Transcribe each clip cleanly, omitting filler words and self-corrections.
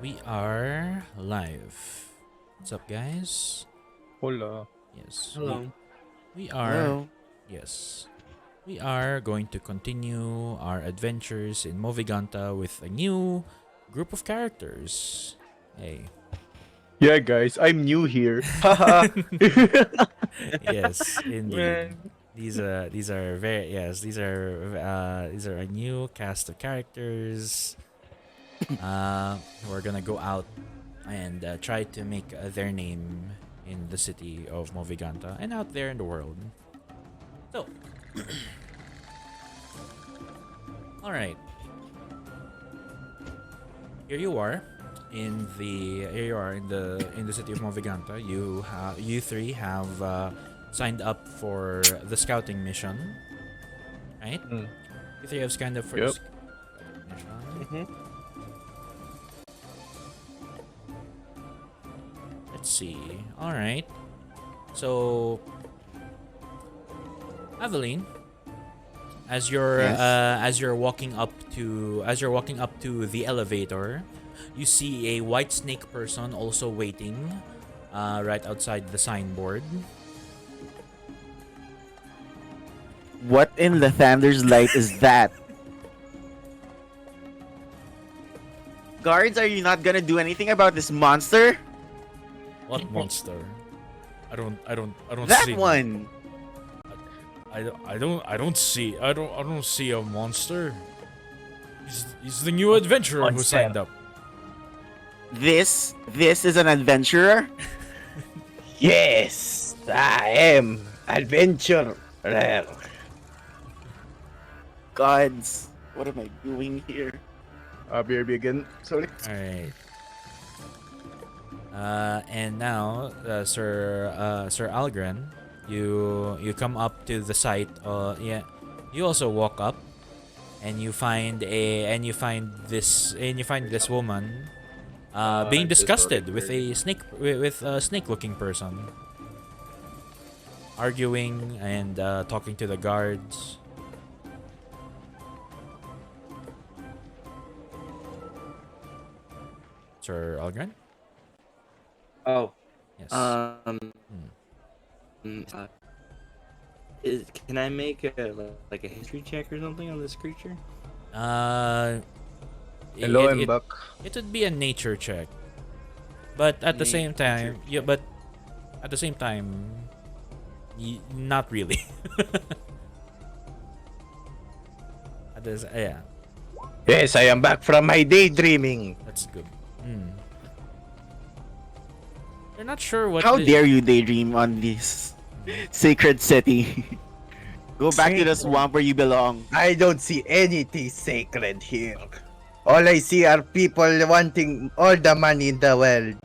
we are live. What's up, guys? Hola. Yes, Hello. we are. Hello. Yes, we are going to continue our adventures in Moviganta with a new group of characters. Hey, Yeah, guys, I'm new here. Haha. yes, indeed. Man. These are very yes. These are a new cast of characters. Who are gonna go out and try to make their name in the city of Moviganta and out there in the world. So, all right, here you are in the city of Moviganta. You three have signed up for the scouting mission, right? Mm. You three have signed up for Yep. the scouting mission. Mm-hmm. Let's see. All right. So, Aveline, Yes. as you're walking up to the elevator, you see a white snake person also waiting, right outside the signboard. What in the Thunder's light is that? Guards, are you not gonna do anything about this monster? What monster? I don't That see one. I don't see a monster. He's the new adventurer who Monster. signed up. This is an adventurer. Yes, I am adventurer. Gods, what am I doing here? BRB again. Sorry. All right. And now, Sir Algren, you come up to the site. Yeah, you also walk up, and you find this woman, being disgusted with a snake-looking person, arguing and talking to the guards. Sir Algren. Oh, Yes. um, Hmm. uh, can I make like a history check or something on this creature? Uh, Hello, it, I'm it, back. it would be a nature check, but at the same time, Nature yeah, but at the same time, not really. Yeah, Yes, I am back from my daydreaming. that's good. Hmm. You're not sure what. How dare you daydream on this sacred city? Go back to the swamp where you belong. I don't see anything sacred here. All I see are people wanting all the money in the world.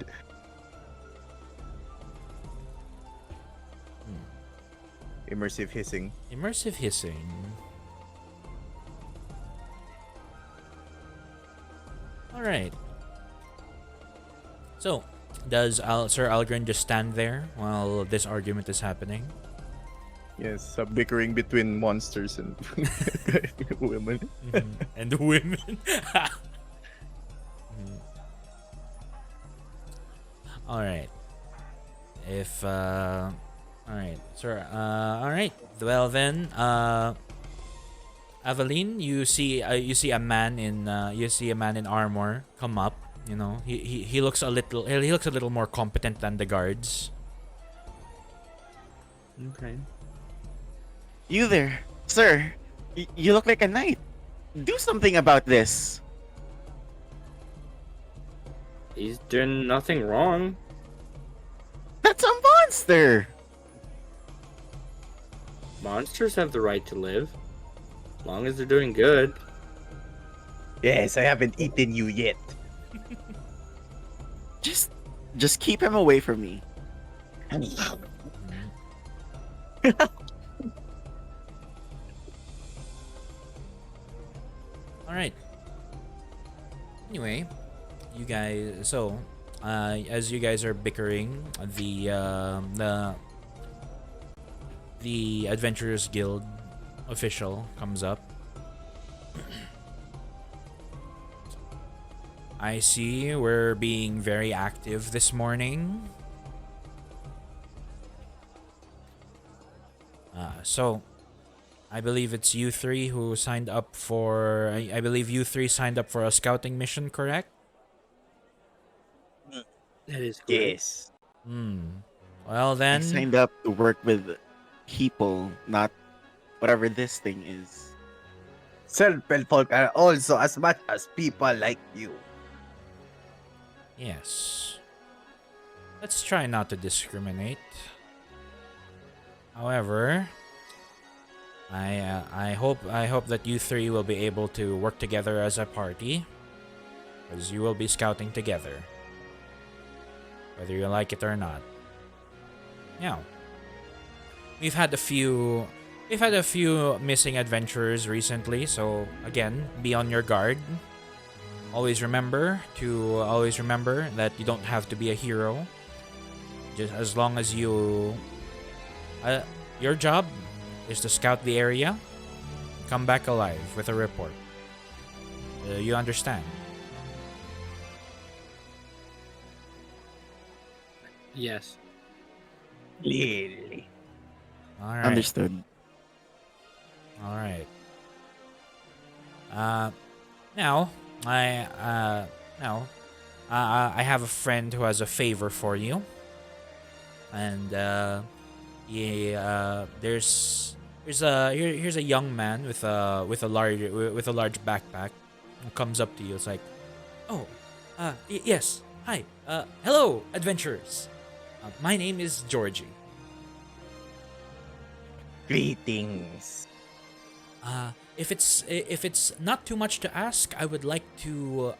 Immersive hissing. Immersive hissing. All right. So, does Sir Algren just stand there while this argument is happening? Yes, a bickering between monsters and women. And the women. All right. If all right, sir. All right. Well then, Aveline, you see a man in armor come up. You know, he looks a little more competent than the guards. Okay. You there, sir? You look like a knight. Do something about this. He's doing nothing wrong. That's a monster. Monsters have the right to live, as long as they're doing good. Yes, I haven't eaten you yet. Just keep him away from me. All right. Anyway, you guys. So, as you guys are bickering, the Adventurers Guild official comes up. I see we're being very active this morning. So, I believe it's you three who signed up for. I believe you three signed up for a scouting mission, correct? That is correct. Yes. Well I then, signed up to work with people, not whatever this thing is. Serpent folk are also as much as people like you. yes. Let's try not to discriminate. However, I hope that you three will be able to work together as a party, because you will be scouting together, whether you like it or not. Now, we've had a few missing adventurers recently, so again, be on your guard. Always remember that you don't have to be a hero. Just as long as your job is to scout the area, come back alive with a report. You understand? Yes. Clearly. All right. Understood. All right. Now I have a friend who has a favor for you, and here's a young man with a large backpack who comes up to you. It's like, oh, yes, hi, hello, adventurers. My name is Georgie. Greetings. If it's not too much to ask, I would like to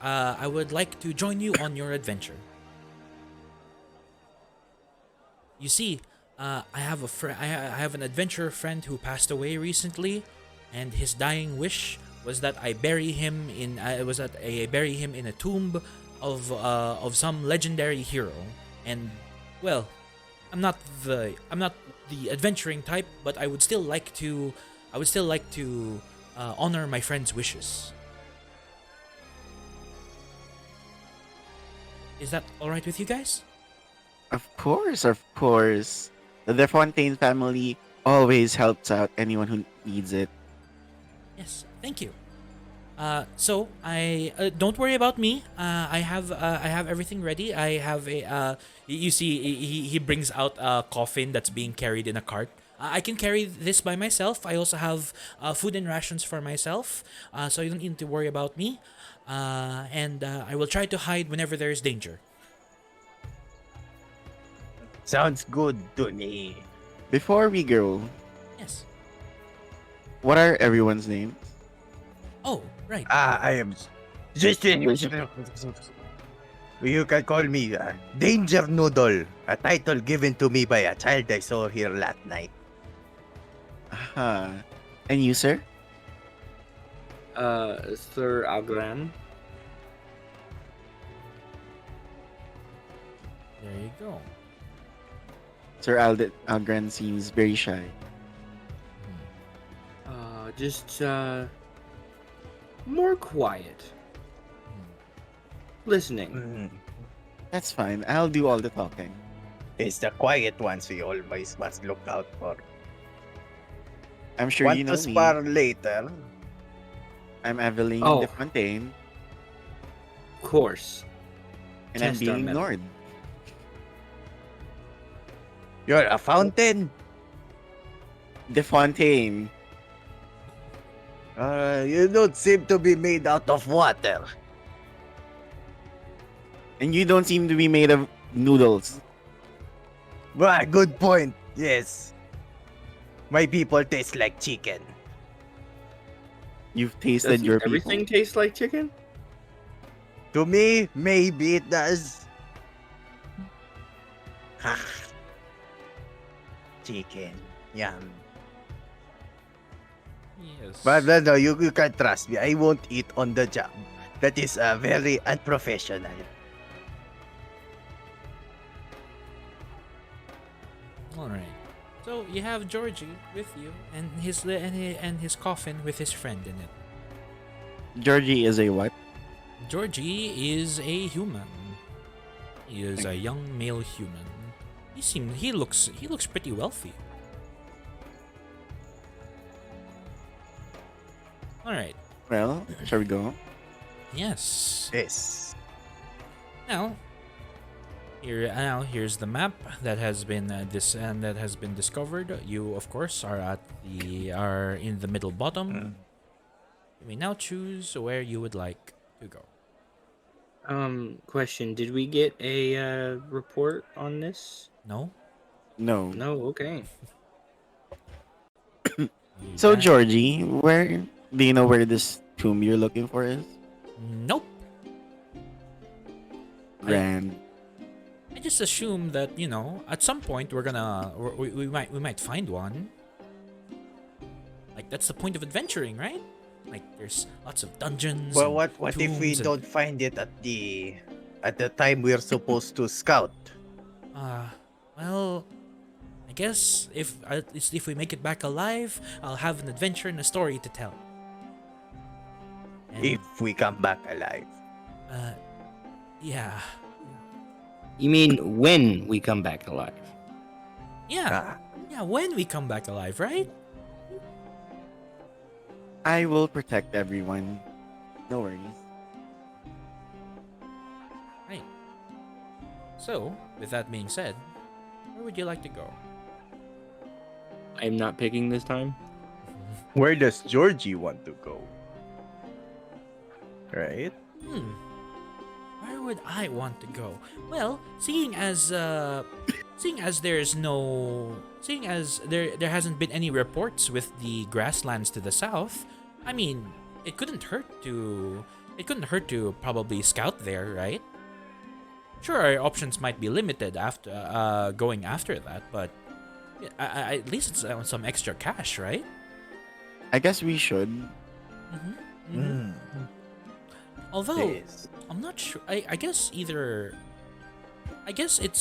join you on your adventure. You see, I have an adventurer friend who passed away recently, and his dying wish was that I bury him in a tomb of some legendary hero. And well, I'm not the adventuring type, but I would still like to honor my friend's wishes. Is that all right with you guys? Of course, of course. The Fontaine family always helps out anyone who needs it. Yes, thank you. So I don't worry about me. I have everything ready. I have a you see he brings out a coffin that's being carried in a cart. I can carry this by myself. I also have food and rations for myself, so you don't need to worry about me. And I will try to hide whenever there is danger. Sounds good to me. Before we go, Yes. what are everyone's names? Oh, right. I am. You can call me Danger Noodle, a title given to me by a child I saw here last night. And you, sir? Sir Algran. There you go. Sir Algren seems very shy. Just more quiet. Listening. Mm. That's fine. I'll do all the talking. It's the quiet ones we always must look out for. I'm sure Want you know to me. spar later? I'm Evelyn Oh. de Fontaine, Of course. and I'm Test our being metal. ignored. You're a fountain? De Fontaine. You don't seem to be made out of water. And you don't seem to be made of noodles. Good point. Yes. My people taste like chicken. You've tasted Doesn't your everything people. taste like chicken? To me, maybe it does. Chicken. Yum. Yes. But no, you can trust me. I won't eat on the job. That is very unprofessional. All right. So you have Georgie with you, and his coffin with his friend in it. Georgie is a what? Georgie is a human. He is a young male human. He looks pretty wealthy. All right. Well, shall we go? Yes. Yes. Now, here's the map that has been that has been discovered. You of course are in the middle bottom. You may now choose where you would like to go. Question: did we get a report on this? No. No. No. Okay. So, Georgie, where do you know where this tomb you're looking for is? Nope. Grand. I just assume that at some point we might find one. Like that's the point of adventuring, right? Like there's lots of dungeons. Well, and what if we tombs and- don't find it at the time we're supposed to scout? Well, I guess if we make it back alive, I'll have an adventure and a story to tell. And, If we come back alive. yeah, You mean when we come back alive? yeah, yeah. When we come back alive, right? I will protect everyone. No worries. Right. So, with that being said, where would you like to go? I'm not picking this time. Where does Georgie want to go? Right? Where would I want to go? Well, seeing as there hasn't been any reports with the grasslands to the south, I mean, it couldn't hurt to probably scout there, right? Sure, our options might be limited after going after that, but at least it's some extra cash, right? I guess we should. Although Yes. I'm not sure. I guess it's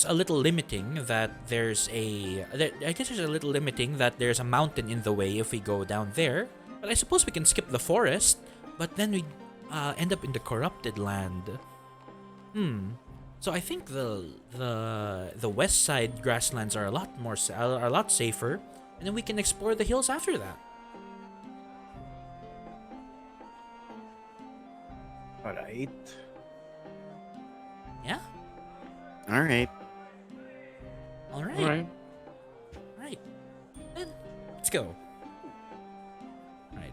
a little limiting that there's a mountain in the way if we go down there. But I suppose we can skip the forest. But then we end up in the corrupted land. So I think the west side grasslands are a lot safer, and then we can explore the hills after that. All right. Yeah. All right. All right. All right. Right. Then let's go. Right.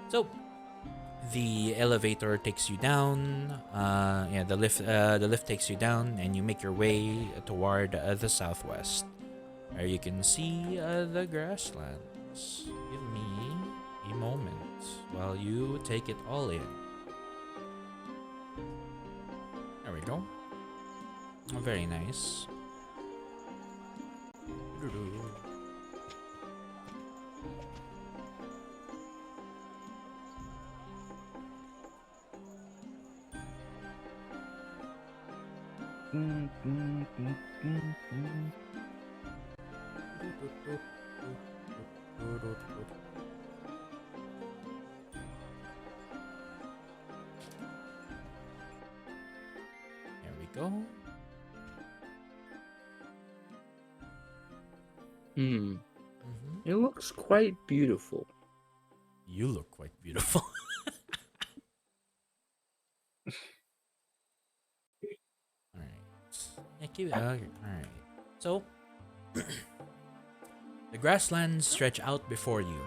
So the elevator takes you down. The lift takes you down, and you make your way toward the southwest, where you can see the grasslands. Give me a moment while you take it all in. There we go. Oh, very nice. There we go. It looks quite beautiful. You look quite beautiful. Alright. Yeah, keep it. Alright. So, the grasslands stretch out before you.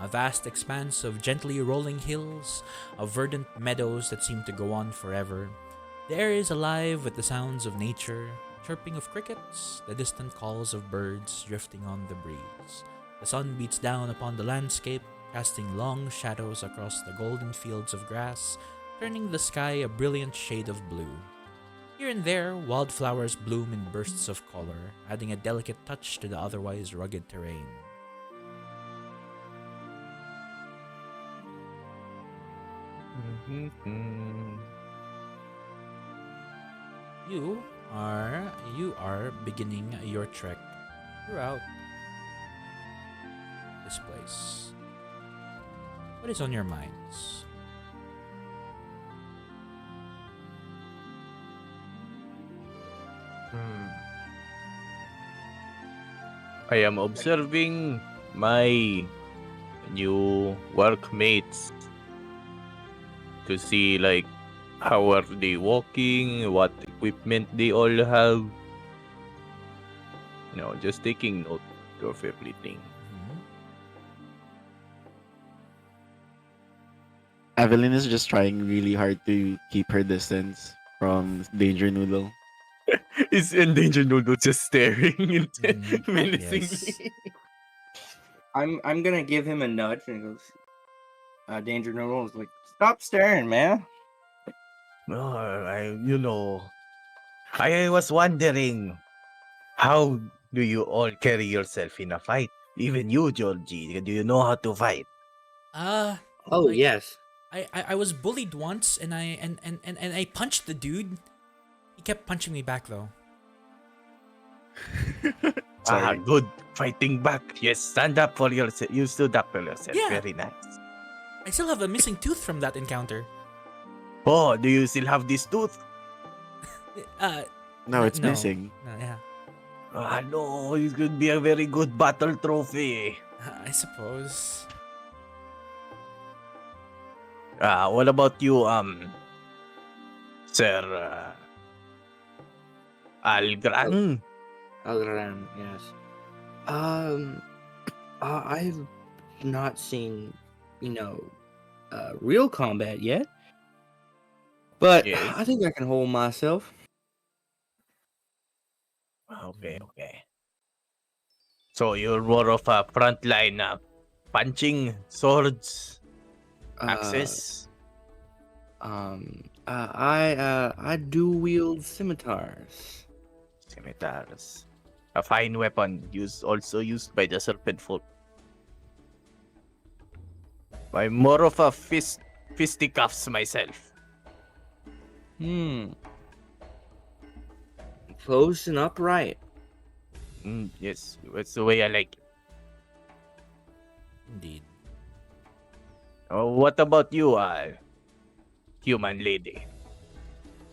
A vast expanse of gently rolling hills, of verdant meadows that seem to go on forever. The air is alive with the sounds of nature, chirping of crickets, the distant calls of birds drifting on the breeze. The sun beats down upon the landscape, casting long shadows across the golden fields of grass, turning the sky a brilliant shade of blue. Here and there, wildflowers bloom in bursts of color, adding a delicate touch to the otherwise rugged terrain. You are beginning your trek throughout this place. What is on your minds? Hmm. I am observing my new workmates to see like how are they walking, what equipment they all have. Just taking note of everything. Mhm. Evelyn is just trying really hard to keep her distance from Danger Noodle. Is Endangered Noodle just staring Mhm. menacingly? Yes. I'm gonna give him a nudge and he goes. Danger Noodle is like, stop staring, man. No, I was wondering, how do you all carry yourself in a fight? Even you, Georgie, do you know how to fight? Uh, Oh like yes. I was bullied once, and I punched the dude. He kept punching me back though. Sorry. Good. Fighting back. Yes, stand up for yourself. You stood up for yourself. Yeah, Very nice. I still have a missing tooth from that encounter. Oh, do you still have this tooth? Uh, No, it's no, missing. no, yeah, No, it could be a very good battle trophy. I suppose. What about you, Sir Algran? Algran, yes. Um, I've not seen, real combat yet, but Yes. I think I can hold myself. Okay, okay. So you're more of a frontline punching swords, Uh, axes. I do wield scimitars. Scimitars. A fine weapon also used by the serpent folk. I'm more of a fisticuffs myself. Close and upright. Yes, that's the way I like it. Indeed. What about you, human lady?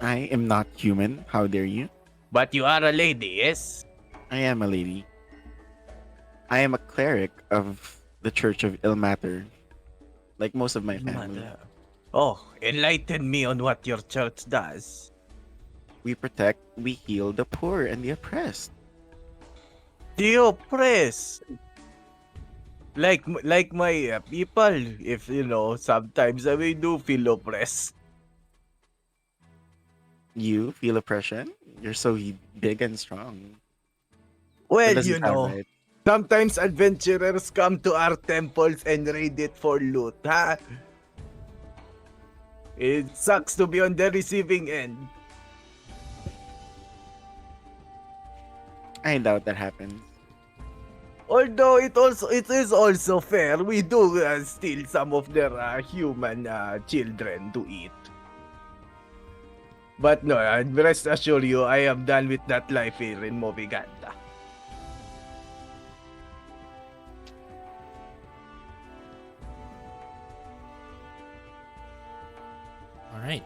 I am not human. How dare you? But you are a lady, yes? I am a lady. I am a cleric of the Church of Ilmater, like most of my family. Mother. Oh, enlighten me on what your church does. We protect, we heal the poor and the oppressed. The oppressed. Like my people, if sometimes I may do feel oppressed. You feel oppression? You're so big and strong. That Well, doesn't sound right. sometimes adventurers come to our temples and raid it for loot, huh? It sucks to be on the receiving end. I doubt that happens. Although it is also fair, we do steal some of their human children to eat. But no, rest assure you, I am done with that life here in Moviganta. All right.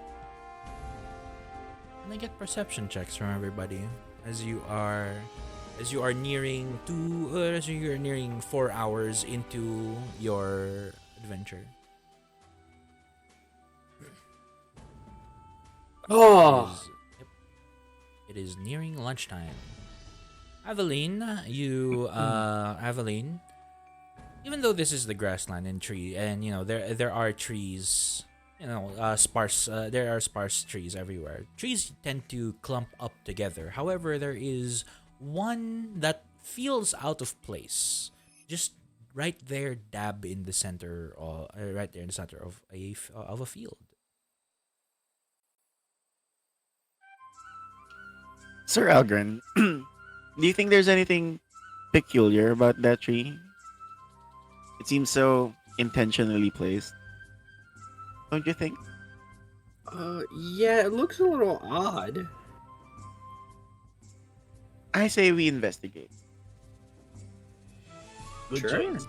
Can I get perception checks from everybody as you are nearing 4 hours into your adventure? Oh, Yep. It is nearing lunchtime. Aveline, Aveline, even though this is the grassland and tree, and there are trees, there are sparse trees everywhere. Trees tend to clump up together. However, there is one that feels out of place, just right there, dab in the center, or right there in the center of a field. Sir Algren, do you think there's anything peculiar about that tree? It seems so intentionally placed. Don't you think? yeah, it looks a little odd. I say we investigate. Good Sure. choice.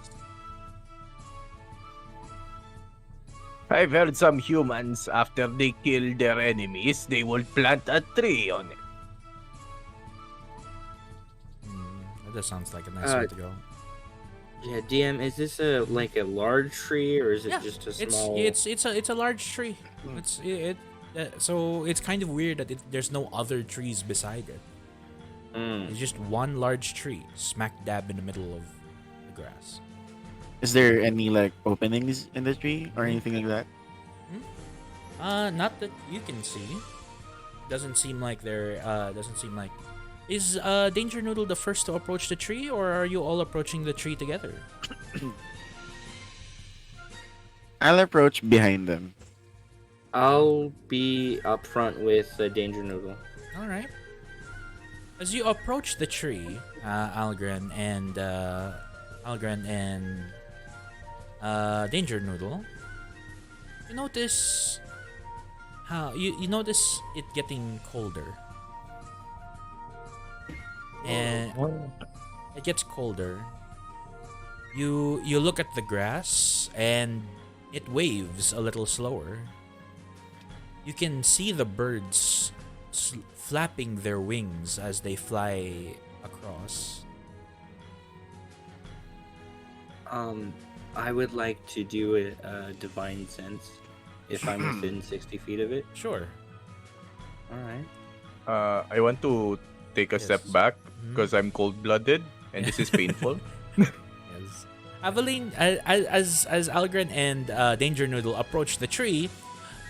I've heard some humans, after they kill their enemies, they will plant a tree on it. That sounds like a nice Uh, way to go. Yeah, DM, is this a large tree or is it Yeah, just a it's small? it's a large tree. So it's kind of weird that there's no other trees beside it. Mm. It's just one large tree, smack dab in the middle of the grass. Is there any like openings in the tree or anything like that? Not that you can see. Doesn't seem like there. Doesn't seem like. Is Danger Noodle the first to approach the tree, or are you all approaching the tree together? I'll approach behind them. I'll be up front with Danger Noodle. All right. As you approach the tree, Algren and Danger Noodle, you notice you notice it getting colder, and it gets colder. You look at the grass and it waves a little slower. You can see the birds flapping their wings as they fly across. I would like to do a divine sense if I'm within 60 feet of it. Sure. All right. I want to take a step Yes. back Mhm. because I'm cold-blooded and this is painful. Yes. Aveline, as Algren and Danger Noodle approach the tree,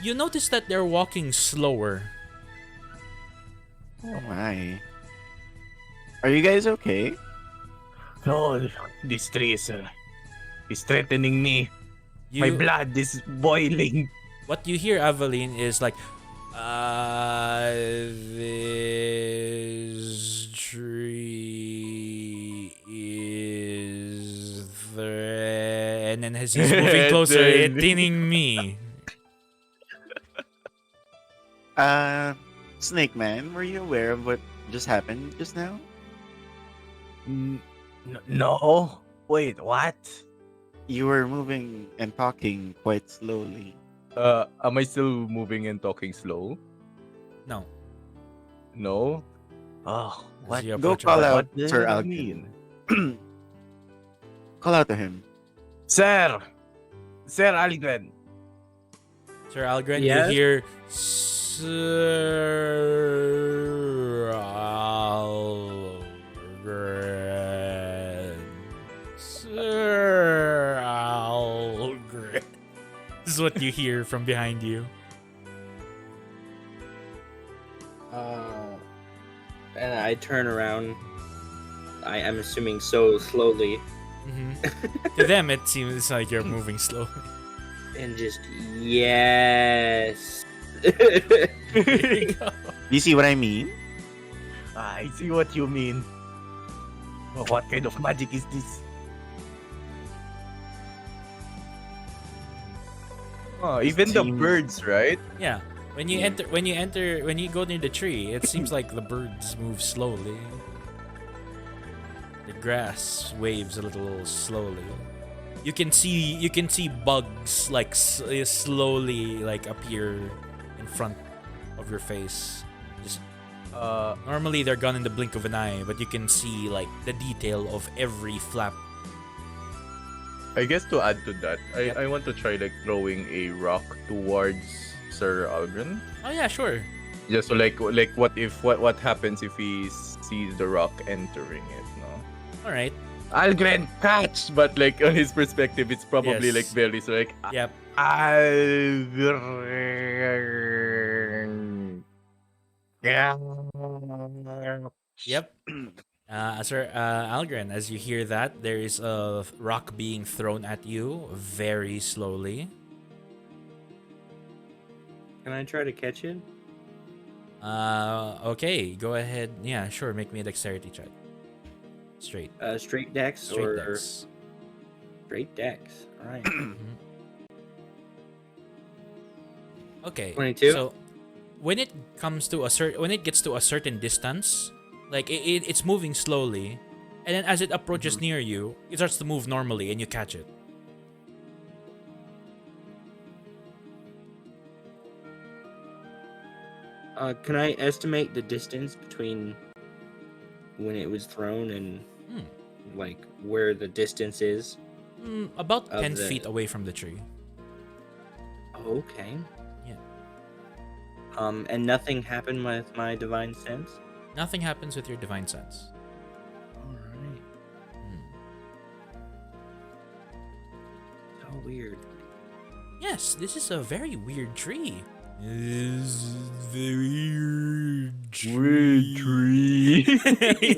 you notice that they're walking slower. Oh my. Are you guys okay? No, this tree is threatening me. My You, blood is boiling. what you hear, Aveline, is like, this tree is and then as he's moving closer, it's hitting me. Snake Man, were you aware of what just happened just now? No. Wait, what? You were moving and talking quite slowly. Am I still moving and talking slow? No. No. Oh, As what? you Go approach call Aveline. out What does Sir that Algren. mean? Call out to him. Sir Algren. Sir Algren, Yes? you hear Sir Algren. Sir Algren. This is what you hear from behind you. And I turn around. I'm assuming so slowly, To them, it seems like you're moving slowly. and just yes. There you go. Do you see what I mean? I see what you mean. But what kind of magic is this? Oh, even the seems- birds, right? Yeah. When you go near the tree, it seems like the birds move slowly. The grass waves a little slowly. You can see bugs like slowly like appear in front of your face. Just normally they're gone in the blink of an eye, but you can see like the detail of every flap. I guess to add to that, Yep. I want to try like throwing a rock towards Sir Algren. Oh yeah, sure. Just so like what happens if he sees the rock entering it, no? All right. Algren catch, but like on his perspective, it's probably like Yes. very so like Yep. Algren. Yeah. Yep. Sir Algren, as you hear that, there is a rock being thrown at you very slowly. Can I try to catch it? Okay, go ahead. Yeah, sure. Make me a dexterity check. Straight Straight dex or dex. straight dex? All right. Okay. 22? So when it comes to when it gets to a certain distance, like it's moving slowly, and then as it approaches near you, it starts to move normally, and you catch it. Can I estimate the distance between when it was thrown and Hmm. Like where the distance is? About Of 10 the- feet away from the tree. Okay. Yeah. And nothing happened with my divine sense? Nothing happens with your divine sense. Alright. Hmm. So weird. Yes, this is a very weird tree. Is very weird tree.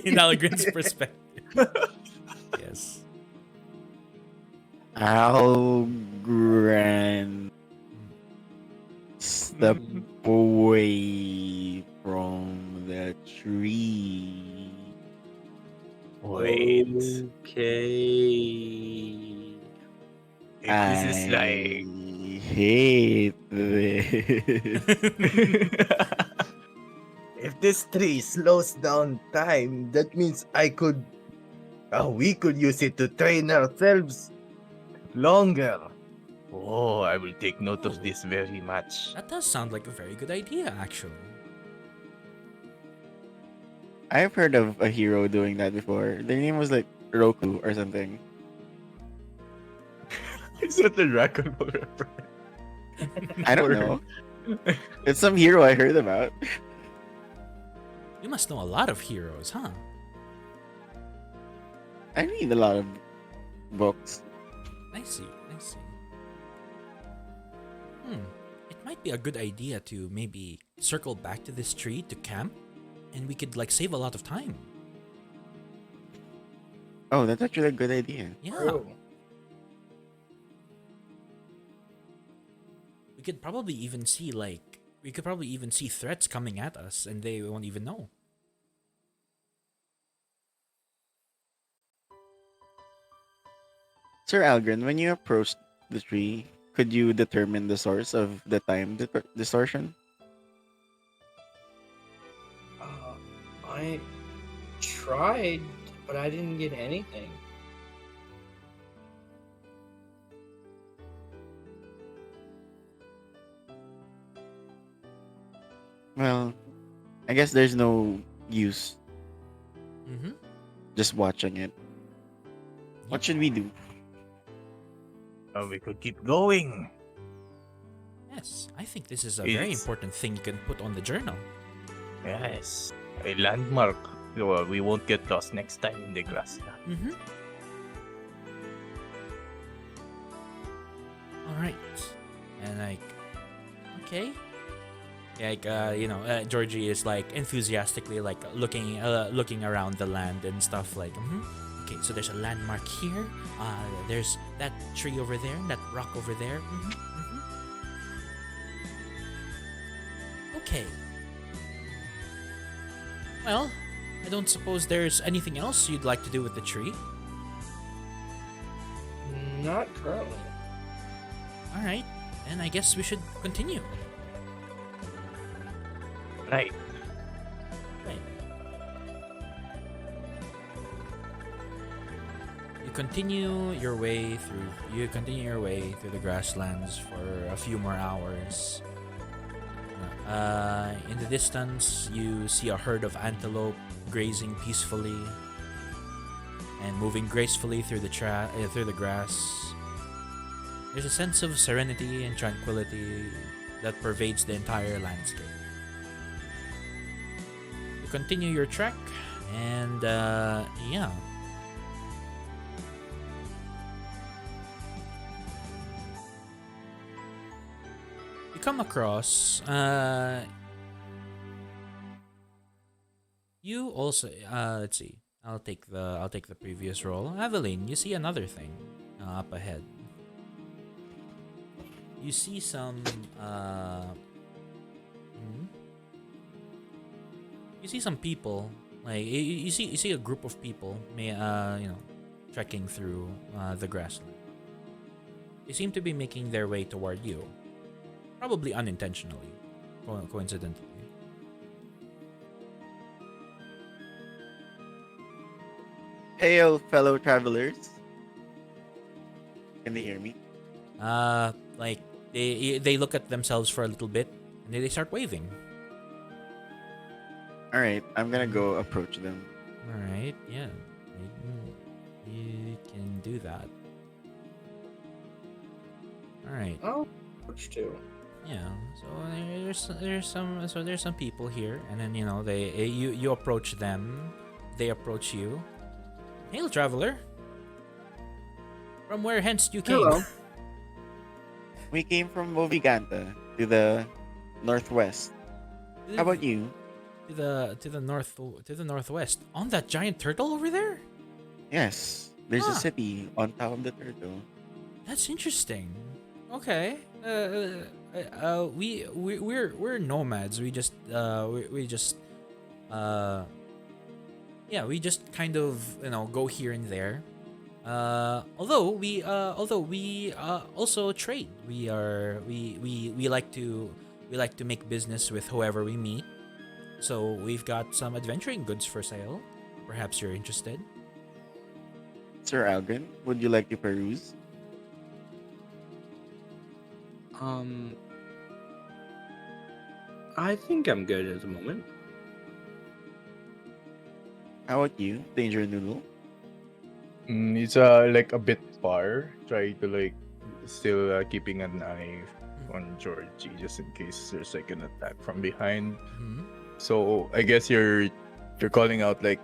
In Algren's perspective. Yes. Algren, step away from the tree. Wait. Okay. If this is like. I hate this. If this tree slows down time, that means we could use it to train ourselves longer. Oh, I will take note of this very much. That does sound like a very good idea, actually. I've heard of a hero doing that before. Their name was like Roku or something. Is that the Dragon Ball reference? I don't know. It's some hero I heard about. You must know a lot of heroes, huh? I read a lot of books. I see, I see. It might be a good idea to maybe circle back to this tree to camp, and we could like save a lot of time. Oh, that's actually a good idea. Yeah. We could probably even see threats coming at us and they won't even know. Sir Algren, when you approached the tree, could you determine the source of the time distortion? I tried, but I didn't get anything. Well, I guess there's no use Mm-hmm. just watching it. What should we do? We could keep going. Yes, I think this is a very It's- important thing you can put on the journal. Yes, a landmark. So, we won't get lost next time in the grassland. Mm-hmm. All right, and like, okay, like Georgie is like enthusiastically like looking around the land and stuff like. Okay, so there's a landmark here. There's that tree over there, and that rock over there. Okay. Well, I don't suppose there's anything else you'd like to do with the tree. Not currently. All right, then I guess we should continue. Right. Right. You continue your way through the grasslands for a few more hours. In the distance, you see a herd of antelope grazing peacefully and moving gracefully through the grass. There's a sense of serenity and tranquility that pervades the entire landscape. You continue your trek, and yeah. You come across you also let's see. I'll take the previous roll. Aveline, you see another thing up ahead. You see some you see some people like you see a group of people trekking through the grassland. They seem to be making their way toward you. Probably unintentionally, coincidentally. Hail, fellow travelers. Can they hear me? Like they look at themselves for a little bit, and then they start waving. All right, I'm gonna go approach them. All right, yeah. You can do that. All right. Oh, which two? Yeah. So there's some people here, and then you approach them, they approach you. Hail, traveler. From where hence you came? Hello. We came from Moviganta to the northwest. How about you? To the northwest. On that giant turtle over there? Yes, there's a Huh. city on top of the turtle. That's interesting. Okay. We're nomads. We just yeah, we just kind of go here and there. Although we also trade. We like to make business with whoever we meet. So we've got some adventuring goods for sale. Perhaps you're interested. Sir Algren, would you like to peruse? I think I'm good at the moment. How about you, Danger Noodle? It's like a bit far. Try to like still keeping an eye on Georgie just in case there's like an attack from behind. Hmm. So I guess you're calling out like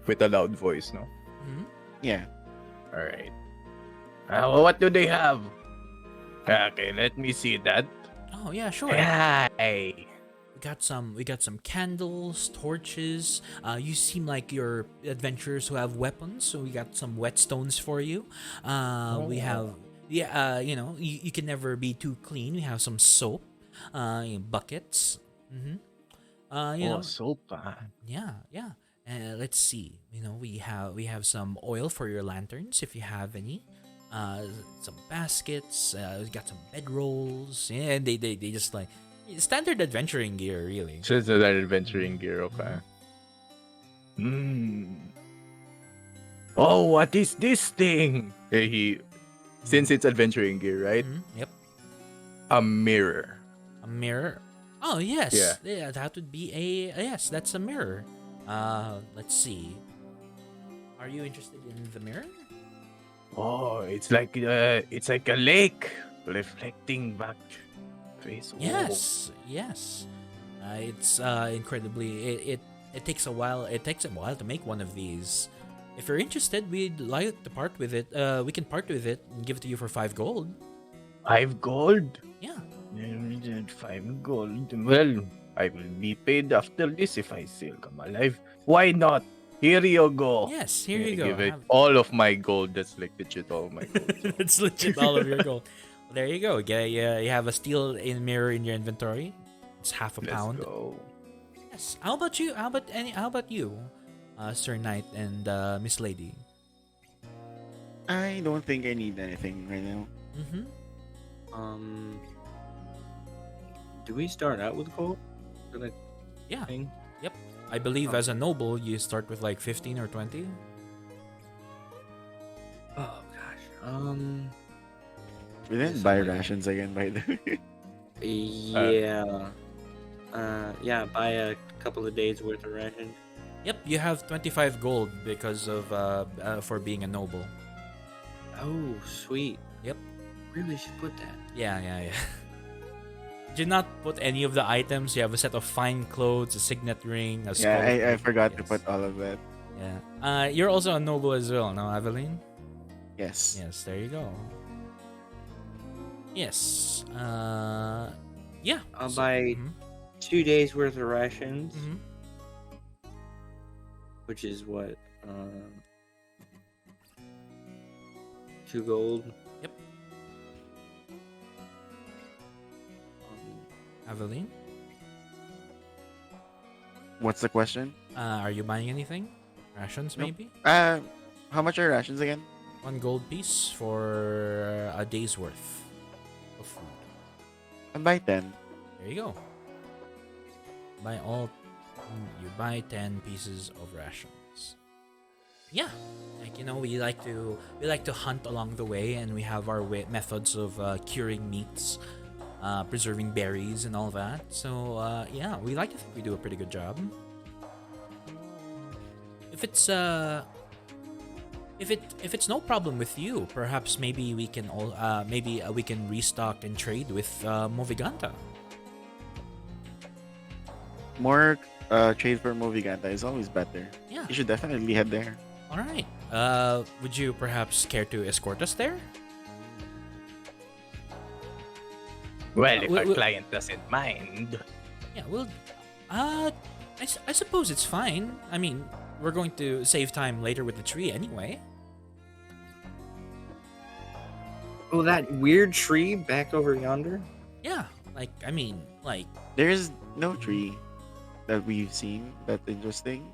with a loud voice, no? Hmm. Yeah. All right. What do they have? Okay, let me see that. Oh yeah, sure. Hey. We got some candles, torches. You seem like you're adventurers who have weapons, so we got some whetstones for you. We have you can never be too clean. We have some soap, buckets. Mm-hmm. Soap. Yeah, yeah. Let's see. We have some oil for your lanterns if you have any. Some baskets. We got some bedrolls. Yeah, and they just like standard adventuring gear, really. Just that adventuring gear, okay. Oh, what is this thing? Since it's adventuring gear, right? Yep. A mirror. A mirror. Oh yes. Yeah. That would be yes. That's a mirror. Let's see. Are you interested in the mirror? Oh, it's like a lake reflecting back face. Oh. Yes. It's incredibly. It takes a while. It takes a while to make one of these. If you're interested, we'd like to part with it. We can part with it and give it to you for 5 gold. 5 gold. Yeah. 5 gold. Well, I will be paid after this if I still come alive. Why not? Here you go. Yes. Here you go. Give it all of my gold. That's like legit all my gold. It's legit all of your gold. Well, there you go. You have a steel mirror in your inventory. It's half a pound. Let's go. Yes. How about you? How about you, Sir Knight and Miss Lady? I don't think I need anything right now. Mm-hmm. Do we start out with gold? For the Yeah. thing? Yep. I believe as a noble, you start with like 15 or 20. Oh gosh. We didn't Yes, buy I'm like- rations again, by the way. Yeah. Yeah. Buy a couple of days worth of ration. Yep. You have 25 gold because of for being a noble. Oh, sweet. Yep. Really should put that. Yeah. Do not put any of the items. You have a set of fine clothes, a signet ring, a skull. Yeah, I forgot to Yes. put all of that. Yeah. You're also a noble as well, no, Aveline? Yes. Yes, there you go. Yes. Yeah. I'll buy Mhm. 2 days worth of rations, Mhm. which is what 2 gold. Yep. Um, Aveline, What's the question? are you buying anything? Rations, Nope. maybe? How much are rations again? 1 gold piece for a day's worth of food. I'll buy 10. There you go. You buy 10 pieces of rations. Yeah, like we like to hunt along the way, and we have our methods of curing meats, preserving berries, and all that. So yeah, we like to think we do a pretty good job. If it's if it's no problem with you, perhaps maybe we can all we can restock and trade with Moviganta. More trade for Moviganta is always better. Yeah. You should definitely head there. All right. Would you perhaps care to escort us there? Well, if we- our we- client doesn't mind. Yeah. Well, I suppose it's fine. I mean, we're going to save time later with the tree anyway. Oh, that weird tree back over yonder. Yeah. Like, I mean, like, There's no tree that we've seen that's interesting.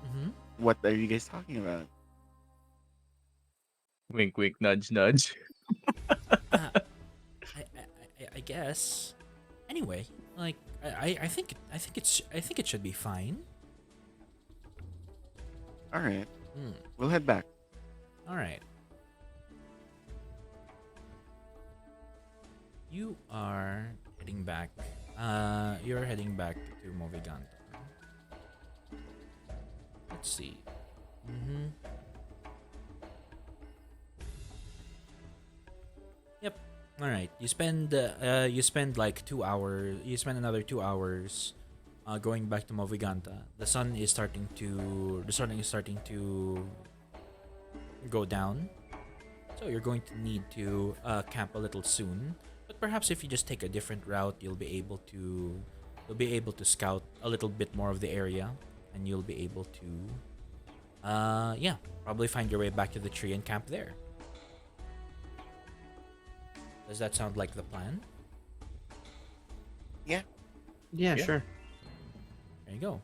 mhm. What are you guys talking about? Wink, wink, nudge, nudge. uh, I guess. Anyway, like, I think it should be fine. All right, Hmm. we'll head back. All right. You are heading back. You're heading back to Moviganta. Let's see. Mm-hmm. Yep. All right. You spend like 2 hours. You spend another 2 hours, going back to Moviganta. The sun is starting to go down. So you're going to need to camp a little soon. But perhaps if you just take a different route, you'll be able to scout a little bit more of the area, and you'll be able to probably find your way back to the tree and camp there. Does that sound like the plan? Yeah. Yeah, Yeah. sure. There you go.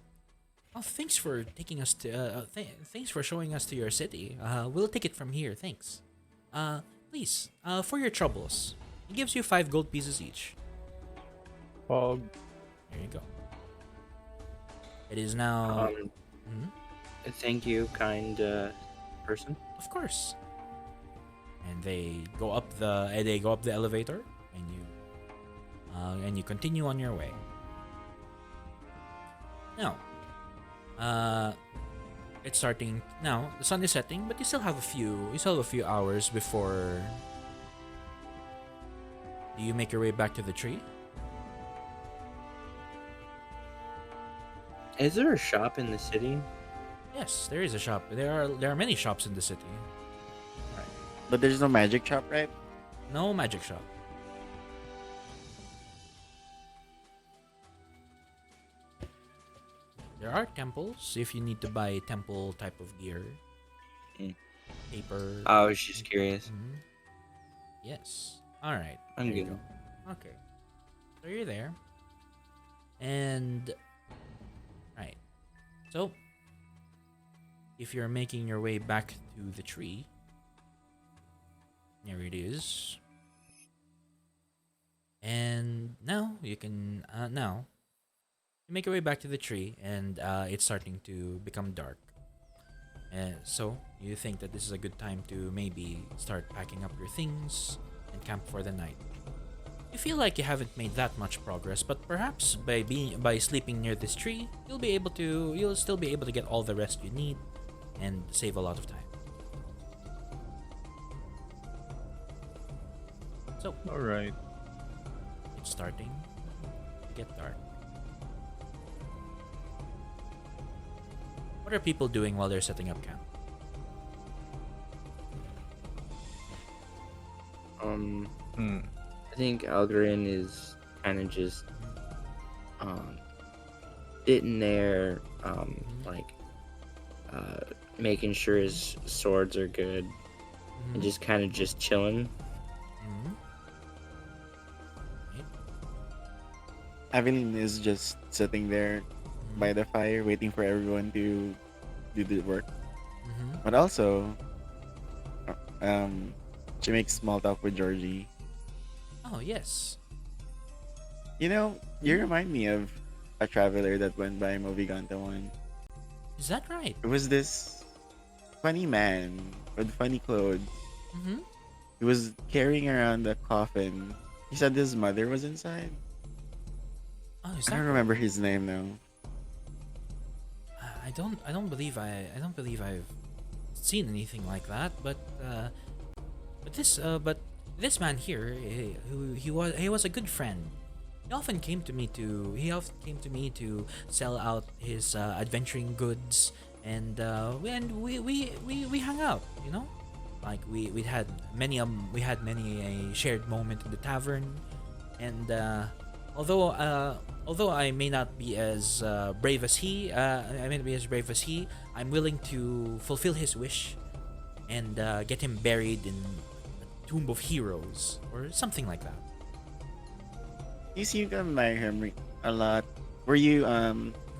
Well, thanks for taking us to. Thanks for showing us to your city. We'll take it from here. Thanks. Please. For your troubles, it gives you 5 gold pieces each. Pog. There you go. It is now. Mhm. Thank you, kind person. Of course. And they go up the elevator, and you continue on your way. Now, it's starting now. The sun is setting, but you still have a few hours before. Do you make your way back to the tree? Is there a shop in the city? Yes, there is a shop. There are many shops in the city. But there's no magic shop, right? No magic shop. There are temples if you need to buy temple type of gear. Mm. Paper. I was just curious. Mhm. Yes. All right. I'm there you good. go. Okay. So you're there. And right. So if you're making your way back to the tree, there it is. And now you can now you make your way back to the tree, and it's starting to become dark. And so you think that this is a good time to maybe start packing up your things and camp for the night. You feel like you haven't made that much progress, but perhaps by sleeping near this tree, you'll still be able to get all the rest you need and save a lot of time. So All right. it's starting to get dark. What are people doing while they're setting up camp? I think Algarin is kind of just sitting there, like making sure his swords are good, and just kind of just chilling. Mhm. Evelyn is just sitting there by the fire, waiting for everyone to do the work. Mhm. But also, she makes small talk with Georgie. Oh yes. You know, you remind me of a traveler that went by Moviganta one. Is that right? It was this funny man with funny clothes. Mm-hmm. He was carrying around a coffin. He said his mother was inside. Oh, is I that don't remember his name though. I don't believe I've seen anything like that. But this man here, he was a good friend. He often came to me to sell out his adventuring goods, and we hung out. You know, like we had many a shared moment in the tavern, and although I may not be as brave as he, I'm willing to fulfill his wish and get him buried in a tomb of heroes or something like that. You seem to admire him a lot. Were you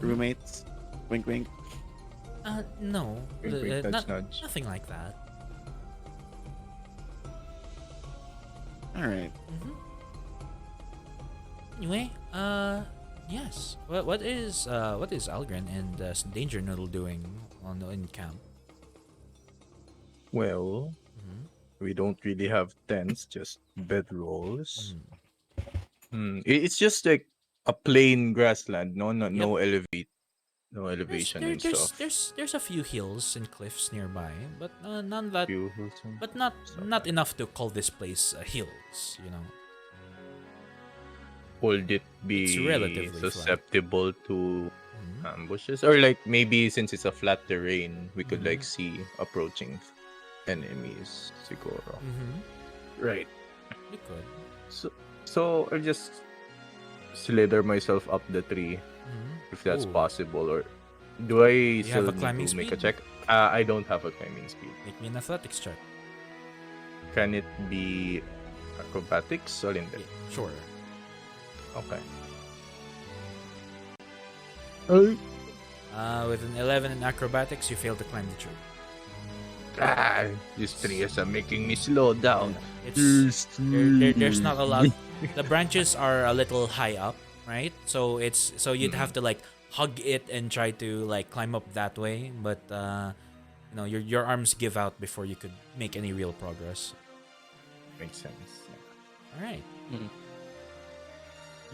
roommates? Wink, wink. No, Wink, wink, nudge, nudge. nothing like that. All right. Anyway, yes. What is Algren and Danger Noodle doing in camp? Well, Mhm. we don't really have tents, just bedrolls. Mhm. It's just like a plain grassland, Yep. no elevation and stuff. There's a few hills and cliffs nearby, but none that, Few hills and but stuff. not enough to call this place hills. You know, Would it it's be relatively flat. susceptible to Mhm. ambushes, or like maybe since it's a flat terrain, we could like Mhm. see approaching enemies, siguro. Mhm. Right. You could. So I'll just slither myself up the tree Mhm. if that's Ooh. possible, or do I You have still a need climbing to make a speed? check? I don't have a climbing speed. Make me an athletics check. Can it be acrobatics or in Yeah, sure. Okay. With an 11 in acrobatics, you fail to climb the tree. These trees are making me slow down. It's there's not a lot. The branches are a little high up, right? So you'd have to like hug it and try to like climb up that way, but your arms give out before you could make any real progress. Makes sense. All right. Mhm.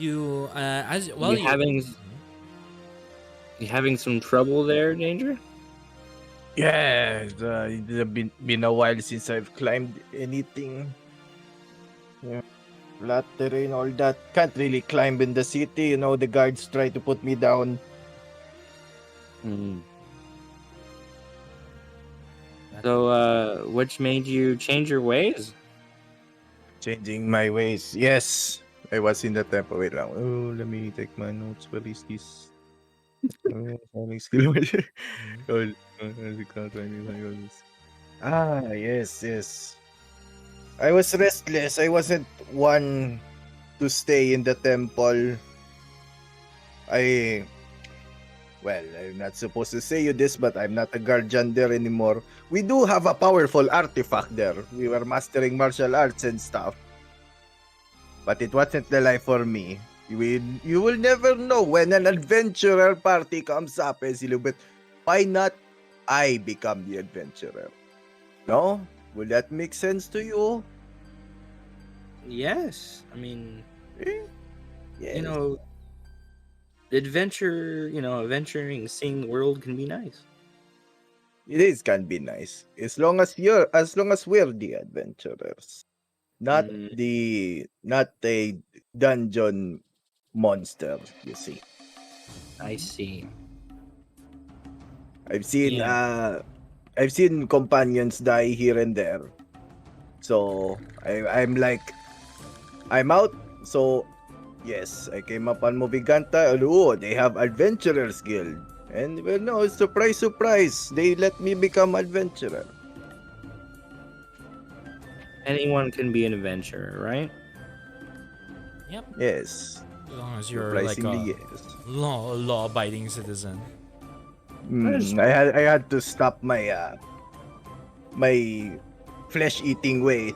You as well. You having you having some trouble there, Danger? Yeah, it's been a while since I've climbed anything. Yeah, flat terrain, all that. Can't really climb in the city. The guards try to put me down. So, which made you change your ways? Changing my ways. Yes, I was in the temple. Wait lang. Oh, let me take my notes. Where is this? Farming skill. Oh, yes. I was restless. I wasn't one to stay in the temple. I'm not supposed to say you this, but I'm not a guardian there anymore. We do have a powerful artifact there. We were mastering martial arts and stuff. But it wasn't the life for me. You will never know when an adventurer party comes up, but why not I become the adventurer? No? Will that make sense to you? Yes. I mean, Yes. you know, adventuring, seeing the world can be nice. It can be nice. As long as we're the adventurers. Not a dungeon monster, you see. I see. I've seen Yeah. I've seen companions die here and there. So I'm like, I'm out. So yes, I came up on Moviganta. Oh, they have Adventurers Guild. And well, no, surprise, they let me become adventurer. Anyone can be an adventurer, right? Yep. Yes. As long as you're like Surprisingly, a yes. law-abiding citizen. I had to stop my my flesh-eating way.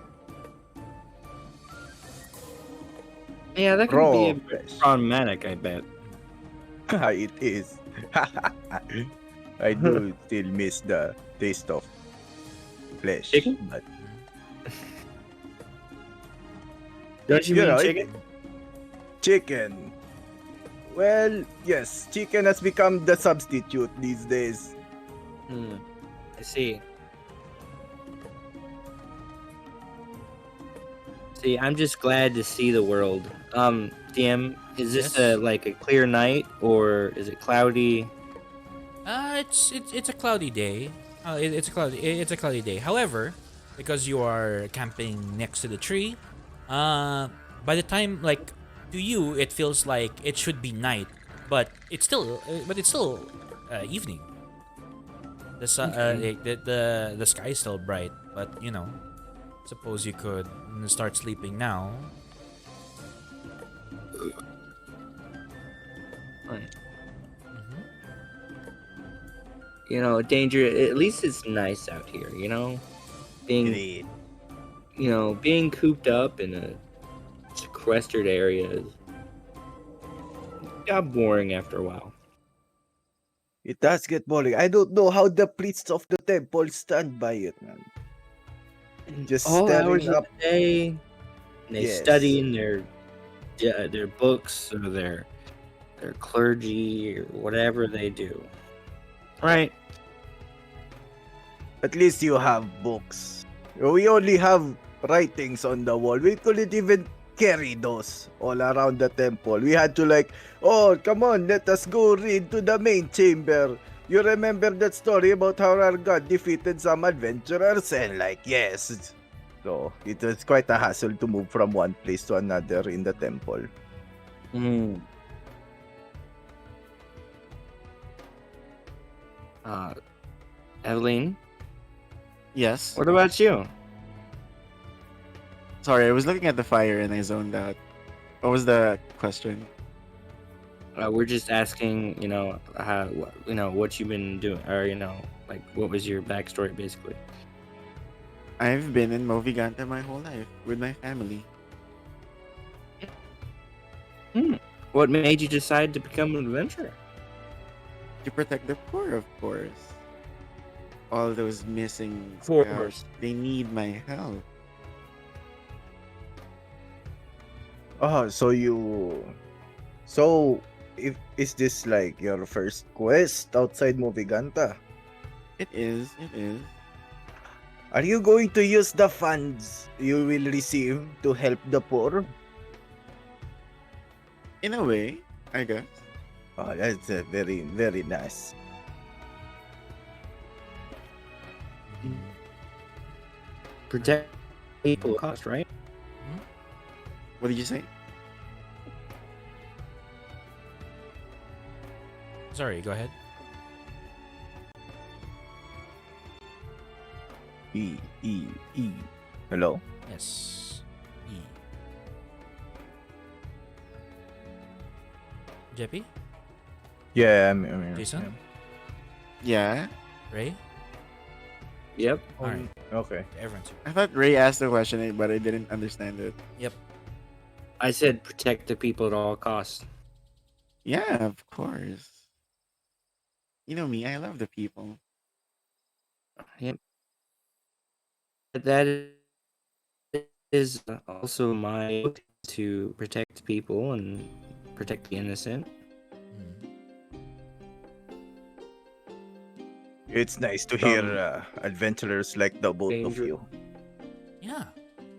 Yeah, that can be Raw a bit flesh. problematic, I bet. It is. I do still miss the taste of flesh. Chicken? But Don't you You mean know, chicken? chicken. Well, yes, chicken has become the substitute these days. I see. See, I'm just glad to see the world. DM, is this Yes? like a clear night or is it cloudy? It's a cloudy day. It's a cloudy day. However, because you are camping next to the tree, by the time like to you it feels like it should be night, but it's still evening. Okay. The sky is still bright, but you know, suppose you could start sleeping now. Right. Hmm. You know, danger. At least it's nice out here. You know, being Great. being cooped up in a sequestered area got boring after a while. It does get boring. I don't know how the priests of the temple stand by it, man. Just All hours staring of up. the day, and they Yes. study in their books or their clergy or whatever they do. Right. At least you have books. We only have writings on the wall. We couldn't even carry those all around the temple. We had to like, oh, come on, let us go read to the main chamber. You remember that story about how our god defeated some adventurers? And like, yes. So it was quite a hassle to move from one place to another in the temple. Mm. Uh, Evelyn, Yes. what about you? Sorry, I was looking at the fire and I zoned out. What was the question? We're just asking, what you've been doing, or like what was your backstory basically? I've been in Moviganta my whole life with my family. What made you decide to become an adventurer? To protect the poor, of course. All those missing Of scouts, course. they need my help. Oh, so if is this like your first quest outside Moviganta? It is, it is. Are you going to use the funds you will receive to help the poor? In a way, I guess. Oh, that's very, very nice. Protect people at cost, right? What did you say? Sorry, go ahead. E, E, E. Hello? Yes. E. Jeppy? Yeah, I'm here. Jason? Yeah. Ray? Yep. Alright, Okay. everyone's here. I thought Ray asked the question, but I didn't understand it. Yep. I said protect the people at all costs. Yeah, of course. You know me, I love the people. Yep. That is also my to protect people and protect the innocent. Mm. It's nice to hear From adventurers like the both of danger. you. Yeah.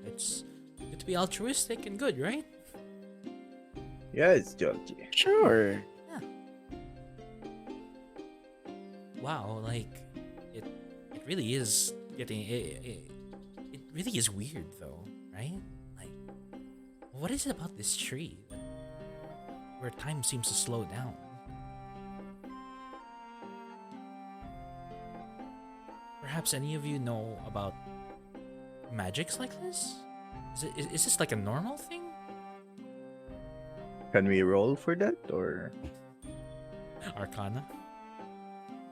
It's good to be altruistic and good, right? Yes, Georgie. Sure. Wow, like it really is getting it really is weird though, right? Like what is it about this tree that where time seems to slow down? Perhaps any of you know about magics like this? Is this like a normal thing? Can we roll for that or? Arcana?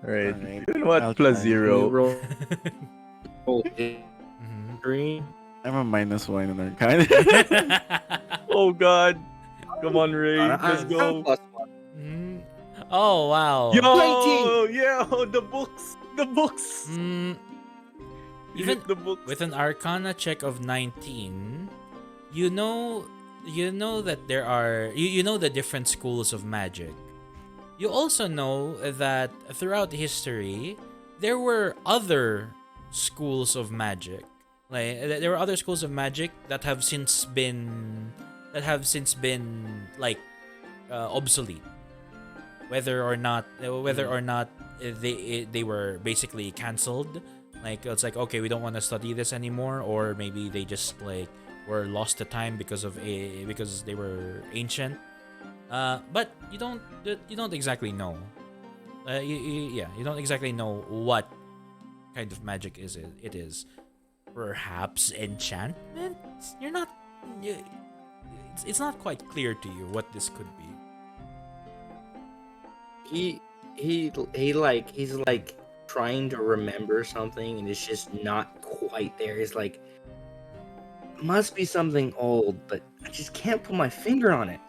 Alright. Alright. You know what? I'll Plus try. Can we 0. roll Mhm. three? I'm a -1 in Arcana. Oh god. Come on, Ray. Let's I'm go. plus one. Mm. Oh wow. Yo! Yeah, the books. The books. Mm, You even hit the books. with an Arcana check of 19, you know that there are you know the different schools of magic. You also know that throughout history there were other schools of magic Like there are other schools of magic that have since been like obsolete, whether or not they were basically canceled. Like it's like, okay, we don't want to study this anymore, or maybe they just like were lost to time because they were ancient. But you don't exactly know. You don't exactly know what kind of magic it is. Perhaps enchantment. You're not. It's not quite clear to you what this could be. He's like trying to remember something and it's just not quite there. It's like must be something old, but I just can't put my finger on it.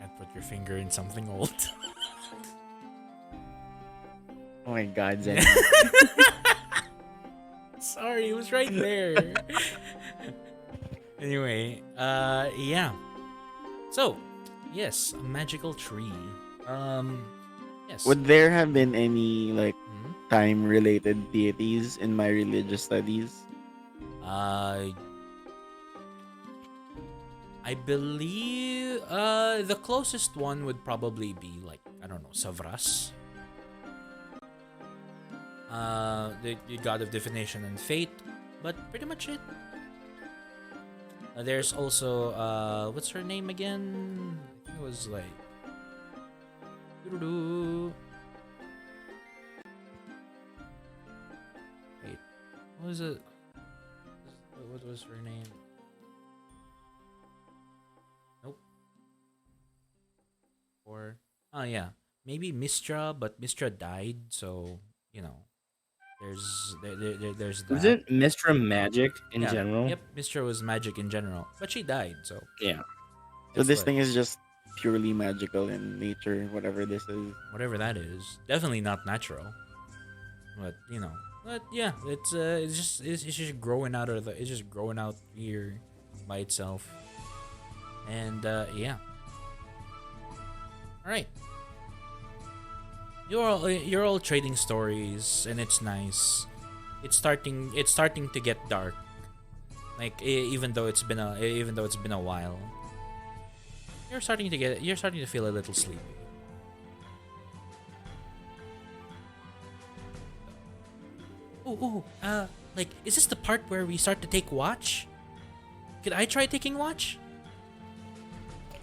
And put your finger in something old. Oh my god, Zen. Sorry, it was right there. Anyway, yeah. So, yes, a magical tree. Yes. Would there have been any like Mhm. time-related deities in my religious studies? Uh, I believe the closest one would probably be like, I don't know, Savras. The god of divination and fate, but pretty much it. There's also what's her name again? I think it was like doo-doo-doo. Wait, what was it? What was her name? Nope. Or oh yeah, maybe Mistra, but Mistra died, so you know there's that. Wasn't Mistra magic in Yeah. general? Yep, Mistra was magic in general, but she died, so Yeah. So it's this like, thing is just purely magical in nature, whatever this is. whatever that is. Definitely not natural, but you know, but yeah, it's just growing out of it's just growing out here by itself, and yeah. All right, you're all trading stories, and it's nice. It's starting to get dark. Like even though it's been a while, you're starting to feel a little sleepy. Like, is this the part where we start to take watch? Could I try taking watch?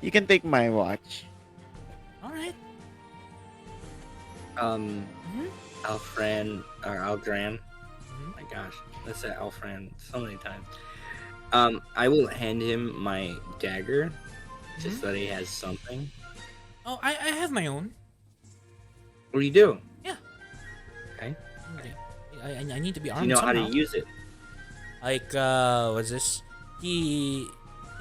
You can take my watch. All right. Mhm. Alfran or Aldran. Mhm. My gosh, let's say Alfran so many times. I will hand him my dagger just so that he has something. Oh, I have my own. What do you do? Yeah. Okay. Okay. I need to be Do armed you know somehow. how to use it? Like what's this? He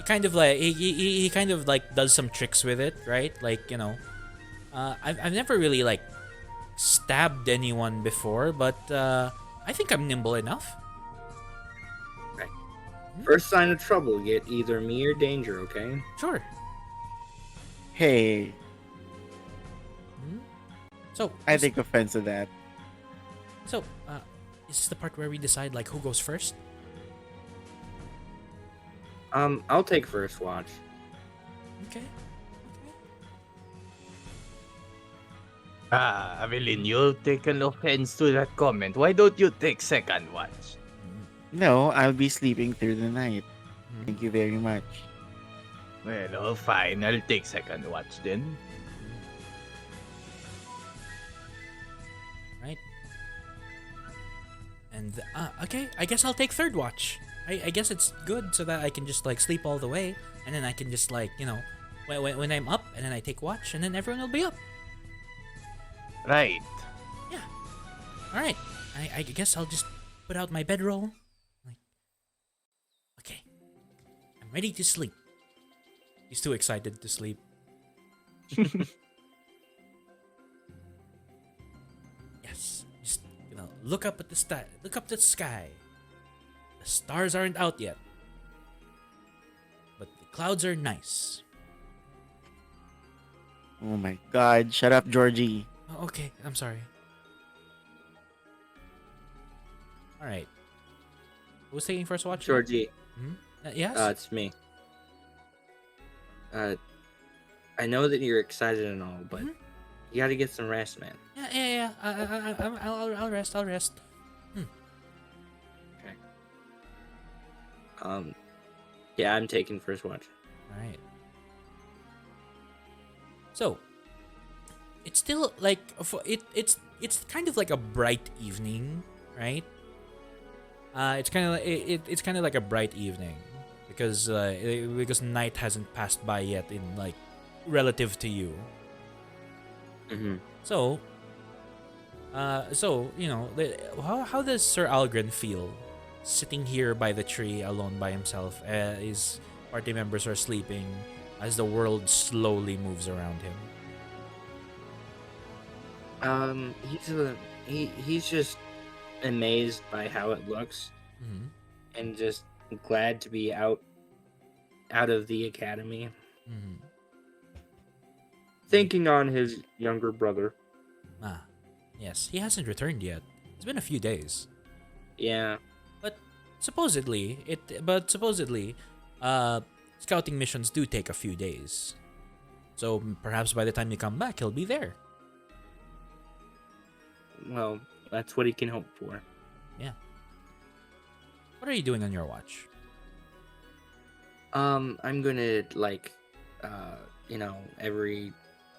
kind of like he kind of like does some tricks with it, right? Like, you know, I've never really like stabbed anyone before, but I think I'm nimble enough. First sign of trouble, get either me or danger, okay? Sure. Hey, So I take offense to that. so is this the part where we decide like who goes first? I'll take first watch. Okay. Ah, Avelin, you taken offense to that comment. Why don't you take second watch? No, I'll be sleeping through the night. Mhm. Thank you very much. Well, oh, fine. I'll take second watch then. Right. And okay, I guess I'll take third watch. I guess it's good so that I can just like sleep all the way, and then I can just like, you know, when I'm up, and then I take watch, and then everyone will be up. Right. All right. I guess I'll just put out my bedroll. Like, okay, I'm ready to sleep. He's too excited to sleep. Yes. Just, you know, look up at the sky. Look up at the sky. The stars aren't out yet, but the clouds are nice. Oh my god, shut up, Georgie. Oh, okay, I'm sorry. All right. Who's taking first watch? Georgie, Yes. it's me. I know that you're excited and all, but Mhm. you got to get some rest, man. Yeah. I'll rest. I'll rest. Okay. Yeah, I'm taking first watch. All right. So, it's still like it's kind of like a bright evening, right? It's kind of it's kind of like a bright evening because night hasn't passed by yet in like relative to you. Mm-hmm. So, you know, how does Sir Algren feel sitting here by the tree alone by himself? His party members are sleeping as the world slowly moves around him. He's just amazed by how it looks Mm-hmm. and just glad to be out of the academy, Mm-hmm. thinking on his younger brother. Ah, yes, he hasn't returned yet. It's been a few days. Yeah. But supposedly, uh, scouting missions do take a few days. So perhaps by the time you come back, he'll be there. Well, that's what he can hope for. Yeah. What are you doing on your watch? I'm gonna every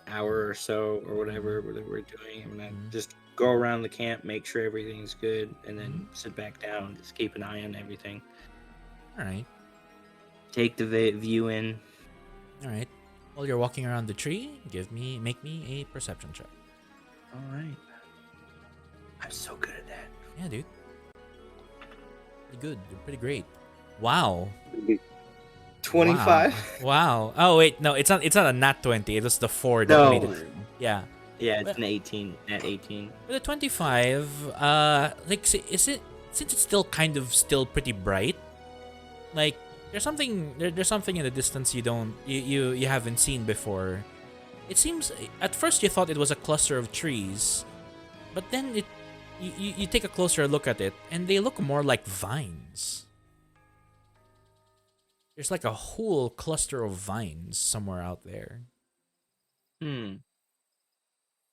hour or so or whatever we're doing, I'm gonna just go around the camp, make sure everything's good, and then sit back down, just keep an eye on everything. All right. Take the view in. All right. While you're walking around the tree, make me a perception check. All right. I'm so good at that. Yeah, dude. Pretty good. You're pretty great. Wow. 25. Wow. Oh wait, no, it's not a nat 20. It was the 4 that No. made it. Yeah. Yeah, it's an 18 at 18. With a 25, is it since it's still pretty bright? Like there's something in the distance you haven't seen before. It seems at first you thought it was a cluster of trees, but then you take a closer look at it and they look more like vines. There's like a whole cluster of vines somewhere out there.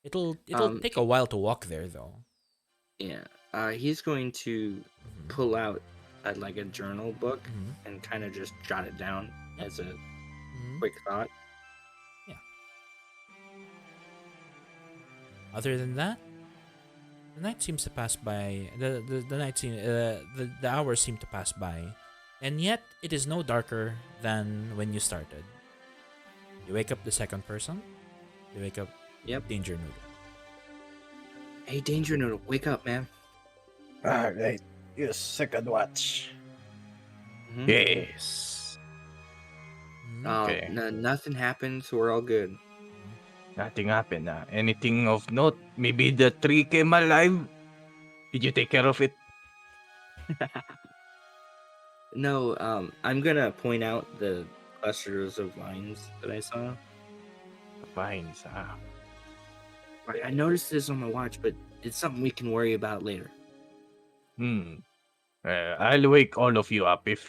It'll take a while to walk there though. Yeah. He's going to pull out like a journal book and kind of just jot it down as a quick thought. Yeah. Other than that, the night seems to pass by. The hours seem to pass by, and yet it is no darker than when you started. You wake up the second person. You wake up. Yep. Danger Noodle. Hey, Danger Noodle, wake up, man. Alright, yes, second watch. Mhm. Yes. Okay. Nothing happened, so we're all good. Nothing happened. Anything of note? Maybe the tree came alive? Did you take care of it? No, I'm gonna point out the clusters of vines that I saw. Vines, I noticed this on my watch, but it's something we can worry about later. I'll wake all of you up if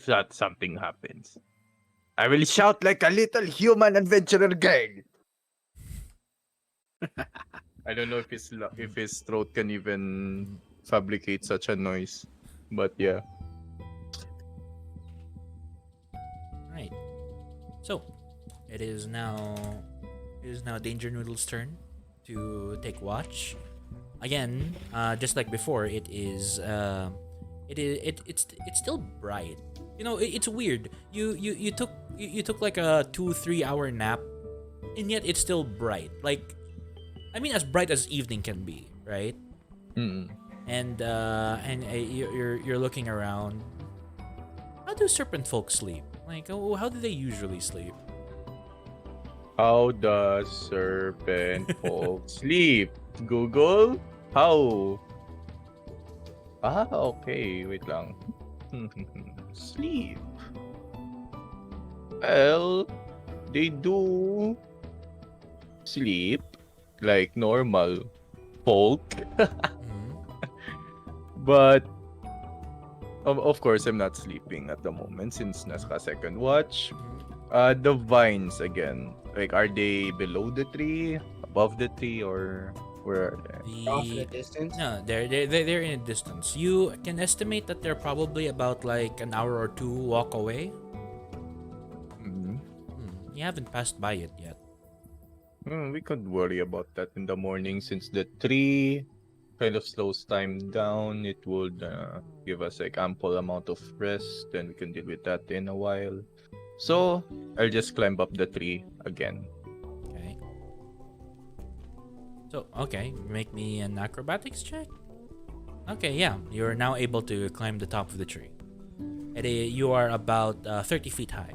that something happens. I will shout like a little human adventurer girl. I don't know if his throat can even fabricate such a noise, but yeah. Right. So, it is now Danger Noodle's turn to take watch. Again, just like before, it's still bright. You know, it's weird. You took like a 2-3 hour nap, and yet it's still bright. Like, I mean, as bright as evening can be, right? And you're looking around. How do serpent folk sleep? Like, how do they usually sleep? How does serpent folk sleep? Google? How? Okay. Wait lang. Sleep. Well, they do sleep like normal folk. But Of course, I'm not sleeping at the moment since nasa second watch. Mhm. The vines again. Like, are they below the tree, above the tree, or where are they? Off in the The distance. no, they're in a distance. You can estimate that they're probably about like an hour or two walk away. Mhm. You haven't passed by it yet. We could worry about that in the morning since the tree kind of slows time down. It would give us like ample amount of rest, and we can deal with that in a while. So I'll just climb up the tree again. Okay. So okay, make me an acrobatics check. Okay, yeah, you're now able to climb the top of the tree. You are about 30 feet high.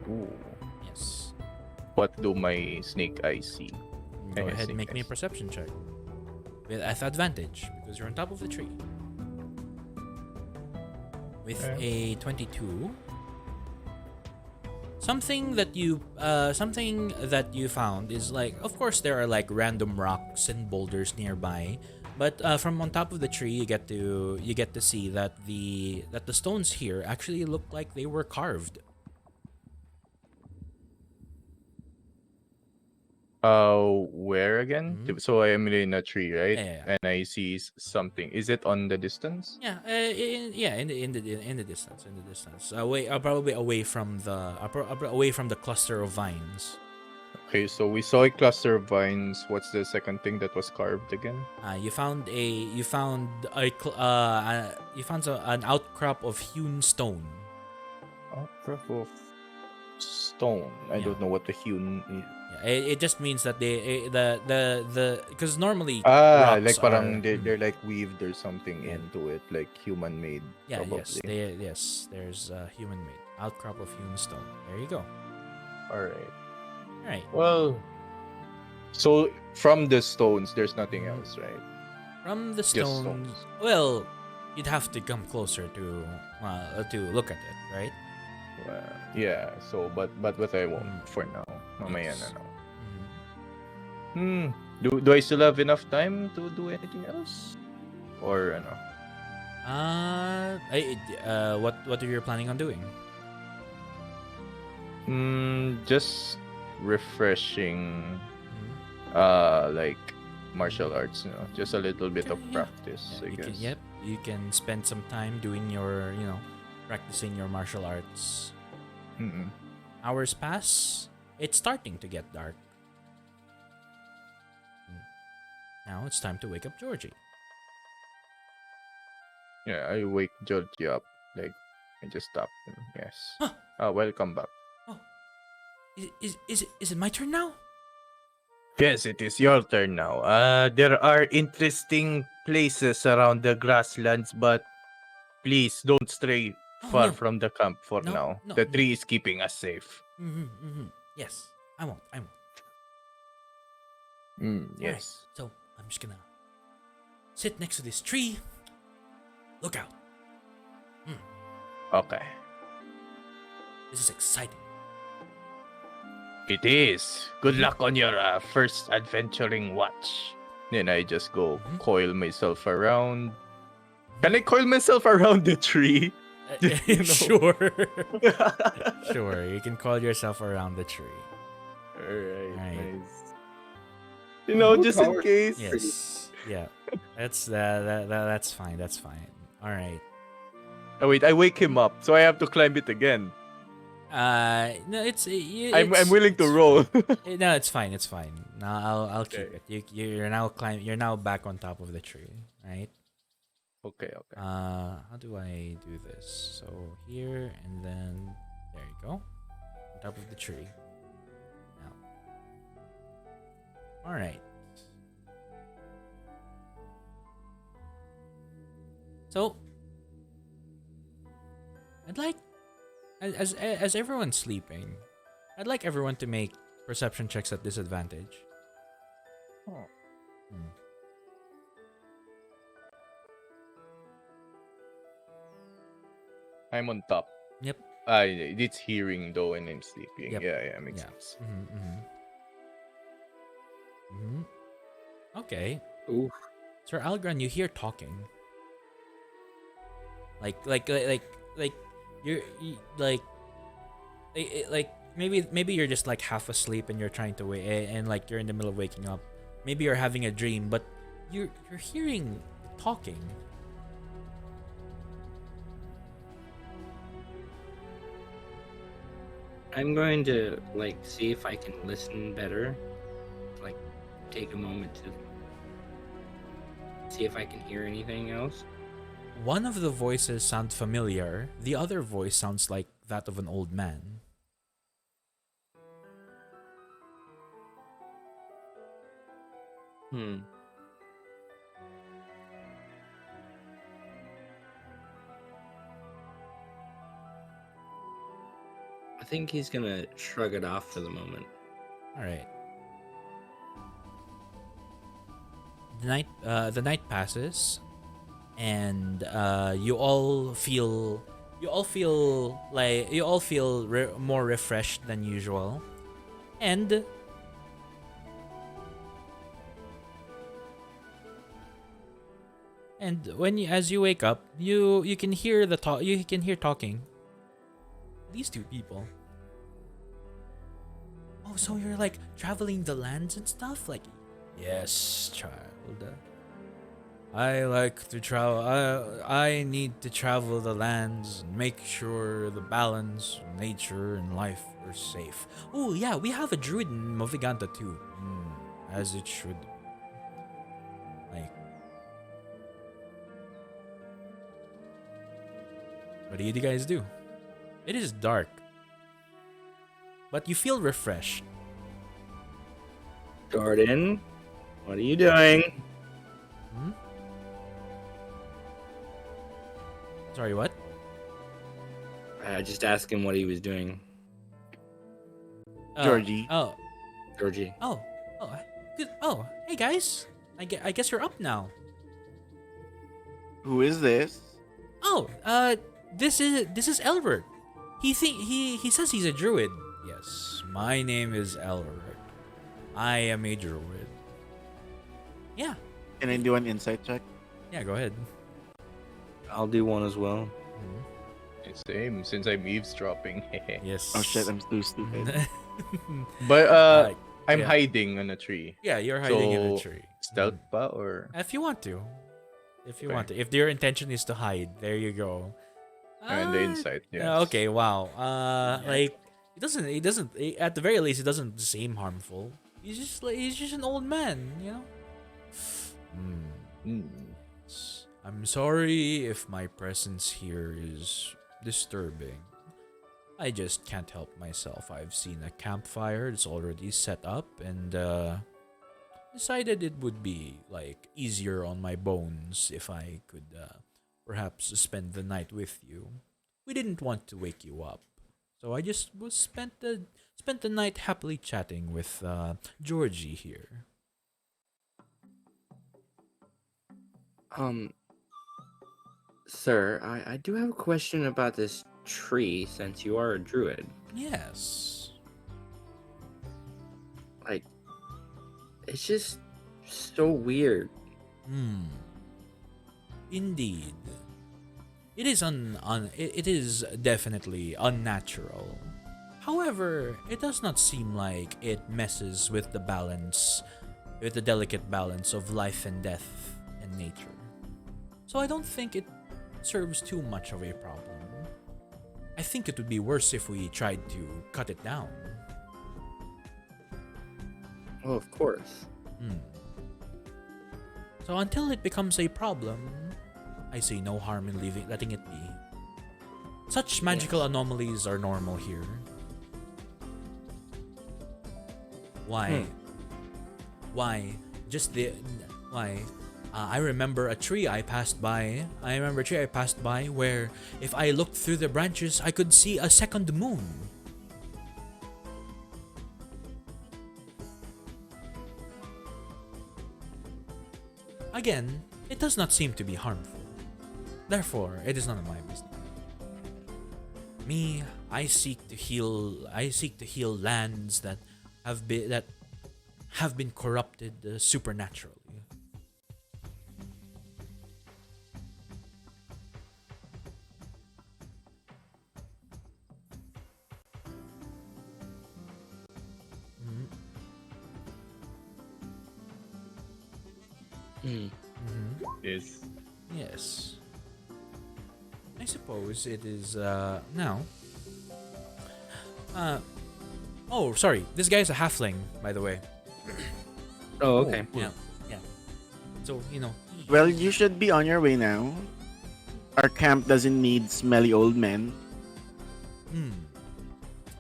Ooh. Yes. What do my snake eyes see? Go Eh, ahead and snake make me a eyes. perception check with advantage because you're on top of the tree. With Okay. a 22, something that you found is like, of course there are like random rocks and boulders nearby, but from on top of the tree you get to see that the stones here actually look like they were carved. Where again? Mhm. So I am in a tree, right? Yeah, yeah, yeah. And I see something. Is it on the distance? Yeah, yeah, in the distance, away, probably away from away from the cluster of vines. Okay, so we saw a cluster of vines. What's the second thing that was carved again? You found an outcrop of hewn stone. Outcrop of stone. I Yeah, don't know what the hewn is. yeah. It just means that the because normally rocks Like are parang they're like weaved or something yeah, into it, like human made, yeah, probably. yes, there's a human made outcrop of hewn stone. There you go. All right. All right. Well, so from the stones, there's nothing Mhm. else, right? From the Just stones, stones. well, you'd have to come closer to look at it, right? Yeah. So, but I won't Mm, for now. Mamaya na yes. lang. Mhm. Hmm. Do I still have enough time to do anything else? Or ano? What are you planning on doing? Just refreshing Mhm. like martial arts, just a little bit Okay, of yeah. practice, Yeah, I you can. guess. Yep, you can spend some time doing practicing your martial arts. Mm-mm. Hours pass. It's starting to get dark. Mm. Now it's time to wake up Georgie. Yeah, I wake Georgie up, like I just stop him. Yes. Huh? Welcome back. Oh, is it my turn now? Yes, it is your turn now. There are interesting places around the grasslands, but please don't stray Oh far no, from the camp for no, now. no, The no. tree is keeping us safe. Yes, I won't. I won't. All right. Yes. So I'm just gonna sit next to this tree. Look out. Hmm, Okay. this is exciting. It is. Good Mhm. luck on your first adventuring watch. Then I just go Mhm. coil myself around. Can I coil myself around the tree? you know. Sure. Sure. You can call yourself around the tree. Alright, All right. nice. Who Just in towers case. pretty? Yes. Yeah. That's fine. That's fine. All right. Oh wait, I wake him up, so I have to climb it again. No, I'm willing to it's roll. fine. No, it's fine. It's fine. No, I'll keep Okay. it. You're now You're now back on top of the tree, right? Okay, okay. How do I do this? So here and then there you go, on top of the tree. Now, all right. So I'd like as everyone's sleeping, I'd like everyone to make perception checks at disadvantage. Oh. Hmm. I'm on top. Yep. It's hearing though when I'm sleeping. Yep. Yeah, makes Yeah. sense. Okay. Ooh. Sir Algren, you hear talking. Like like like maybe you're just like half asleep and you're trying to wake and like you're in the middle of waking up. Maybe you're having a dream, but you're hearing talking. I'm going to like see if I can listen better. Like take a moment to see if I can hear anything else. One of the voices sound familiar. The other voice sounds like that of an old man. Hmm. I think he's gonna shrug it off for the moment. All right. The night passes, and you all feel more refreshed than usual, and when as you wake up, you can hear talking. These two people. Oh, so you're like traveling the lands and stuff? Like, yes, child. I like to travel. I need to travel the lands and make sure the balance, of nature, and life are safe. Oh, yeah, we have a druid in Moviganta too. As it should. Like, what do you guys do? It is dark, but you feel refreshed. Jordan, what are you doing? Hmm? Sorry, what? I just asked him what he was doing. Georgie. Oh, Georgie. oh, good. Oh, hey guys. I guess you're up now. Who is this? Oh, this is Elbert. He says he's a druid. Yes, my name is Elbert. I am a druid. Yeah, Can I do an insight check? yeah. Go ahead. I'll do one as well. Same, since I'm eavesdropping. Yes. Oh shit, I'm too stupid. But I'm yeah. hiding on a tree. Yeah, you're hiding in a So, tree. Stealth pa or If you want to. If you Okay. want to. If your intention is to hide, there you go. and the insight? Yeah, Yes. okay, wow. Like it doesn't at the very least it doesn't seem harmful. He's just an old man, you know? Mm. I'm sorry if my presence here is disturbing. I just can't help myself. I've seen a campfire that's already set up and decided it would be like easier on my bones if I could perhaps spend the night with you. We didn't want to wake you up. So I just spent the night happily chatting with Georgie here. Sir, I do have a question about this tree since you are a druid. Yes. Like, it's just so weird. Indeed. It is it is definitely unnatural. However, it does not seem like it messes with the delicate balance of life and death and nature. So I don't think it serves too much of a problem. I think it would be worse if we tried to cut it down. Oh, of course. So until it becomes a problem, I see no harm in letting it be. Such magical anomalies are normal here. Why? Why? Why? I remember a tree I passed by. Where if I looked through the branches, I could see a second moon. Again, it does not seem to be harmful. Therefore, it is none of my business. Me, I seek to heal lands that have been corrupted supernaturally. Hmm. Yes. Yes. I suppose it is now. Oh, sorry. This guy's a halfling, by the way. Oh, okay. Yeah. Yeah. So, Well, you should be on your way now. Our camp doesn't need smelly old men. Hmm.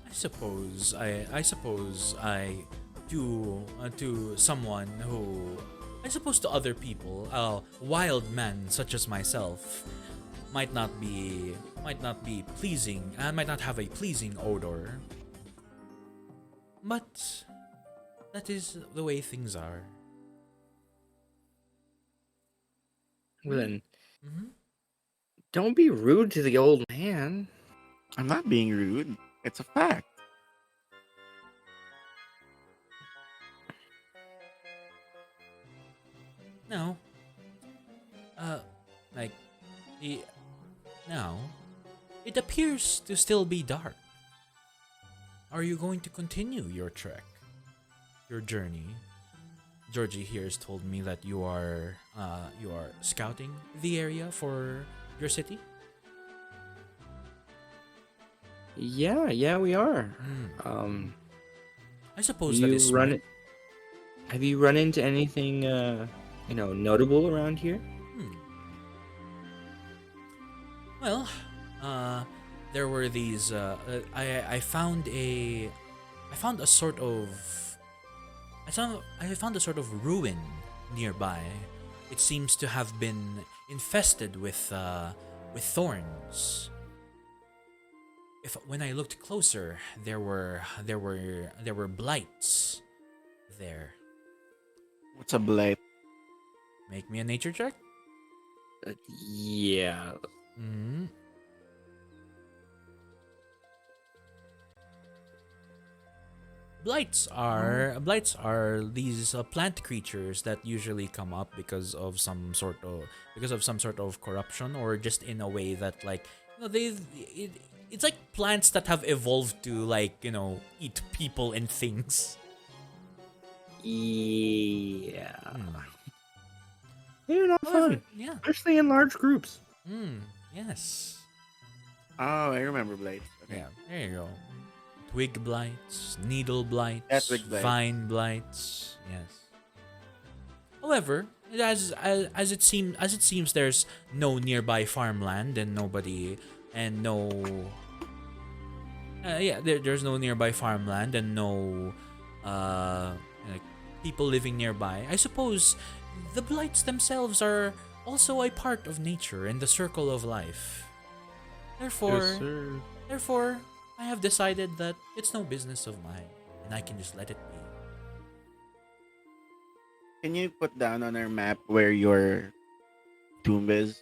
I suppose I to someone who I suppose to other people, wild men such as myself might not be pleasing. Might not have a pleasing odor. But that is the way things are. Well, then, Mhm. don't be rude to the old man. I'm not being rude. It's a fact. No. Uh like the now it appears to still be dark. Are you going to continue your trek? Your journey? Georgie here has told me that you are scouting the area for your city. Yeah, we are. Hmm. I suppose that You is run smart. it. Have you run into anything, notable around here? Hmm. Well, there were these. I found a sort of. I found a sort of ruin nearby. It seems to have been infested with thorns. If when I looked closer, there were blights there. What's a blight? Make me a nature check. Yeah. Hmm. Blights are these plant creatures that usually come up because of some sort of corruption, or just in a way that, like, it's like plants that have evolved to, like, eat people and things. Yeah. Hmm. They're not However, fun, yeah. especially in large groups. Yes. Oh, I remember blight. Okay. Yeah. There you go. Twig blights, needle blights, Yeah, twig blight. vine blights. Yes. However, as it seems, there's no nearby farmland and nobody and no. There's no nearby farmland and no, like, people living nearby. I suppose the blights themselves are also a part of nature and the circle of life. Therefore, Therefore, I have decided that it's no business of mine, and I can just let it be. Can you put down on our map where your tomb is?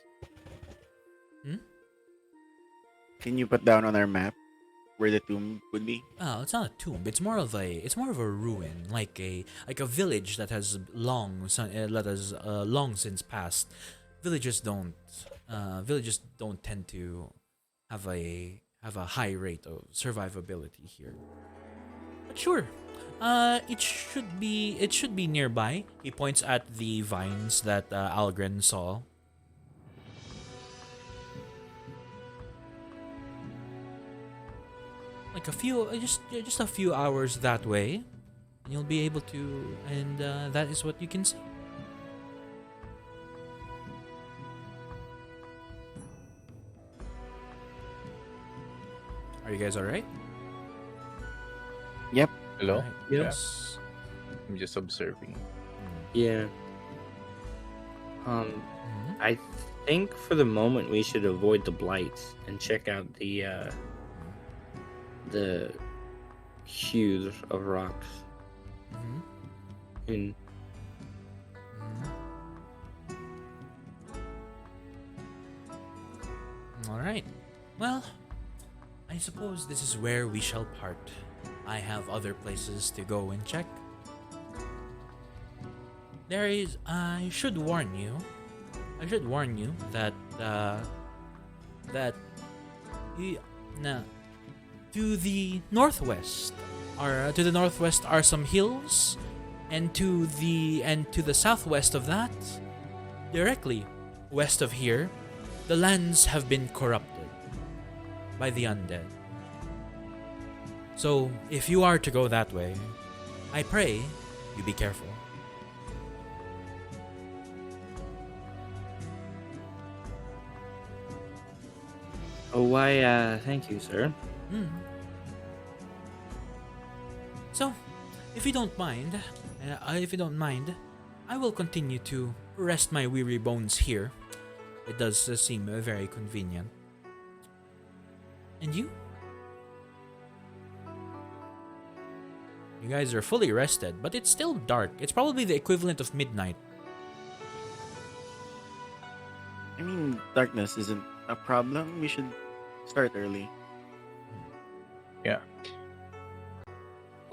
Hmm? Can you put down on our map where the tomb would be? Oh, it's not a tomb. It's more of a ruin, like a village that has long since passed. Villages don't tend to have a high rate of survivability here. But sure, it should be nearby. He points at the vines that Algren saw. Like just a few hours that way, and you'll be able to, and that is what you can see. Are you guys all right? Yep. Hello? Alright, Yeah. Yes. I'm just observing. Yeah. Mhm. I think for the moment we should avoid the blights and check out the hues of rocks. Mhm. And Mhm. All right. Well, I suppose this is where we shall part. I have other places to go and check. I should warn you that nah, to the northwest are some hills, and to the southwest of that Directly west of here, the lands have been corrupted by the undead. So, if you are to go that way, I pray you be careful. Oh, why, thank you, sir. Hmm. So, if you don't mind, I will continue to rest my weary bones here. It does seem very convenient. And you? You guys are fully rested, but it's still dark. It's probably the equivalent of midnight. I mean, darkness isn't a problem. We should start early.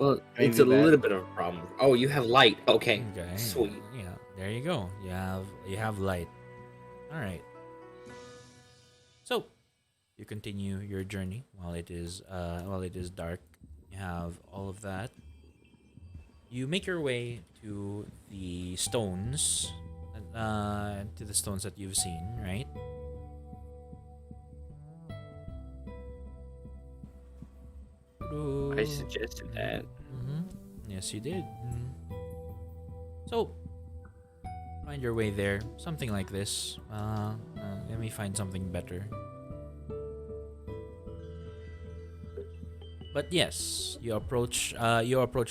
Well, Maybe it's a that- little bit of a problem. Oh, you have light. Okay, Okay. sweet. Yeah, there you go. You have light. All right. So, you continue your journey while it is dark. You have all of that. You make your way to the stones, that you've seen, right? I suggested that. Yes, you did. So, find your way there. Something like this. Let me find something better. But yes, you approach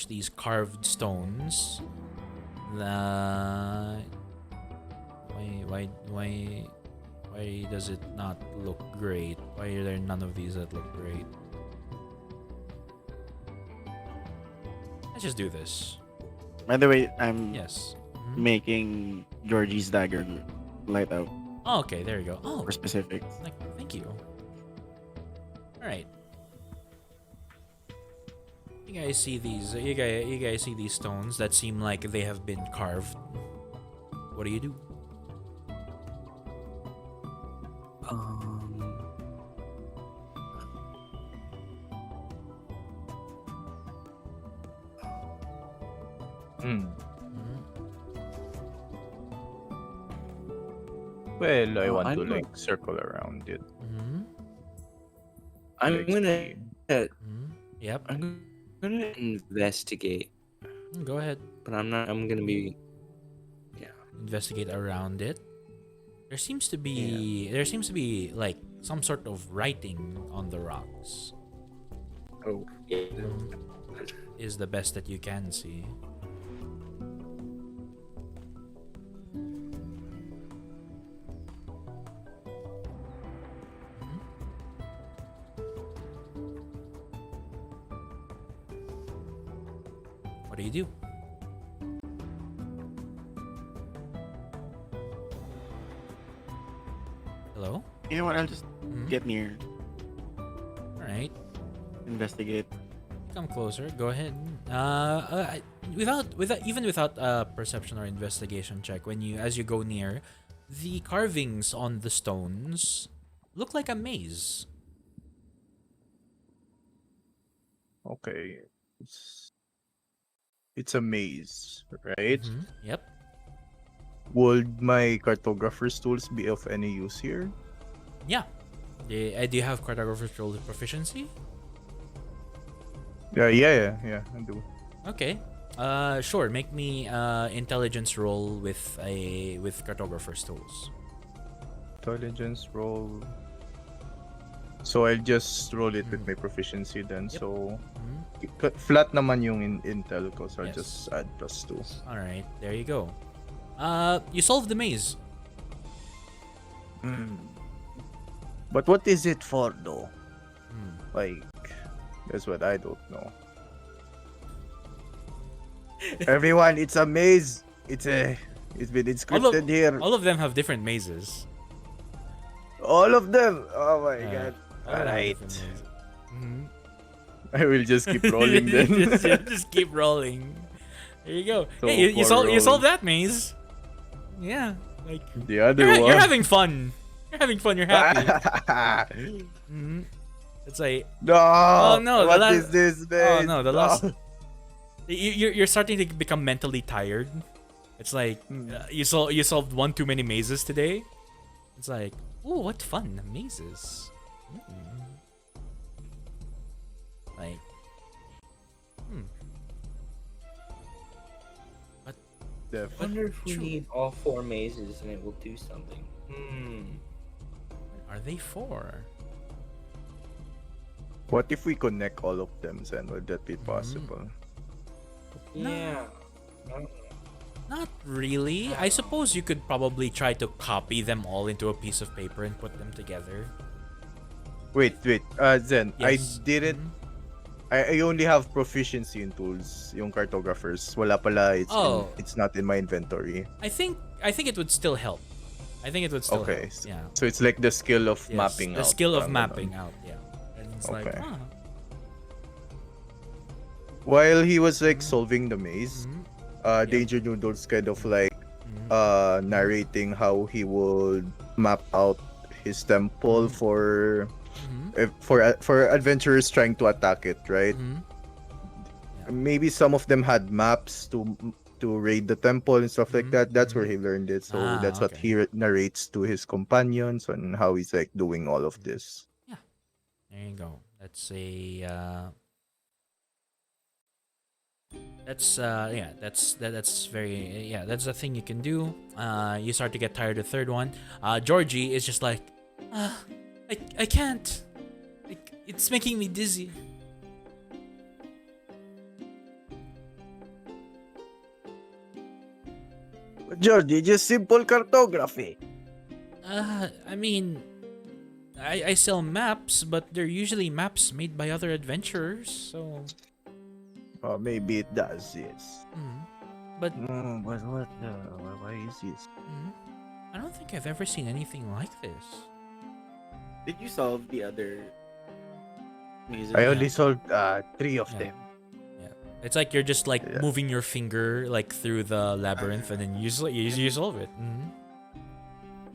these carved stones. Why does it not look great? Why are there none of these that look great? Let's just do this. By the way, I'm Yes. making Georgie's dagger light out Oh, okay, there you go. Oh, for specifics. like, thank you. All right. You guys see these? You guys see these stones that seem like they have been carved? What do you do? Hmm. Mhm. Well, I Oh, want I to know. like circle around it. Mhm. I'm Like, gonna, Mhm. Yep. I'm gonna investigate, Go ahead. but I'm not. I'm gonna be. Investigate around it. There seems to be like some sort of writing on the rocks. Oh, yeah. Is the best that you can see. What do you do? Hello? You know what? I'll just Mhm. get near, All right. investigate. Come closer. Go ahead. Without perception or investigation check, as you go near, the carvings on the stones look like a maze. Okay. It's a maze, right? Mhm. Yep. Would my cartographer's tools be of any use here? Yeah. Do you have cartographer's roll proficiency? Yeah, I do. Okay. Sure. Make me intelligence roll with cartographer's tools. Intelligence roll. So I'll just roll it with my proficiency then. Yep. So Mhm. flat naman yung intel ko, so I'll Yes. just add +2. All right. There you go. You solved the maze. But what is it for though? Hmm. Like, that's what I don't know. Everyone, it's a maze. It's been inscripted here. All of them have different mazes. All of them. Oh my Yeah. god. All have Alright. different mazes. Mhm. I will just keep rolling then. just keep rolling. There you go. So Hey, you far solved rolled. that maze. Yeah, like The other you're one. having fun. You're having fun. You're happy. Mhm. It's like No. Oh, no, the What last- is this maze? no, the last- you're starting to become mentally tired. It's like you solved one too many mazes today. It's like, ooh, what fun mazes. Mm. Like, But I wonder if we need all 4 mazes and it will do something. are they for? What if we connect all of them, Zen? Would that be possible? Yeah. Not really. I suppose you could probably try to copy them all into a piece of paper and put them together. Wait. Zen, Yes. I didn't. I only have proficiency in tools. Yung cartographers. Wala pala. It's not in my inventory. I think it would still help. I think it would still Okay. help. Yeah. So it's like the skill of Yes, mapping the out. skill of parang mapping ganon. out. Yeah. And it's like, Okay. ah. While he was like solving the maze, Yeah. Danger Noodles kind of like narrating how he would map out his temple for adventurers trying to attack it, right? Maybe some of them had maps to raid the temple and stuff like that. That's where he learned it. So that's what Okay. he narrates to his companions on how he's like doing all of this. There you go. That's a that's very that's a thing you can do. You start to get tired of the third one. Georgie is just like, I can't. It's making me dizzy. Georgie, just simple cartography. I mean, I sell maps, but they're usually maps made by other adventurers, so. Maybe it does, yes. But But what? Why is this? I don't think I've ever seen anything like this. Did you solve the other mazes? I only solved 3 of Yeah. them. It's like you're just like Yeah. moving your finger like through the labyrinth, and then you solve it.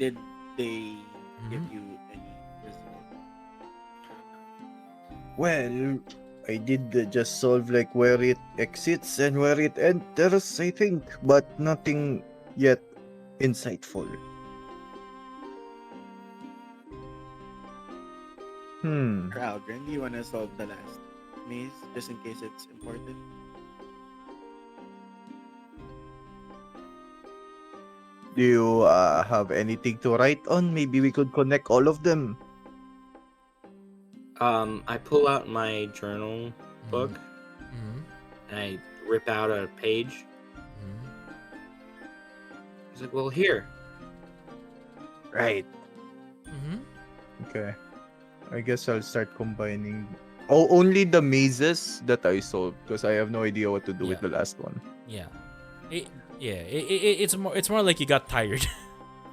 Did they give you any result? Well, I did just solve like where it exits and where it enters, I think, but nothing yet insightful. For Algren, do you want to solve the last maze just in case it's important? Do you have anything to write on? Maybe we could connect all of them. I pull out my journal book and I rip out a page. He's like, well, here. Right. Okay. I guess I'll start combining. Oh, only the mazes that I solved because I have no idea what to do with the last one. Yeah. It's more like you got tired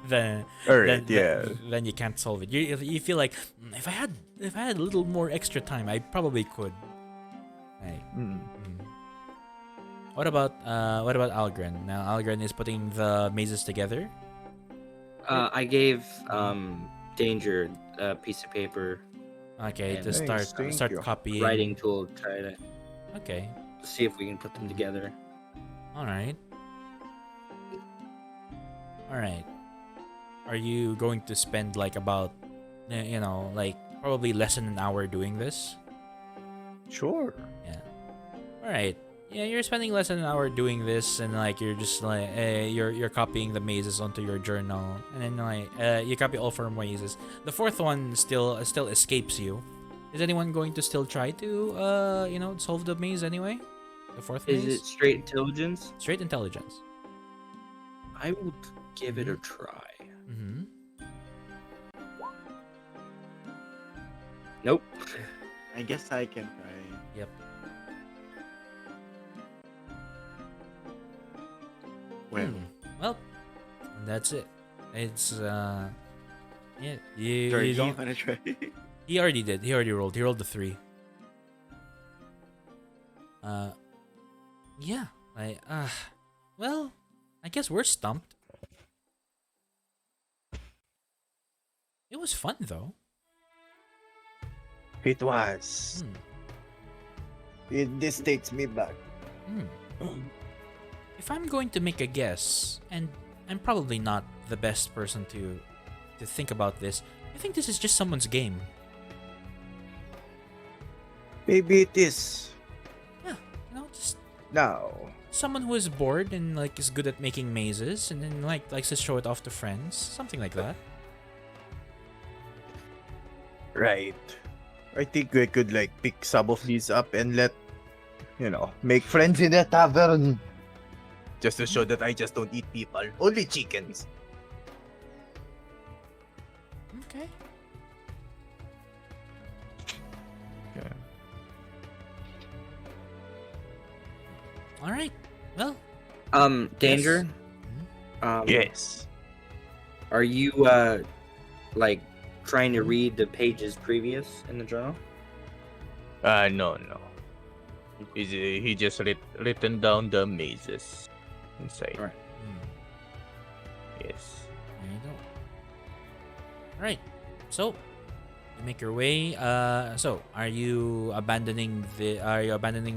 than Alright, then you can't solve it. You feel like if I had a little more extra time, I probably could. Right. What about Algren? Now Algren is putting the mazes together. I gave Danger a piece of paper. Okay, And to Thanks, thank start you. copying. Writing tool to try to Okay. see if we can put them together. All right. Are you going to spend like about like probably less than an hour doing this? Sure. Yeah. All right. Yeah, you're spending less than an hour doing this, and like you're just like you're copying the mazes onto your journal, and then like you copy all 4 mazes. The 4th one still escapes you. Is anyone going to still try to solve the maze anyway? The 4th Is maze. it straight intelligence? Straight intelligence. I will give it a try. Nope. I guess I can try. Yep. Well, Well, that's it. It's yeah. Georgie, You don't. wanna try? He already did. He already rolled. He rolled the 3. Yeah. Well, I guess we're stumped. It was fun though. It was. This takes me back. if I'm going to make a guess, and I'm probably not the best person to think about this, I think this is just someone's game. Maybe it is. Yeah, just Now, someone who is bored and like is good at making mazes, and then like likes to show it off to friends, something like that. right. I think we could like pick some of these up and make friends in a tavern. Just to show that I just don't eat people, only chickens. Okay. Yeah. All right. Well. Danger. Mhm. Yes. Are you like trying to read the pages previous in the journal? No. He just written down the mazes inside. Alright. Yes. There you go. All right. So you make your way. So are you abandoning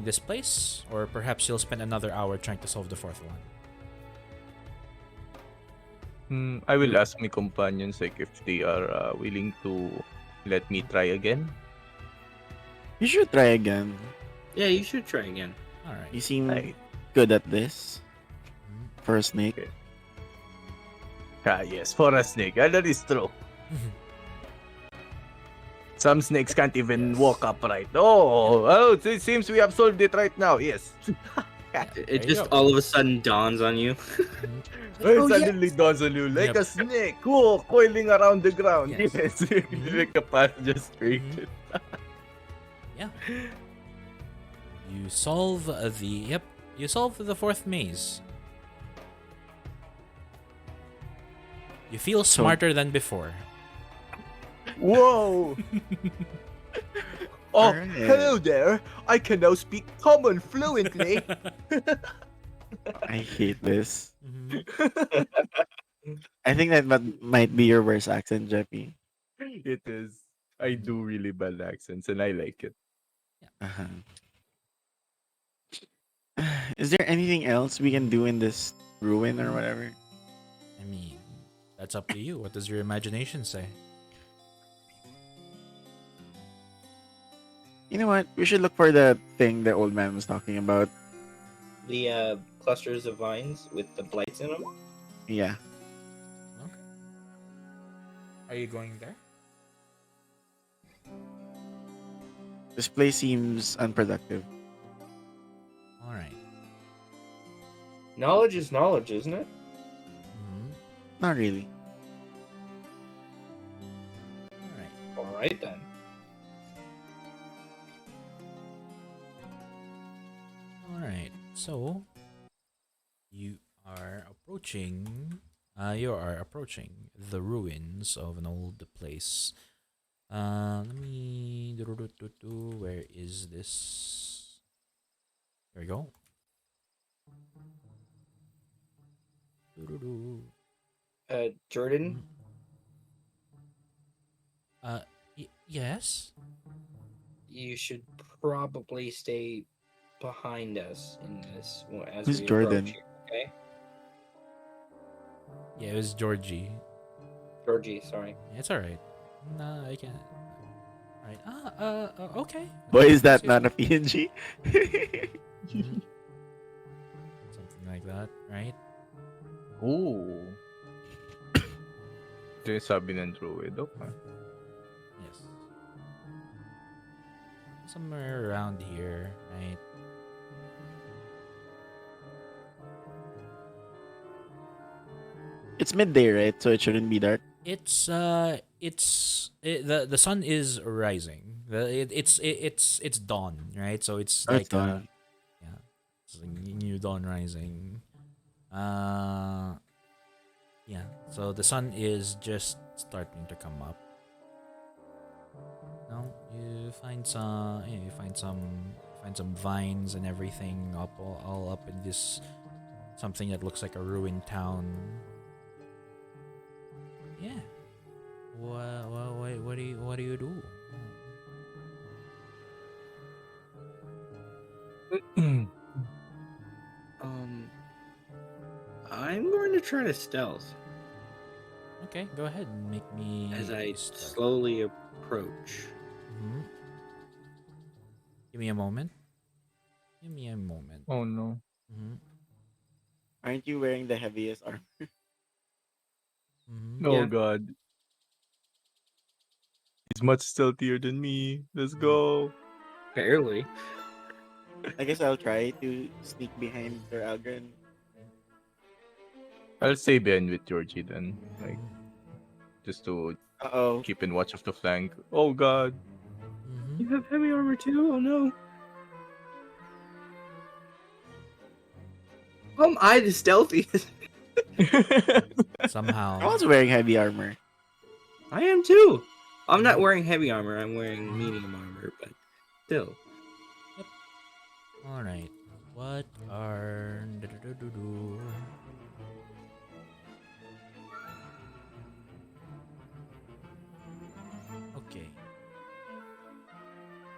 this place, or perhaps you'll spend another hour trying to solve the fourth one? I will ask my companions like if they are willing to let me try again. You should try again. Yeah, you should try again. All right. You seem Right. good at this. Mhm. For a snake. Okay. Yes, for a snake. That is true. Some snakes can't even Yes. walk upright. Oh, it seems we have solved it right now. Yes. It There you just go. all of a sudden dawns on you. Mhm. It Oh, suddenly dawns on you like Yep. a snake coiling around the ground. Yes. Yes, Mhm. like a path just straight. Mhm. Yeah. You solve You solve the fourth maze. You feel So- smarter than before. Whoa! Oh, Alright. hello there. I can now speak common fluently. I hate this. Mhm. I think that might be your worst accent, Jeppy. It is. I do really bad accents and I like it. Uh-huh. Is there anything else we can do in this ruin or whatever? I mean, that's up to you. What does your imagination say? You know what? We should look for the thing the old man was talking about. The clusters of vines with the blights in them. Yeah. Okay. Are you going there? This place seems unproductive. All right. Knowledge is knowledge, isn't it? Mhm. Not really. All right. All right then. All right. So you are approaching. You are approaching the ruins of an old place. Let me. Where is this? There we go. Doo-doo-doo. Jordan, Uh, yes. you should probably stay behind us in this as Who's we Jordan? approach here. Okay, Yeah, it was Georgie. Georgie, sorry. It's all right. No, I can't. All right. Okay. Boy, is that Say not so. a PNG? Mhm. Something like that, right? Ooh. Ito yung sabi ng druid. Okay. Yes. Somewhere around here, right? It's midday, right? So it shouldn't be dark. The sun is rising. It's dawn, right? So it's Oh, it's like dawn. yeah, it's like new dawn rising. Uh, yeah. So the sun is just starting to come up. No, you find some vines and everything all up in this something that looks like a ruined town. Yeah. What do you do? Um, try to stealth Okay, go ahead and make me as I stealth. slowly approach. Mhm. Give me a moment. Give me a moment. Oh no. Mhm. Aren't you wearing the heaviest armor? Mhm. Oh Yeah, god. He's much stealthier than me. Let's go. barely. I guess I'll try to sneak behind Sir Algren. I'll stay behind with Georgie then. Like, Mhm. just to Uh-oh. keep in watch of the flank. Oh god. Mhm. You have heavy armor too? Oh no. How am I the stealthiest? I'm Somehow. also wearing heavy armor. I am too. I'm not Mhm. wearing heavy armor. I'm wearing medium armor, but still. Yep. All right. What are Okay.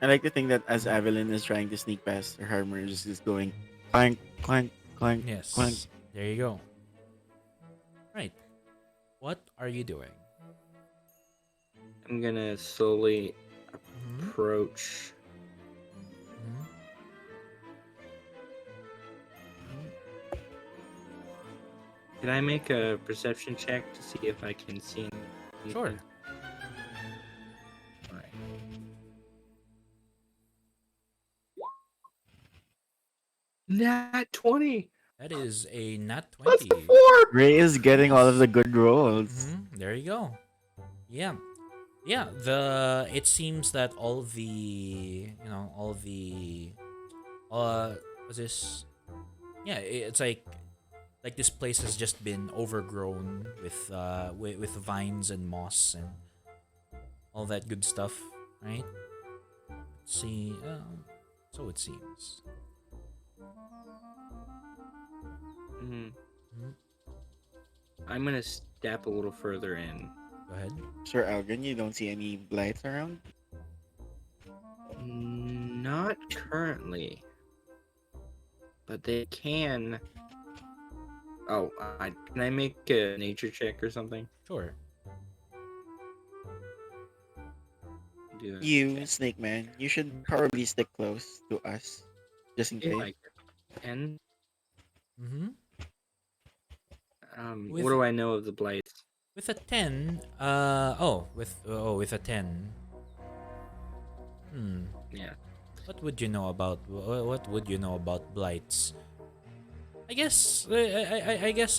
I like to think that as Evelyn is trying to sneak past, her armor is just going clank, clank, clank, clank. Yes. There you go. Right. What are you doing? I'm gonna slowly Mhm. approach. Mhm. Mhm. Can I make a perception check to see if I can see Sure. anything? Alright. Nat 20! That is a nat That's the 20. 4! Ray is getting all of Nice. the good rolls. There you go. Yeah. Yeah, the it seems that all the what's this? Yeah, it's like this place has just been overgrown with vines and moss and all that good stuff, right? Let's see, so it seems. Mhm. Mhm. I'm gonna step a little further in. Go ahead. Sir Algren, you don't see any blights around? Not currently, but they can. Oh, can I make a nature check or something? Sure. Do that. You, Okay. Snake Man, you should probably stick close to us, just in If case. I can. Mm-hmm. What With do I know of the blights? with a 10, with a 10. Hmm. Yeah. What would you know about blights? I guess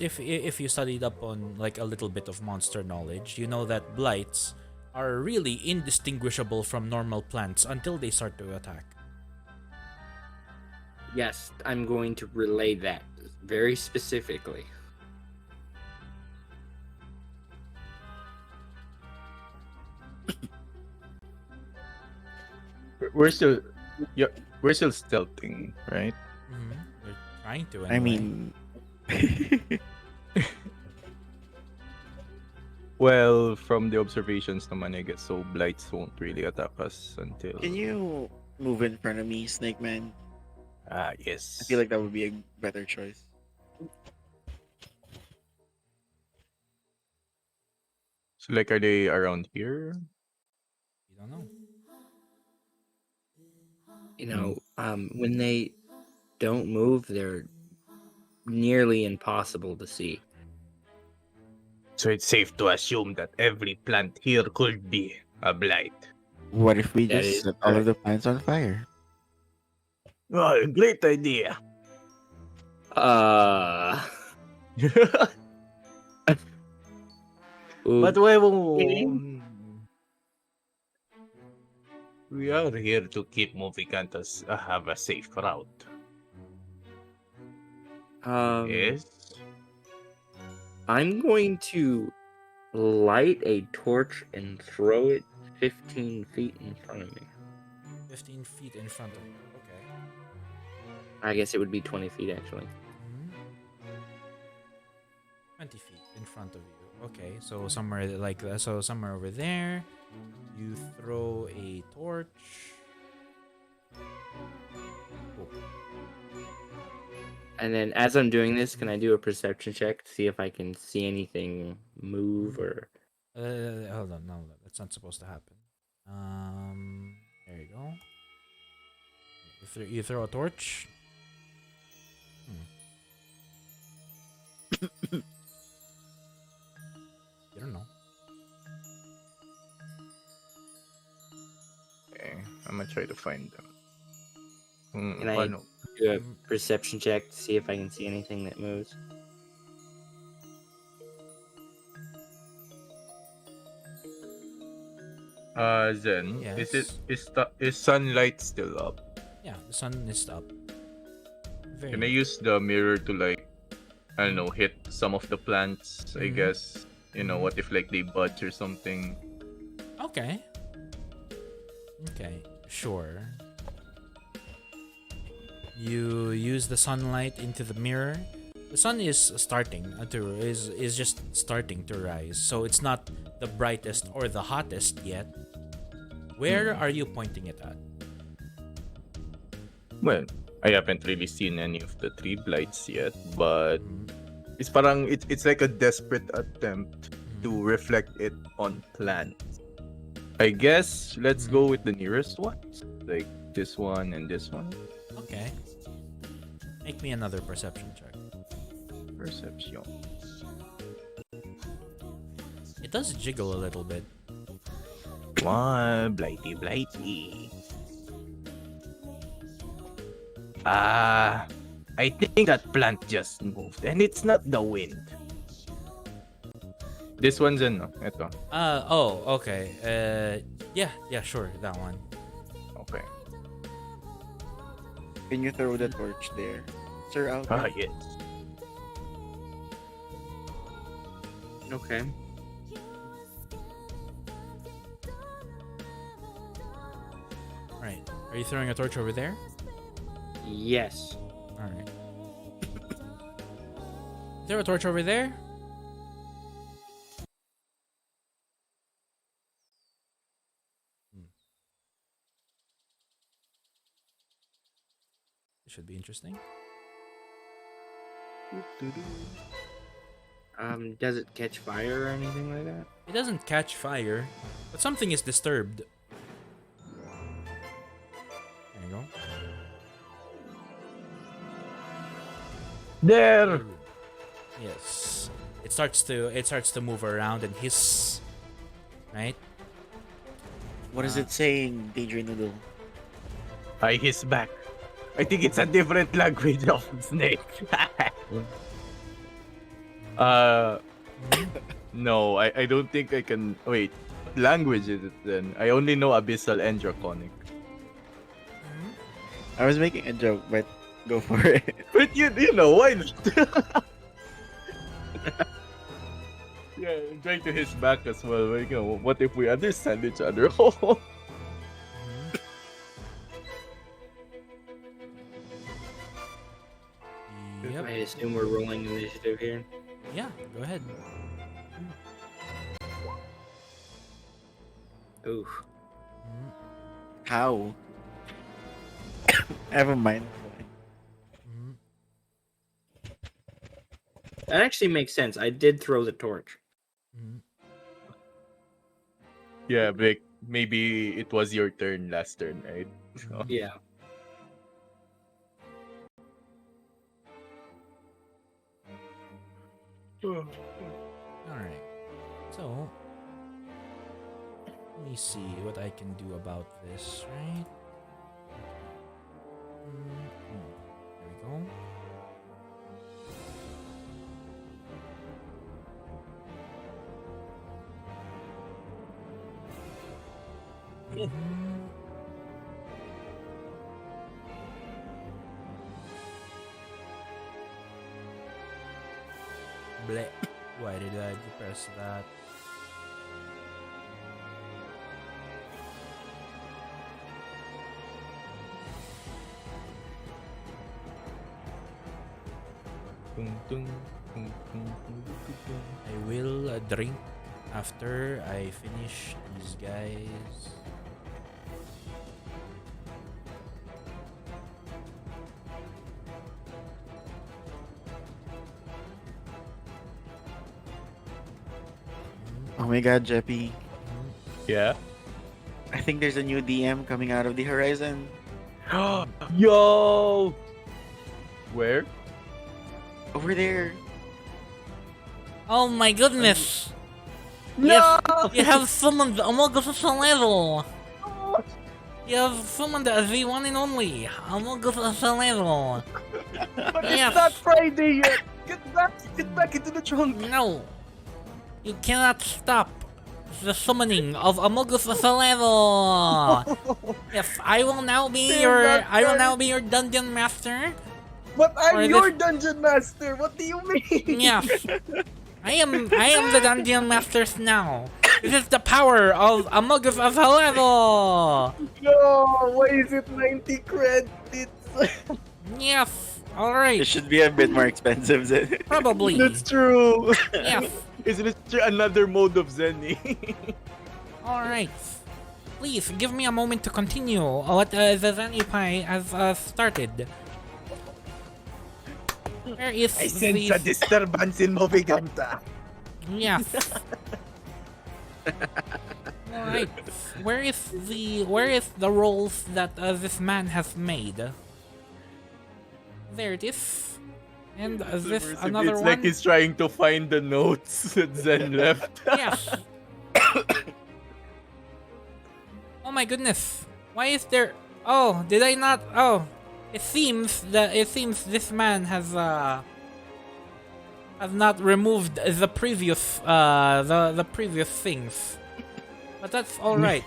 if you studied up on like a little bit of monster knowledge, you know that blights are really indistinguishable from normal plants until they start to attack. Yes, I'm going to relay that very specifically. We're still, yeah, we're still stealthing, right? They're trying to I anyway. mean, Well, from the observations naman, I guess so blights won't really attack us until can you move in front of me, Snake Man? I feel yes. like that would be a better choice. So like, are they around here? You don't know. Hmm. When they don't move, they're nearly impossible to see. So it's safe to assume that every plant here could be a blight. What if we That just is set all of correct. the plants on fire? Oh, great idea. Uh, But why okay. won't we are here to keep Movicantas have a safe route? Um, Yes. I'm going to light a torch and throw it 15 feet in front of me. 15 feet in front of you. Okay. I guess it would be 20 feet actually. 20 feet in front of you. Okay, so somewhere like that. So somewhere over there, you throw a torch. Cool. And then as I'm doing this, can I do a perception check to see if I can see anything move or? Hold on, no, that's not supposed to happen. There you go. You throw a torch. You don't know. Okay, I'm gonna try to find them. Can I Paano? do a perception check to see if I can see anything that moves? Zen, Yes. is sunlight still up? Yeah, the sun is up. Very Can I use the mirror to like, I don't know, hit some of the plants? I Mhm. guess. You know, what if like they budge or something? Okay. Okay, sure. You use the sunlight into the mirror. The sun is is just starting to rise, so it's not the brightest or the hottest yet. Where are you pointing it at? Well, I haven't really seen any of the tree blights yet, but Mhm. it's like a desperate attempt to reflect it on plants. I guess let's go with the nearest ones, like this one and this one. Okay. Make me another perception check. Perception. It does jiggle a little bit. One blighty blighty. Ah, I think that plant just moved, and it's not the wind. This one's in, no? Ito. Okay. Yeah, sure, that one. Okay. Can you throw the torch there, Sir Alvin? Ah, yes. Okay. Right. Are you throwing a torch over there? Yes. Alright. Throw a torch over there? It should be interesting. Does it catch fire or anything like that? It doesn't catch fire, but something is disturbed. There you go. There. Yes. It starts to move around and hiss. Right? What is it saying, Danger Noodle? I hiss back. I think it's a different language of snake. No, I don't think I can. Wait, what language is it then? I only know Abyssal and Draconic. I was making a joke, but go for it. But you know, why not? Yeah, I'm trying to hiss back as well. Like, you know, what if we understand each other? Yep. I assume we're rolling initiative here. Yeah, go ahead. Ooh. How? Never mind. That actually makes sense. I did throw the torch. Yeah, like maybe it was your turn last turn, right? Yeah. Alright. So, let me see what I can do about this, right? There we go. Bleh. Why did I press that? I will drink after I finish these guys. my god, Jeppy. Yeah. I think there's a new DM coming out of the horizon. Yo! Where? Over there. Oh my goodness! No! You have summoned Amogus level! You have summoned the one and only Amogus level! But Yes. it's not Friday yet! Get back into the trunk! No! You cannot stop the summoning of Amogus level! Yes, I will now be your dungeon master. But Or I'm this- your dungeon master! What do you mean? Yes. I am the dungeon masters now. This is the power of Amogus level! No! Why is it 90 credits? Yes. It Alright. should be a bit more expensive. Than... Probably. That's true! Yes. Isn't it another mode of Zenny? Alright. Please give me a moment to continue what the Zenipie has started. Where is I sense the... a disturbance in Moviganta. Yes. Alright. Where is the rolls that this man has made? There it is. And this another It's one. like he's trying to find the notes that Zen left. Yes. Oh my goodness. Why is there... Oh, did I not... Oh. It seems this man has not removed the previous the previous things. But that's all right.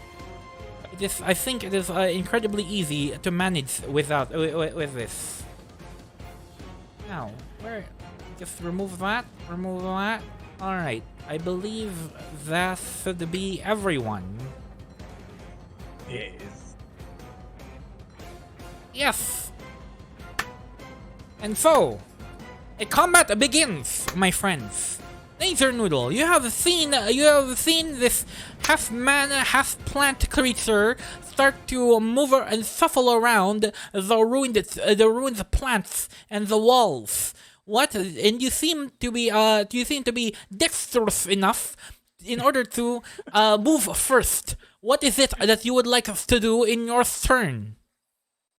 I think it is incredibly easy to manage without with this. Now, where just remove that, All right. I believe that should be everyone. Yes. Yes. And so, a combat begins, my friends. Laser Noodle, you have seen this half man, half plant creature start to move and shuffle around the ruined plants and the walls. What? And you seem to be dexterous enough in order to move first. What is it that you would like us to do in your turn?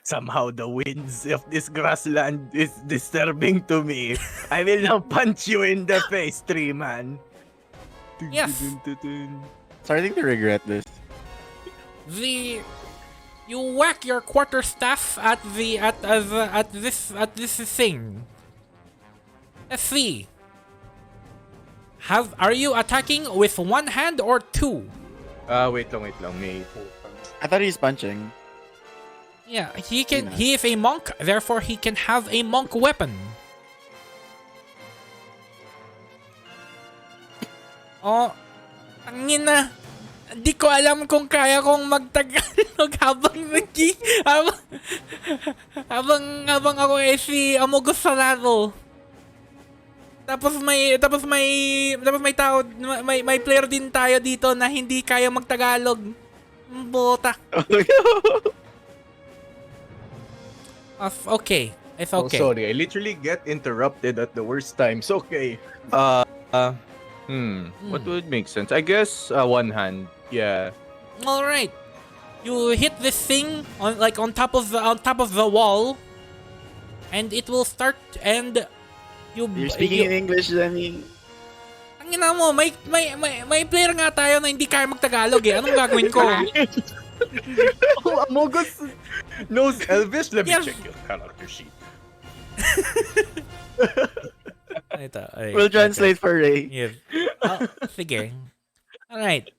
Somehow the winds of this grassland is disturbing to me. I will now punch you in the face, tree man. Yes. Starting to regret this. You whack your quarterstaff at this thing. Let's see. Are you attacking with one hand or two? Wait lang. I thought he's punching. Yeah, he can. He is a monk, therefore he can have a monk weapon. Oh, angin na. Di ko alam kung kaya kong magtagalog habang ako si Amogus Salado. Tapos may tao, may player din tayo dito na hindi kaya magtagalog. Bota. Okay. It's okay. Oh, sorry, I literally get interrupted at the worst times. Okay. What would make sense? I guess one hand. Yeah. All right. You hit this thing on top of the wall, and it will start. And You're speaking in English, Zenny. Ang ina mo, may player nga tayo na hindi kaya magtagalog eh. Anong gagawin ko? Oh, Amogus knows Elvish. Let me Yes. check your character sheet. We'll translate for Ray. Yes. Sige. Alright.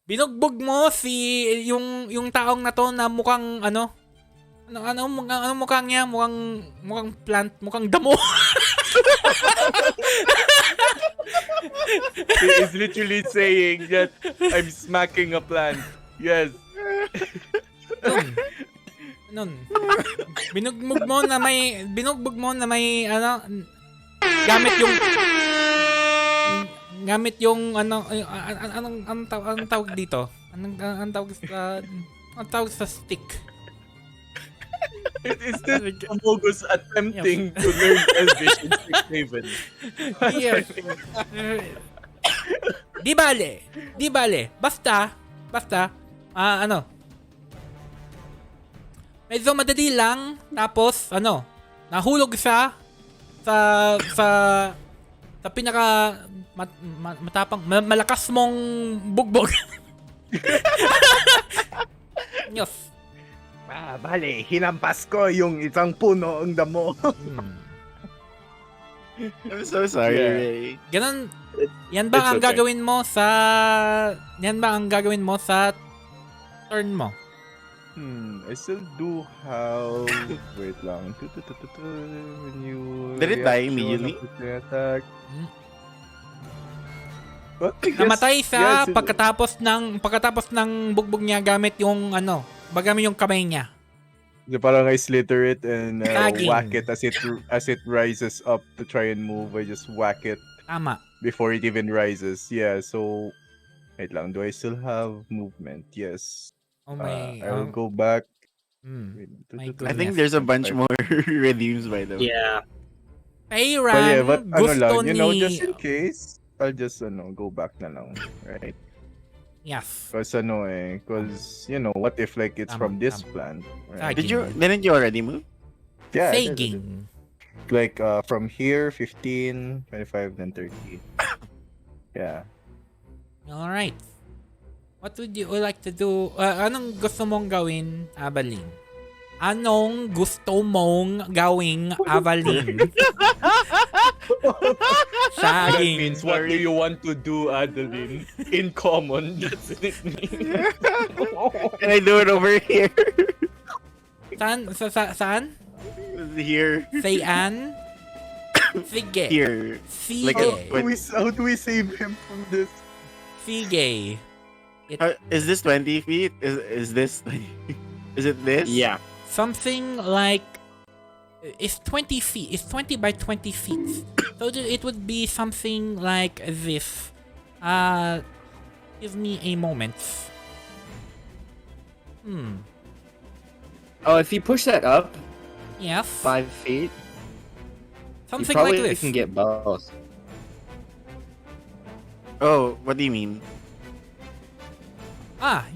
Binugbog mo yung taong na to na mukhang ano mukhang niya? Mukhang plant, mukhang damo. He is literally saying that I'm smacking a plant. Yes. Nun. Binugbog mo na may gamit yung anong tawag dito? Anong tawag sa stick? Is this Amogus attempting to learn Elvish in Strixhaven? Yes. Di bale. Di bale. Basta. Ano. Medyo madali lang. Tapos, ano. Nahulog siya sa pinaka matapang malakas mong bugbog. Yes. Bale, hinampas ko yung isang puno ang damo. I'm so sorry, Yeah. Ray. Ganon. Yan ba It's ang okay. gagawin mo sa turn mo? I still do have... Wait lang. When you... Did it die reaction immediately? of the attack. Hmm. What? I guess- Namatay siya yes, it- pagkatapos ng bugbog niya gamit yung gamit yung kamay niya. Parang I slither it and Tagging. whack it as it rises up to try and move. I just whack it Tama. before it even rises. Yeah, so... Wait lang. Do I still have movement? Yes. Oh my. I'll go back. My I goodness. think there's a bunch more redeems by the way. Yeah. But yeah, but gusto lang, ni... just in case, I'll just go back na lang, right? Yes. Because what if like it's Tama, from this tama. plant? Right? Didn't you already move? Yeah, I did. Saging. Like from here 15, 25, then 30. Yeah. Alright. What would you like to do? Anong gusto mong gawin, Avalin? Anong gusto mong gawing, Avalin? That Saging. means what do you want to do, Adeline? In common, that's what it means. Can I do it over here? Saan? Here. Sayan? Sige. Here. Sige. Like a- How do we save him from this? Sige. Is this 20 feet? Is this 20? Is it this? Yeah. Something like... It's 20 feet. It's 20 by 20 feet. So it would be something like this. Give me a moment. Oh, if you push that up Yes. 5 feet, you Something probably like this. can get both. Oh, what do you mean?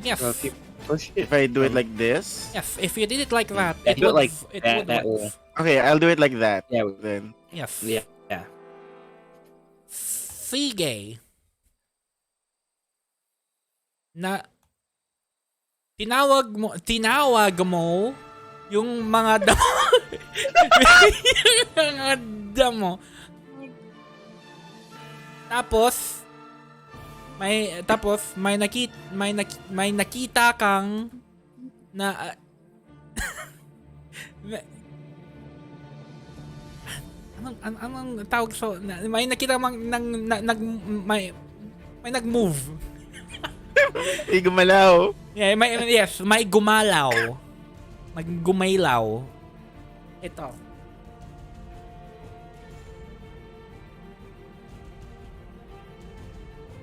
Yes. So if you push it, If I do it like this? Yes, if you did it like that, Yeah, it do it would, like it that, would that work. will- Okay, I'll do it like that. Yeah. Then. Yes. yeah, yeah. Sige. Na tinawag mo yung mga damo. Yung mga damo. Tapos may nakita kang na anong tawag so may nakita mang may nag-move. Hey, gumalaw. Yeah, may gumalaw. Gumaylaw. Ito.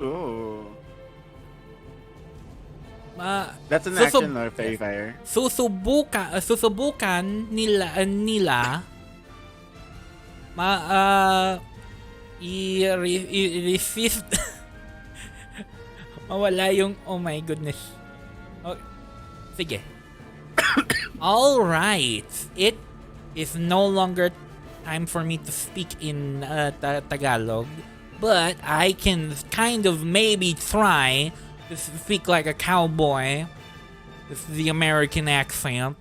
Oh. That's That's an action or fairy fire? Susubukan nila i-resist mawala yung oh my goodness. Oh, sige. All right. It is no longer time for me to speak in Tagalog, but I can kind of maybe try to speak like a cowboy with the American accent.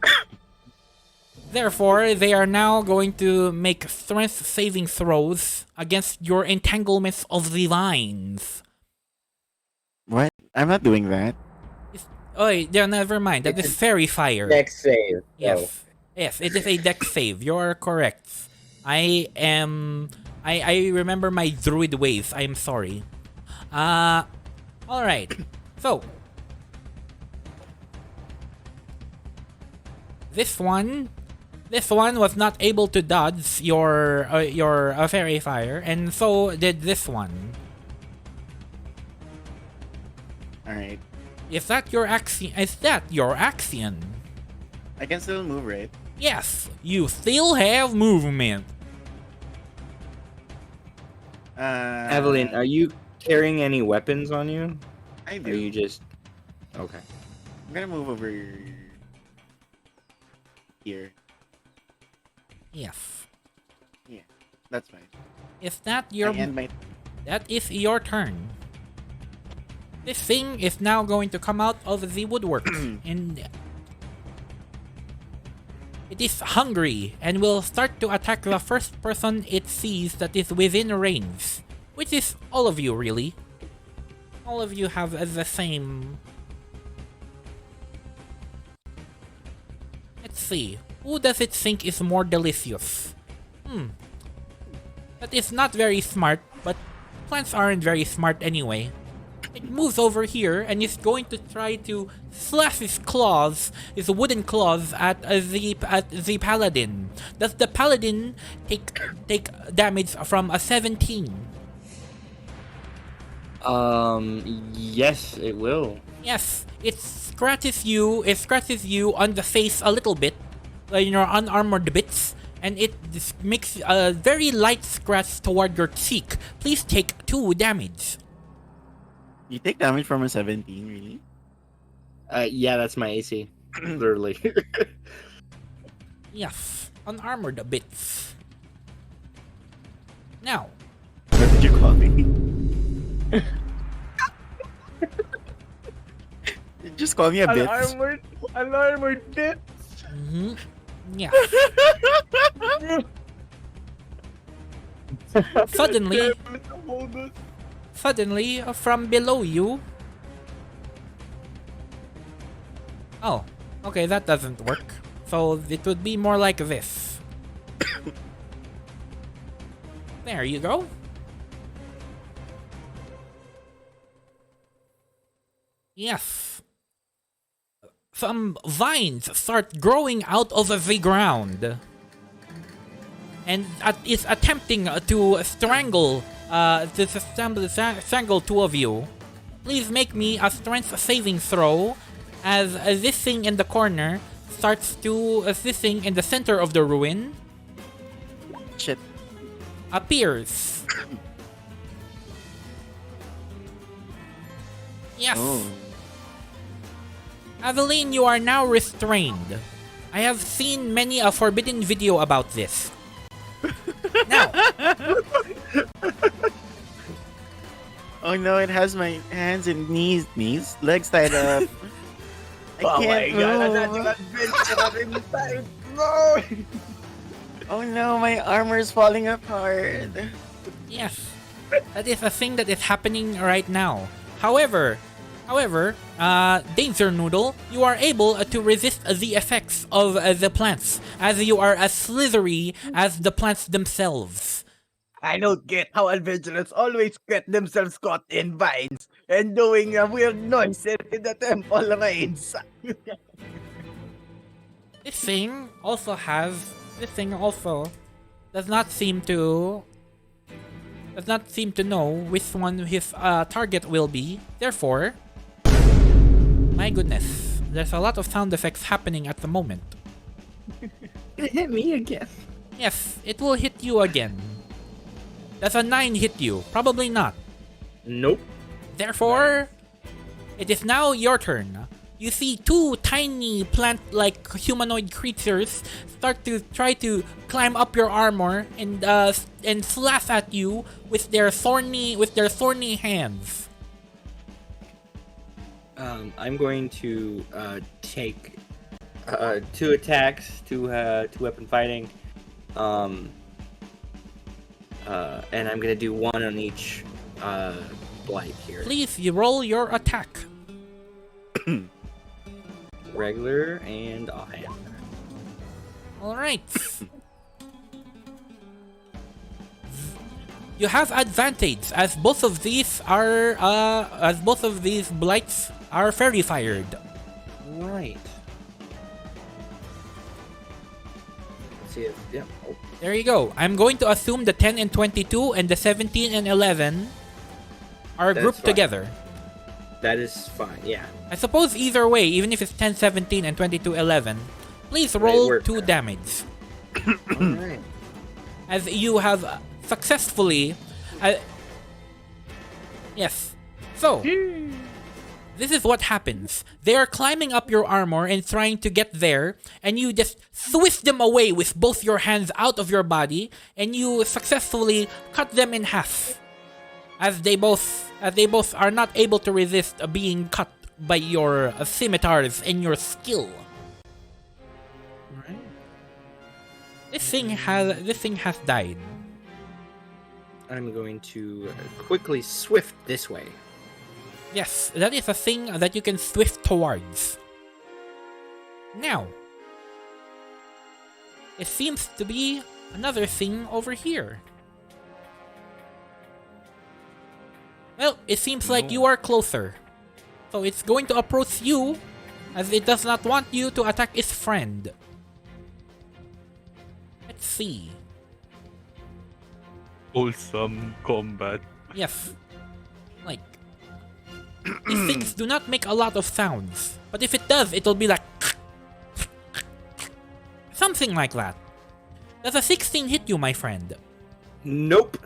Therefore, they are now going to make strength saving throws against your entanglements of the vines. What? I'm not doing that. Oh, yeah, never mind. That is fairy fire. Dex save. Yes. Yes, it is a dex save. You are correct. I remember my druid ways. I am sorry. Alright. So this one was not able to dodge your fairy fire, and so did this one. Alright. Is that your action? Is that your action? I can still move, right? Yes, you still have movement. Evelyn, are you carrying any weapons on you? I Or do. you just okay? I'm gonna move over here. Yes. That's fine. Is that I your end my that is your turn. This thing is now going to come out of the woodwork and it is hungry and will start to attack the first person it sees that is within range, which is all of you really. All of you have the same. Let's see. Who does it think is more delicious? That is not very smart, but plants aren't very smart anyway. It moves over here and is going to try to slash his claws, his wooden claws at the paladin. Does the paladin take damage from a 17? Yes, it will. Yes, it scratches you. It scratches you on the face a little bit, in your unarmored bits, and it makes a very light scratch toward your cheek. Please take 2 damage. You take damage from a 17, really? Yeah, that's my AC. Literally. Yes, unarmored bits. Now, What did you call me? You just call me a bitch. Unarmored bit. yeah. Suddenly, from below you. Oh, okay, that doesn't work. So it would be more like this. There you go. Yes. Some vines start growing out of the ground. And is attempting to strangle strangle 2 of you. Please make me a strength saving throw as this thing in the corner starts to this thing in the center of the ruin Shit. appears. Yes. Oh. Aveline, you are now restrained. I have seen many a forbidden video about this. Now, Oh no, it has my hands and legs tied up. I Oh my can't god, move. another adventure inside. No! Oh no, my armor's falling apart. yes, that is a thing that is happening right now. However, Danger Noodle, you are able to resist the effects of the plants, as you are as slithery as the plants themselves. I don't get how adventurers always get themselves caught in vines and doing a weird noises in the temple rains. This thing also does not seem to know which one his target will be. Therefore, my goodness, there's a lot of sound effects happening at the moment. It hit me again. Yes, it will hit you again. Does a 9 hit you? Probably not. Nope. Therefore, it is now your turn. You see 2 tiny plant-like humanoid creatures start to try to climb up your armor and slash at you with their thorny hands. I'm going to take 2 attacks, 2 weapon fighting, and I'm gonna do 1 on each blight here. Please, you roll your attack. Regular and offhand. All right. You have advantage as both of these blights are fairy fired. Right. Let's see if oh. There you go. I'm going to assume the 10 and 22 and the 17 and 11 are That's grouped fine. together. That is fine. Yeah. I suppose either way, even if it's 10, 17 and 22, 11, please roll work. 2 damage. All right. As you have successfully Yes. So, this is what happens. They are climbing up your armor and trying to get there, and you just twist them away with both your hands out of your body, and you successfully cut them in half. As they both are not able to resist being cut by your scimitars and your skill. Alright. This thing has died. I'm going to quickly swift this way. Yes, that is a thing that you can swift towards. Now, it seems to be another thing over here. Well, it seems like you are closer. So it's going to approach you, as it does not want you to attack its friend. Let's see. Wholesome combat. Yes. Like, these things do not make a lot of sounds. But if it does, it'll be like... something like that. Does a 16 hit you, my friend? Nope.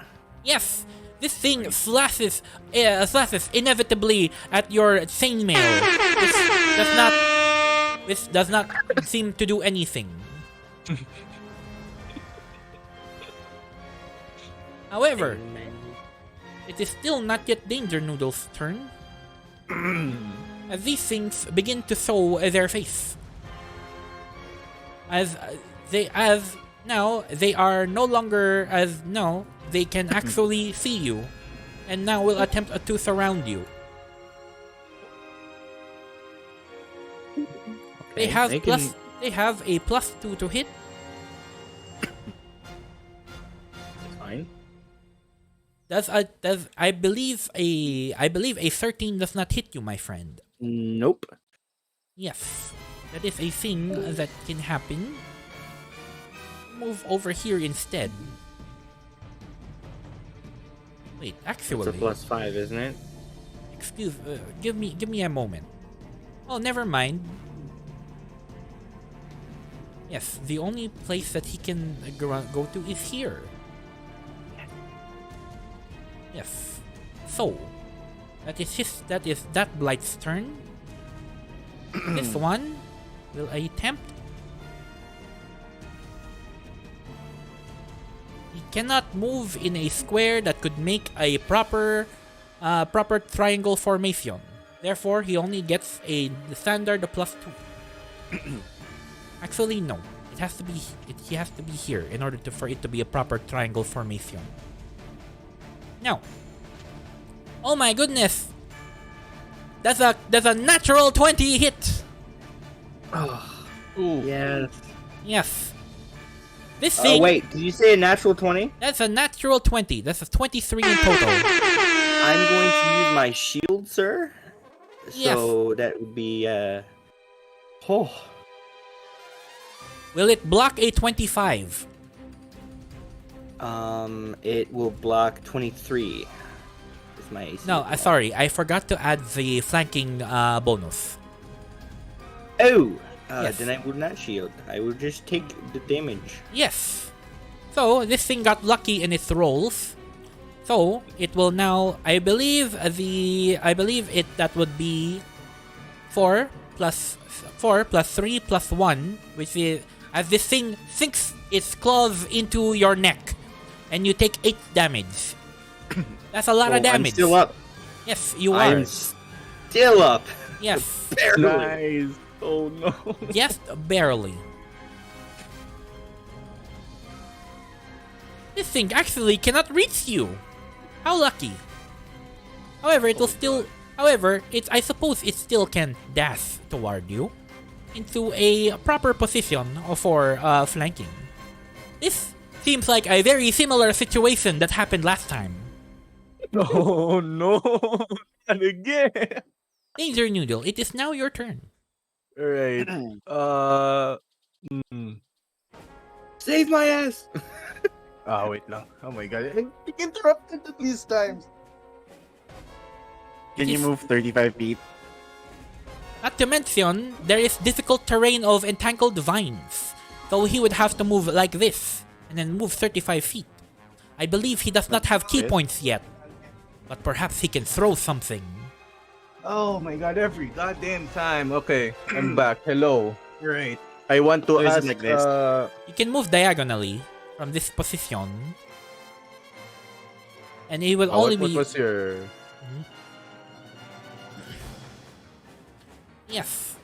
Yes. This thing slashes inevitably at your chainmail, which does not seem to do anything. However, it is still not yet Danger Noodle's turn. As these things begin to show their face. They are no longer they can actually see you, and now will attempt to surround you. They have a +2 to hit. Fine. I believe a 13 does not hit you, my friend. Nope. Yes, that is a thing that can happen. Move over here instead. Wait, actually, It's a +5, isn't it? give me a moment. Oh, never mind. Yes, the only place that he can go to is here. Yes. So, that is that Blight's turn. This one will attempt. He cannot move in a square that could make a proper triangle formation. Therefore, he only gets the standard +2. Actually, no. He has to be here in order for it to be a proper triangle formation. Now. Oh my goodness! That's a natural 20 hit. Oh, Ooh. yes. Yes. This thing. Oh wait, did you say a natural 20? That's a natural 20. That's a 23 in total. I'm going to use my shield, sir. Yes. So that would be oh. Will it block a 25? It will block 23. Is my AC. No, sorry. I forgot to add the flanking bonus. Oh! Yes. Then I would not shield. I would just take the damage. Yes. So, this thing got lucky in its rolls. So, it will now, I believe that would be 4 plus 3 plus 1, which is, as this thing sinks its claws into your neck, and you take 8 damage. That's a lot of damage. I'm still up. Yes, you are. I'm still up. Yes. Barely. Nice. Oh no. Just barely. This thing actually cannot reach you. How lucky. However, it will still. However, I suppose it still can dash toward you into a proper position for flanking. This seems like a very similar situation that happened last time. Oh no. And again. Danger Noodle, it is now your turn. Alright. Save my ass! Wait lang. Oh my god. I interrupted at these times. Can you move 35 feet? Not to mention, there is difficult terrain of entangled vines. So he would have to move like this, and then move 35 feet. I believe he does not have key points yet. but perhaps he can throw something. Oh my god, every goddamn time. Okay, I'm back. Hello. Right. I want to So is it ask like this? You can move diagonally from this position, and it will only what be was your yes.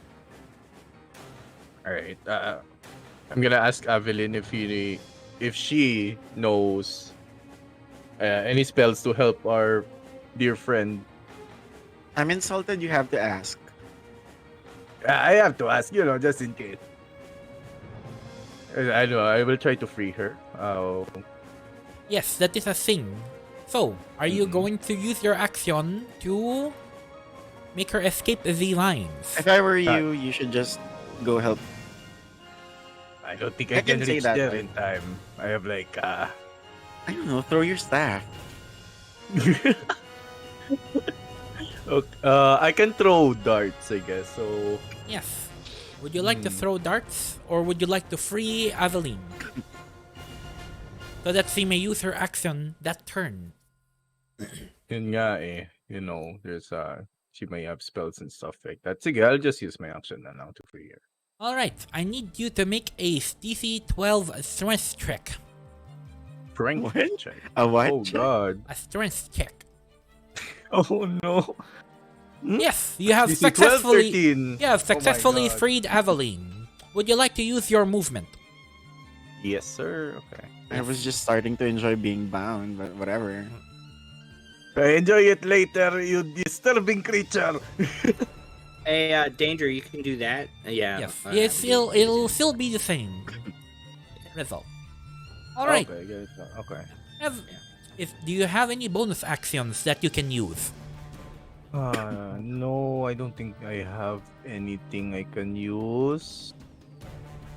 Alright. I'm gonna ask Evelyn if she knows any spells to help our dear friend. I'm insulted you have to ask. I have to ask, just in case. I know. I will try to free her. Oh, Yes, that is a thing. So, are you going to use your action to make her escape the lines? If I were you, you should just go help. I don't think I I can can say reach that, there right? in time. I have like I don't know, throw your staff. okay, I can throw darts, I guess. So Yes. Would you like to throw darts, or would you like to free Aveline? So that she may use her action that turn. yun nga eh. There's she may have spells and stuff like that. Sige, I'll just use my action now to free her. Alright, I need you to make a DC 12 strength check. Strength What? check. A what? Oh god. A strength check. Oh no. Yes, you have DC 12, successfully 13. you have Oh my successfully God. freed Aveline. Would you like to use your movement? Yes, sir. Okay. I was just starting to enjoy being bound, but whatever. Enjoy it later, you disturbing creature. Hey, Danger, you can do that. Yeah. Yes, it'll still be the same result. Alright, Okay, get it. Okay. do you have any bonus actions that you can use? No, I don't think I have anything I can use.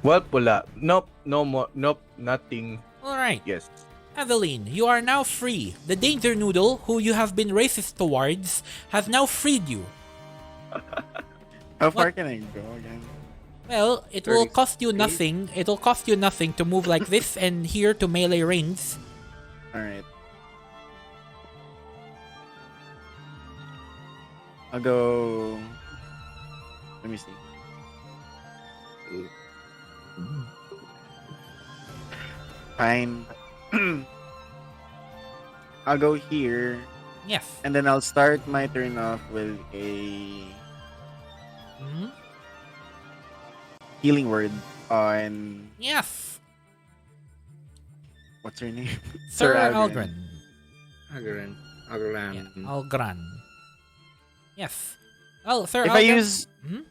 Well, wala. Nope, no more. Nope, nothing. Alright, Yes. Aveline, you are now free. The Danger Noodle, who you have been racist towards, has now freed you. How far What? can I go again? Well, it will 30 cost you feet? nothing. It will cost you nothing to move like this and here to melee range. Alright. I'll go. Let me see. Fine. I'll go here, Yes. and then I'll start my turn off with a Mhm. healing word on Yes. what's her name? Sir Aldrin. Aldrin. Agran. Yeah, Algran. Yes. Oh, Sir If I Aldrin. use Mhm.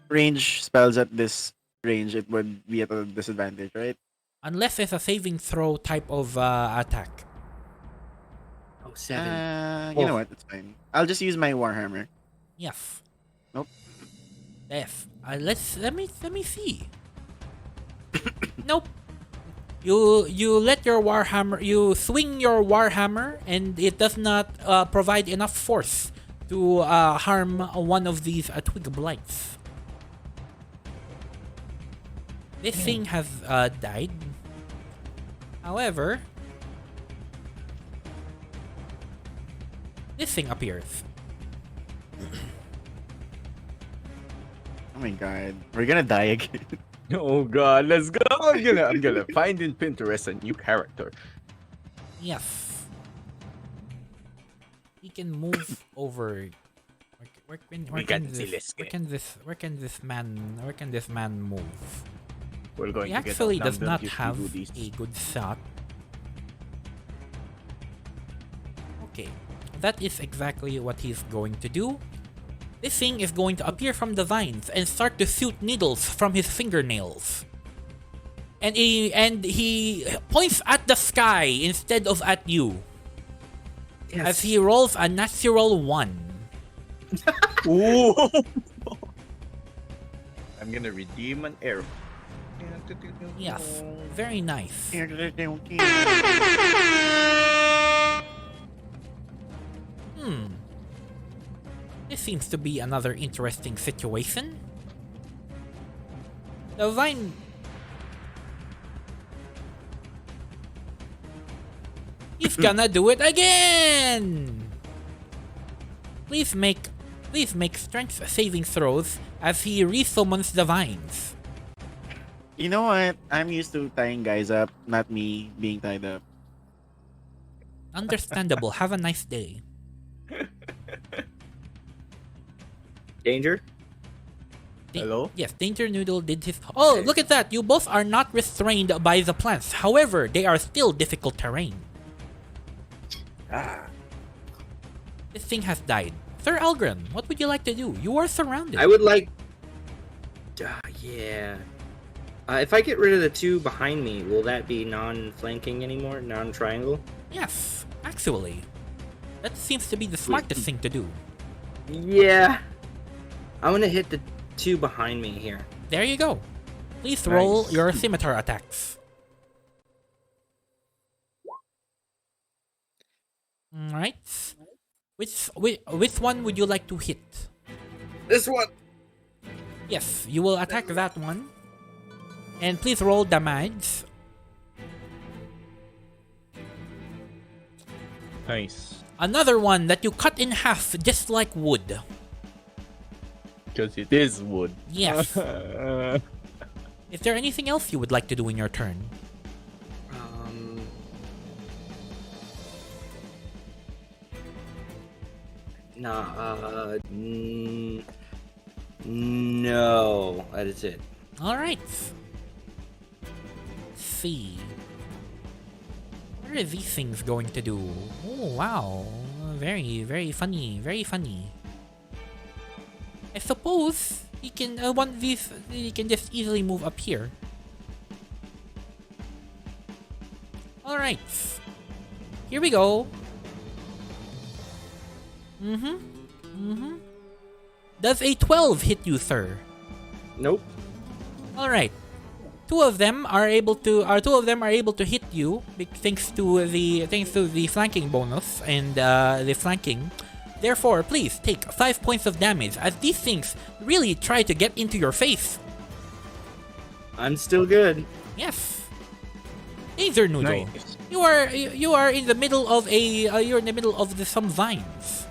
range spells at this range, it would be at a disadvantage, right? Unless it's a saving throw type of attack. Oh, 7. You know what? It's fine. I'll just use my Warhammer. Yes. Nope. Yes. Let me see. Nope. You let your Warhammer, you swing your Warhammer, and it does not provide enough force to harm one of these twig blights. This thing has died. However, this thing appears. Oh my god, we're gonna die again. Oh god, let's go. I'm gonna find in Pinterest a new character. Yes. He can move over. Where can this man move? We're going He to get actually does outnumbered not if we have do this. a good shot. Okay, that is exactly what he's going to do. This thing is going to appear from the vines and start to shoot needles from his fingernails. And he points at the sky instead of at you. As he rolls a natural 1. Ooh. I'm gonna redeem an arrow. Yes, very nice. This seems to be another interesting situation. The vine... He's gonna do it again! Please make strength saving throws as he resummons the vines. You know what? I'm used to tying guys up, not me being tied up. Understandable. Have a nice day. Danger. Hello? Yes, Danger Noodle did his. Oh, look at that! You both are not restrained by the plants. However, they are still difficult terrain. This thing has died. Sir Algren, what would you like to do? You are surrounded. I would like. Yeah. If I get rid of the two behind me, will that be non-flanking anymore? Non-triangle? Yes, actually. That seems to be the smartest thing to do. Yeah. I'm gonna hit the two behind me here. There you go. Please roll Nice. your scimitar attacks. Alright. Which one would you like to hit? This one. Yes, you will attack that one. And please roll damage. Nice. Another one that you cut in half just like wood. Because it is wood. Yes. Is there anything else you would like to do in your turn? No, that is it. Alright. Let's see. What are these things going to do? Oh, wow. Very, very funny. Very funny. I suppose he can, one of these, he can just easily move up here. Alright. Here we go. Does a 12 hit you, sir? Nope. Alright. Two of them are able to hit you thanks to the flanking bonus and the flanking. Therefore, please take 5 points of damage as these things really try to get into your face. I'm still good. Yes. Danger Noodle. Nice. You are in the middle of some vines.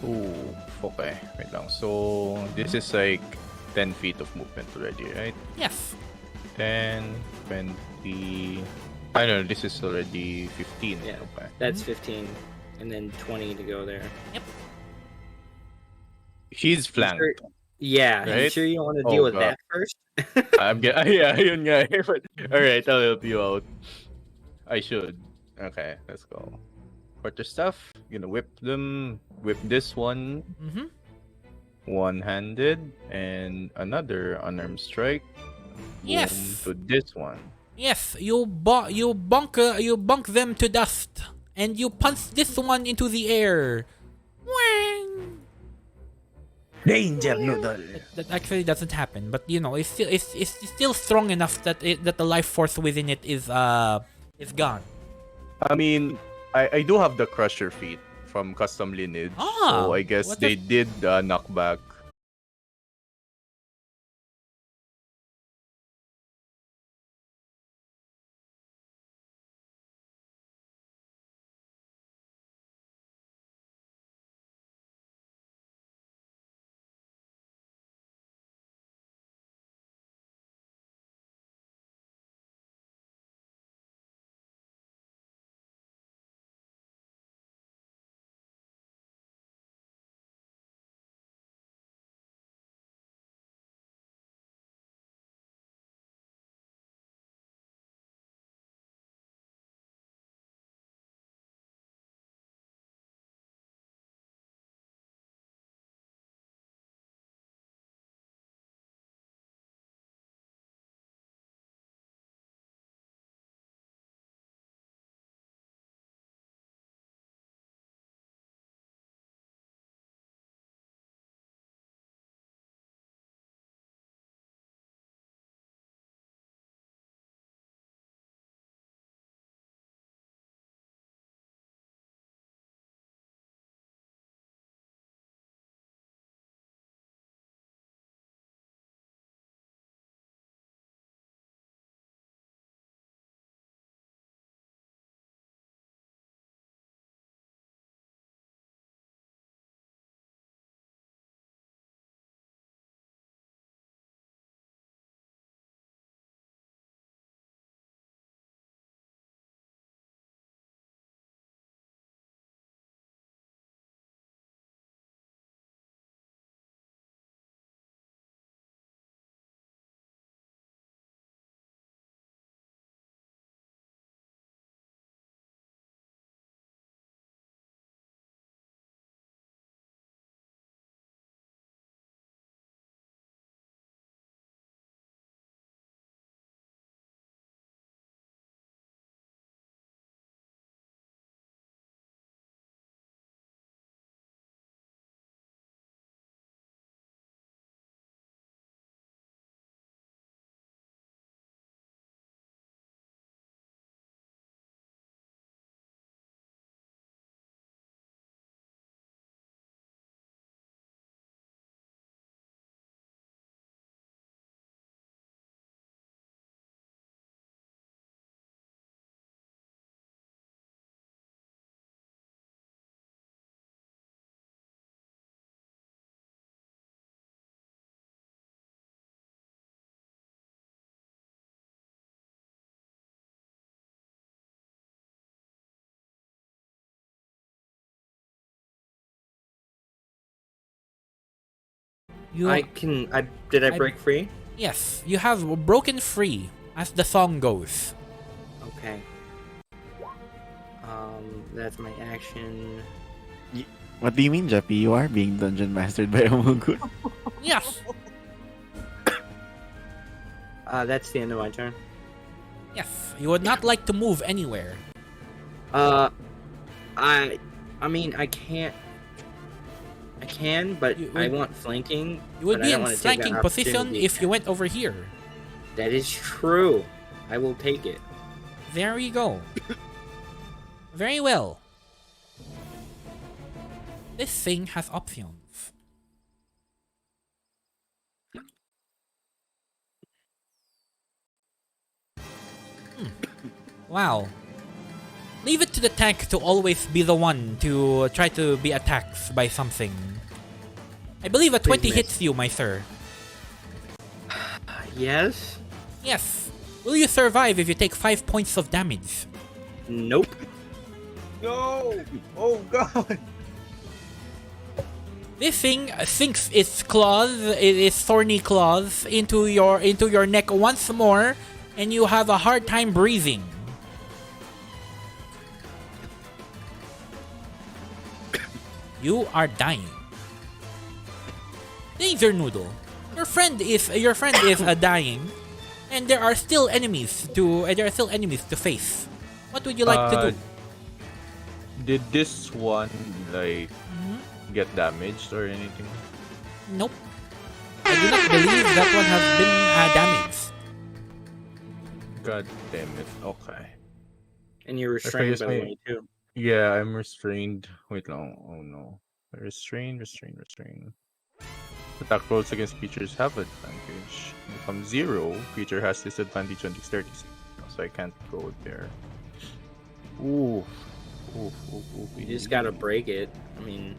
Ooh, okay. Wait lang. So, this is like 10 feet of movement already, right? Yes. 10, 20... I don't know, this is already 15. Yeah. Okay. That's 15, and then 20 to go there. She's flanked. Yeah. You Right? sure you don't want to Oh, deal with God. that first? Yeah, yun nga. But, alright, I'll help you out. I should. Okay, let's go. Quarter stuff. Gonna whip them. Whip this one. One-handed. And another unarmed strike. Yes. Boom to this one. Yes, you bunk them to dust, and you punch this one into the air. Wang! Danger Noodle! That actually doesn't happen, but you know it's still strong enough that that the life force within it is gone. I mean, I do have the Crusher feat from Custom Lineage. Ah, so I guess what they if- did knock back You Did I break free? Yes, you have broken free, as the song goes. Okay. That's my action. What do you mean, Jeppy? You are being dungeon mastered by a mongoose. Yes, That's the end of my turn. yes. You would not like to move anywhere. I mean, I can't. I can, but You I would- want flanking. You would but I be don't in wanna take that flanking position opportunity. if you went over here. That is true. I will take it. There you go. Very well. This thing has options. Wow. Leave it to the tank to always be the one to try to be attacked by something. I believe a 20 miss. hits you, my sir. Yes. Yes. Will you survive if you take 5 points of damage? Nope. No! Oh god! This thing sinks its claws, its thorny claws, into your neck once more, and you have a hard time breathing. You are dying. Danger Noodle, your friend is dying, and there are still enemies to face. What would you like to do? Did this one like get damaged or anything? Nope. I do not believe that one has been damaged. God damn it. Okay. And you're restrained by me. 22. Yeah, I'm restrained. Wait long. Oh no. Restrain. Attack rolls against creatures have advantage. Become 0. Creature has disadvantage on dexterity. So I can't go there. Ooh. You just gotta break it. I mean,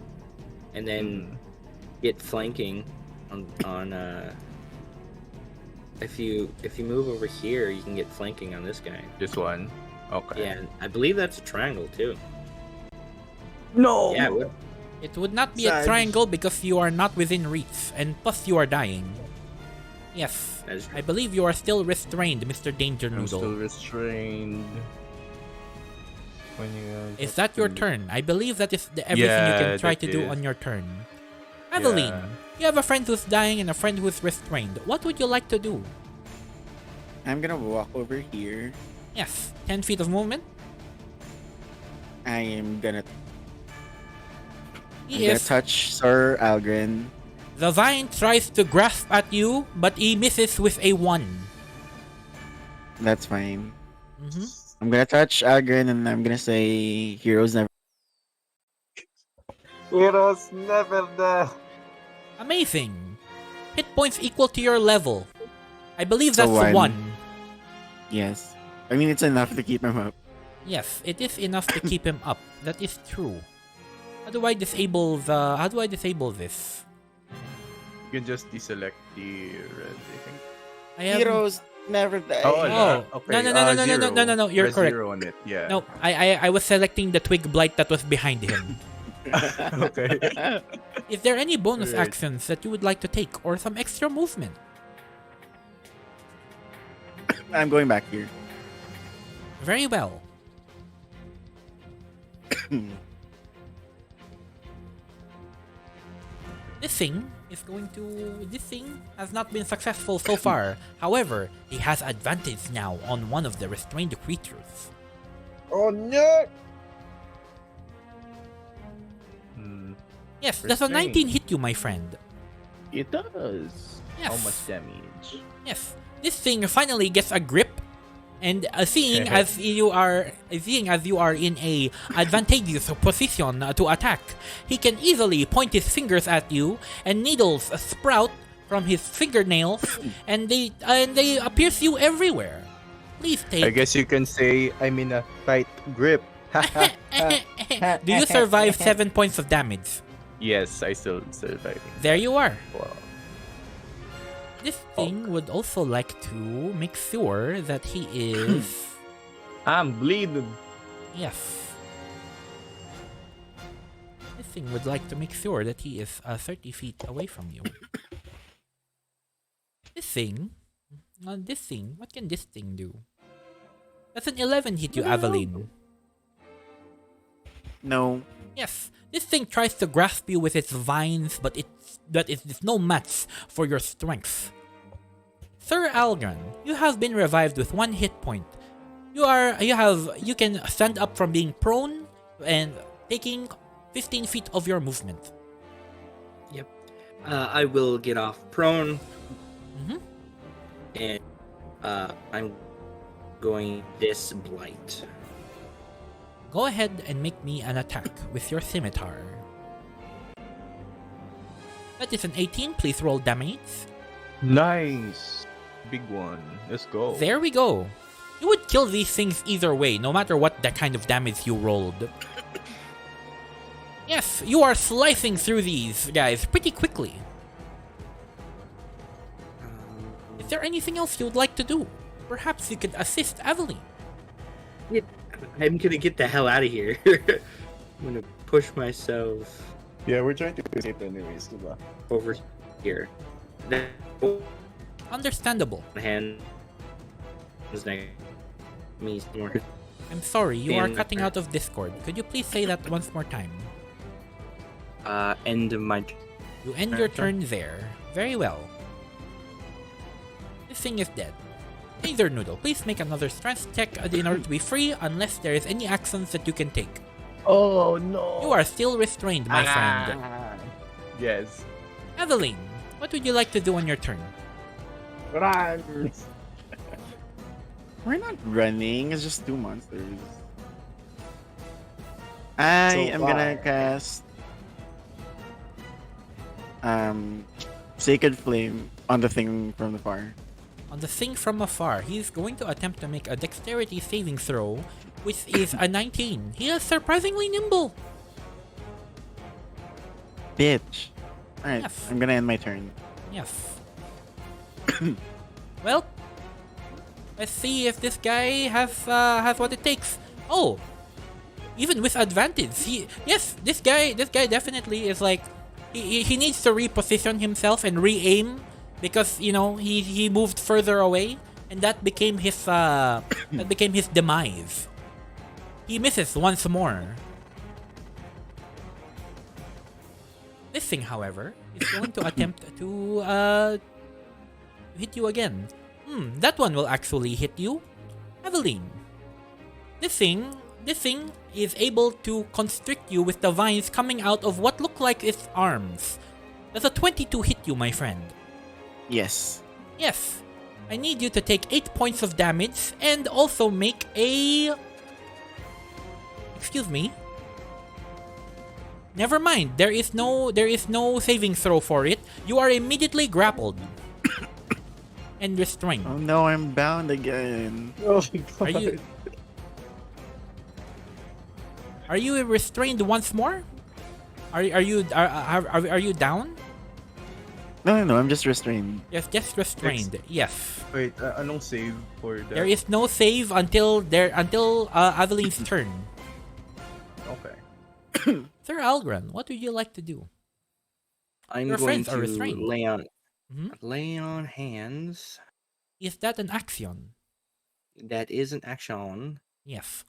and then get flanking on if you move over here, you can get flanking on this guy. This one. Okay. Yeah, and I believe that's a triangle too. No. Yeah, it would. It would not be a Sad. triangle because you are not within reach, and plus you are dying. Yes, That is I believe you are still restrained, Mr. Danger I'm still Noodle. restrained. When you Is that your turn? I believe that is everything you can Yeah, try that to do is. on your turn. Aveline, Yeah. you have a friend who's dying and a friend who's restrained. What would you like to do? I'm gonna walk over here. Yes, 10 feet of movement. I am gonna, He is. touch Sir Algren. The vine tries to grasp at you, but he misses with a 1. That's fine. Mhm. I'm gonna touch Algren and I'm gonna say heroes never. Heroes never die. Amazing. Hit points equal to your level. I believe So that's one. 1. Yes. I mean, it's enough to keep him up. Yes, it is enough to keep him up. That is true. How do I disable this? You can just deselect the red, I think. I have Heroes never die. No, you're Press correct. 0 on it. Yeah. No, I was selecting the twig blight that was behind him. Okay. Is there any bonus Right. actions that you would like to take or some extra movement? I'm going back here. Very well. This thing has not been successful so far. However, he has advantage now on one of the restrained creatures. Oh no! Hmm. Yes, does a Restrained. 19 hit you, my friend? It does. Yes. How much damage? Yes, this thing finally gets a grip, and seeing as you are in a advantageous position to attack, he can easily point his fingers at you, and needles sprout from his fingernails, and they pierce you everywhere. Please I take. guess you can say I'm in a tight grip. Do you survive 7 points of damage? Yes, I still surviving. There you are. Wow. This thing would also like to make sure that he is. I'm bleeding. Yes. This thing would like to make sure that he is 30 feet away from you. This thing, what can this thing do? That's an 11 hit you, No. Aveline. No. Yes, this thing tries to grasp you with its vines, but it's no match for your strength. Sir Algren, you have been revived with 1 hit point. You can stand up from being prone and taking 15 feet of your movement. Yep. I will get off prone. Mhm. And I'm going this blight. Go ahead and make me an attack with your scimitar. That is an 18. Please roll damage. Nice. Big one. Let's go. There we go. You would kill these things either way, no matter what the kind of damage you rolled. Yes, you are slicing through these guys pretty quickly. Is there anything else you would like to do? Perhaps you could assist Aveline. I'm gonna get the hell out of here. I'm gonna push myself Yeah, we're trying to escape anyways, diba? over here. Then Understandable. hand is next me more. I'm sorry, you are And- cutting out of Discord. Could you please say that once more time? End of my You end your turn there. Very well. This thing is dead. Neither Noodle, please make another strength check in order to be free unless there is any actions that you can take. Oh no. You are still restrained, my friend. Yes. Aveline, what would you like to do on your turn? Run. We're not running. It's just 2 monsters. I am gonna cast Sacred Flame on the thing from the far. On the thing from afar, he is going to attempt to make a dexterity saving throw, which is a 19. He is surprisingly nimble. Bitch. Alright, Yes. I'm gonna end my turn. Yes. Well, let's see if this guy has what it takes. Oh, even with advantage, this guy definitely is like he needs to reposition himself and re-aim because he moved further away and that became his demise. He misses once more. This thing, however, is going to attempt to hit you again. That one will actually hit you. Aveline. This thing is able to constrict you with the vines coming out of what look like its arms. Does a 22 hit you, my friend? Yes. Yes. I need you to take 8 points of damage and also make a... Excuse me. Never mind. There is no saving throw for it. You are immediately grappled. And restrained. Oh no, I'm bound again. Oh Are you... Are you restrained once more? Are you down? No, I'm just restrained. Yes, just restrained. Yes. Wait, anong save for that? There is no save until Aveline's turn. Okay. Sir Algren, what would you like to do? I'm Your going friends are to restrained. Mhm. lay on hands. Is that an action? That is an action. Yes.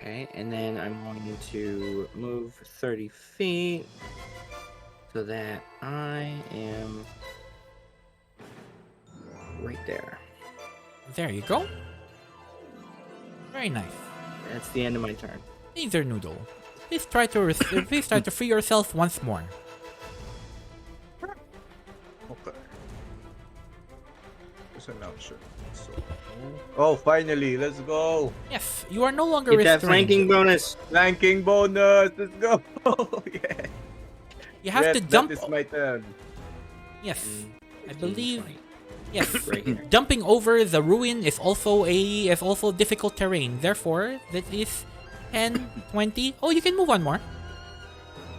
Okay, and then I'm going to move 30 feet so that I am right there. There you go. Very nice. That's the end of my turn. Neither Noodle. Please try to free yourself once more. Okay. What's an action? So, oh, finally, let's go. Yes, you are no longer Get that restrained. flanking bonus. Flanking bonus. Let's go. Yeah. You have Yes, to jump. That is my turn. Yes, I 15, believe. 20. Yes, Right here. jumping over the ruin is also difficult terrain. Therefore, that is 10, 20. Oh, you can move one more.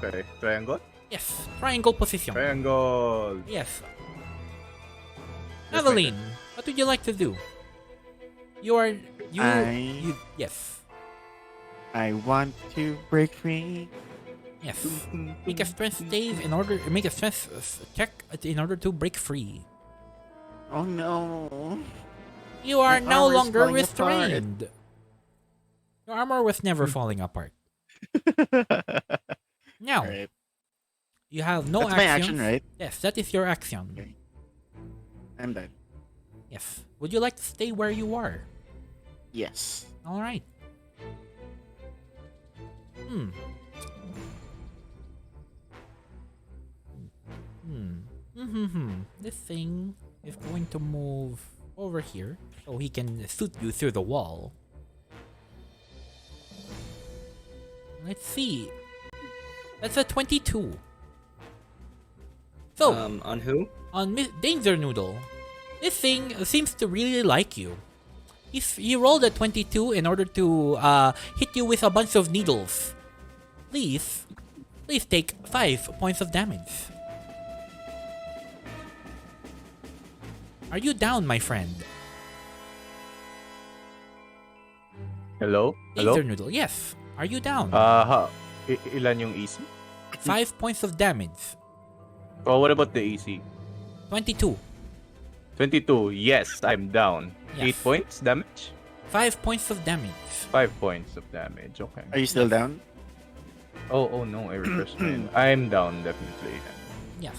Okay, triangle. Yes, triangle position. Triangle. Yes. That's my Aveline, what would you like to do? I yes. want to break free. Yes. Make a strength save in order. Make a strength check in order to break free. Oh no. You are My no armor's longer falling apart. restrained. Your armor was never falling apart. Now, Alright. you have no That's my actions. action, right? Yes, that is your action. Okay. I'm done. Yes. Would you like to stay where you are? Yes. All right. Hmm. This thing is going to move over here so he can shoot you through the wall. Let's see. That's a 22. So, On who? on Danger Noodle, this thing seems to really like you. He rolled a 22 in order to hit you with a bunch of needles. Please take 5 points of damage. Are you down, my friend? Hello? Hello? Danger Noodle, yes. Are you down? Ilan yung AC? 5 points of damage. Oh, what about the AC? 22. 22. Yes, I'm down. Yes. 8 points damage? 5 points of damage. 5 points of damage. Okay. Are you still down? Oh no, I refreshed mine. I'm down, definitely. Yes.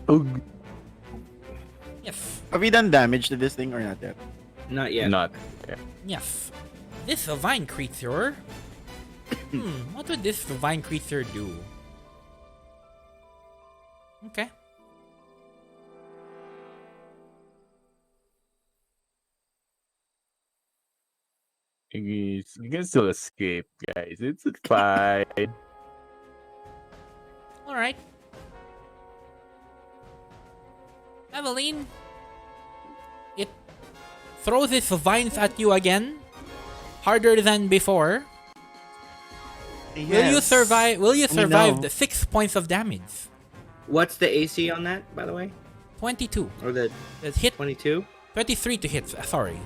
Ugh. Yes. Have you done damage to this thing or not yet? Not yet. Not. Yeah. Yes. This vine creature. What would this vine creature do? Okay. You can still escape, guys. It's fine. Alright. Evelyn. It throws its vines at you again. Harder than before. Will you survive? Will you survive the 6 points of damage? What's the AC on that, by the way? 22. Or the That's hit. 22? 23 to hit. Sorry.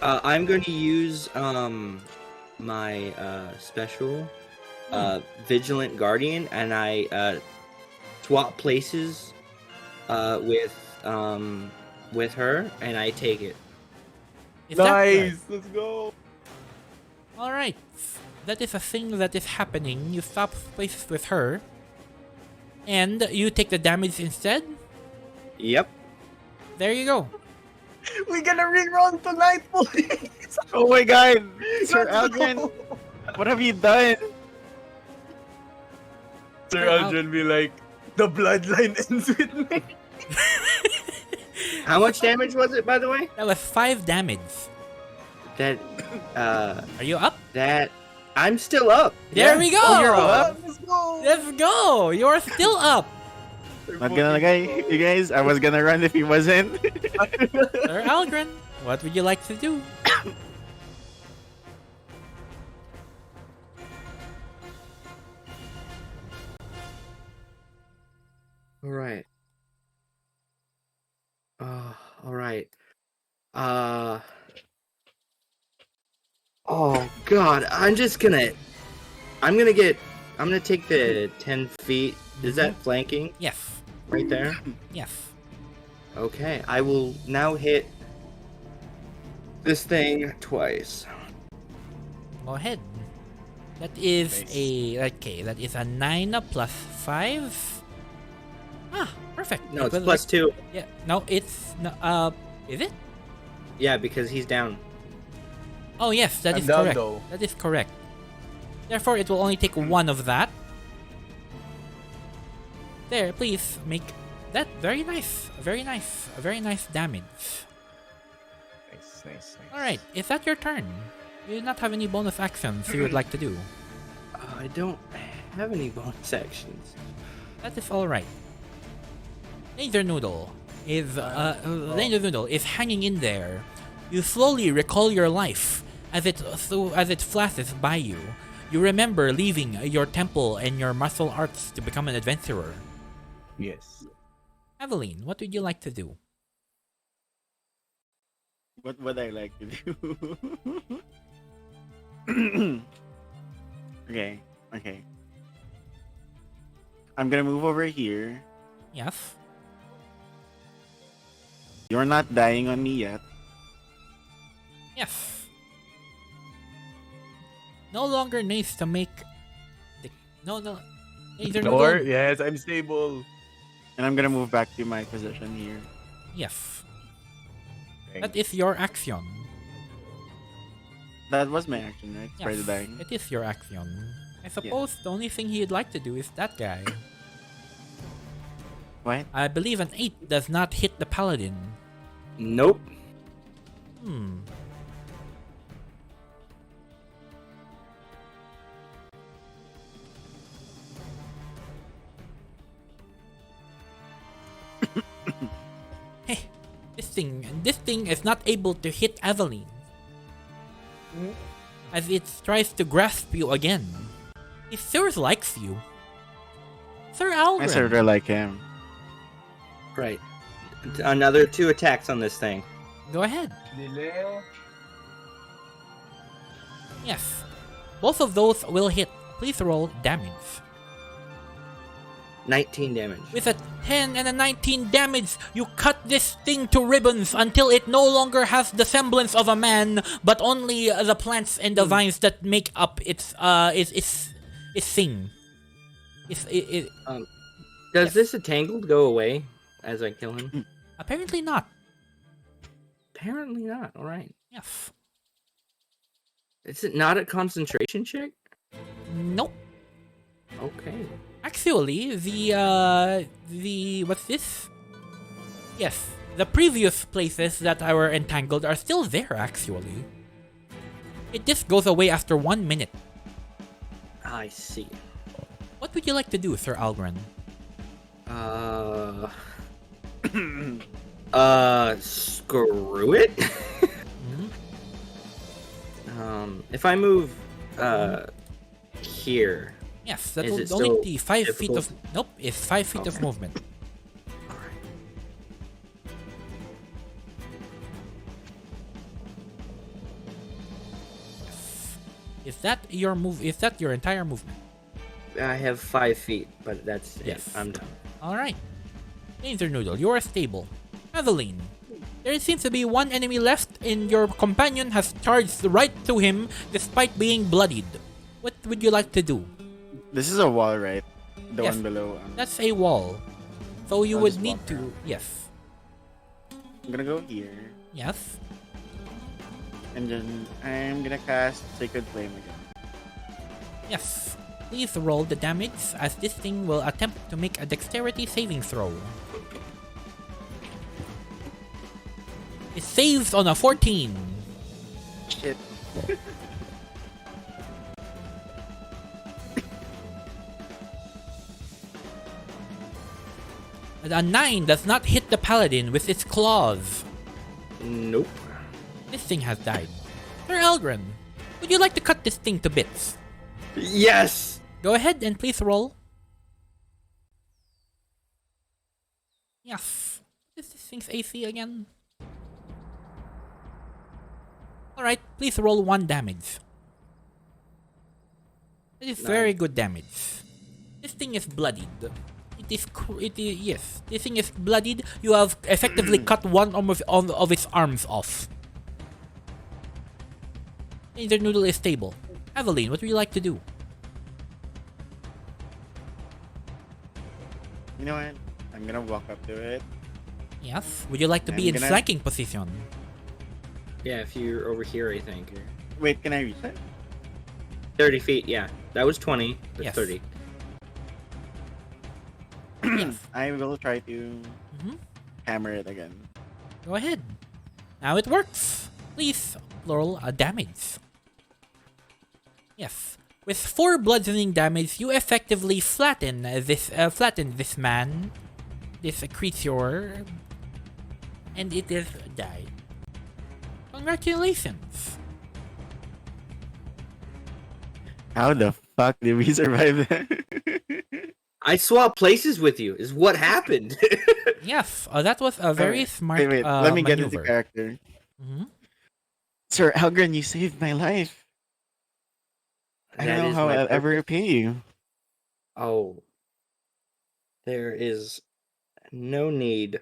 I'm going to use my special Vigilant Guardian, and I swap places with her, and I take it. Is that right? Let's go. All right. That is a thing that is happening. You swap places with her, and you take the damage instead. Yep. There you go. We're gonna reroll tonight, boys. Oh my god! Sir Algren, what have you done? Sir Aldrin be like, the bloodline ends with me. How much damage was it, by the way? That was 5 damage. That, Are you up? that... I'm still up. There we go. Oh, you're up. Let's go. Let's go. You are still up. Not gonna lie, you guys. I was gonna run if he wasn't. Sir Algren, what would you like to do? All right. All right. Oh God, I'm gonna take the 10 feet. Is that flanking Yes. right there? Yes. Okay, I will now hit this thing twice. Go ahead. That is Nice. that is a 9 plus 5. Ah, perfect. No, it's It was plus 2. Yeah, no, it's no, is it? Yeah, because he's down. Oh yes, that I'm is down, correct. though. That is correct. Therefore, it will only take 1 of that. There, please make that very nice, very nice damage. Nice. All right, is that your turn? You do not have any bonus actions you would like to do. I don't have any bonus actions. That is all right. Danger Noodle is hanging in there. You slowly recall your life as it flashes by you. You remember leaving your temple and your martial arts to become an adventurer. Yes. Evelyn, what would you like to do? What would I like to do? okay. I'm gonna move over here. Yes. You're not dying on me yet. Yes. No longer needs to make the no. Neither Or noodle. yes, I'm stable. And I'm gonna move back to my position here. Yes. Thank That is your action. That was my action, right? Yes. For the dying. It is your action. I suppose the only thing he'd like to do is that guy. What? I believe an 8 does not hit the paladin. Nope. Hmm. Hey, this thing is not able to hit Aveline. As it tries to grasp you again. He sure likes you. Sir I sort Algren. of like him. Right. Another 2 attacks on this thing. Go ahead. Leo. Yes. Both of those will hit. Please roll damage. 19 damage. With a 10 and a 19 damage, you cut this thing to ribbons until it no longer has the semblance of a man, but only the plants and the vines that make up its thing. Does Yes. this entangled go away as I kill him? Apparently not. Apparently not. All right. Yes. Is it not a concentration check? Nope. Okay. Actually, the what's this? Yes, the previous places that were entangled are still there. Actually, it just goes away after 1 minute. I see. What would you like to do, Sir Algren? Screw it. If I move, here. Yes, that Is will it only still be 5 feet difficult? of. Nope, it's 5 feet of Okay. movement. Is that your move? Is that your entire movement? I have 5 feet, but that's Yes. it. I'm done. All right. Laser Noodle, you are stable. Aveline, there seems to be one enemy left, and your companion has charged right to him despite being bloodied. What would you like to do? This is a wall, right? The Yes. one below. That's a wall. So you I'll would just need walk to. around. Yes. I'm gonna go here. Yes. And then I'm gonna cast Sacred Flame again. Yes. Please roll the damage as this thing will attempt to make a dexterity saving throw. It saves on a 14. Shit. A 9 does not hit the paladin with its claws. Nope. This thing has died. Sir Algren, would you like to cut this thing to bits? Yes. Go ahead and please roll. Yes. What is this thing's AC again? Alright, please roll 1 damage. That is very good damage. This thing is bloodied. Yes. This thing is bloodied. You have effectively cut one of its arms off. Laser Noodle is stable. Aveline, what would you like to do? You know what? I'm gonna walk up to it. Yes. Would you like to be I'm in gonna- flanking position? Yeah, if you're over here, I think. Wait, can I reach it? 30 feet, yeah. That was 20, but Yes. 30. Yes. I will try to Mhm. hammer it again. Go ahead. Now it works. Please roll a damage. Yes. With 4 bludgeoning damage, you effectively flatten this man, this creature, and it is died. Congratulations. How the fuck did we survive that? I swapped places with you, is what happened. Yes, that was a very Alright, smart wait, let me get into maneuver. character. Mhm. Sir Algren, you saved my life. I That don't know is how my I'll ever purpose. repay you. Oh. There is no need.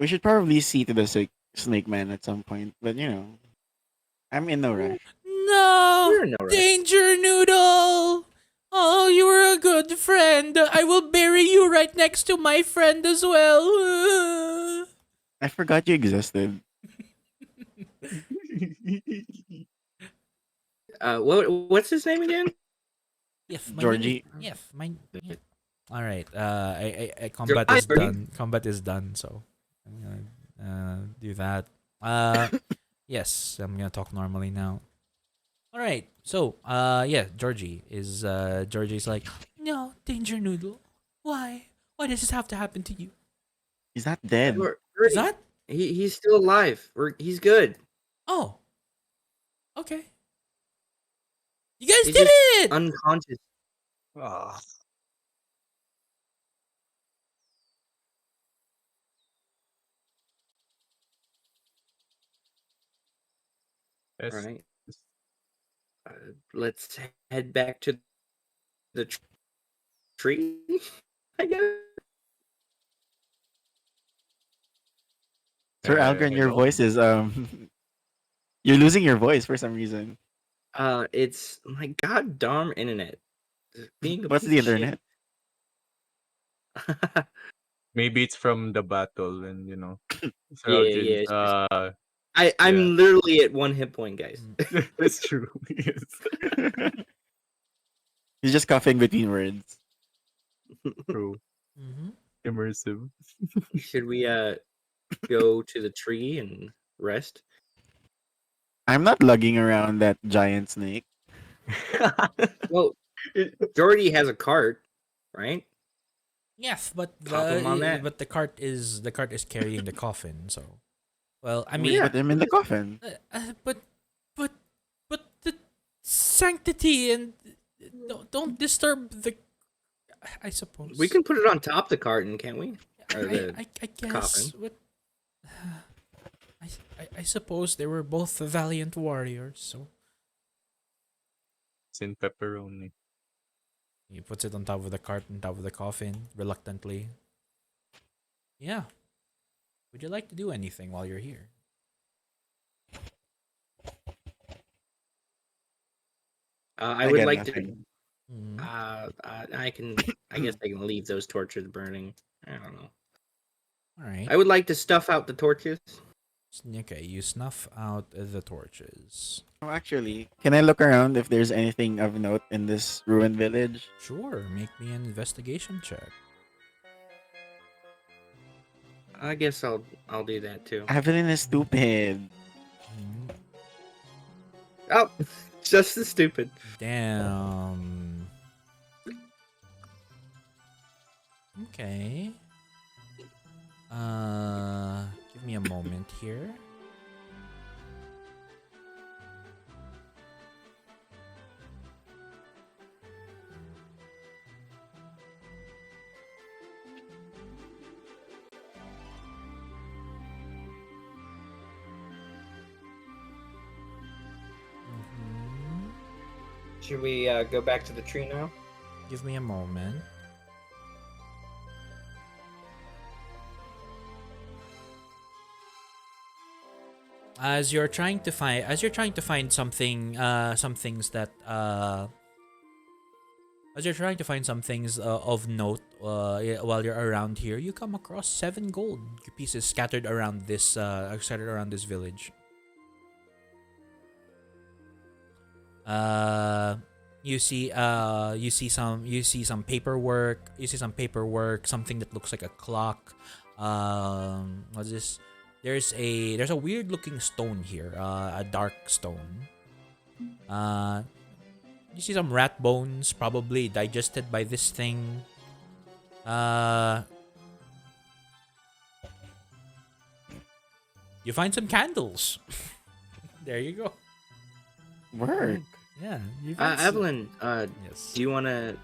We should probably see to the snake man at some point, but I'm in no rush. No! We're in no rush. Danger Noodle! Oh, you were a good friend. I will bury you right next to my friend as well. I forgot you existed. What's his name again? Yes, my Georgie. name. Yes, my. Yeah. All right. Combat is done. Combat is done. So I'm gonna do that. Yes, I'm gonna talk normally now. All right. So yeah, Georgie's like, no, Danger Noodle. Why? Why does this have to happen to you? He's not dead. Is that? He's still alive. He's good. Oh. Okay. You guys He's did just it. unconscious. Ah, All yes. right. Let's head back to the tree. I guess. Sir Algren, your Hello? voice is you're losing your voice for some reason. It's my goddamn internet. It's being a What's piece the of shit. internet? Maybe it's from the battle and Sir Yeah, Aldrin's, it's just yeah. I'm literally at 1 hit point, guys. That's true. Yes. He's just coughing between words. True. Mm-hmm. Immersive. Should we go to the tree and rest? I'm not lugging around that giant snake. Well, Jordy has a cart, right? Yes, but Pop him on that. the cart is carrying the coffin. So, well, I We mean, Yeah. put him in the coffin. but but the sanctity and don't disturb the. I suppose We can put it on top of the carton, can't we? Or the I guess coffin. what. I suppose they were both valiant warriors. So It's in pepperoni. he puts it on top of the cart, on top of the coffin, reluctantly. Yeah. Would you like to do anything while you're here? I I would got like nothing. Mhm. I can. I guess I can leave those torches burning. I don't know. All right. I would like to stuff out the torches. Okay, you snuff out the torches. Oh, actually, can I look around if there's anything of note in this ruined village? Sure, make me an investigation check. I guess I'll do that too. Evelyn is stupid. Mhm. Oh, just as stupid. Damn. Okay. Give me a moment here. Mhm. Should we go back to the tree now? Give me a moment. As you're trying to find something some things that as you're trying to find some things of note while you're around here, you come across 7 gold pieces scattered around this village. You see some paperwork. You see some paperwork. Something that looks like a clock. What's this? There's a weird looking stone here. A dark stone. You see some rat bones, probably digested by this thing. You find some candles. There you go. Work. Yeah, you find some- Evelyn, Yes. do you want to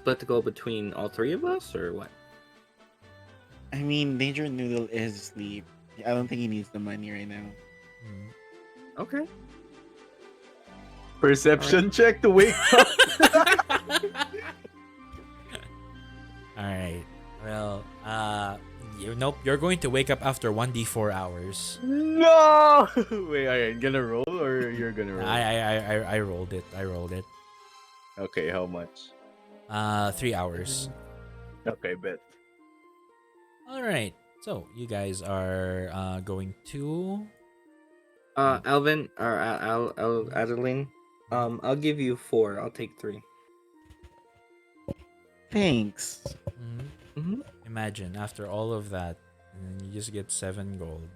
split the goal between all three of us, or what? I mean, Danger Noodle is asleep. I don't think he needs the money right now. Mm. Okay. Perception check to wake up. All right. Well, nope. You're going to wake up after 1d4 hours. No! Wait, are you gonna roll or you're gonna roll? I rolled it. I rolled it. Okay, how much? 3 hours. Okay, bet. All right. So you guys are going to. Alvin or Adeline, I'll give you 4. I'll take 3. Thanks. Mm-hmm. Imagine after all of that, and you just get 7 gold.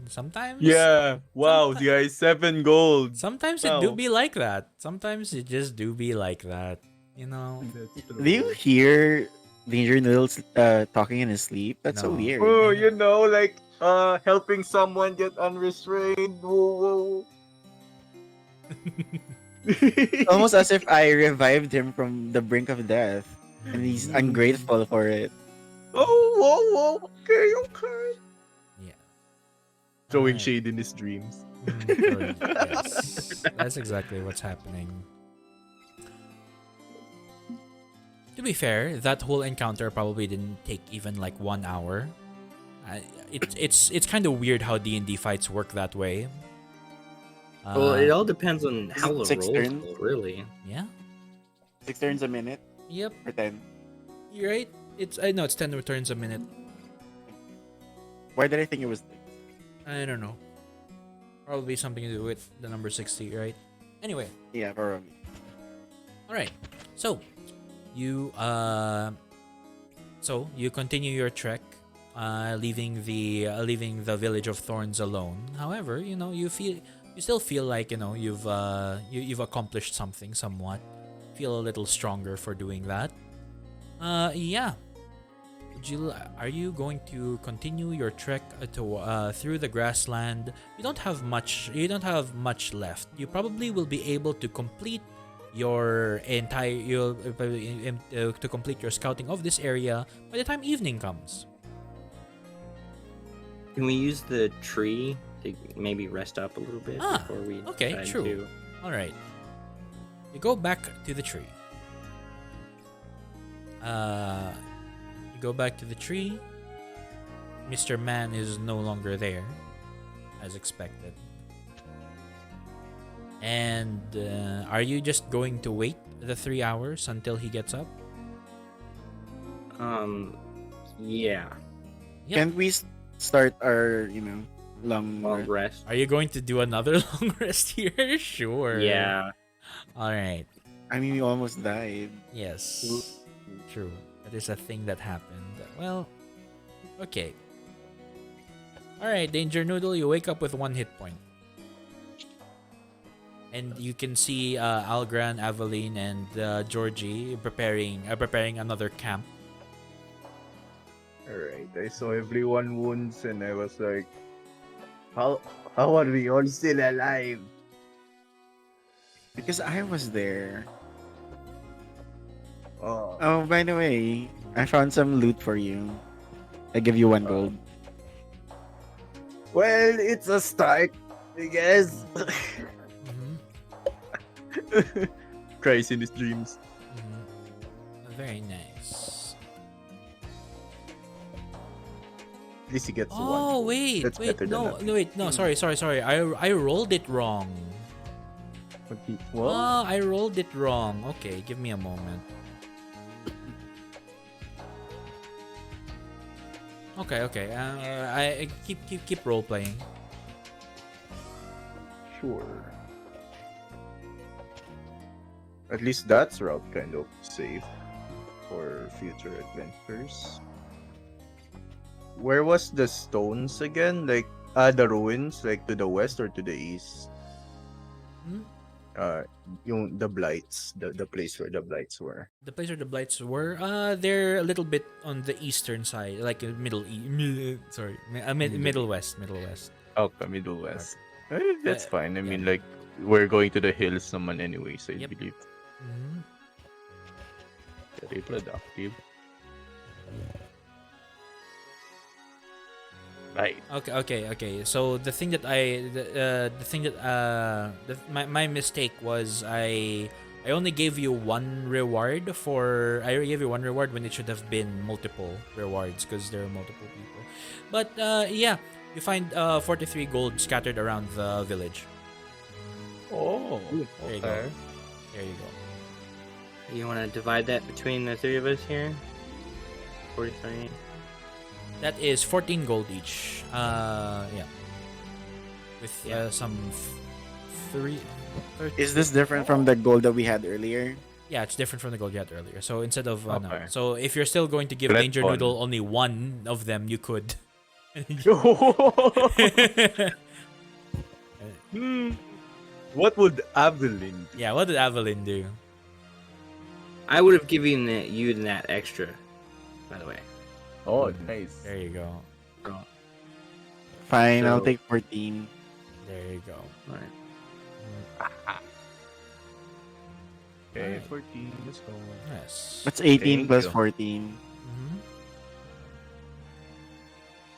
Sometimes. Yeah. Wow, Someti- guys, 7 gold. Sometimes it do Wow. be like that. Sometimes it just do be like that. You know. That's Do you hear Danger Noodles talking in his sleep? That's so No. weird. Oh, you know, like helping someone get unrestrained. Whoa, whoa. Almost as if I revived him from the brink of death, and he's ungrateful for it. Oh, whoa, whoa. Okay, okay. Yeah. Throwing Alright. shade in his dreams. Yes. That's exactly what's happening. To be fair, that whole encounter probably didn't take even like 1 hour. It's kind of weird how D&D fights work that way. Well, it all depends on Is how it the 6 rolls turns? go, really. Yeah. 6 turns a minute Yep. or 10. You're right. I know it's 10 returns a minute. Why did I think it was 6? I don't know. Probably something to do with the number 60, right? Anyway, Yeah, probably. all right. So, you continue your trek, leaving the village of Thorns alone. However, you still feel like you've accomplished something somewhat. Feel a little stronger for doing that. Yeah. Are you going to continue your trek through the grassland? You don't have much left. You probably will be able to complete your to complete your scouting of this area by the time evening comes. Can we use the tree to maybe rest up a little bit before we okay, decide true. to... All right. You go back to the tree. You go back to the tree. Mr. Man is no longer there, as expected. And are you just going to wait the 3 hours until he gets up? Yeah. Yep. Can't we start our, long Long rest. Are you going to do another long rest here? Sure. Yeah. All right. I mean, we almost died. Yes. True. That is a thing that happened. Well, okay. Alright, Danger Noodle, you wake up with 1 hit point. And you can see Algran, Aveline, and Georgie preparing another camp. Alright, I saw everyone wounds and I was like, how are we all still alive? Because I was there. Oh, Oh, by the way, I found some loot for you. I give you 1 gold. well, it's a start, I guess. Cries in his dreams. Very nice. At least he gets one. Oh, wait. That's better than nothing. No, sorry. I rolled it wrong. What? I rolled it wrong. Okay, give me a moment. Okay. I keep role playing. Sure. At least that's route kind of safe for future adventures. Where was the stones again? Like, the ruins, like to the west or to the east? Hmm? The blights, the place where the blights were. The place where the blights were, they're a little bit on the eastern side, like middle west. Okay, Middle West. That's Uh, fine. I yeah. mean, like, we're going to the hills naman anyways, I Yep. believe. Mhm. Very productive. Right. Okay. So the thing that my mistake was I only gave you one reward when it should have been multiple rewards because there are multiple people. But yeah, you find 43 gold scattered around the village. Oh, There you go. okay. There you go. You want to divide that between the three of us here? 43. That is 14 gold each. Yeah. With some three. 30, Is this different from the gold that we had earlier? Yeah, it's different from the gold you had earlier. So instead of no. Okay. So if you're still going to give Red Danger one. Noodle only one of them, you could. Hmm. What would Evelyn do? Yeah, what did Evelyn do? I would have given you that extra, by the way. Oh, nice. There you go. Fine, I'll So- take 14. There you go. Alright. Okay, Alright. 14. Let's go. Yes. That's 18 Thank plus you. 14. Mm-hmm.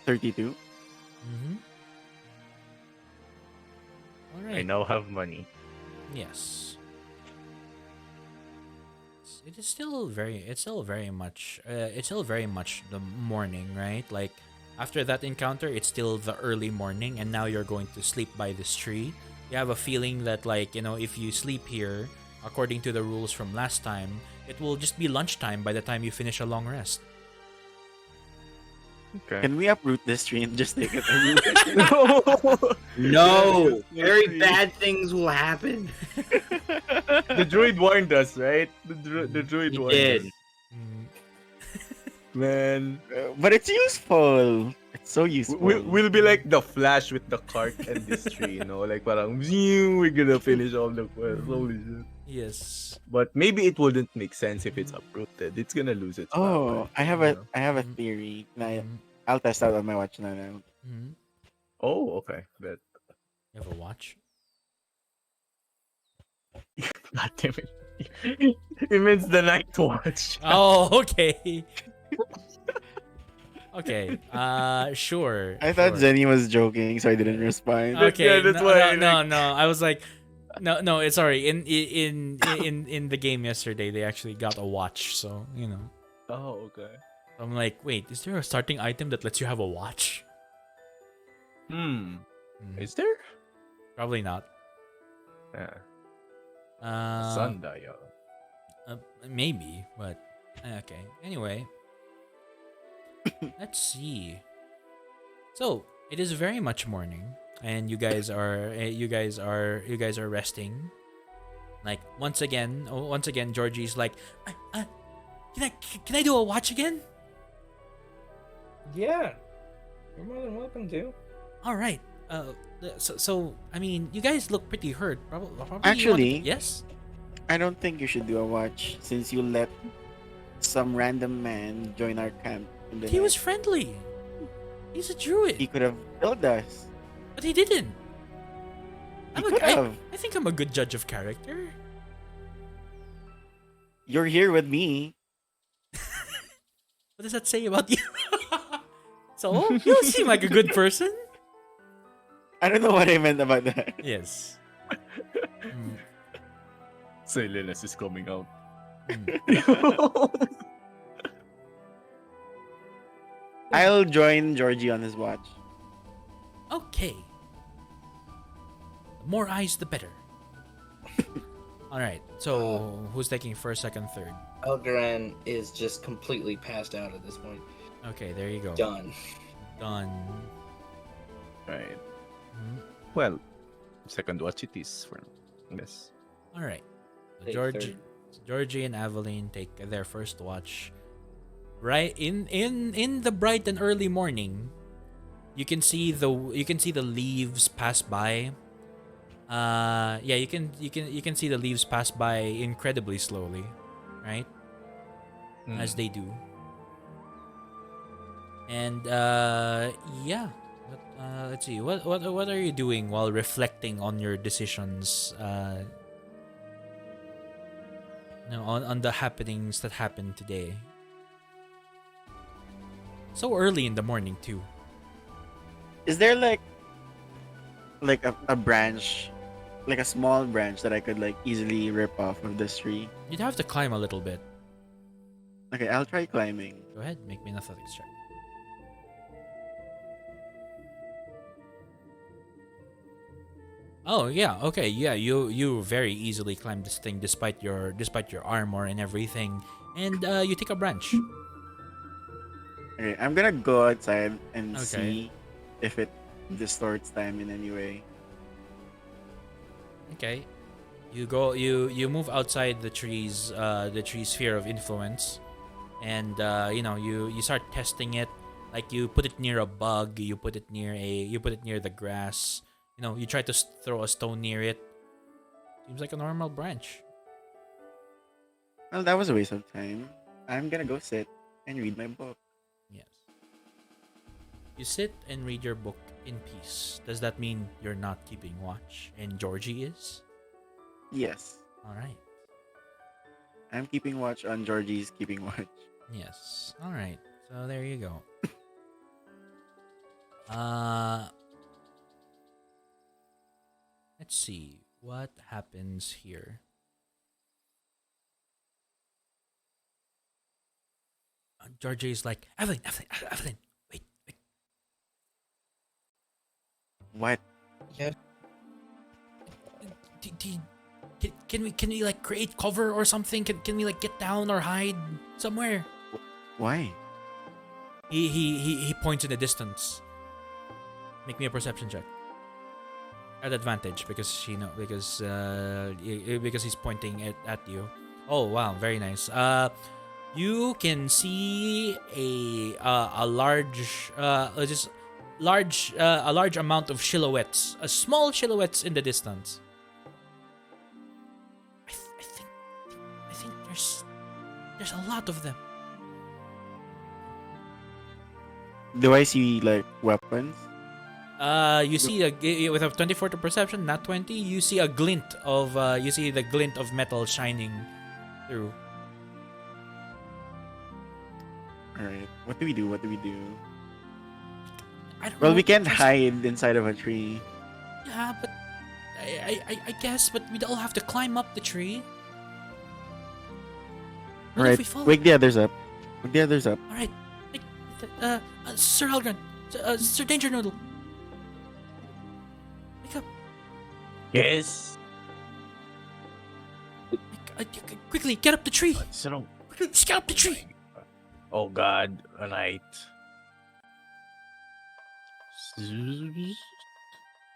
32. Mm-hmm. All I right. now have money. Yes. It is still very. It's still very much. It's still very much the morning, right? Like after that encounter, it's still the early morning, and now you're going to sleep by this tree. You have a feeling that, like, if you sleep here, according to the rules from last time, it will just be lunchtime by the time you finish a long rest. Okay. Can we uproot this tree and just take it? No! Yeah, Very please. bad things will happen. The druid warned us, right? The druid He warned did. us. Mm, Man. But it's useful. It's so useful. We'll be like the Flash with the cart and this tree, like parang we're gonna finish all the quest. Holy shit. yes. But maybe it wouldn't make sense if it's uprooted. It's gonna lose its Oh, power. I have you a know? I have a Mhm. theory. Mhm. I'll test out on my watch now. Mhm. Oh, okay. Bet. You have a watch. God damn it. It means the night watch. Oh, okay. Okay. Sure. I thought sure. Zenny was joking, so I didn't respond. Okay. that's no, why, no, no. I was like, no. It's sorry. In the game yesterday, they actually got a watch. So Oh, okay. I'm like, wait, is there a starting item that lets you have a watch? Hmm. Hmm, Is there? Probably not. Yeah. Uh, Sundial. maybe, but okay. Anyway, let's see. So it is very much morning, and you guys are resting. Like once again, Georgie's like, can I do a watch again? Yeah. You're more than welcome to. All right. So I mean, you guys look pretty hurt. Probably you wanna- Actually- yes. I don't think you should do a watch since you let some random man join our camp. In the He was night. friendly. He's a druid, He could have killed us. but he didn't. He could have. I think I'm a good judge of character. You're here with me. What does that say about you? So you seem like a good person. I don't know what I meant about that. Yes. Mm, Silenus is coming out. mm. I'll join Georgie on his watch. Okay. The more eyes, the better. All right. So who's taking first, second, third? Elgaran is just completely passed out at this point. Okay, there you go. Done. Done. Right. Mhm. Well, second watch it is for yes. All right. So Take Georgie and Aveline take their first watch. Right in the bright and early morning, you can see the leaves pass by. Yeah, you can see the leaves pass by incredibly slowly, right? As they do. And yeah. Let's see. What are you doing while reflecting on your decisions? On the happenings that happened today. So early in the morning too. Is there like a branch, like a small branch that I could like easily rip off of this tree? You'd have to climb a little bit. Okay, I'll try climbing. Go ahead, make me an athletics check. Oh yeah, okay, yeah. You very easily climb this thing despite your armor and everything, and you take a branch. Okay, I'm gonna go outside and Okay. see if it distorts time in any way. Okay, you move outside the tree's sphere of influence, and you start testing it. Like you put it near a bug, you put it near the grass. You try to throw a stone near it. Seems like a normal branch. Well, that was a waste of time. I'm gonna go sit and read my book. Yes. You sit and read your book in peace. Does that mean you're not keeping watch? And Georgie is? Yes, All right. I'm keeping watch on Georgie's keeping watch. Yes. All right. So there you go. Uh let's see what happens here. Georgie is like, Evelyn, wait. What? Can we like create cover or something? Can we like get down or hide somewhere? Why? He points in the distance. Make me a perception check. At advantage because because he's pointing it at you. Oh wow, very nice. You can see a large amount of silhouettes, small silhouettes in the distance. I think there's a lot of them. Do I see like weapons? You see with a 24 to perception, not 20. You see a glint of the glint of metal shining through. All right. What do we do? I don't Well, know. we can't Just- hide inside of a tree. Yeah, but I guess, but we'd all have to climb up the tree. All What if right. we fall? Wake the others up. All right. Sir Helgren, Sir Danger Noodle. Wake up. Yes. Quickly, get up the tree. What's wrong? Quickly, just get up the tree. Oh God! Right.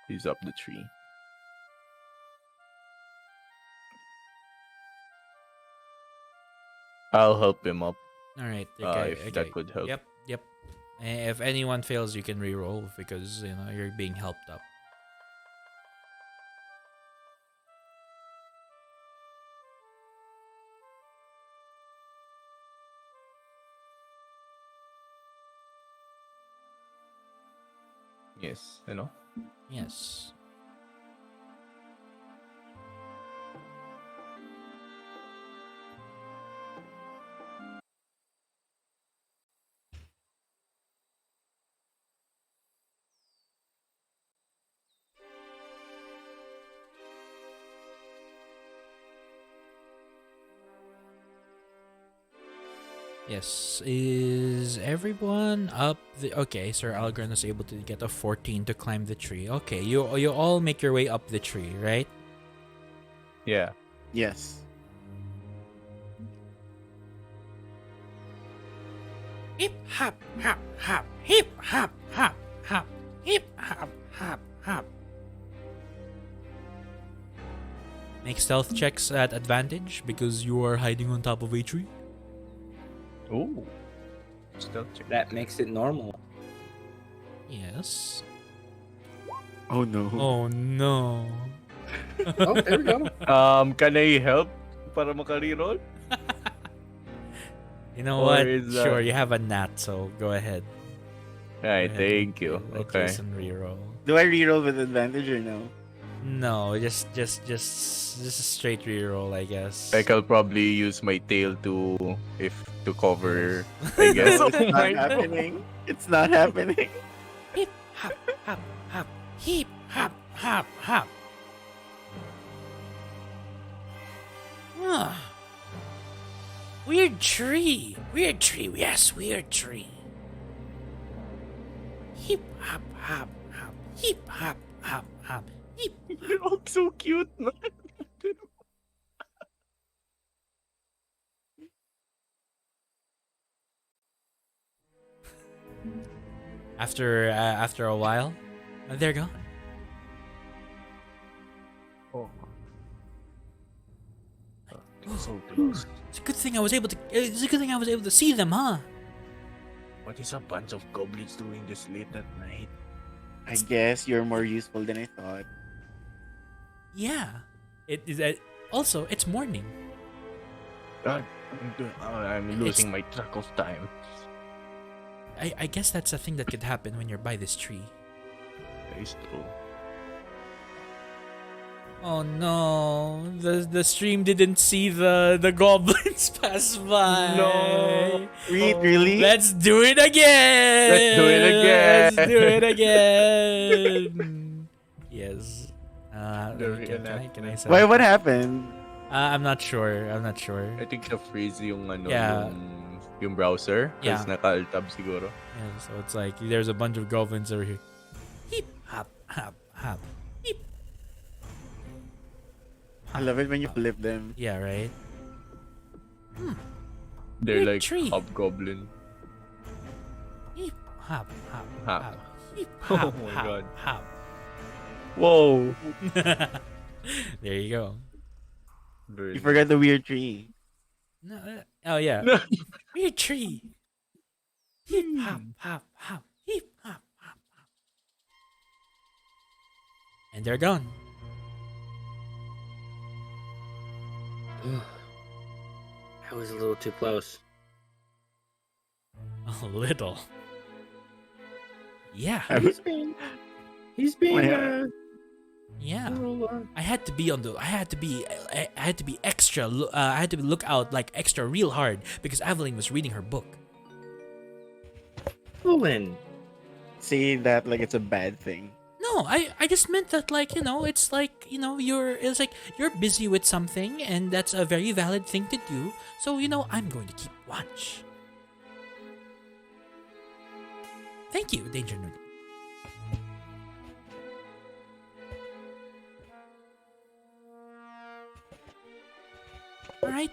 He's up the tree. I'll help him up. All right. Okay. If that could help. Yep. If anyone fails, you can re-roll because you're being helped up. Yes. Yes. Yes. Is everyone up the okay, Sir Algren is able to get a 14 to climb the tree. Okay, you all make your way up the tree, right? Yeah. Yes. Hip hop hop hop hip hop hop hop hip hop hop hop. Make stealth checks at advantage because you are hiding on top of a tree. Ooh. Stealth check. That makes it normal. Yes. Oh no. Oh no. Oh, there we go. Can I help para makareroll? You know Or what? is, Sure, you have a nat, so go ahead. Right. Go ahead. Thank you. Let Okay. Jason reroll. Do I reroll with advantage or no? No, just a straight reroll, I guess. Like I'll probably use my tail to cover. I guess. It's not happening. It's not happening. Hip hop hop, hop, heap, hop, hop, hop. Ah. Weird tree. Weird tree. Yes, weird tree. Heap, hop, hop, hop. Heap, hop, hop, hop. Heap. They're all so cute, man. After a while, they're gone. Oh. So close. It's a good thing I was able to. It's a good thing I was able to see them, huh? What is a bunch of goblins doing this late at night? I guess you're more useful than I thought. Yeah. It is. Also, it's morning. God, I'm losing my track of time. I guess that's a thing that could happen when you're by this tree. That is true. Oh no, the stream didn't see the goblins pass by. No. Really? Let's do it again. Let's do it again. Let's do it again. Yes. The Can I say? Why? What happened? I'm not sure. I'm not sure. I think na-freeze yung ano, Yeah. yung browser. Yeah. Kasi naka-alt-tab siguro. Yeah, so it's like there's a bunch of goblins over here. Heep, hop, hop, hop. Heep. I love it when you flip them. Yeah, right. They're Weird like tree. hobgoblin. Heep, hop, hop, Hop. hop. Heep, Oh hop, my hop, God. hop. Whoa! There you go. You forgot the weird tree. No, oh yeah. Weird tree. Heep, hop, hop, hop. Heep, hop, hop, hop. And they're gone. I was a little too close. A little. Yeah. He's being Yeah. Yeah. I had to be extra. I had to look out like extra real hard because Aveline was reading her book. fooling. Say that like it's a bad thing. No, I just meant that like it's like it's like you're busy with something and that's a very valid thing to do. So I'm going to keep watch. Thank you, Danger Noodle. All right.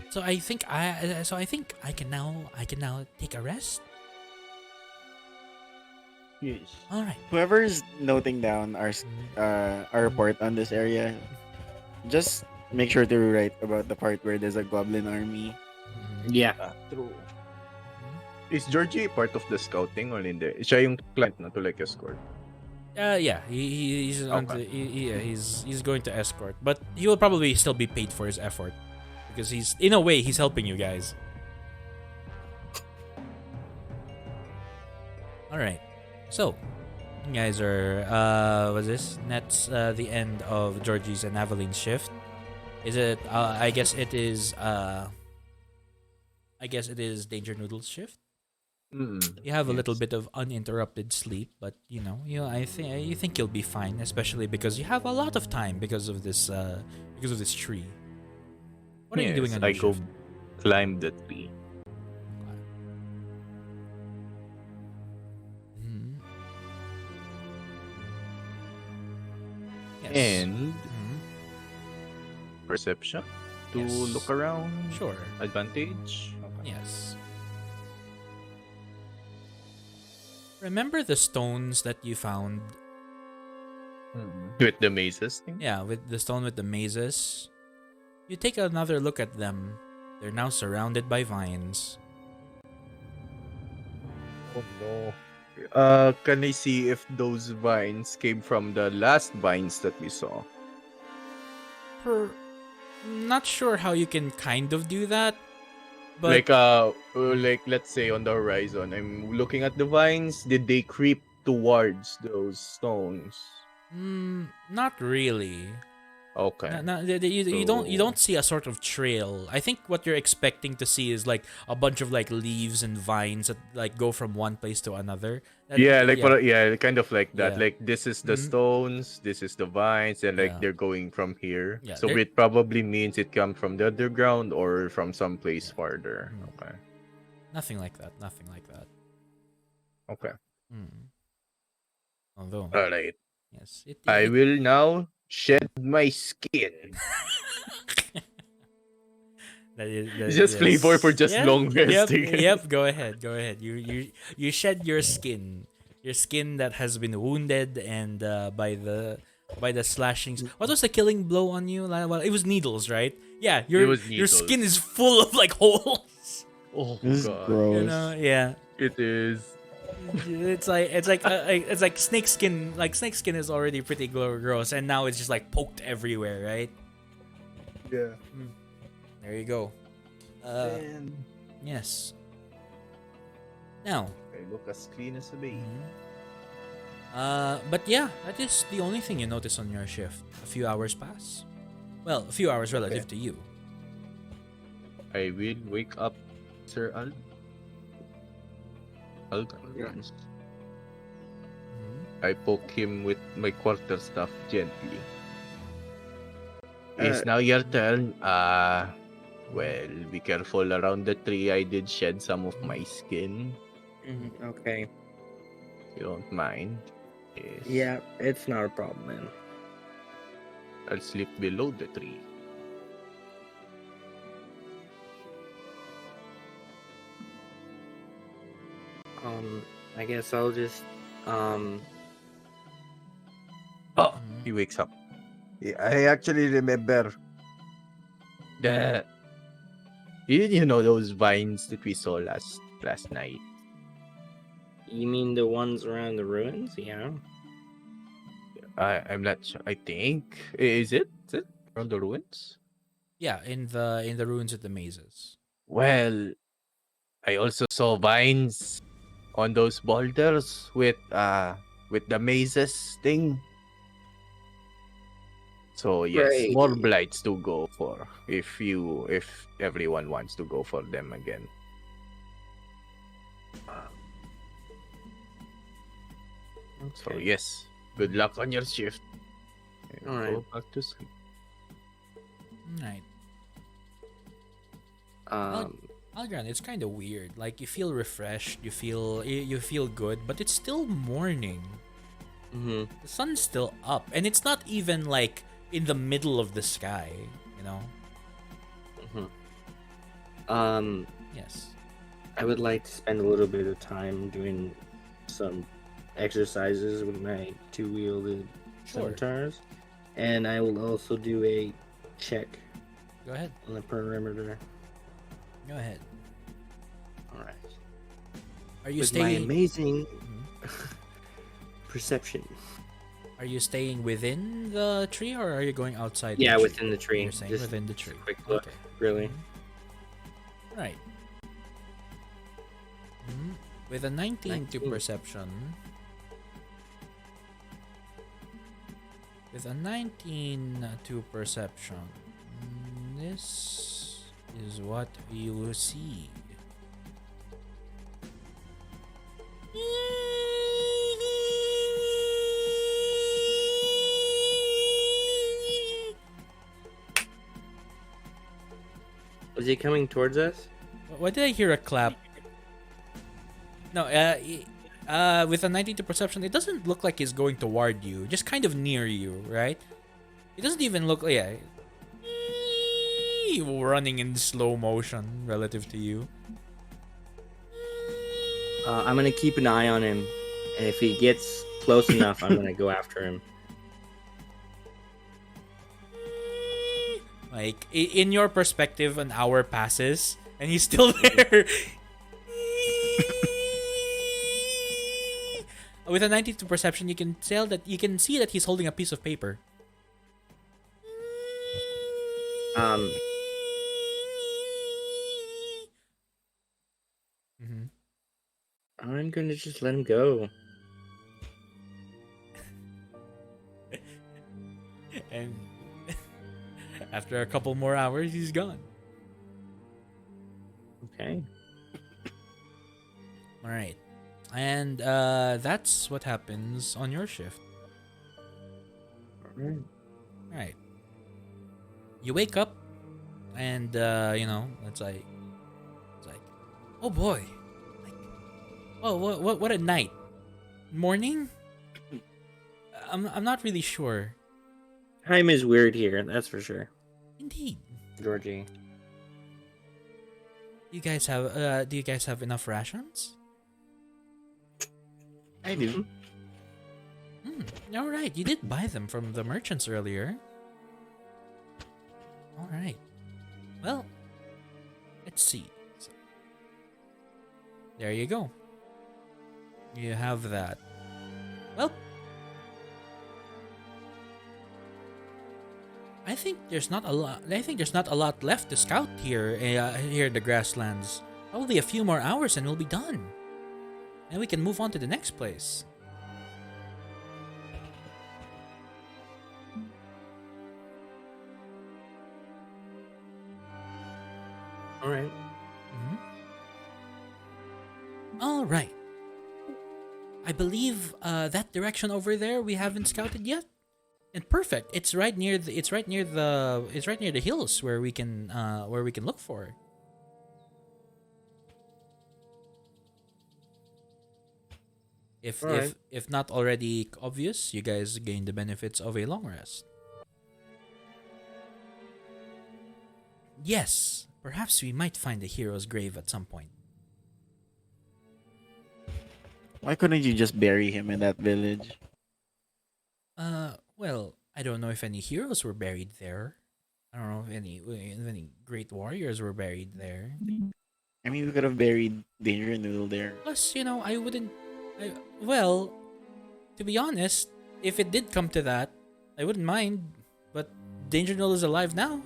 So I think I can now take a rest. Yes. All right. Whoever's noting down our report on this area, just make sure to write about the part where there's a goblin army. Yeah. True. Is Georgie part of the scouting or hindi? Siya yung client na to like escort? Yeah, he's on Okay. he's going to escort, but he will probably still be paid for his effort because he's in a way he's helping you guys. All right, so you guys are what's this? That's the end of Georgie's and Aveline's shift. Is it? I guess it is. I guess it is Danger Noodle's shift. You have a little bit of uninterrupted sleep, but I think you'll be fine, especially because you have a lot of time because of this tree. What are you doing on I your go shift? climb the tree. Mhm. Yes. And Mhm. perception to Yes. look around. Sure. Advantage. Yes. Remember the stones that you found? With the mazes thing. Yeah, with the stone with the mazes. You take another look at them. They're now surrounded by vines. Oh no. Can I see if those vines came from the last vines that we saw? Not sure how you can kind of do that, but like let's say on the horizon, I'm looking at the vines. Did they creep towards those stones? not really. Okay. You So- don't see a sort of trail. I think what you're expecting to see is like a bunch of like leaves and vines that like go from one place to another. Yeah, like Yeah. yeah, kind of like that. Yeah. Like this is the Mhm. stones, this is the vines, and like Yeah. they're going from here. Yeah, So they're- it probably means it comes from the underground or from some place farther. Mm. Okay. Nothing like that. Nothing like that. Okay. Mm. Although, All right. yes, I will now shed my skin. Just flavor for just yeah. long Yep. resting. Yep. Go ahead. Go ahead. You shed your skin that has been wounded and by the slashings. What was the killing blow on you? Well, it was needles, right? Yeah. was Your skin needles. is full of like holes. Oh This is god. gross. You know. Yeah. It is. It's like snake skin. Like snake skin is already pretty gross, and now it's just like poked everywhere, right? Yeah. There you go. And Yes. Now, I look as clean as a baby. but yeah, that is the only thing you notice on your shift. A few hours pass. Well, a few hours relative to you. I will wake up Sir Algan. I poke him with my quarterstaff gently. It's now your turn. Well, be careful around the tree. I did shed some of my skin. Okay. You don't mind. Yes. Yeah, it's not a problem, man. I'll sleep below the tree. I guess I'll just Oh, he wakes up. I actually remember. The you know those vines that we saw last night. You mean the ones around the ruins? Yeah. I'm not sure. I think is it around the ruins? Yeah, in the ruins of the mazes. Well, I also saw vines on those boulders with the mazes thing. So yes, Right. more blights to go for if everyone wants to go for them again. So Okay. yes, good luck on your shift. And All right. Go back to sleep. Right. Um. Algran, it's kind of weird. Like you feel refreshed, you feel good, but it's still morning. mhm. The sun's still up, and it's not even like in the middle of the sky. You know. Yes. I would like to spend a little bit of time doing some exercises with my two-wielded Sure. scimitars, and I will also do a check Go ahead. on the perimeter. Go ahead. All right. Are you With my staying? amazing Mhm. perception. Are you staying within the tree, or are you going outside? Yeah, the tree? within the tree. You're staying Just within the tree. quick look. Okay. Really. Right. With a 19 to 19. perception. With a 19 to perception. This is what you see. Was he coming towards us? Why did I hear a clap? No, with a 19 to perception, it doesn't look like he's going toward you. Just kind of near you, right? It doesn't even look like, yeah. Running in slow motion relative to you. I'm gonna keep an eye on him, and if he gets close enough, I'm gonna go after him. Like, in your perspective, an hour passes, and he's still there. With a 92 perception, you can tell that you can see that he's holding a piece of paper. Mhm. I'm gonna just let him go. And After a couple more hours, he's gone. Okay. All right. And that's what happens on your shift. Alright. All right. You wake up, and it's like, oh boy, like, oh what a night, morning. I'm not really sure. Time is weird here, that's for sure. Indeed. Georgie. Do you guys have enough rations? I do. All right. You did buy them from the merchants earlier. All right. Well, let's see. So, there you go. You have that. Well, I think there's not a lot. I think there's not a lot left to scout here. Here in the grasslands. Probably a few more hours and we'll be done. And we can move on to the next place. Alright. All right. I believe that direction over there we haven't scouted yet. And perfect. It's right near the hills where we can look for it. Alright. If not already obvious, you guys gain the benefits of a long rest. Yes, perhaps we might find the hero's grave at some point. Why couldn't you just bury him in that village? Well, I don't know if any heroes were buried there. I don't know if any great warriors were buried there. I mean, we could have buried Danger Noodle there. Plus, I wouldn't. Well, to be honest, if it did come to that, I wouldn't mind. But Danger Noodle is alive now.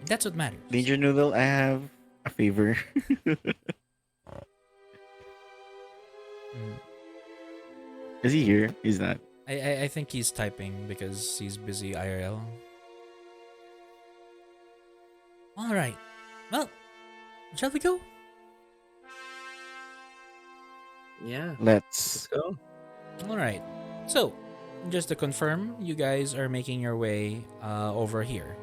And that's what matters. Danger Noodle, I have a favor. Mm. Is he here? He's not. I think he's typing because he's busy IRL. All right. Well, shall we go? Yeah. Let's. Let's go. All right. So, just to confirm, you guys are making your way over here.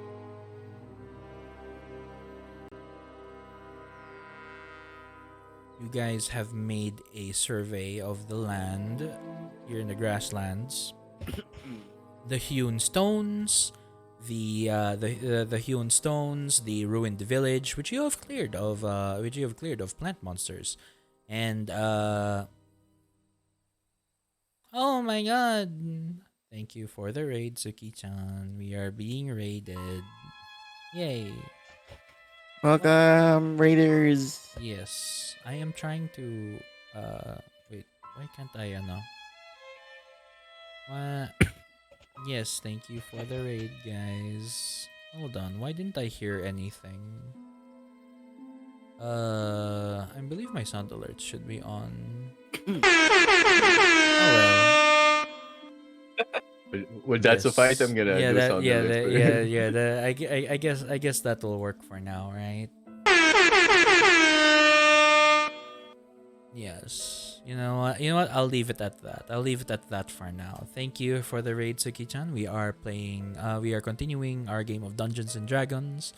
You guys have made a survey of the land here in the grasslands. The hewn stones, the hewn stones, the ruined village, which you have cleared of plant monsters, and oh my god! Thank you for the raid, Suki-chan. We are being raided. Yay! Welcome, Raiders. Yes, I am trying to. Wait, why can't I? Yes, thank you for the raid, guys. Hold on, why didn't I hear anything? I believe my sound alerts should be on. Oh well. Would that Yes. suffice? I'm gonna yeah, do that, sound yeah, alerts that, for you. yeah, yeah. I guess that'll work for now, right? Yes. You know what? I'll leave it at that. I'll leave it at that for now. Thank you for the raid, Suki-chan. We are continuing our game of Dungeons and Dragons.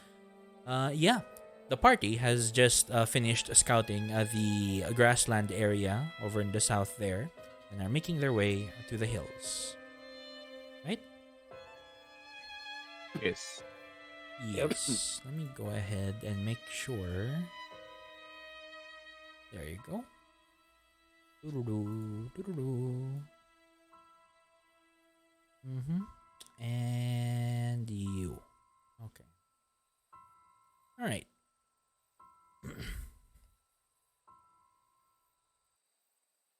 Yeah. The party has just finished scouting the grassland area over in the south there and are making their way to the hills. Right? Yes. Yes. Let me go ahead and make sure. There you go. Doo-doo-doo, doo-doo-doo. And you. Okay. All right.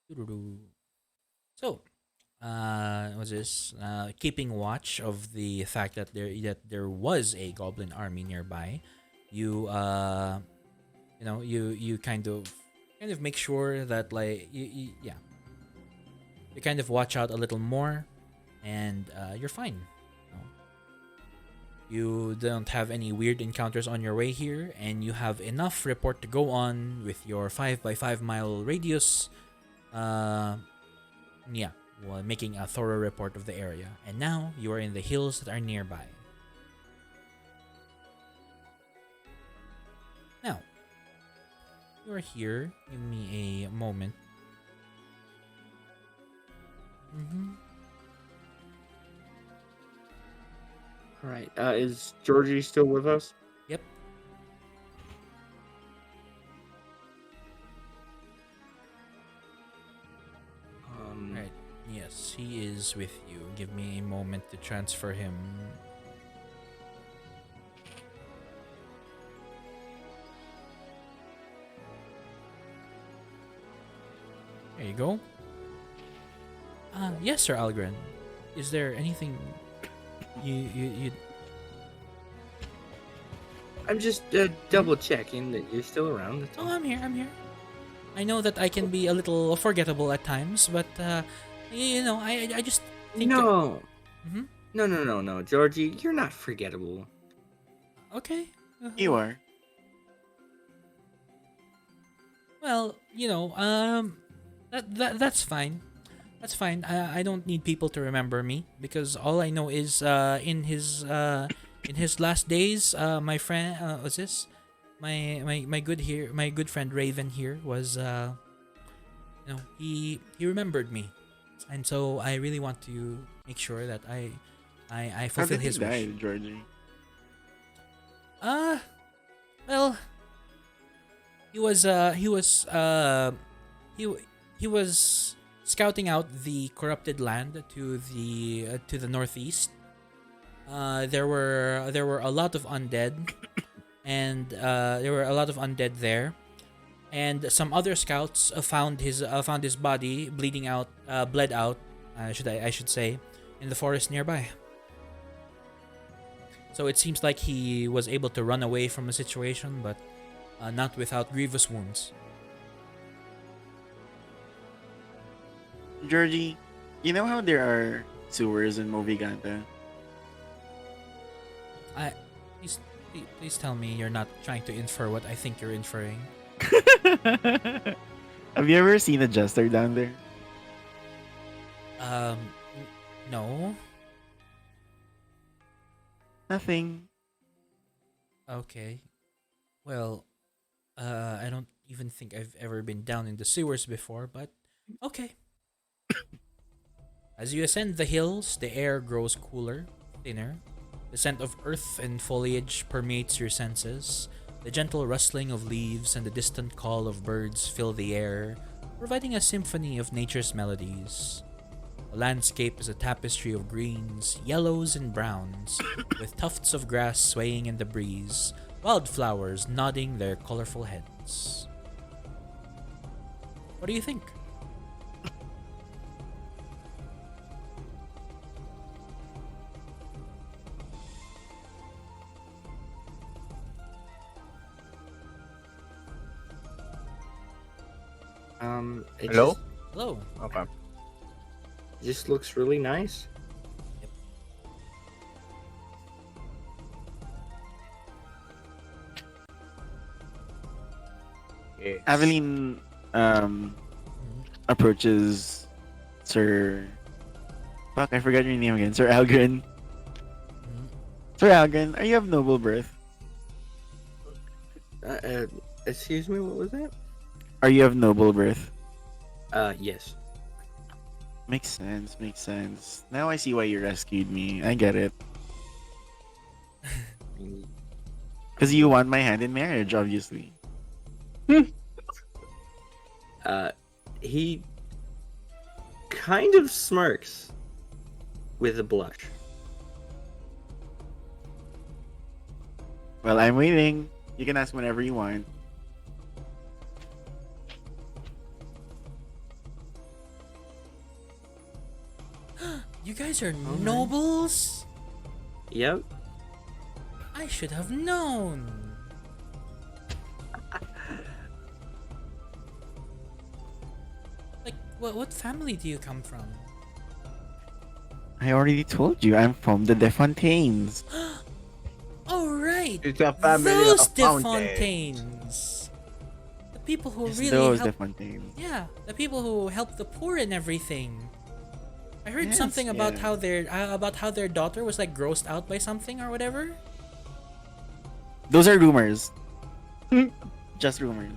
Doo-doo-doo. So, what's this? Keeping watch of the fact that there was a goblin army nearby, you you kind of make sure that like you kind of watch out a little more, and you're fine. You don't have any weird encounters on your way here, and you have enough report to go on with your 5 by 5 mile radius. Yeah, well, making a thorough report of the area. And now you are in the hills that are nearby. Now, you are here. Give me a moment. All right. Is Georgie still with us? Yep. Right. Yes, he is with you. Give me a moment to transfer him. There you go. Yes, Sir Algren. Is there anything you I'm just double checking that you're still around. That's Oh, all. I'm here. I'm here. I know that I can be a little forgettable at times, but I just think. No. Mhm. No, Georgie, you're not forgettable. Okay. You are. Well, that's fine. That's fine. I don't need people to remember me because all I know is in his last days, my friend what's this? My good friend Raven here was he remembered me, and so I really want to make sure that I How fulfill did he his wish. die, Georgie? Well, he he was scouting out the corrupted land to the northeast. There were a lot of undead, and there were a lot of undead there, and some other scouts found his body bleeding out, bled out. I should say, in the forest nearby. So it seems like he was able to run away from the situation, but not without grievous wounds. Georgie, you know how there are sewers in Moviganta? Please tell me you're not trying to infer what I think you're inferring. Have you ever seen a jester down there? Um, no. Nothing. Okay. Well, I don't even think I've ever been down in the sewers before, but okay. As you ascend the hills, the air grows cooler, thinner. The scent of earth and foliage permeates your senses. The gentle rustling of leaves and the distant call of birds fill the air, providing a symphony of nature's melodies. The landscape is a tapestry of greens, yellows, and browns, with tufts of grass swaying in the breeze, wildflowers nodding their colorful heads. What do you think? It Hello? Hello. Okay. just looks really nice. Yes. Aveline approaches Sir. Fuck, I forgot your name again. Sir Algren. Sir Algren, are you of noble birth? Excuse me, what was that? Are you of noble birth? Yes. Makes sense, makes sense. Now I see why you rescued me. I get it. Because you want my hand in marriage, obviously. He kind of smirks with a blush. Well, I'm waiting. You can ask whenever you want. You guys are nobles? Yep. I should have known. Like, what family do you come from? I already told you, I'm from the Defontaines. Oh right, It's a family those of De fountains. Fontaines. The people who It's really those help. different things. Yeah, the people who help the poor and everything. I heard Yes, something about yes. how their daughter was like grossed out by something or whatever. Those are rumors. Just rumors.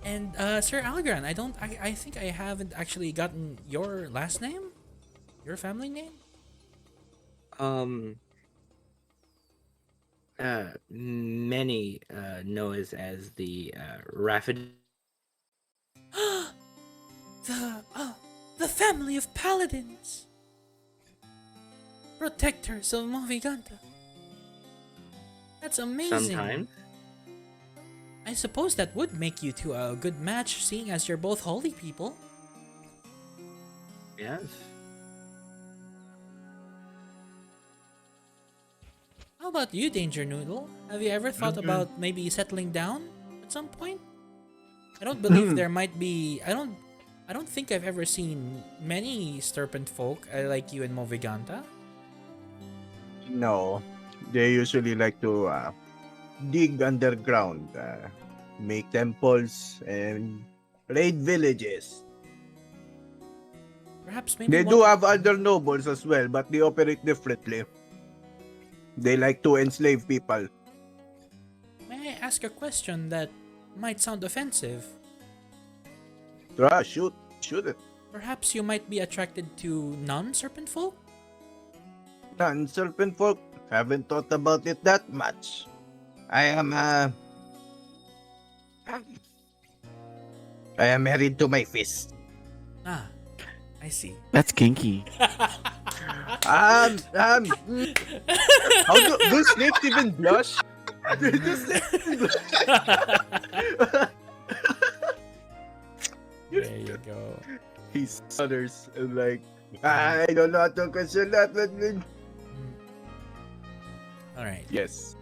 And Sir Algran, I think I haven't actually gotten your last name, your family name. Um, many know us as the Rapid. The family of paladins, protectors of Moviganta. That's amazing. Sometimes. I suppose that would make you two a good match, seeing as you're both holy people. Yes. How about you, Danger Noodle? Have you ever thought about maybe settling down at some point? I don't believe there might be. I don't think I've ever seen many serpent folk like you in Moviganta. No, they usually like to dig underground, make temples, and raid villages. Perhaps maybe They one. do have other nobles as well, but they operate differently. They like to enslave people. May I ask a question that might sound offensive? Shoot it. Perhaps you might be attracted to non-serpent folk? Non-serpent folk, haven't thought about it that much. I am, I am married to my fist. Ah, I see. That's kinky. Um, um, mm, how do snakes even blush? Do snakes even blush? There you go. He stutters and like, I don't know how to question that. All right. Yes.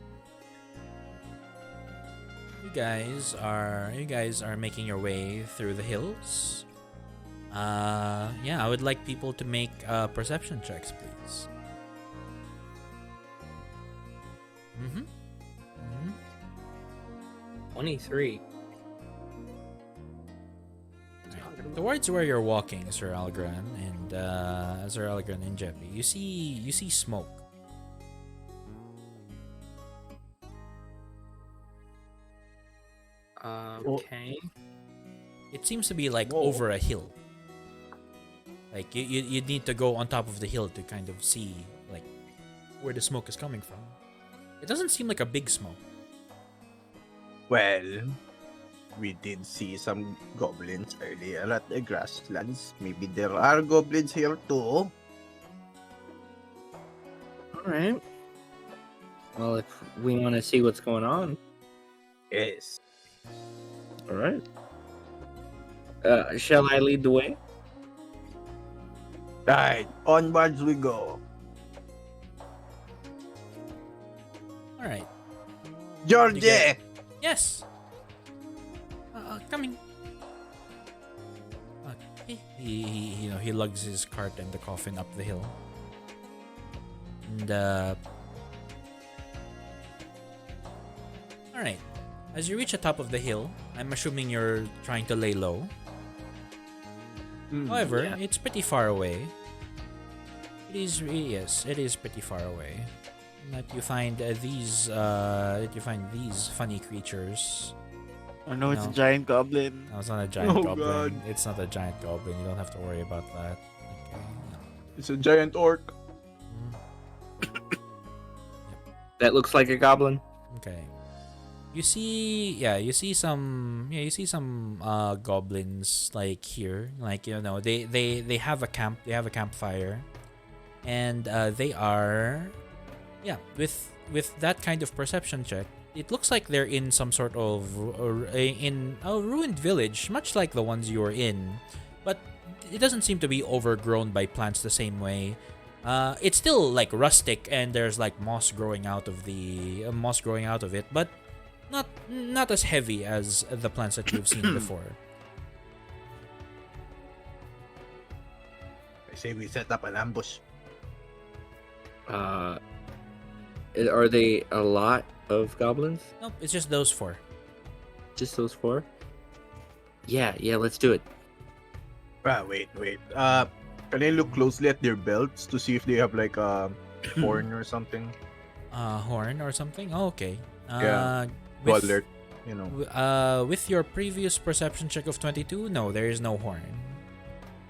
You guys are making your way through the hills. Yeah, I would like people to make perception checks, please. Mm-hmm. 23. Towards where you're walking, Sir Algran and Jeppy, you see smoke. Okay. It seems to be like Whoa. over a hill. Like you need to go on top of the hill to kind of see like where the smoke is coming from. It doesn't seem like a big smoke. Well, we did see some goblins earlier at the grasslands. Maybe there are goblins here too. All right. Well, if we want to see what's going on, Yes. all right. Shall I lead the way? Right, onwards we go. All right. Georgie! guys- Yes. Coming. Okay. He lugs his cart and the coffin up the hill. And all right. As you reach the top of the hill, I'm assuming you're trying to lay low. However, yeah. it's pretty far away. Yes, it is pretty far away. That you find these funny creatures. Oh no, it's No. a giant goblin. No, it's not a giant Oh, goblin. God. It's not a giant goblin. You don't have to worry about that. Okay. No. It's a giant orc. That looks like a goblin. Okay. You see some goblins like here, like they have a campfire, and they are, with that kind of perception check, it looks like they're in some sort of in a ruined village, much like the ones you were in, but it doesn't seem to be overgrown by plants the same way. It's still like rustic, and there's like moss growing out of it, but not as heavy as the plants that you've seen before. I say we set up an ambush. Are they a lot of goblins? Nope, it's just those 4. Just those 4? Yeah, let's do it. Wait. Can I look closely at their belts to see if they have like a horn or something? Horn or something? Oh, okay. Yeah. To With, alert, you know. with your previous perception check of 22, no, there is no horn.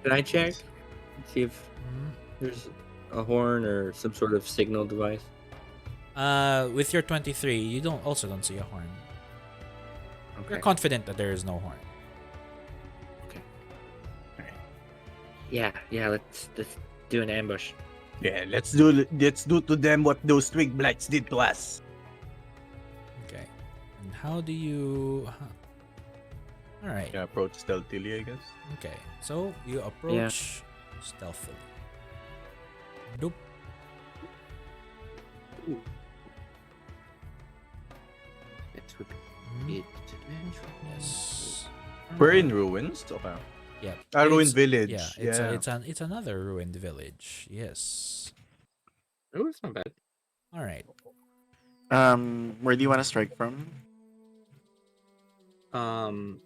Can I check? See if Mhm. there's a horn or some sort of signal device. With your 23, you also don't see a horn. You're Okay. confident that there is no horn. Yeah, let's do an ambush. Yeah, let's do to them what those twig blights did to us. Okay. And how do you... All right. Yeah, approach stealthily, I guess. Okay. So you approach stealthily. Doop. Let's Mhm. repeat. Yes. We're in ruins. Okay. Yeah. A ruined It's- village. Yeah. It's another ruined village. Yes. Oh, it's not bad. All right. Where do you want to strike from?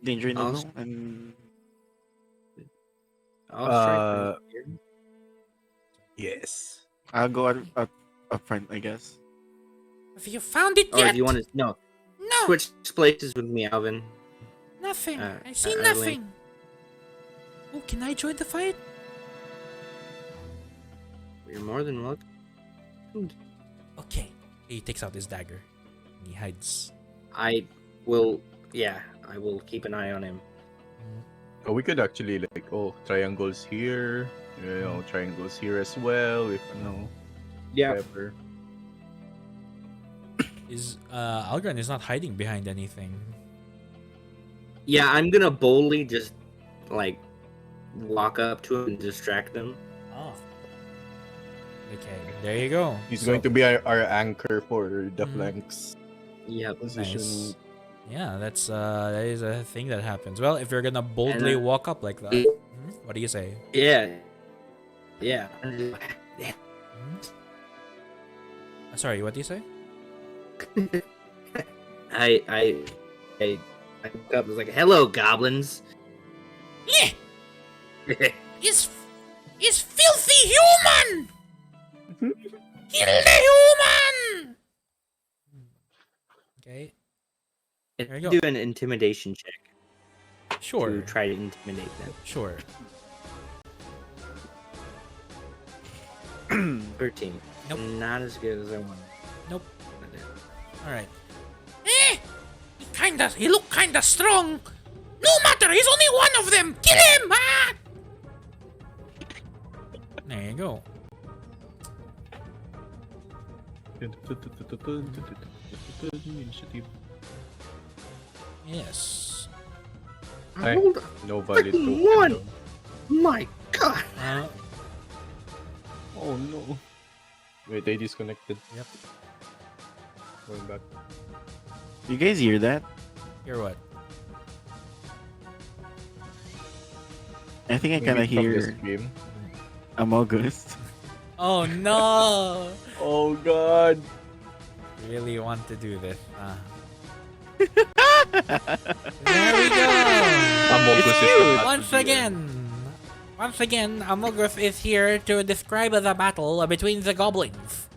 Danger I'll noble and I'll strike from here. Yes. I'll go up front, I guess. Have you found it Or yet? do you want to no No, switch places with me, Alvin? nothing. I see Eileen. nothing. Oh, can I join the fight? You're more than welcome. Okay. He takes out his dagger. And he hides. I will. Yeah, I will keep an eye on him. Oh, we could actually like triangles here. You know, triangles here as well. If you know, whatever. Is Algren is not hiding behind anything. Yeah, I'm gonna boldly just like walk up to him and distract him. Oh. Okay, there you go. He's So- going to be our anchor for the Mhm. flanks Yep. position. Nice. Yeah, that is a thing that happens. Well, if you're gonna boldly And, walk up like that, it- what do you say? Yeah. Yeah. Sorry, what do you say? I woke up and was like, "Hello, goblins." Yeah, is filthy human. Kill the human. Okay, There you go. Do an intimidation check sure, to try to intimidate them. sure. 13. Nope. Not as good as I wanted. Nope. All right. He look kinda strong. No matter, he's only one of them. Kill him! Ah! There you go. Initiative. Yes. Ay, Hold on. no valid Freaking token one! though. My God. Oh no. Wait, they disconnected. Yep. Going back. You guys hear that? Hear what? I think I kind of Maybe from the hear stream. Amogus. Oh no! Oh god. Really want to do this? There we go. Amogus is the Once again, Amogus is here to describe the battle between the goblins.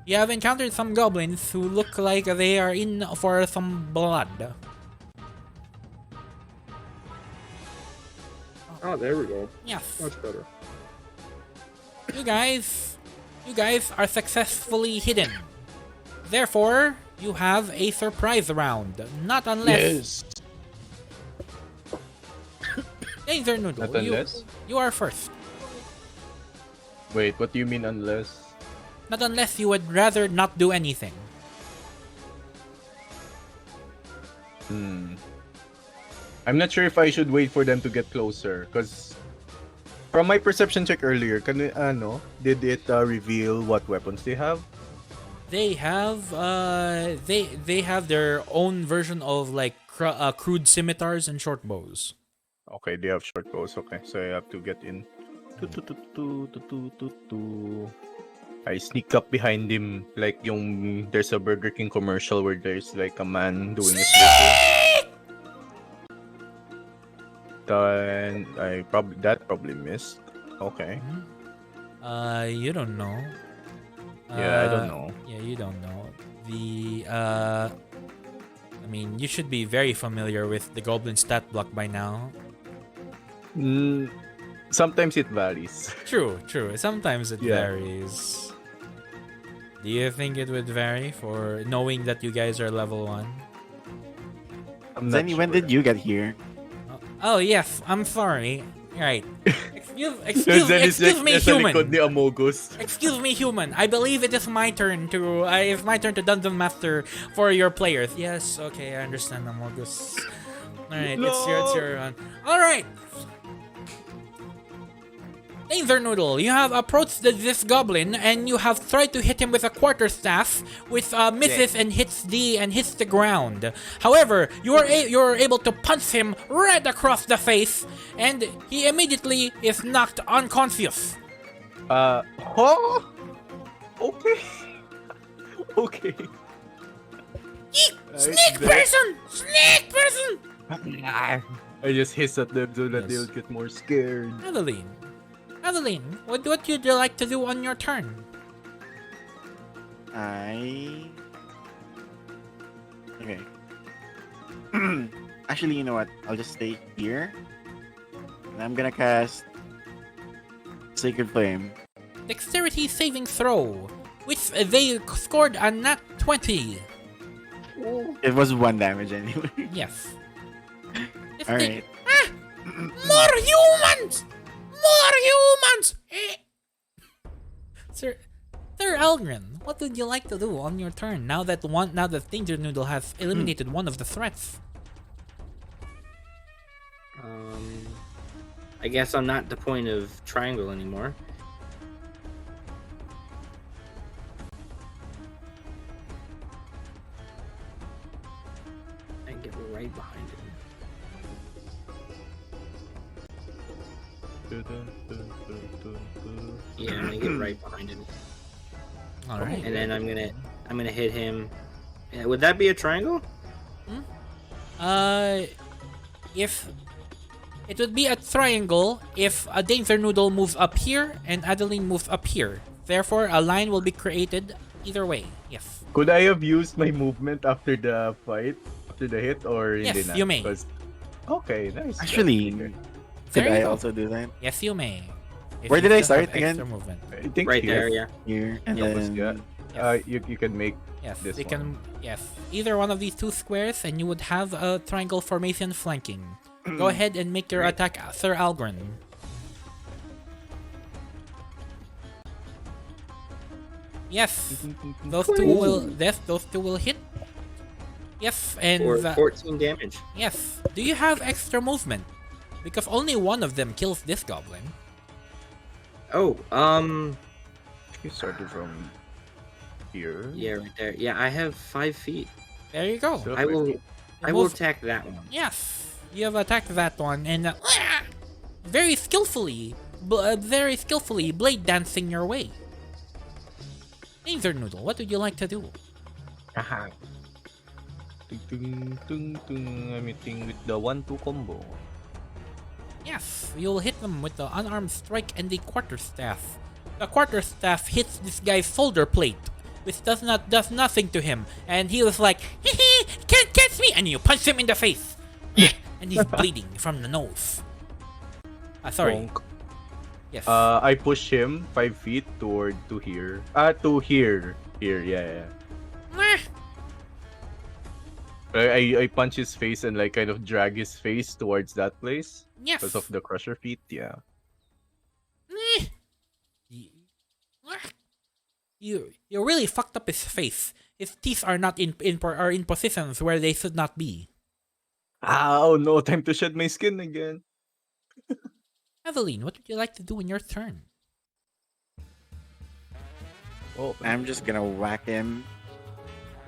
You have encountered some goblins who look like they are in for some blood. Oh, there we go. Yes. Much better. You guys are successfully hidden. Therefore, you have a surprise round. Not unless Danger Noodle, Not unless? you are first. Wait, what do you mean unless? Not unless you would rather not do anything. I'm not sure if I should wait for them to get closer, because from my perception check earlier, did it reveal what weapons they have? They have they have their own version of like crude scimitars and short bows. Okay, they have short bows. Okay, so I have to get in. I sneak up behind him like there's a Burger King commercial where there's like a man doing his little. Then that probably missed. Okay. You don't know. Yeah, I don't know. Yeah, you don't know. I mean, you should be very familiar with the goblin stat block by now. Sometimes it varies. True. Sometimes it Yeah. varies. Do you think it would vary for knowing that you guys are level 1? I'm not Zenny, when sure. did you get here? Oh, yes. I'm sorry. Right. Excuse Zen is like me, nasa likod human. ni Amogus. Excuse me, human. I believe it is my turn to. It's my turn to Dungeon Master for your players. Yes. Okay, I understand, Amogus. All right. It's your run. All right. Danger Noodle, you have approached this goblin and you have tried to hit him with a quarterstaff, with misses and hits the ground. However, you're able to punch him right across the face, and he immediately is knocked unconscious. Oh. Okay. Okay. Snake person! I just hiss at them so that they'll get more scared. Adeline, what would you like to do on your turn? Okay. Actually, you know what? I'll just stay here. And I'm gonna cast Sacred Flame. Dexterity saving throw, which they scored a nat 20. It was 1 damage anyway. Yes. Alright. More humans! Sir Algren, what would you like to do on your turn now that Danger Noodle has eliminated one of the threats? I guess I'm not the point of triangle anymore. I get right behind him. Yeah, I'm gonna get right behind him, All right. and then I'm gonna hit him. Would that be a triangle? If it would be a triangle if a Danger Noodle moves up here and Adeline moves up here. Therefore, a line will be created either way. Yes. Could I have used my movement after the fight, after the hit, or Yes, hindi na? you may. Okay, nice. Actually, Okay. could There you I go. also do that? Yes, you may. If Where you did I still have start again? extra movement. I think Right there, here. yeah. Here and Tapos, then yeah. You can make Yes, this we one. can. Yes, either one of these two squares, and you would have a triangle formation flanking. Go ahead and make your attack, Sir Algren. Yes, those two will hit. Yes, and Or 14 damage. yes. Do you have extra movement? Because only one of them kills this goblin. Oh, You started from here. yeah, right there. Yeah, I have 5 feet. There you go. So- I will move- attack that one. Yes, you have attacked that one, and very skillfully, blade dancing your way. Danger Noodle, what would you like to do? Haha. I'm hitting with the 1-2 combo. Yes, you'll hit them with the unarmed strike and the quarterstaff. The quarterstaff hits this guy's shoulder plate, which does nothing to him, and he was like, "Hee, can't catch me!" And you punch him in the face, and he's bleeding from the nose. Sorry. Bonk. Yes. I push him 5 feet to here. To here. Here, yeah. Mwah. I punch his face and like kind of drag his face towards that place Yes. because of the crusher feet. Yeah. Eh. You really fucked up his face. His teeth are not in positions where they should not be. Oh no! Time to shed my skin again. Evelyn, what would you like to do in your turn? Oh, I'm just gonna whack him.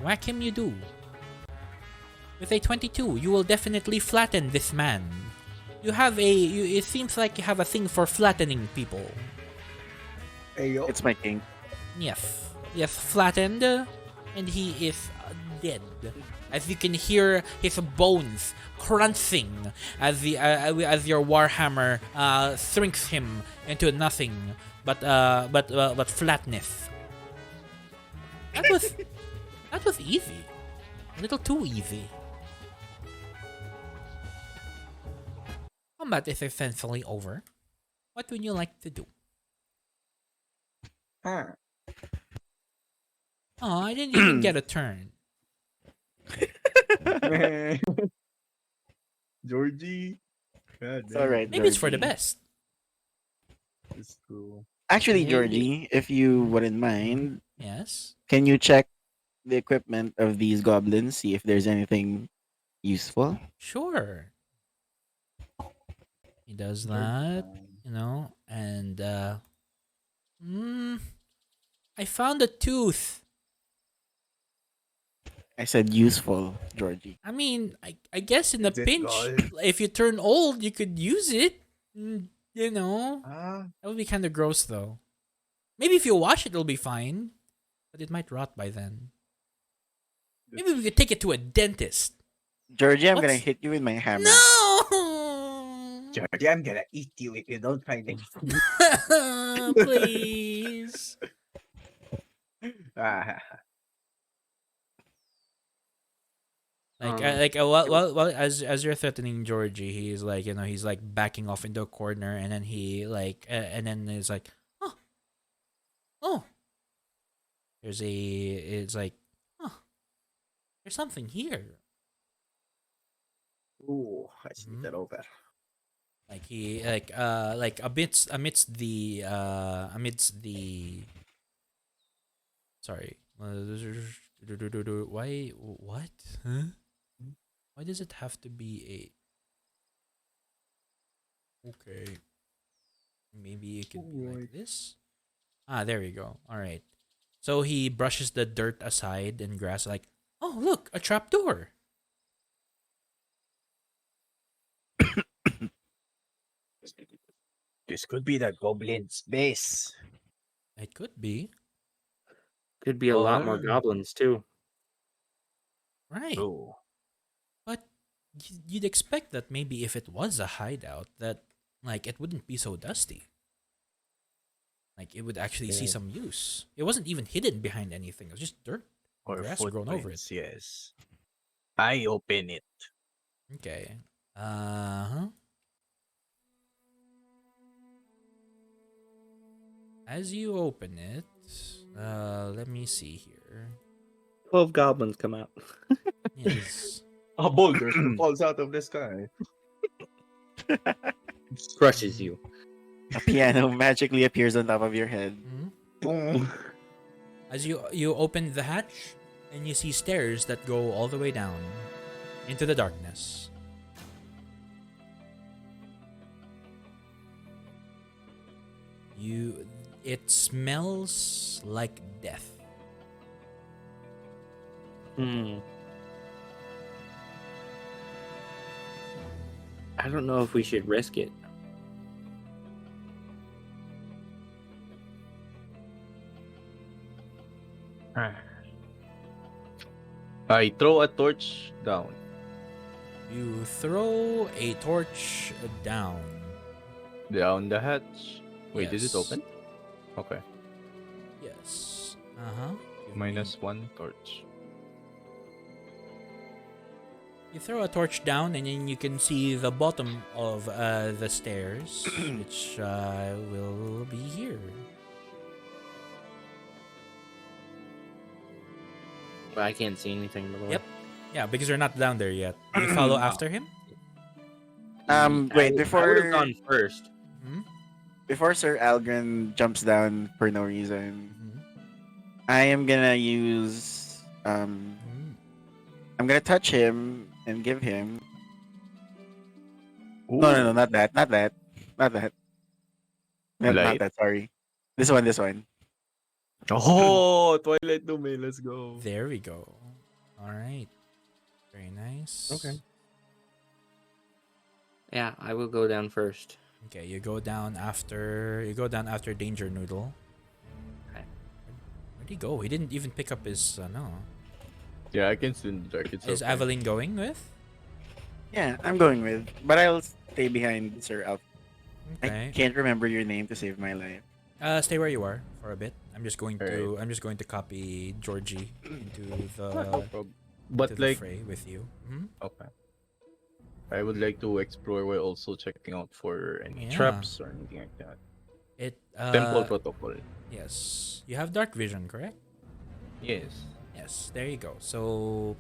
Whack him you do. With a 22, you will definitely flatten this man. You have it seems like you have a thing for flattening people. Ayo. It's my king. Yes. Yes, flattened, and he is dead. As you can hear his bones crunching as your warhammer shrinks him into nothing but flatness. That was easy. A little too easy. Combat is essentially over. What would you like to do? Huh. Oh, I didn't even get a turn. Georgie. God It's all damn. right, Maybe it's for the Georgie. best. It's cool. Actually, Maybe. Georgie, if you wouldn't mind, Yes. can you check the equipment of these goblins, see if there's anything useful? Sure. He does that, and mm, I found a tooth. I said useful, Georgie. I mean, I guess in a Is it pinch, gold? if you turn old, you could use it. You know, Ah, that would be kind of gross though. Maybe if you wash it, it'll be fine, but it might rot by then. Maybe we could take it to a dentist. Georgie, I'm gonna What's- hit you with my hammer. No, Georgie, I'm gonna eat you if you don't find it. please. Ah, As you're threatening Georgie, he's like, he's like backing off into a corner, and then and then he's like, oh, oh, it's like, oh, there's something here. ooh, I see that over. Like he, like amidst the, sorry, why, what, huh? Why does it have to be a, okay? Maybe it could be like this. Ah, there we go. All right. So he brushes the dirt aside and grass, like, oh, look, a trap door. This could be the goblin's base. It could be. Could be a lot more Or- goblins too. Right. Ooh. But you'd expect that maybe if it was a hideout, that, like, it wouldn't be so dusty. Like, it would actually see Yeah. some use. It wasn't even hidden behind anything. It was just dirt. Or Grass grown over it. footprints, yes. I open it. Okay. Uh-huh. As you open it, let me see here. 12 goblins come out. Yes. A boulder falls out of the sky. Crushes you. A piano magically appears on top of your head. Mhm. Boom. As you open the hatch, and you see stairs that go all the way down into the darkness. It smells like death. Hmm. I don't know if we should risk it. I throw a torch down. You throw a torch down. Down the hatch. Wait, did it Yes. open? Okay. Yes. Uh-huh. -1 torch. You throw a torch down, and then you can see the bottom of the stairs, which will be here. But I can't see anything below. Yep. Yeah, because you're not down there yet. You follow after him? Wait, I would before have gone first. Hmm? before Sir Algren jumps down for no reason, Mhm. I am gonna use Mhm. I'm gonna touch him and give him. No, not that, not that, not that, not Light? that. Sorry, this one. Oh, Twilight Domain, let's go. There we go. All right. Very nice. Okay. Yeah, I will go down first. Okay, you go down after Danger Noodle. Okay. Where'd he go? He didn't even pick up his no. Yeah, I can see in the dark. It's Is okay. Aveline going with? Yeah, I'm going with, but I'll stay behind Sir Alf. I Okay. can't remember your name to save my life. Stay where you are for a bit. I'm just going to Alright. I'm just going to copy Georgie into No the problem. into But the like, fray with you. okay. I would like to explore while also checking out for any Yeah. traps or anything like that. It Temple protocol. yes. You have dark vision, correct? Yes. Yes. There you go. So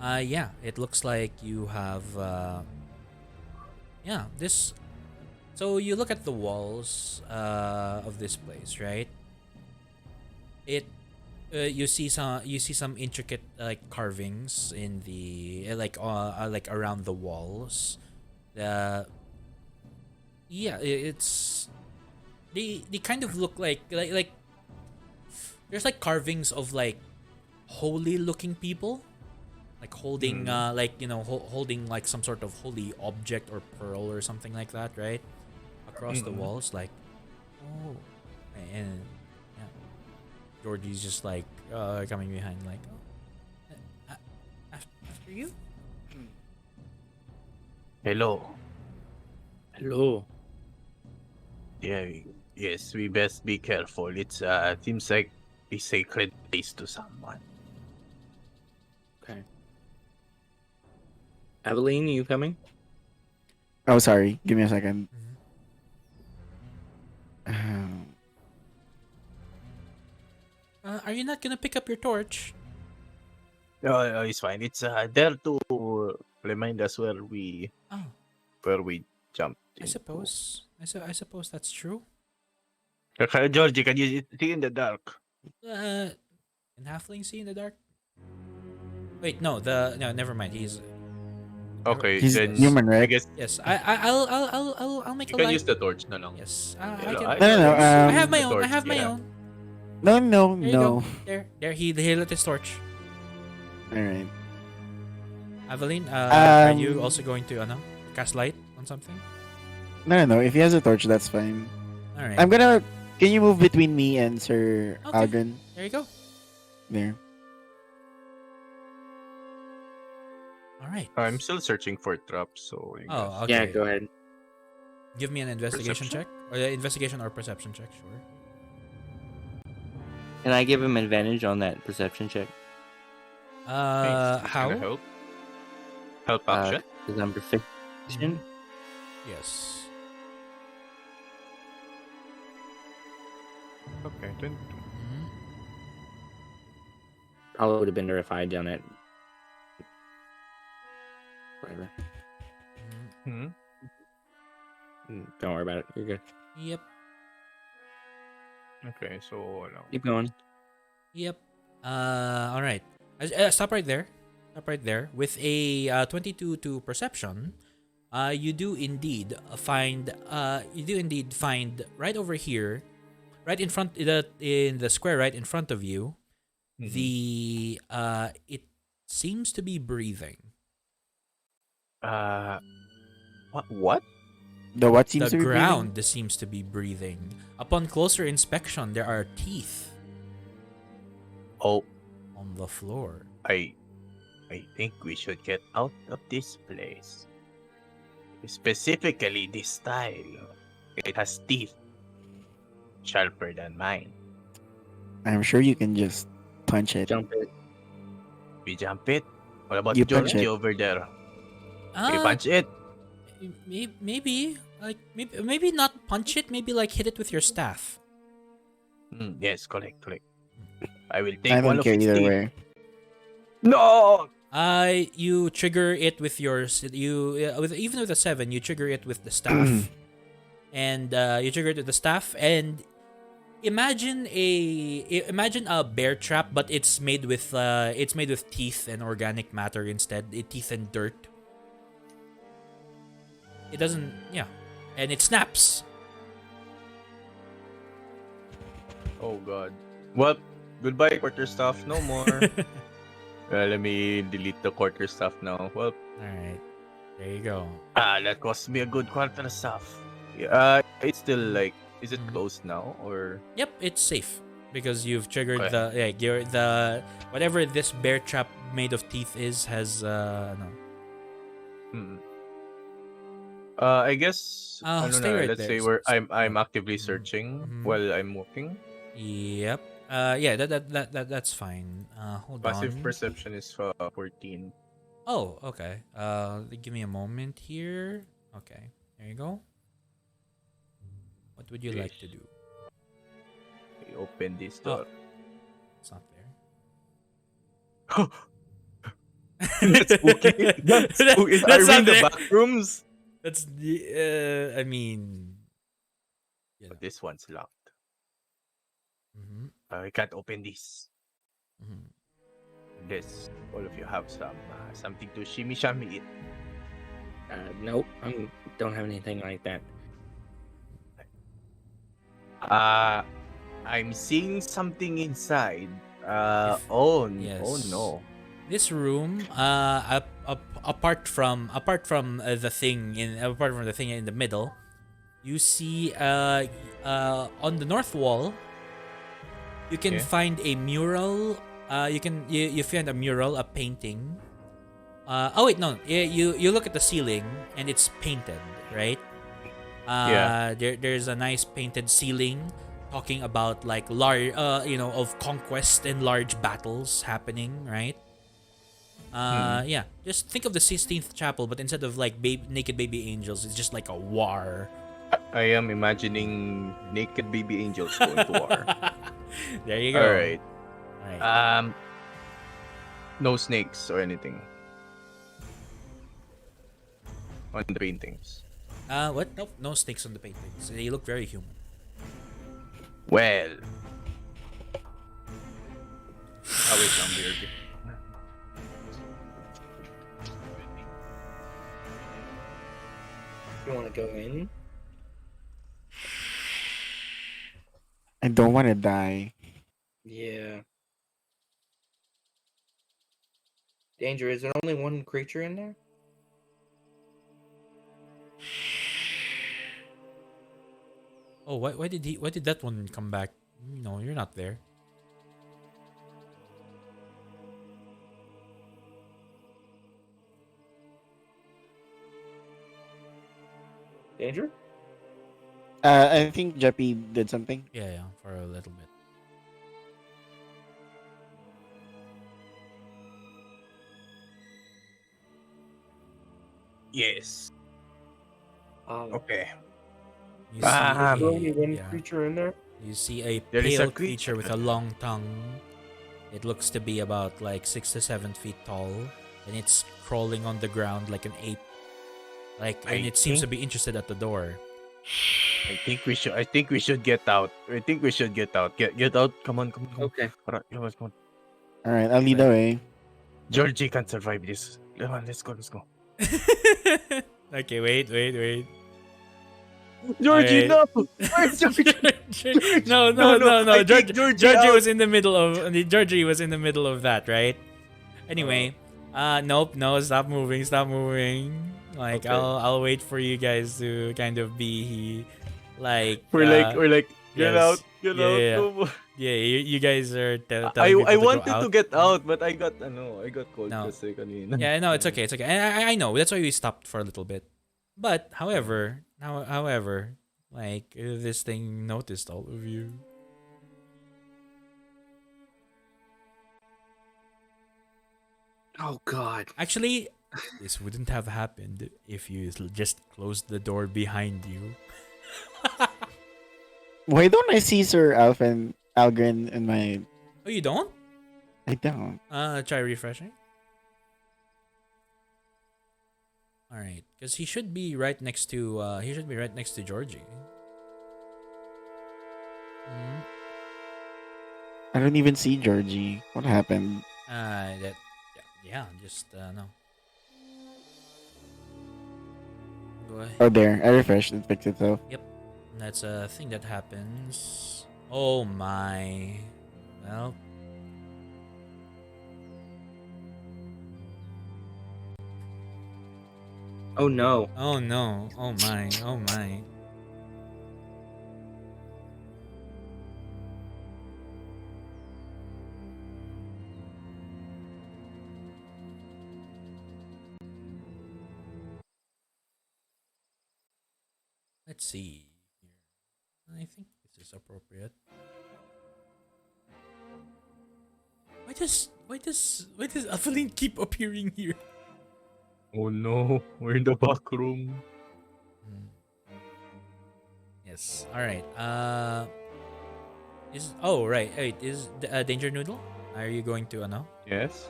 yeah, it looks like you have yeah, this so you look at the walls of this place, right? It you see some intricate like carvings in the like around the walls. Uh yeah, it's they kind of look like there's like carvings of like holy looking people like holding like holding like some sort of holy object or pearl or something like that, right? Across the walls, like oh, and yeah, Georgie's just like coming behind, like after you. Hello. Hello. Yeah. Yes, we best be careful. It's seems like a sacred place to someone. Okay. Aveline, you coming? Oh, sorry. Give me a second. Mhm. Um, Are you not gonna pick up your torch? No, it's fine. It's there to remind us Oh, where we jumped I into. suppose. I suppose that's true. Georgie, can you see in the dark? Can halfling see in the dark? Wait, no. Never mind. He's Okay, he's then human, I right? guess yes. I'll make you a can light. use the torch na lang. Yes. Yeah, I can. No, no, no, I have my the own. I torch, have my yeah. own. No, no, There you go. no. There. He lit his torch. All right. Aveline, are you Um, also going to cast light on something? No, no, no. If he has a torch, that's fine. All right. I'm gonna. Can you move between me and Sir Okay. Aldrin? There you go. There. All right. I'm still searching for traps, so I guess. Oh, Yeah, okay. go ahead. Give me an investigation Perception? check, or investigation or perception check. Sure. Can I give him advantage on that perception check? Thanks. It's gonna How? help. Help action. Because I'm proficient. Yes. Okay, then. Mhm. Probably would have been better if I had done it. Whatever. Mhm. Don't worry about it. You're good. Yep. Okay, so Keep going. Yep. All right. Stop right there. Stop right there. With a 22 to perception, you do indeed find right over here, right in front in the square right in front of you, the it seems to be breathing. what? The what seems The to be breathing? ground seems to be breathing. Upon closer inspection, there are teeth Oh, on the floor. I think we should get out of this place. Specifically this tile. It has teeth sharper than mine. I'm sure you can just punch it. Jump it. We jump it. What about You punch Georgie it. over there? We Uh, punch it. maybe maybe not punch it. Maybe like hit it with your staff. Yes, correct. I will take I one don't of care its either teeth. way. No! You trigger it with your with even with a 7, you trigger it with the staff, and you trigger it with the staff, and imagine a bear trap, but it's made with teeth and organic matter instead. Teeth and dirt. It doesn't, yeah, and it snaps. Oh god. Well, goodbye quarterstaff. No more. Let me delete the quarterstaff now. Well, All right, there you go. that cost me a good quarterstaff. It's still like, is it Mhm. closed now or? Yep, it's safe. because you've triggered Okay. the whatever this bear trap made of teeth is has no. Hmm. I guess ano Stay na, right let's there. say where I'm Yep. actively Mhm. searching Mhm. while I'm walking. Yep. Yeah, that's fine. Hold Passive on. perception is 14. Oh, okay. Give me a moment here. Okay, there you go. What would you like to Yes. do? I open this Oh, door. it's not there. That's spooky. That's spooky. Are That's we in not the there. back rooms? That's the. I mean, you know. This one's locked. Mm-hmm, I can't open this. mm-hmm. Unless all of you have something to shimmy shammy it. Nope, I don't have anything like that. Uh I'm seeing something inside. If Oh yes, no. this room, apart from the thing in the middle, you see on the north wall, you can Yeah. find a mural. You find a mural, a painting. Oh wait, no. You look at the ceiling and it's painted, right? Yeah. There's a nice painted ceiling talking about like large of conquest and large battles happening, right? Hmm. Yeah, just think of the 16th chapel, but instead of like naked baby angels, it's just like a war. I am imagining naked baby angels going to war. There you All go. right. All right. No snakes or anything on the paintings. What? Nope, no snakes on the paintings. They look very human. Well. Oh wait, I'm weird. You want to go in? I don't want to die. Yeah. Danger, is there only one creature in there? Oh, why did that one come back? No, you're not there. Danger? I think Jeppy did something. Yeah, for a little bit. Yes. Okay. You see Um, Is there only one yeah. creature in there? You see a There is a pale creature with a long tongue. It looks to be about like 6 to 7 feet tall, and it's crawling on the ground like an ape. And it seems to be interested at the door. I think we should get out. I think we should get out. Get out. Come on. Okay. Come on. All right, I'll lead the way. Georgie can't survive this. Come on, let's go. Okay, wait. Georgie, Alright. no! Where's Georgie? No. I take Georgie out. Was in the middle of Georgie was in the middle of that, right? Anyway, nope, no, stop moving. Like Okay. I'll wait for you guys to kind of be like We're like, get yes. out, Yeah, Come on. yeah, you guys are telling I people to go wanted out. to get out, but I got cold No. kasi kanina. Yeah, no, it's okay. I know. That's why we stopped for a little bit. But however, like this thing noticed all of you. Oh God. Actually, this wouldn't have happened if you just closed the door behind you. Why don't I see Sir Alphen Algren in my? Oh, you don't? I don't. Try refreshing. All right, because he should be right next to Georgie. Mhm. I don't even see Georgie. What happened? That yeah, just no. Go ahead. Oh, there. I refreshed. It fixed itself. That's a thing that happens. Oh my. Well. Oh no. Oh no. Oh my. Oh my. let's see. I think this is appropriate. Why does Evelyn keep appearing here? Oh no, we're in the back room. Hmm. Yes. All right. Right. Wait. Is Danger Noodle? Are you going to ano? Yes.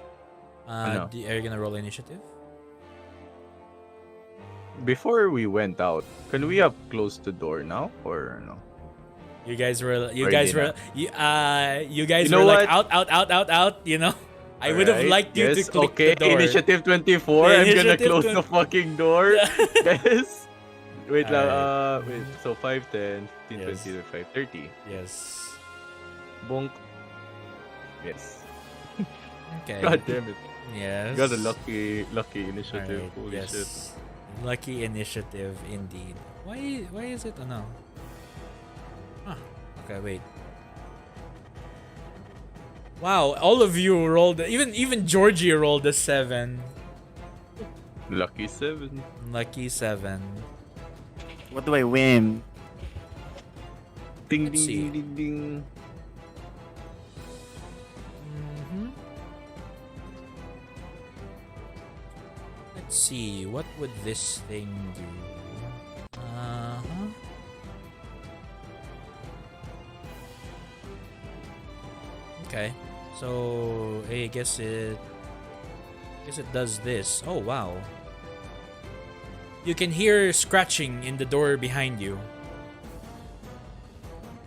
Ano? Are you gonna roll initiative? Before we went out, can we have closed the door now or no? You guys were. You Already guys were. na. You guys You were know like what? out. You know. I would have Alright, liked you to yes, click okay. the door. Initiative 24. I'm gonna Initiative close the fucking door. Yes. Wait lang. Alright. Wait. So 5, 10, 15, Yes. 20, 25, 30. Yes. Bonk. Yes. Okay. God damn it. Yes. Got a lucky initiative. Alright, Holy shit. yes. Lucky initiative indeed. Why is it ano? Huh. Okay, wait. Wow, all of you rolled even Georgie rolled a 7. Lucky 7. Lucky 7. What do I win? Ding Let's ding see. ding ding ding. Mhm. Let's see, what would this thing do? Uh-huh. Okay. So I guess it does this. Oh wow. You can hear scratching in the door behind you.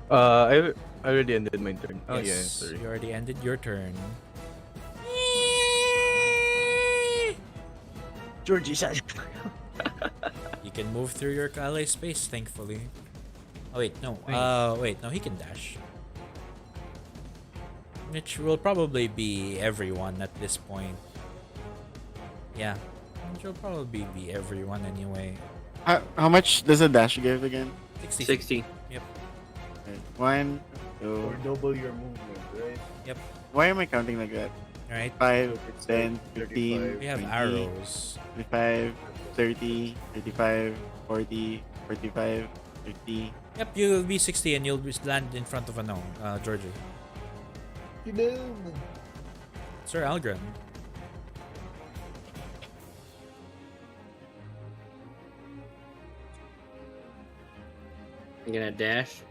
I already ended my turn. Oh yeah, Yes, sorry. you already ended your turn. Georgie said. You can move through your ally space, thankfully. Oh wait, no. Wait, no, he can dash. Which will probably be everyone at this point. Yeah, which will probably be everyone anyway. How much does a dash give again? 60. 60. Okay. 1, 2. Or double your movement, right? Why am I counting like that? Alright, 5, It's 10, 35. 15, we have 20, arrows. 35, 30, 35, 40, 45, 50. Yep, you'll be 60 and you'll land in front of Georgie. Sir Algren. I'm gonna dash.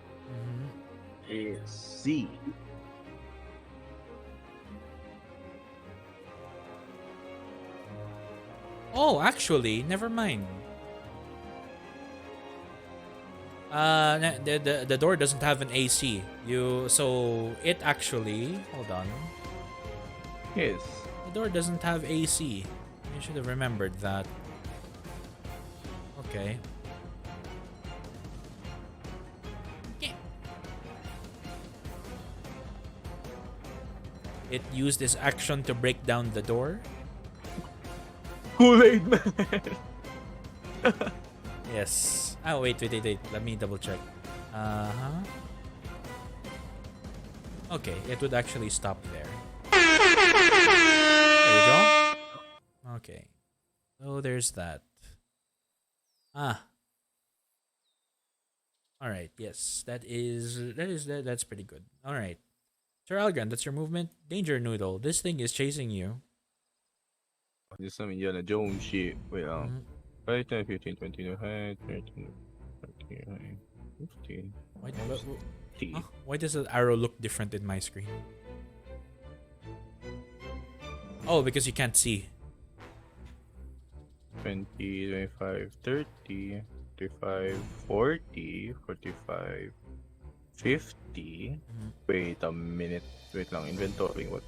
C. Oh, actually, never mind. The door doesn't have an AC. It actually, hold on. Yes. The door doesn't have AC. You should have remembered that. Okay. It used its action to break down the door. Kool-Aid man. Yes. Oh, wait. Let me double check. Uh-huh. Okay, it would actually stop there. There you go. Okay. So there's that. Alright, yes. That's pretty good. Alright. Sir Algren, that's your movement. Danger Noodle. This thing is chasing you. Just some Indiana Jones shit. Wait, Mhm. 5, 10, 15, 20, 25, 30, 40, 50, Why does the arrow look different in my screen? Oh, because you can't see. 20, 25, 30, 35, 40, 45, 50. Mhm. Wait a minute. Wait lang. Inventory. What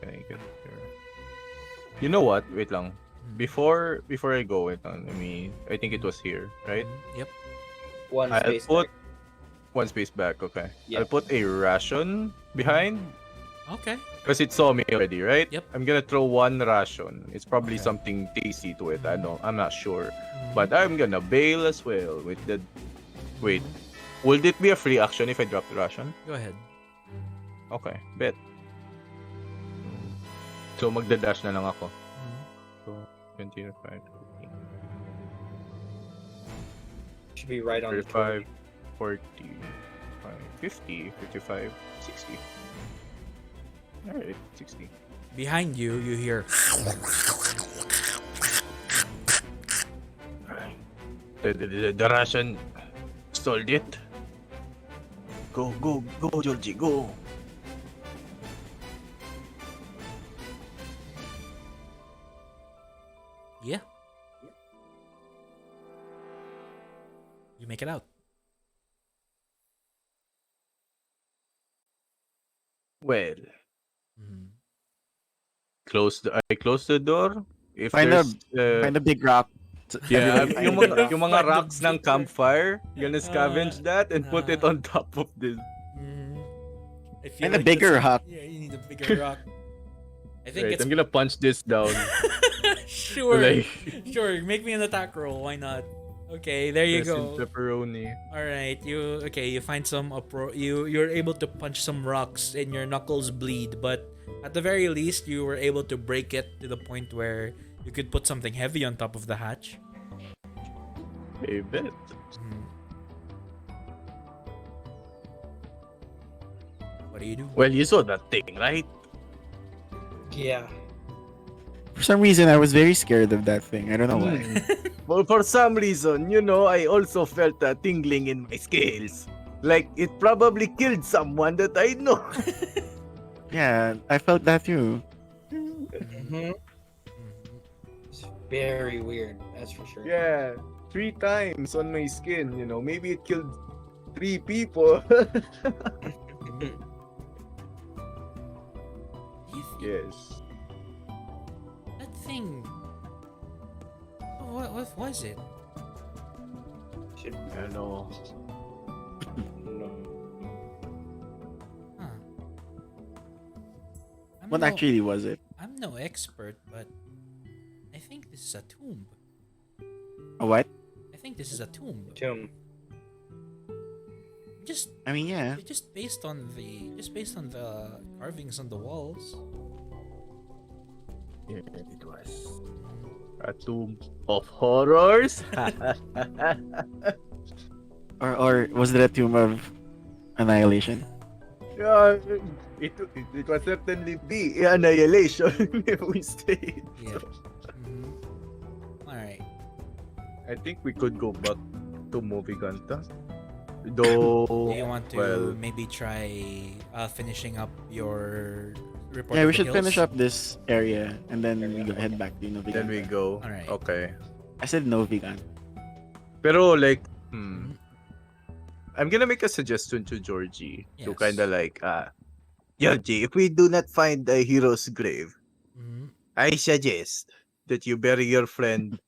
can I get here? You know what? Wait lang. Before I go, wait lang. I think it was here, right? Yep. One I'll space. put back. one space back. Okay. Yeah. I'll put a ration behind Okay. because it saw me already, right? Yep. I'm gonna throw one ration. It's probably Okay. something tasty to it. I'm not sure, Mhm. but I'm gonna bail as well with the. Wait, will it be a free action if I drop the ration? Go ahead. Okay, bet. So magda-dash na lang ako. Mhm. So 25, 15. should be right on the 35, curve. 40, 50, 55, 60. Alright, 60. Behind you, you hear. The Russian stole it. Go, go, go, Georgie, go. Yeah. You make it out. Well, Mhm. I close the door. If Find a there's find a big rock. So yeah, everybody find a big rock. yung mga Find the rocks ng big rock. campfire, gonna scavenge that and put it on top of this. Mhm. I feel Find a like bigger that's rock. Yeah, you need a bigger rock. I think Right, it's I'm gonna punch this down. sure. Like Sure, make me an attack roll. Why not? Okay, there you dressing go. pepperoni. All right, you find some you're able to punch some rocks and your knuckles bleed, but at the very least you were able to break it to the point where you could put something heavy on top of the hatch. I bet. Mhm. What do you do? Well, you saw that thing, right? Yeah. For some reason, I was very scared of that thing. I don't know why. Well, for some reason, I also felt a tingling in my scales. Like it probably killed someone that I know. Yeah, I felt that too. Mm-hmm. It's very weird. That's for sure. Yeah, 3 times on my skin. Maybe it killed 3 people. Mhm. You think Yes. that thing? What was it? Should I know. no. Huh. I'm What no, actually was it? I'm no expert, but I think this is a tomb. A what? I think this is a tomb. Tomb. Just I mean, yeah. just based on the carvings on the walls. Yeah, it was a tomb of horrors. Or was it a tomb of annihilation? Yeah, it was certainly be annihilation if we stayed. Yeah. All right. I think we could go back to Moviganta. Though, Do you want to well, maybe try finishing up your report? Yeah, of we the should hills? finish up this area and then we go head back to Noviganta. then we go. Alright. Okay. I said Noviganta. Pero like, Mhm. I'm gonna make a suggestion to Georgie to Yes. kind of like, Georgie, if we do not find a hero's grave, Mhm. I suggest that you bury your friend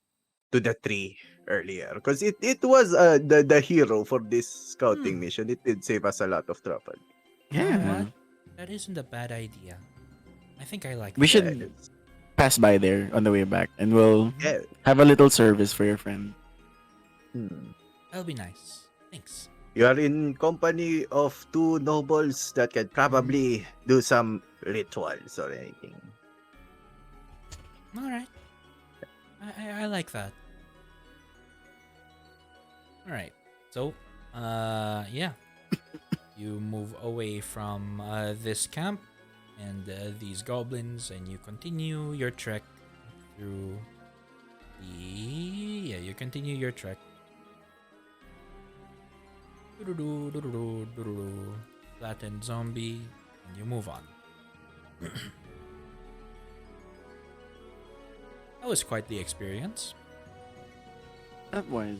to the tree earlier, because it was the hero for this scouting mission. It did save us a lot of trouble. You know Yeah. what? That isn't a bad idea. I think I like We that. should pass by there on the way back and we'll Yeah. have a little service for your friend. That'll be nice. Thanks. You are in company of 2 nobles that can probably do some rituals or anything. All right. I like that. All right. So, yeah. You move away from this camp and these goblins, and you continue your trek through you continue your trek. Flattened zombie, and you move on. That was quite the experience. That was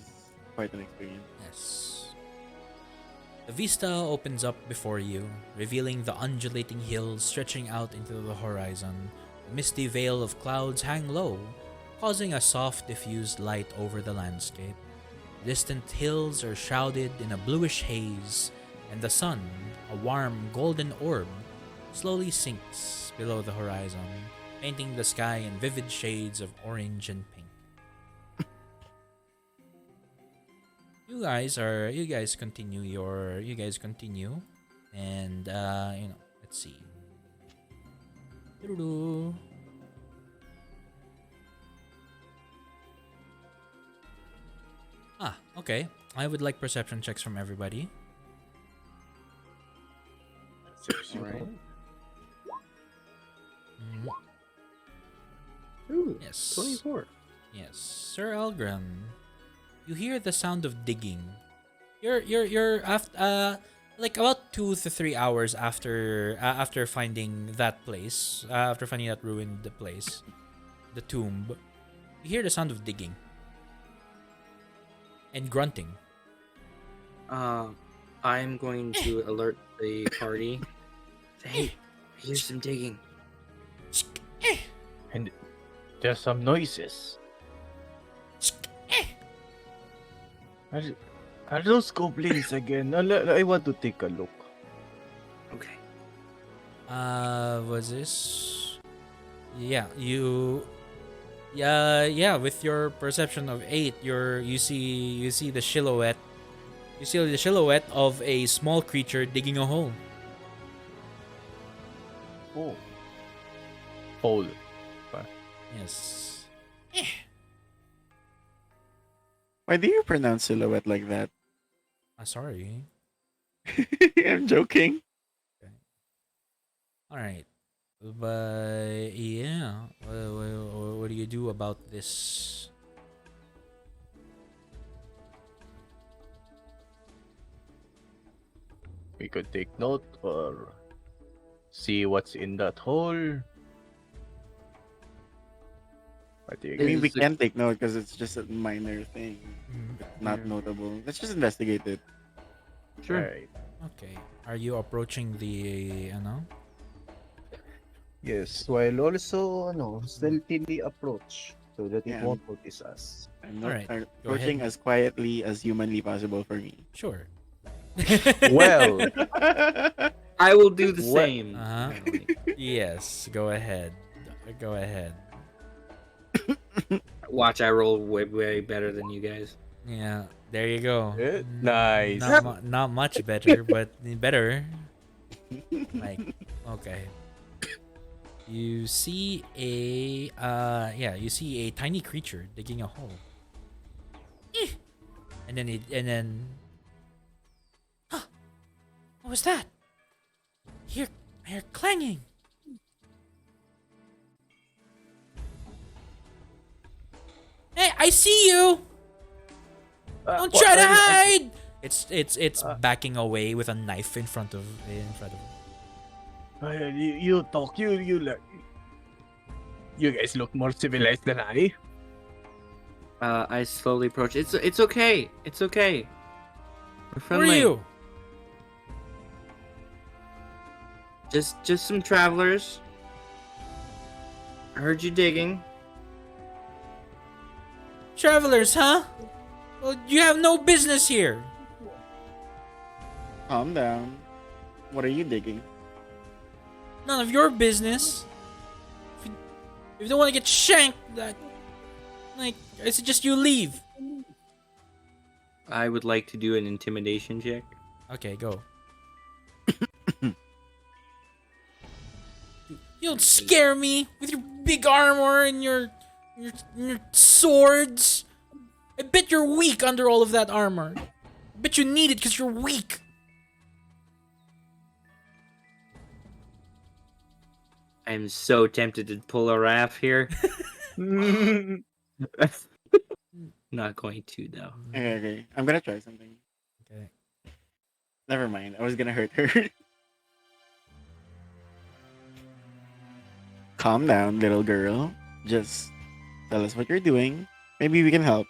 quite an experience. Yes. The vista opens up before you, revealing the undulating hills stretching out into the horizon. A misty veil of clouds hang low, causing a soft, diffused light over the landscape. Distant hills are shrouded in a bluish haze, and the sun, a warm golden orb, slowly sinks below the horizon, painting the sky in vivid shades of orange and pink. You guys continue, and let's see. Doo-doo-doo. Okay. I would like perception checks from everybody. Alright. Mm, Ooh, Yes. 24. Yes, Sir Elgrim. You hear the sound of digging. You're after like about 2 to 3 hours after finding that place, after finding that ruined place, the tomb. You hear the sound of digging and grunting. I'm going to alert the party. Say, hey, here's some digging. And there's some noises. Are those goblins again? I want to take a look. Okay. Was this? Yeah, yeah. With your perception of 8, you see the silhouette. You see the silhouette of a small creature digging a hole. Oh. Hole. Yes. Why do you pronounce silhouette like that? Sorry. I'm joking. All right. But yeah, what do you do about this? We could take note or see what's in that hole. What do you I mean, we Is it- can't take note because it's just a minor thing. Mm, Not notable. Let's just investigate it. Sure. Right. Okay. Are you approaching the Yes, while also stealthily approach so that it Yeah. won't notice us. I'm Alright, I'm go ahead. approaching as quietly as humanly possible for me. Sure. Well, I will do the What- same. Uh-huh. apparently. Yes, go ahead. Go ahead. Watch, I roll way better than you guys. Yeah, there you go. Nice. Not much better, but better. Like, okay. You see you see a tiny creature digging a hole. And then huh, what was that? I hear clanging. Hey, I see you. Don't try to hide. It's backing away with a knife in front of You talk. You guys look more civilized than I. I slowly approach. It's okay. It's okay. We're Who are friendly. you? Just some travelers. I heard you digging. Travelers, huh? Well, you have no business here. Calm down. What are you digging? None of your business. If you don't want to get shanked, I suggest you leave. I would like to do an intimidation check. Okay, go. You don't scare me with your big armor and your swords. I bet you're weak under all of that armor. I bet you need it because you're weak. I'm so tempted to pull a Raph here. Not going to though. Okay. I'm gonna try something. Okay. Never mind. I was gonna hurt her. Calm down, little girl. Just tell us what you're doing. Maybe we can help.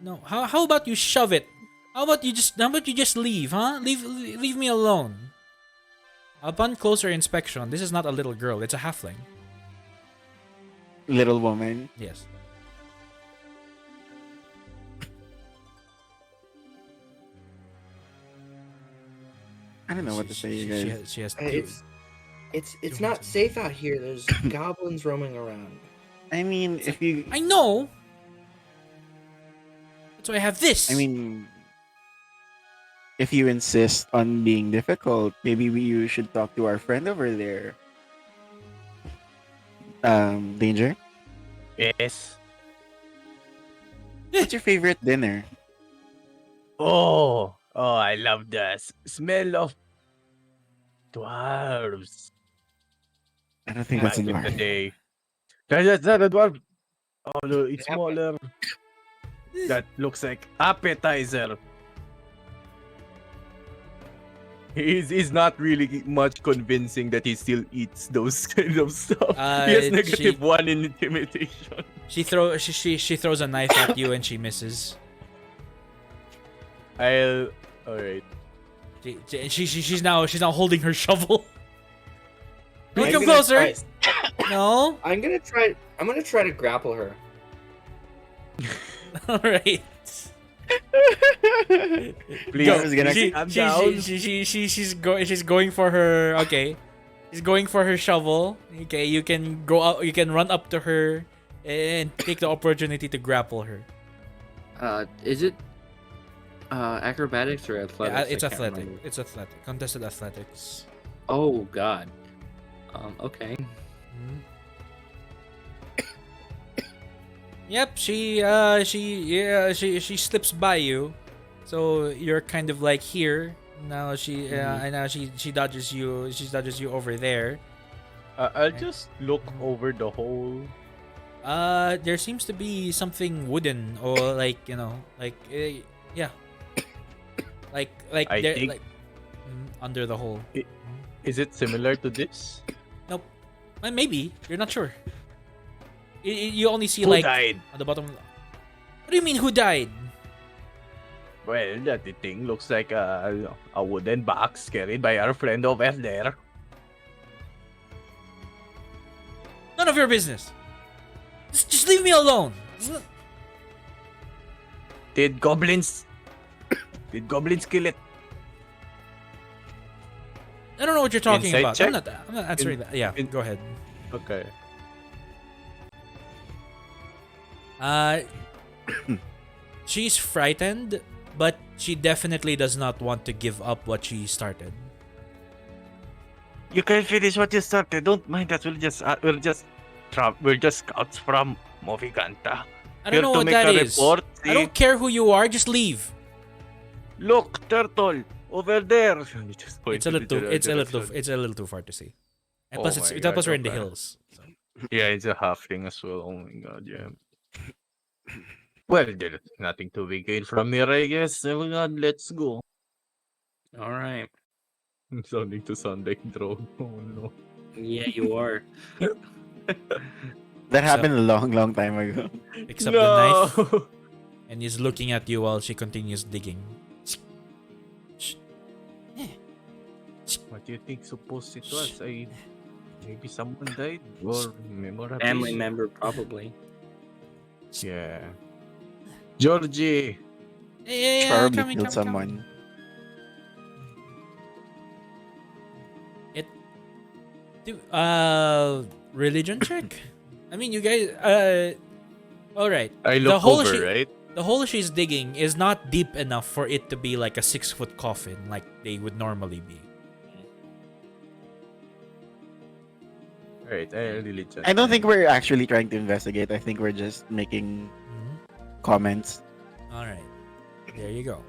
No. How about you shove it? How about you just leave, huh? Leave me alone. Upon closer inspection, this is not a little girl, it's a halfling. Little woman. Yes. I don't know what to say, you guys. She has Hey, two. It's not safe out here. There's goblins roaming around. I mean, if you. I know. That's why I have this. I mean, if you insist on being difficult, maybe you should talk to our friend over there. Danger. Yes. What's your favorite dinner? Oh, I love the smell of dwarves I don't think that's back a in the dwarf. day. That's not a dwarf. Oh, no, it's smaller. That looks like appetizer. He's not really much convincing that he still eats those kind of stuff. He has She -1 in intimidation. she throws a knife at you and she misses. I'll. All right. She's now holding her shovel. Don't I'm come gonna closer. No. I'm gonna try to grapple her. All right. Please, I was gonna- calm down. She's going for her. Okay, she's going for her shovel. Okay, you can go out. You can run up to her and take the opportunity to grapple her. Is it acrobatics or Yeah, athletics? it's I can't athletic. remember. It's athletic. Contested athletics. Oh God. Okay. Mhm. Yep, she slips by you, so you're kind of like here. Now and now she dodges you. She dodges you over there. I'll just look over the hole. There seems to be something wooden or like yeah, like I there think- like under the hole. Is it similar to this? Nope, maybe you're not sure. You only see Who like died? at the bottom. What do you mean? Who died? Well, that thing looks like a wooden box carried by our friend over there. None of your business. Just leave me alone. Did goblins kill it? I don't know what you're talking Insight about. check? I'm not answering that. Yeah, go ahead. Okay. She's frightened, but she definitely does not want to give up what she started. You can finish what you started. Don't mind us. We're just scouts from Moviganta. I don't know what that is. Report. I don't care who you are. Just leave. Look, turtle over there. It's a little too far to see. And Oh plus, my plus God, we're in the okay. hills. So. Yeah, it's a halfling as well. Oh my god, yeah. Well, there's nothing to be gained from here, I guess. Oh my god, let's go. All right. I'm sounding to sound like Drogo. Oh no. Yeah, you are. That happened a long, long time ago. Picks up the knife and is looking at you while she continues digging. What do you think supposed it was? Maybe someone died or memorabilia. Family member, probably. Yeah. Georgie. Yeah, Probably coming, killed coming, someone. Religion check? I mean, you guys, all right. I look over, right? The hole she's digging is not deep enough for it to be like a 6-foot coffin like they would normally be. Right, I really just. I don't think we're actually trying to investigate. I think we're just making comments. All right. There you go.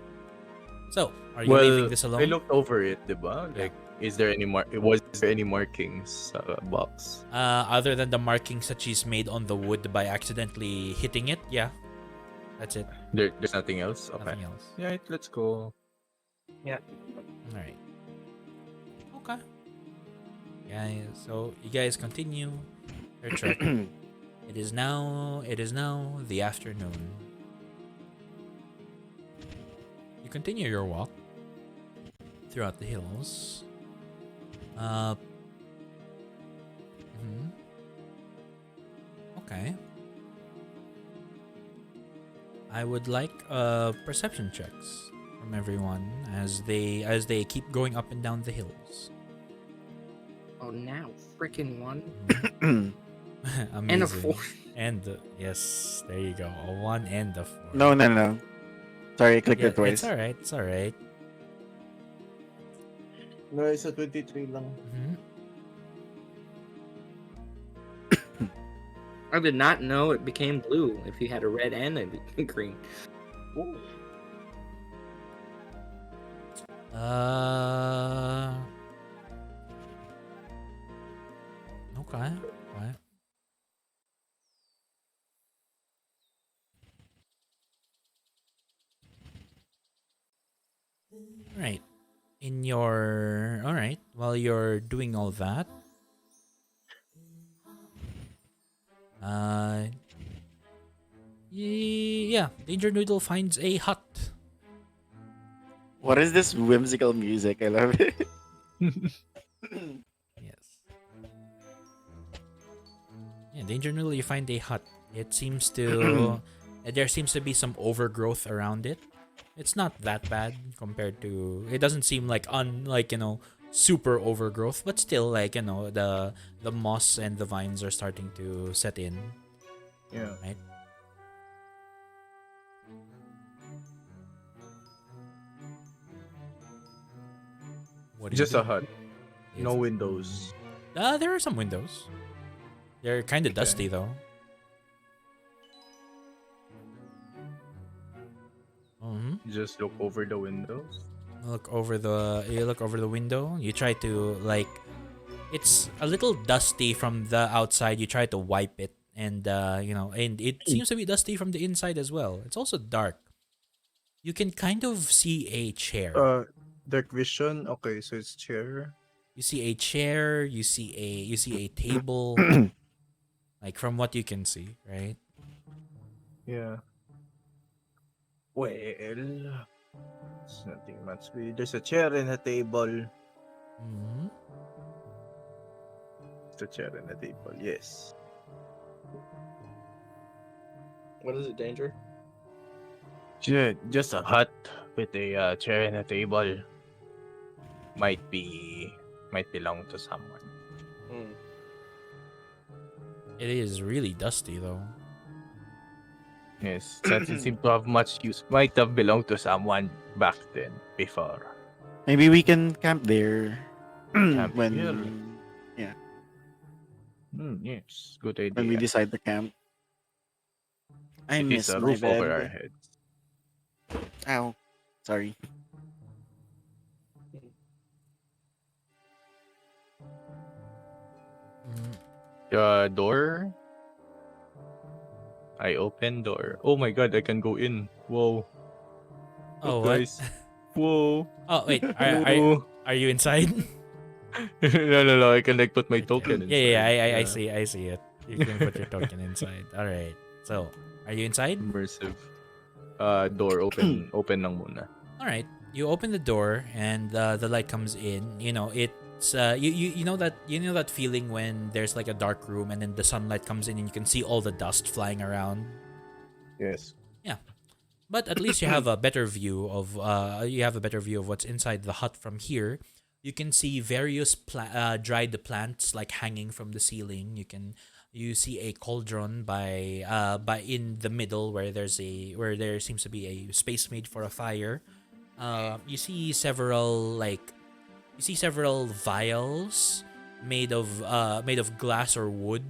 So, are you Well, leaving this alone? I looked over it, diba? Like, was there any markings sa box? Other than the markings that she's made on the wood by accidentally hitting it, yeah. That's it. There's nothing else? Okay. Nothing else. Yeah, let's go. All right. Okay. Yeah, so you guys continue your trek. It is now the afternoon. You continue your walk throughout the hills. Okay. I would like perception checks from everyone as they keep going up and down the hills. Oh, now freaking one Amazing. and a 4. And yes, there you go. A 1 and a 4. No. Sorry, I clicked Yeah, it twice. It's alright. No, it's a 23 lang. I did not know it became blue if you had a red and a green. Uh. Okay. Okay. All right. In your all right. While you're doing all that, uh, yeah, Danger Noodle finds a hut. What is this whimsical music? I love it. Yes. Yeah, Danger Noodle, you find a hut. It seems to there seems to be some overgrowth around it. It's not that bad compared to. It doesn't seem like super overgrowth, but still like the moss and the vines are starting to set in, Yeah. right? What do you Just do? a hut. No It's windows. there are some windows. They're kind of Okay. dusty though. Mm-hmm. Just look over the windows. You look over the window. You try to like it's a little dusty from the outside. You try to wipe it and and it seems to be dusty from the inside as well. It's also dark. You can kind of see a chair. Uh, dark vision. Okay, so it's chair. You see a chair, you see a table like from what you can see, right? Yeah. Well, it's nothing much. There's a chair and a table. Mhm. It's a chair and a table. Yes. What is it, Danger? Just a hut with a chair and a table. Might be might belong to someone. Hmm. It is really dusty though. Yes, doesn't seem to have much use. Might have belonged to someone back then, before. Maybe we can camp there Camp here. when yeah, Yes, good when we idea. decide to camp. I It is miss a my roof over our bed. heads. Ow. Sorry. Mm. Door. I open door. Oh my god, I can go in. Whoa. Oh, Look, what? guys. Whoa. Oh, wait. Whoa. Are you inside? No. I can like put my Okay. token Yeah, inside. I see. I see it. You can put your token inside. All right. So, are you inside? Immersive. Door open lang muna. All right. You open the door and the light comes in. You know, it's you know that feeling when there's like a dark room and then the sunlight comes in and you can see all the dust flying around. Yes. Yeah. But at least you have a better view of what's inside the hut from here. You can see various dried plants like hanging from the ceiling. You see a cauldron by in the middle where there seems to be a space made for a fire. You see several vials made of glass or wood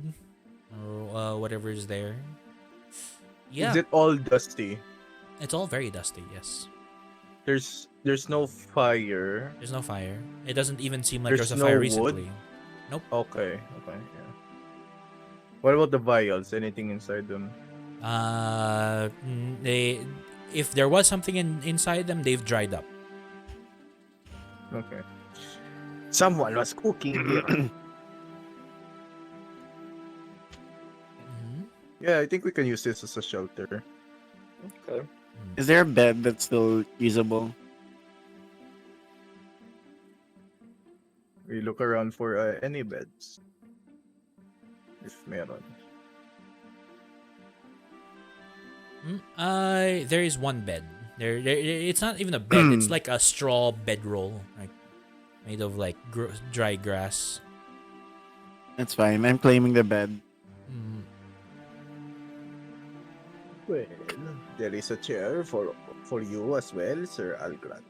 or whatever is there. Is Yeah, it all dusty? it's all very dusty. Yes. There's no fire. There's no fire. It doesn't even seem like there was There's a no fire wood. recently. Nope. Okay. Yeah. What about the vials? Anything inside them? They if there was something inside them, they've dried up. Okay. Someone was cooking here. Mhm. Yeah, I think we can use this as a shelter. Okay. Is there a bed that's still usable? We look around for any beds. If meron. There is one bed. It's not even a bed. It's like a straw bedroll, like made of like dry grass. That's fine. I'm claiming the bed. Mm. Well, there is a chair for you as well, Sir Algran.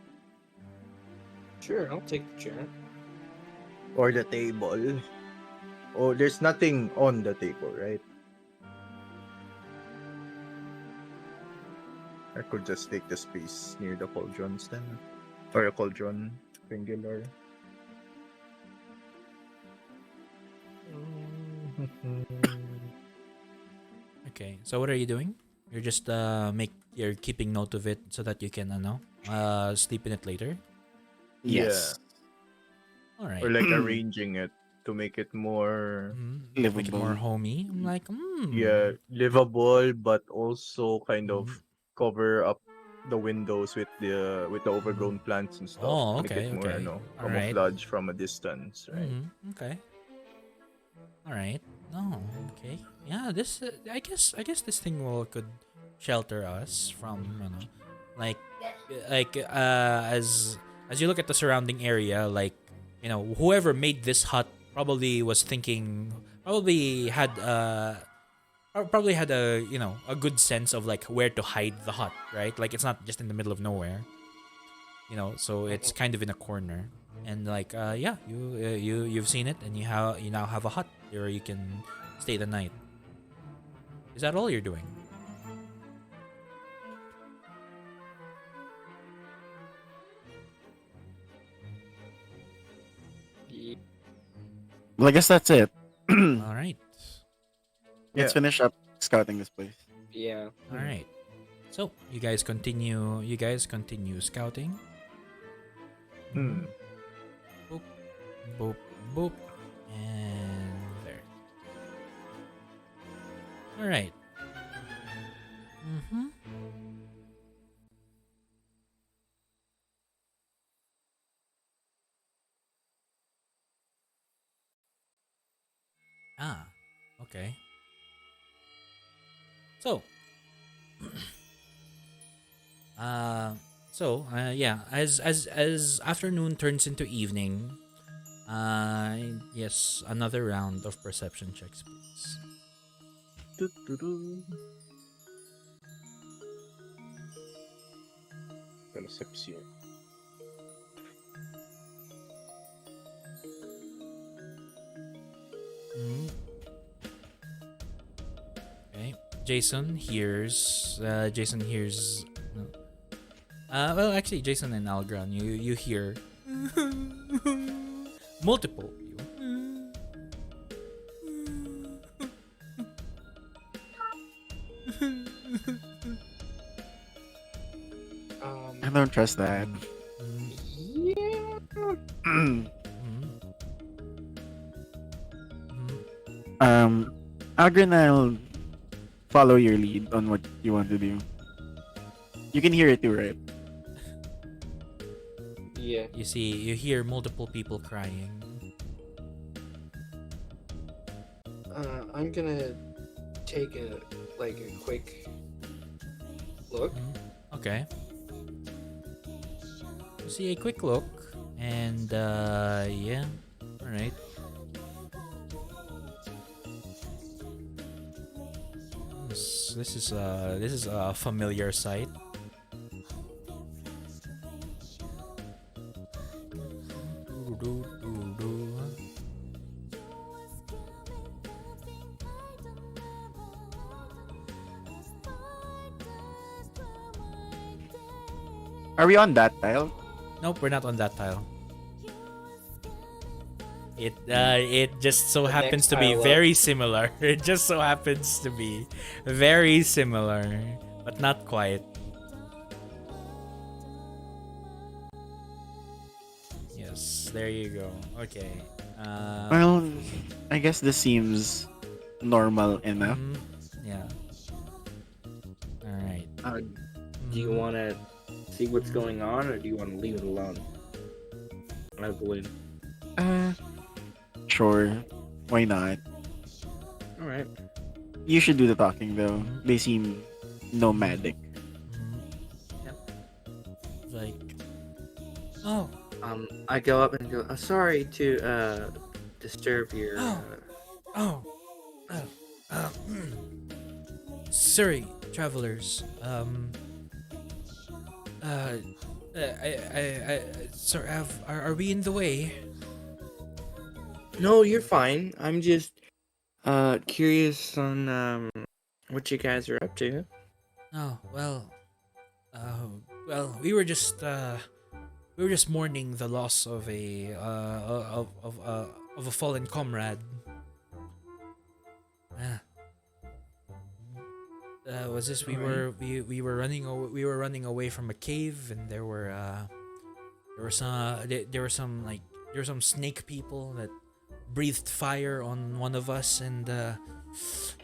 Sure, I'll take the chair. Or the table. Oh, there's nothing on the table, right? I could just take the space near the cauldrons then. Or a cauldron singular. Okay, so what are you doing? You're just you're keeping note of it so that you can sleep in it later. Yeah. Yes. All right. Or like arranging it to make it more Make it more Livable. homey. I'm like, yeah, livable but also kind of Mhm. cover up the windows with the overgrown plants and stuff. Oh, Make it okay, more okay. All right. camouflage from a distance, right? Okay. All right. No. Okay. Yeah. This. I guess this thing could shelter us from like as you look at the surrounding area, like whoever made this hut probably was thinking, probably had a a good sense of like where to hide the hut, right? Like it's not just in the middle of nowhere, so it's kind of in a corner. And like yeah, you've seen it, and you now have a hut where you can stay the night. Is that all you're doing? Well, I guess that's it. All right. Let's Yeah. finish up scouting this place. Yeah. All right. So you guys continue scouting. Hmm. Boop, boop, boop, and there. All right. Mm-hmm. Ah, okay. So, uh, yeah. As afternoon turns into evening, yes, another round of perception checks, please. Doo-doo-doo. Perception. Mhm. Okay. Jason hears. Jason hears. Well, actually, Jason and Algran, you hear multiple. I don't trust that. Yeah. Mhm. Agrin, I'll follow your lead on what you want to do. You can hear it too, right? Yeah. You hear multiple people crying. I'm gonna take a quick look. Okay. You see a quick look, and yeah, all right. This is a familiar sight. Are we on that tile? Nope, we're not on that tile. It just so The happens next to be tile up. very similar. It just so happens to be very similar, but not quite. Yes, there you go. Okay. Well, I guess this seems normal enough. Yeah. All right. Do you want to see what's going on, or do you want to leave it alone? I believe. Sure. Why not? All right. You should do the talking though. They seem nomadic. Yep. Like, oh, I go up and go. Sorry to disturb your. Oh. Sorry, travelers. Sorry, are we in the way? No, you're fine. I'm just curious on what you guys are up to. Oh, well, Well, we were just mourning the loss of a fallen comrade. Ah, was this Alright. we were we were running away from a cave, and there were some like there were some snake people that breathed fire on one of us, and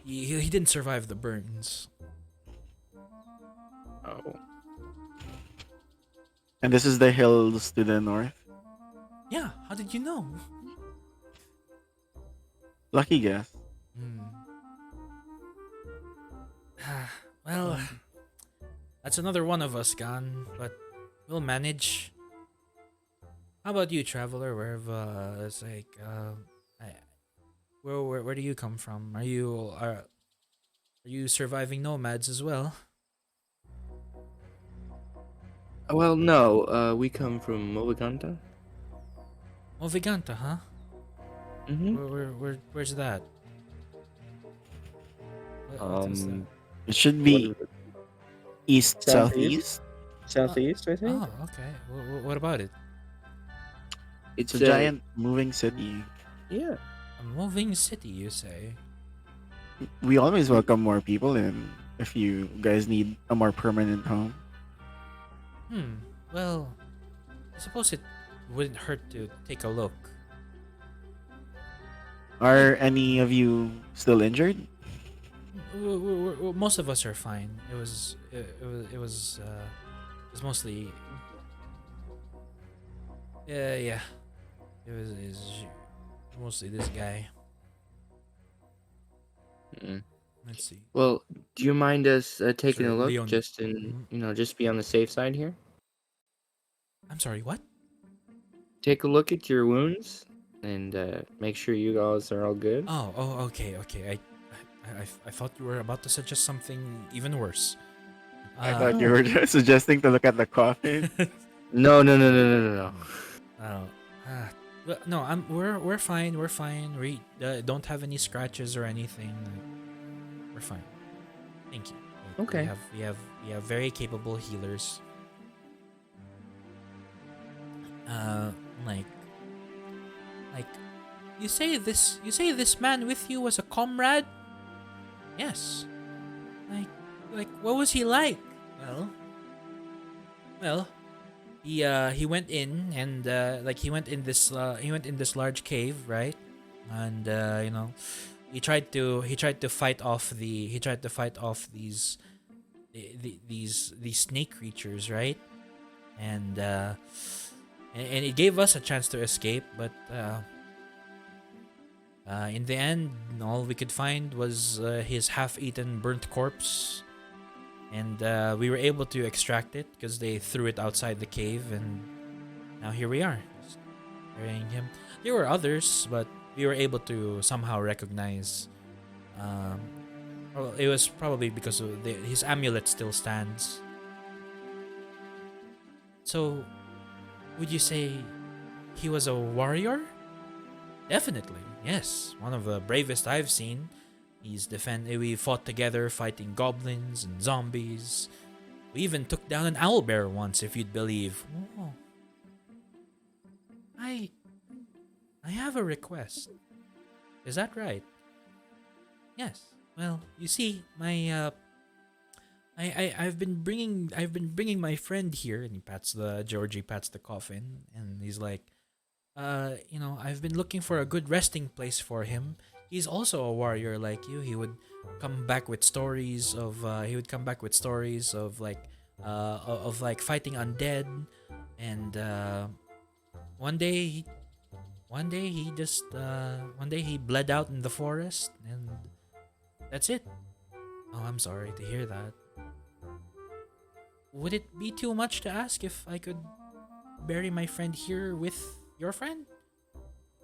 he didn't survive the burns. Oh. And this is the hills to the north. Yeah, how did you know? Lucky guess. Hmm. Well, that's another one of us gone, but we'll manage. How about you, traveler? It's like, where do you come from? Are you surviving nomads as well? Well, no. We come from Moviganta. Moviganta, huh? Mm-hmm. Where's that? What is that? It should What be is it? east Southeast? southeast. Southeast, I think. Oh, okay. What about it? It's It's a a giant moving city. yeah. A moving city, you say? We always welcome more people in if you guys need a more permanent home. Well, I suppose it wouldn't hurt to take a look. Are any of you still injured? Most of us are fine. It was mostly yeah. It was mostly this guy. Mm. Let's see. Well, do you mind us taking Sure, a look, Leon. just in just be on the safe side here? I'm sorry. What? Take a look at your wounds and make sure you guys are all good. Okay. I thought you were about to suggest something even worse. I thought you were just suggesting to look at the coffin. No, no, no, no, no, no, no. Oh, well, no, we're fine. We're fine. We don't have any scratches or anything. We're fine. Thank you. Okay. We have very capable healers. Uh, like, like, you say this man with you was a comrade? Yes. Like, what was he like? Well, he went in, and he went in this large cave, right? And he tried to fight off these snake creatures, right? And and it gave us a chance to escape, but in the end, all we could find was his half-eaten, burnt corpse, and we were able to extract it because they threw it outside the cave, and now here we are, just burying him. There were others, but we were able to somehow recognize. Well, it was probably because his amulet still stands. So, would you say he was a warrior? Definitely, yes. One of the bravest I've seen. We fought together fighting goblins and zombies. We even took down an owlbear once, if you'd believe. Oh. I have a request. Is that right? Yes. Well, you see, I've been bringing my friend here, and Georgie pats the coffin, and he's like, I've been looking for a good resting place for him. He's also a warrior like you. He would come back with stories of fighting undead, and one day he bled out in the forest, and that's it. Oh, I'm sorry to hear that. Would it be too much to ask if I could bury my friend here with your friend?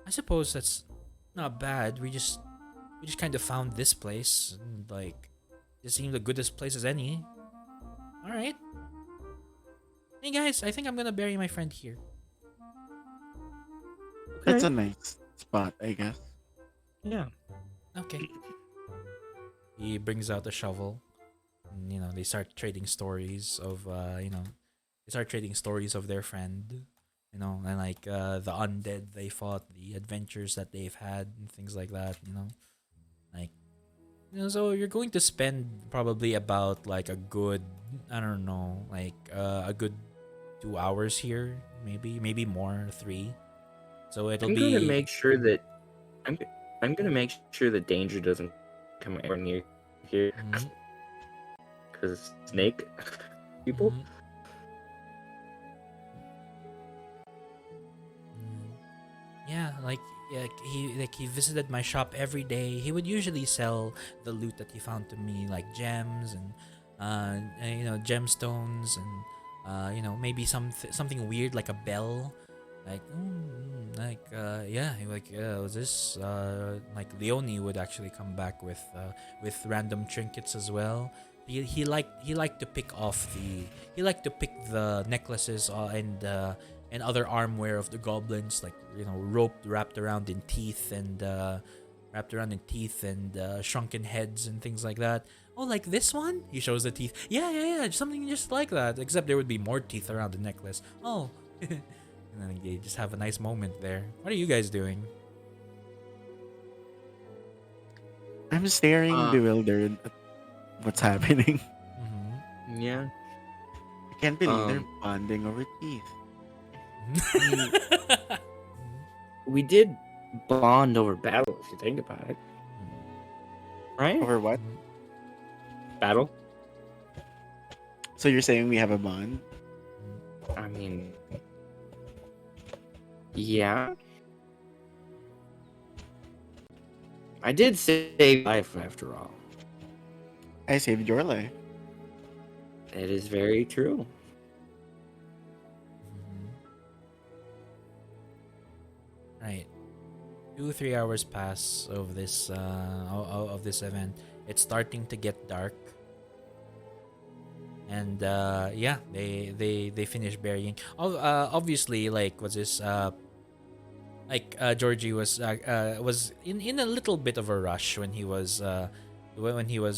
I suppose that's not bad. We just kind of found this place, and it seemed the goodest place as any. All right. Hey guys, I think I'm gonna bury my friend here. That's a nice spot, I guess. Yeah. Okay. He brings out a shovel. And, they start trading stories of they start trading stories of their friend, and like the undead they fought, the adventures that they've had, and things like that. Like so you're going to spend probably about like a good, I don't know, like a good 2 hours here, maybe more, 3. So it'll I'm going to be. make sure that I'm I'm going to make sure that danger doesn't come anywhere near here Mhm, because snake people. mhm, mhm. Yeah, he visited my shop every day. He would usually sell the loot that he found to me, like gems and gemstones and maybe something weird like a bell, like yeah, was this like Leone would actually come back with random trinkets as well. He liked to pick off the he liked to pick the necklaces and other armware of the goblins, like rope wrapped around in teeth and shrunken heads and things like that. Oh, like this one? He shows the teeth. Yeah, yeah, yeah, something just like that. Except there would be more teeth around the necklace. Oh, and then they just have a nice moment there. What are you guys doing? I'm staring Uh, bewildered at what's happening. yeah. I can't believe they're Um, bonding over teeth. I mean, we did bond over battle if you think about it, right? Over what? Battle. So you're saying we have a bond? I mean, yeah. I did save life after all. I saved your life. It is very true. Right. 2-3 hours pass of this event. It's starting to get dark, and yeah, they finish burying. Obviously, like what's this? Georgie was in a little bit of a rush when he was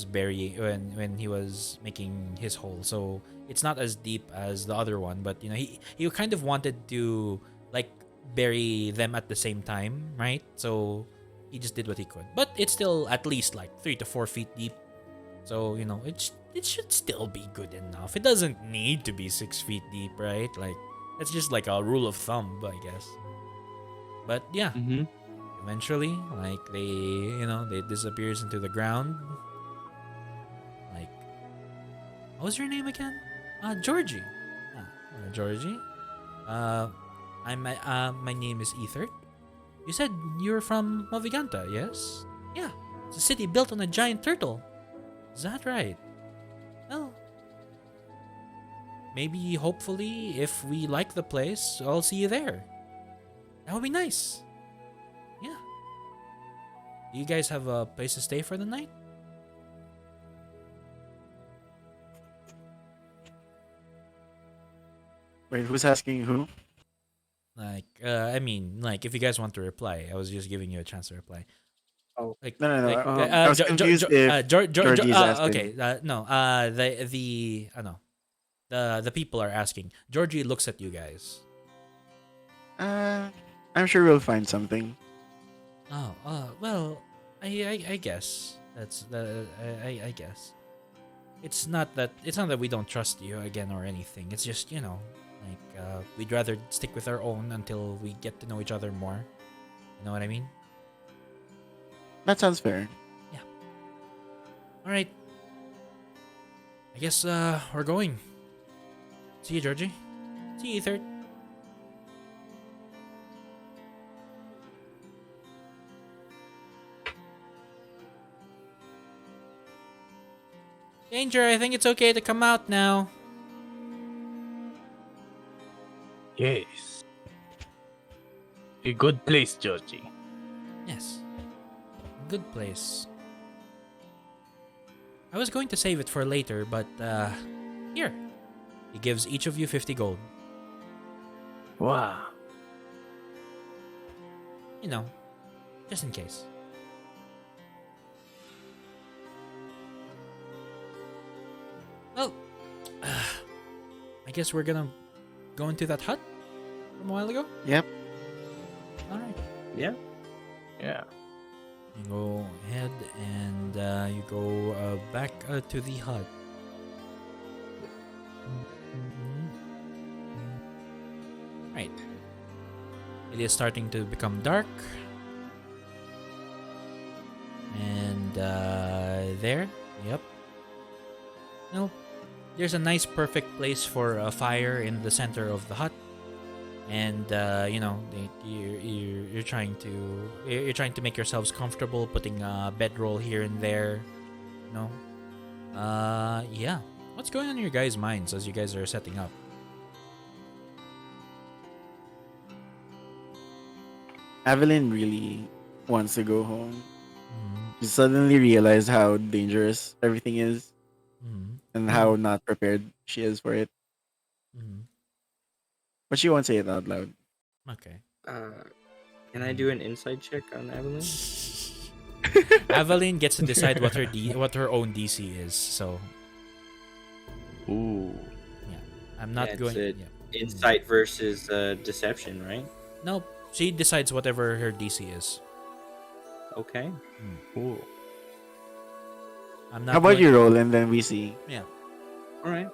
burying when he was making his hole. So it's not as deep as the other one, but he kind of wanted to like bury them at the same time, right? So he just did what he could, but it's still at least like 3 to 4 feet deep. So it should still be good enough. It doesn't need to be 6 feet deep, right? Like that's just like a rule of thumb, I guess. But yeah, Mm-hmm. eventually, like they disappears into the ground. Like, what was your name again? Georgie. Georgie. Uh, my name is Ether. You said you're from Moviganta, yes? Yeah, it's a city built on a giant turtle. Is that right? Well, maybe, hopefully, if we like the place, I'll see you there. That would be nice. Yeah. Do you guys have a place to stay for the night? Wait, who's asking who? Like, I mean, like, if you guys want to reply, I was just giving you a chance to reply. Oh, Like, No, no, no. like, I was confused if Georgie's asking. okay, no, no, the people are asking. Georgie looks at you guys. Uh, I'm sure we'll find something. Oh, well, I guess that's the I guess it's not that we don't trust you again or anything. It's just like we'd rather stick with our own until we get to know each other more. You know what I mean? That sounds fair. All right. I guess we're going. See you, Georgie. See you, Ether. Danger, I think it's okay to come out now. Yes. A good place, Georgie. Yes. Good place. I was going to save it for later, but here. He gives each of you 50 gold. Wow. Just in case. guess we're gonna go into that hut from a while ago. Yep. All right. Yeah. Yeah. You go ahead and you go back to the hut. Right. It is starting to become dark. And there, yep. No, there's a nice, perfect place for a fire in the center of the hut. And you're trying to make yourselves comfortable, putting a bedroll here and there. Yeah. What's going on in your guys' minds as you guys are setting up? Evelyn really wants to go home. Mm-hmm. She suddenly realized how dangerous everything is Mm-hmm. and how not prepared she is for it. Mm-hmm. But she won't say it out loud. Okay. Can I do an insight check on Evelyn? Aveline gets to decide what her own DC is. So Ooh. I'm not Yeah, it's going. a Yeah. Insight versus deception, right? No, she decides whatever her DC is. Okay. Ooh. I'm not. How about going- you roll and then we see? Yeah. All right.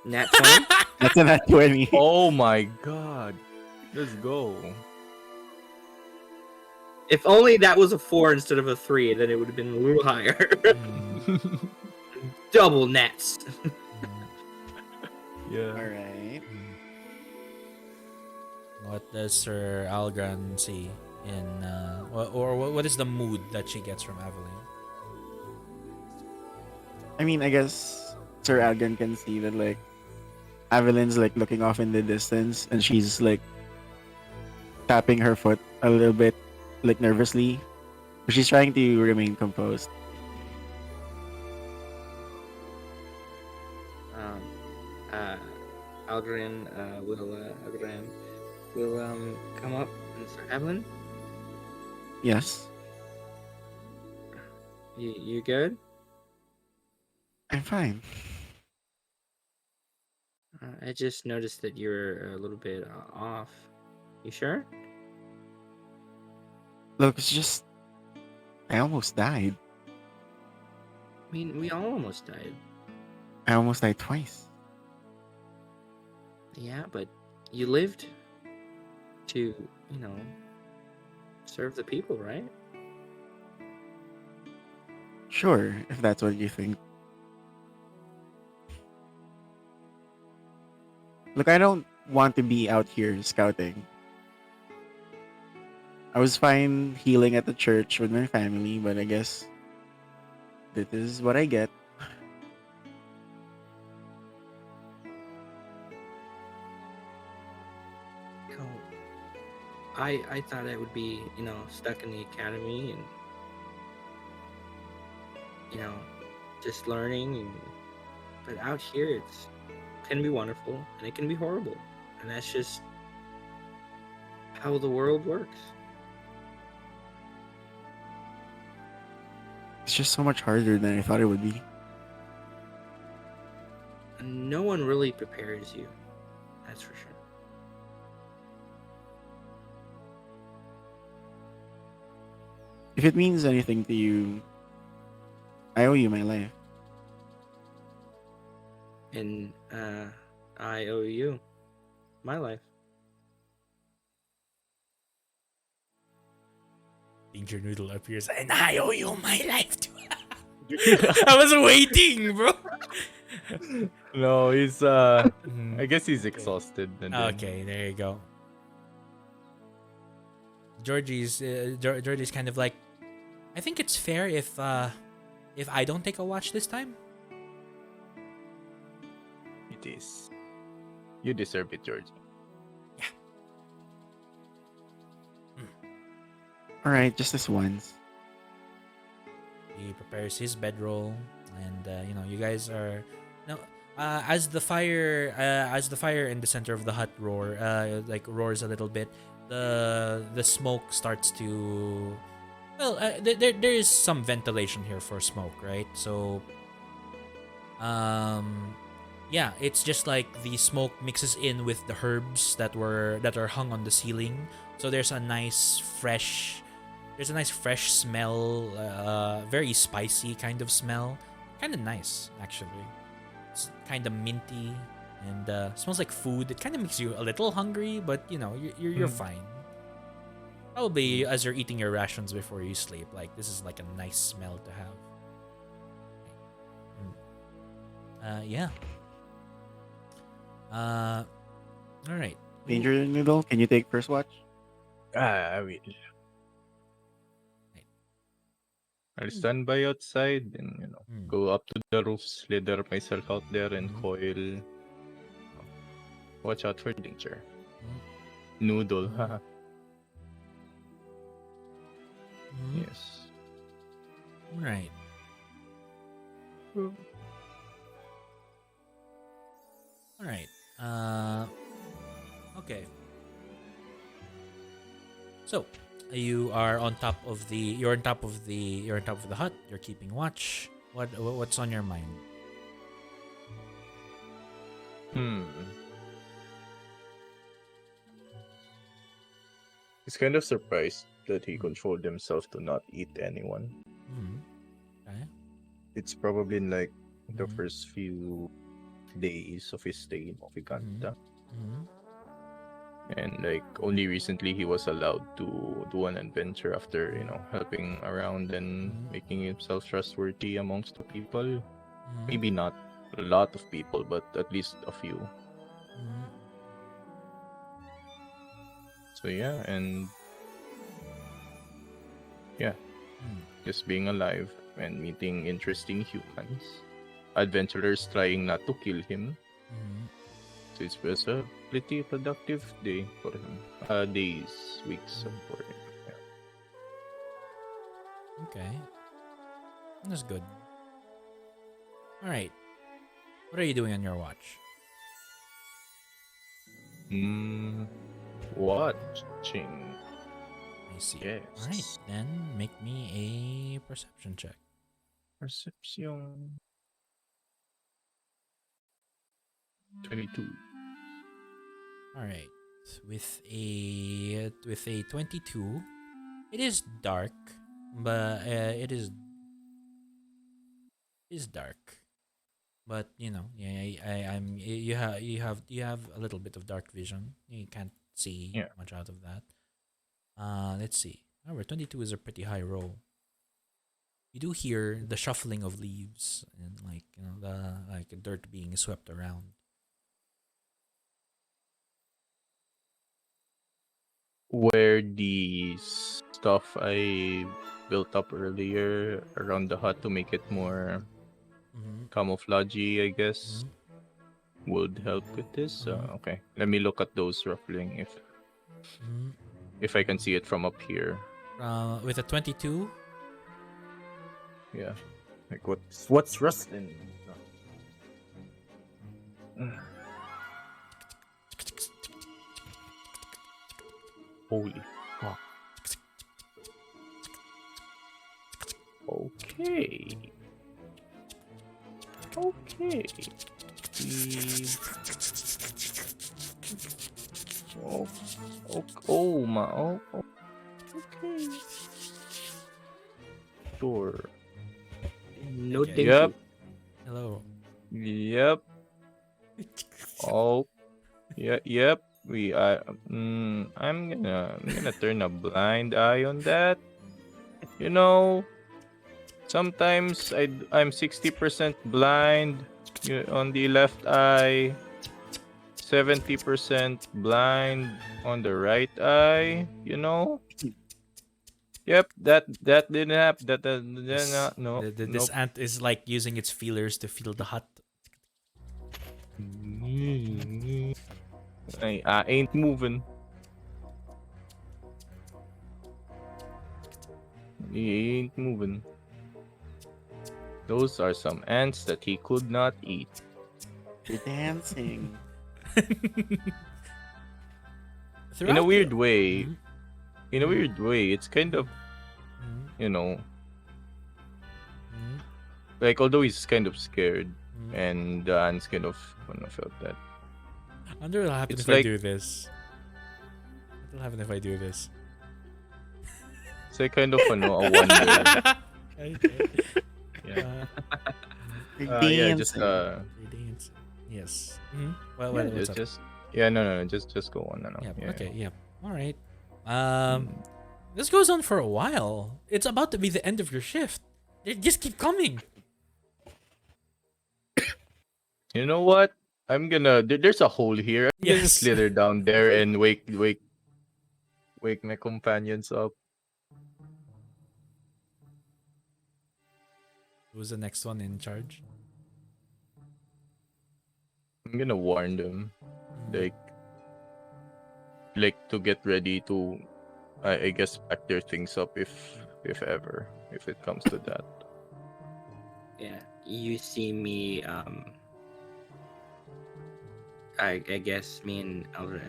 Nat 20. That's a nat 20. Oh my god. Let's go. If only that was a 4 instead of a 3, then it would have been a little higher. Mm, Double nats. Yeah. Alright. What does Sir Algran see in, what is the mood that she gets from Aveline? I mean, I guess Sir Algan can see that, like, Evelyn's, like, looking off in the distance and she's, like, tapping her foot a little bit, like, nervously. But she's trying to remain composed. Algren will come up and say, Evelyn, Yes, you good? I'm fine. I just noticed that you're a little bit off. You sure? Look, it's just... I almost died. I mean, we all almost died. I almost died twice. Yeah, but you lived to, serve the people, right? Sure, if that's what you think. Look, I don't want to be out here scouting. I was fine healing at the church with my family, but I guess this is what I get. Oh, I thought I would be, stuck in the academy and, just learning. But out here, it can be wonderful and it can be horrible, and that's just how the world works. It's just so much harder than I thought it would be. And no one really prepares you, that's for sure. If it means anything to you, I owe you my life. And I owe you my life. Danger Noodle appears, and I owe you my life too. I was waiting, bro. No, he's Mhm. I guess he's exhausted. And then- Okay, there you go. Georgie's kind of like, I think it's fair if I don't take a watch this time. It is. You deserve it, George. Alright, just this once. He prepares his bedroll, and you guys are as the fire in the center of the hut roars a little bit. The smoke starts to there is some ventilation here for smoke, right? So yeah, it's just like the smoke mixes in with the herbs that are hung on the ceiling. So there's a nice fresh smell, very spicy kind of smell. Kind of nice actually. It's kind of minty and smells like food. It kind of makes you a little hungry, but you're Mm. fine. Probably as you're eating your rations before you sleep. Like this is like a nice smell to have. Yeah. All right. Danger Noodle, can you take first watch? I will. I'll stand by outside and Hmm. go up to the roof, slither myself out there and Mhm. coil. Watch out for danger. Mhm. Noodle, Mhm. haha. Mhm. Yes. All right. All right. Okay. So, you're on top of the hut. You're keeping watch. What's on your mind? Hmm. He's kind of surprised that he controlled himself to not eat anyone. Hmm. Okay. It's probably in like the Mhm. first few days of his stay in Moviganta. Mhm. And like only recently he was allowed to do an adventure after, helping around and Mhm. making himself trustworthy amongst the people. Mhm. Maybe not a lot of people, but at least a few. Mhm. So yeah, and yeah, Mhm. just being alive and meeting interesting humans. Adventurers trying not to kill him. Mhm. So it was a pretty productive day for him. Days, weeks for him. Yeah. Okay. That's good. All right. What are you doing on your watch? Watching. I see. All right. Yes. Then make me a perception check. Perception. 22. All right. With a 22, it is dark, but it is dark. But yeah, you have a little bit of dark vision. You can't see Yeah. much out of that. Let's see. However, 22 is a pretty high roll. You do hear the shuffling of leaves and the dirt being swept around. Where the stuff I built up earlier around the hut to make it more Mm-hmm. camouflagey, I guess, Mm-hmm. would help with this. Mm-hmm. Okay, let me look at those ruffling Mm-hmm. if I can see it from up here. With a 22, Yeah, like what's rustling? Holy fuck. Okay. Okay. We... Oh, okay. Sure. No Okay. thank you. Yep. Hello. Yep. Oh. Yeah. Yep. I'm gonna turn a blind eye on that. You know, sometimes I'm 60% blind on the left eye, 70% blind on the right eye. Yep, that didn't happen. This No, this nope. ant is like using its feelers to feel the hut. I ain't moving. He ain't moving. Those are some ants that he could not eat. You're dancing. In a Throughout the weird way, Mhm. Mhm. it's kind of, Mhm. you know, Mhm. like although he's kind of scared, Mm. and the ants kind of felt that. I wonder what'll happen It's if I like do this. What'll happen if I do this? it's like kind of a wonder. Okay. Yeah. Uh, You're Yeah. Just dancing. Radiance. Yes. Well, yeah. what's up? Just yeah. No. Just go on. No. Yeah. Yeah. Okay. Yeah. All right. Mm. This goes on for a while. It's about to be the end of your shift. They just keep coming. You know what? There's a hole here. I'm gonna Yes. slither down there and wake my companions up. Who's the next one in charge? I'm gonna warn them, Mm. like to get ready to, I guess, pack their things up if it comes to that. Yeah, you see me. I guess me and Elder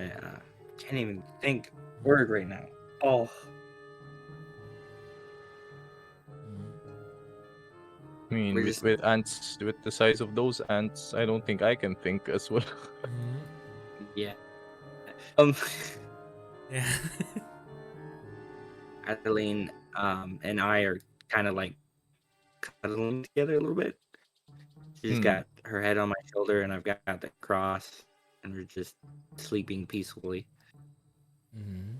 can't even think word right now. Oh, Mm. I mean, we're just with ants, with the size of those ants, I don't think I can think as well. Mm. yeah. Um, Yeah. Adeline and I are kind of like cuddling together a little bit. She's Hmm. got her head on my shoulder, and I've got the cross, and we're just sleeping peacefully. Mm.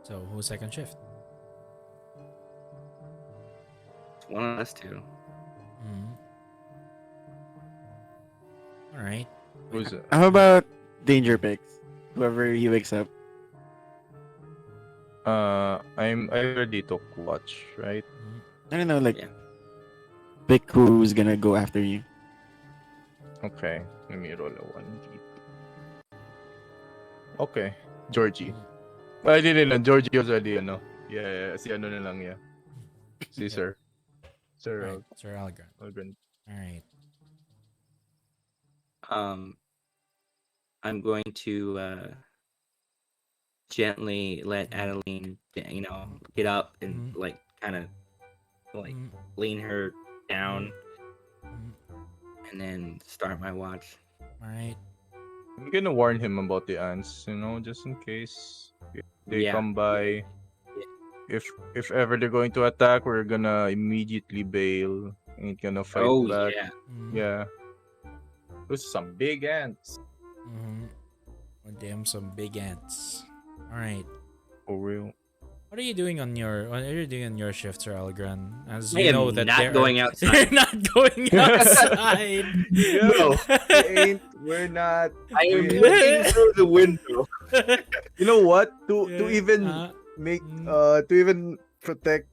So who's second shift? It's one of us two. Mm. All right. Wait. Who's How about danger picks? Whoever he wakes up. I already took watch, right? Mm. I don't know, like Yeah. pick who's gonna go after you. Okay, let me roll a 1d. Okay, Georgie. Mm. I didn't know Georgie was already ano. Yeah, si ano na lang yeah. Si Yep. Sir. All right. Sir Sir Algren. Algren. All right. I'm going to gently let Mm. Adeline, get up and Mm. like kind of like Mm. lean her down, Mm. and then start my watch. All right. I'm gonna warn him about the ants, just in case if they Yeah. come by. Yeah. If ever they're going to attack, we're gonna immediately bail. Ain't gonna fight Oh back. yeah. Mm. Yeah. Those are some big ants. Mm. Oh, damn, some big ants. All right. For real. What are you doing on your shift, Sir Algren? As I you know am that not there are going outside. you're not going outside. No, we ain't. We're not. I am We. looking through the window. You know what? To Yeah, even make mm, to even protect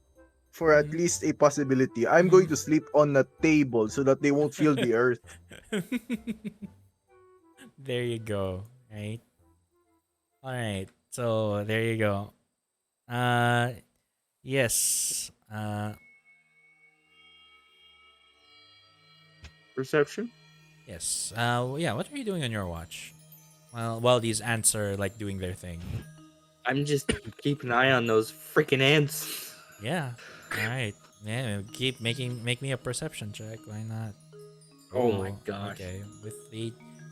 for at mm, least a possibility, I'm going mm. to sleep on a table so that they won't feel the earth. There you go. Right. All right. So there you go. Uh, yes. Perception. Yes. Yeah. What are you doing on your watch? Well, while these ants are like doing their thing. I'm just keeping an eye on those freaking ants. Yeah. All right. Yeah. Make me a perception check. Why not? Oh my Oh. gosh. Okay.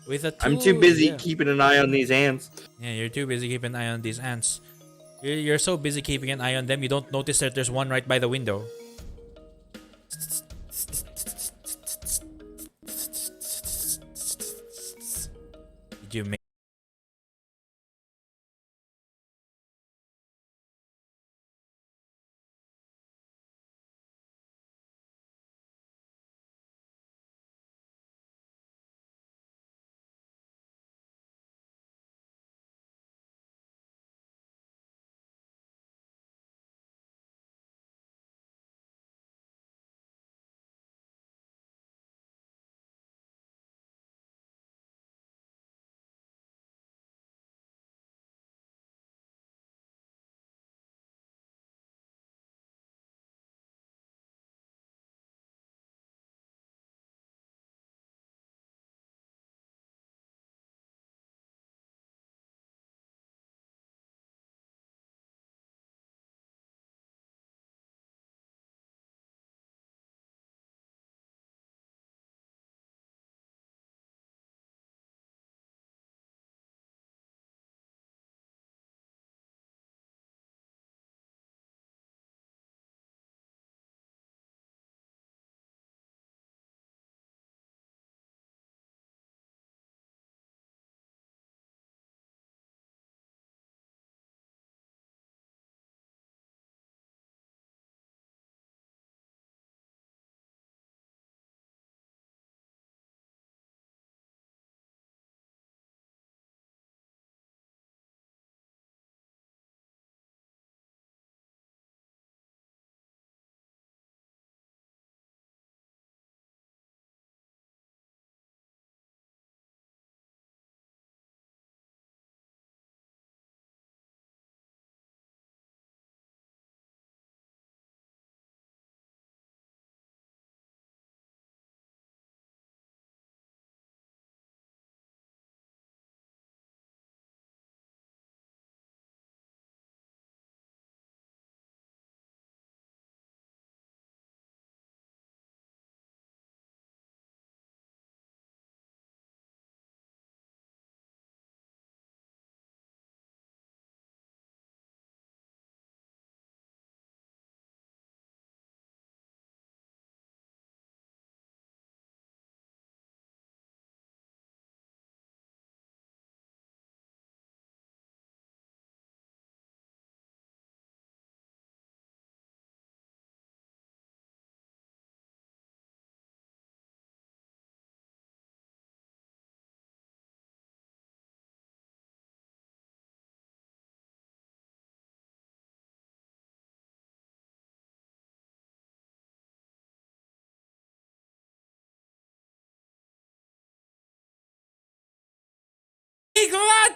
With a I'm too two. busy Yeah. keeping an eye on these ants. Yeah. You're too busy keeping an eye on these ants. You're so busy keeping an eye on them, you don't notice that there's one right by the window. Did you make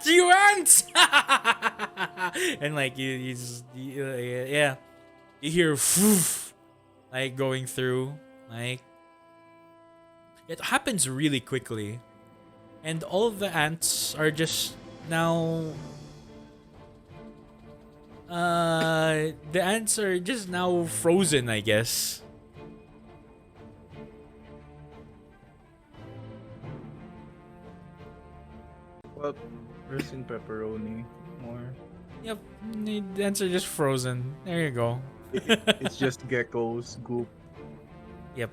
you ants! And like yeah, you hear like going through, like it happens really quickly, and all of the ants are just now. The ants are just now frozen, I guess. Well, roasting pepperoni more. Yep, the ants are just frozen. There you go. It's just geckos, goop. Yep.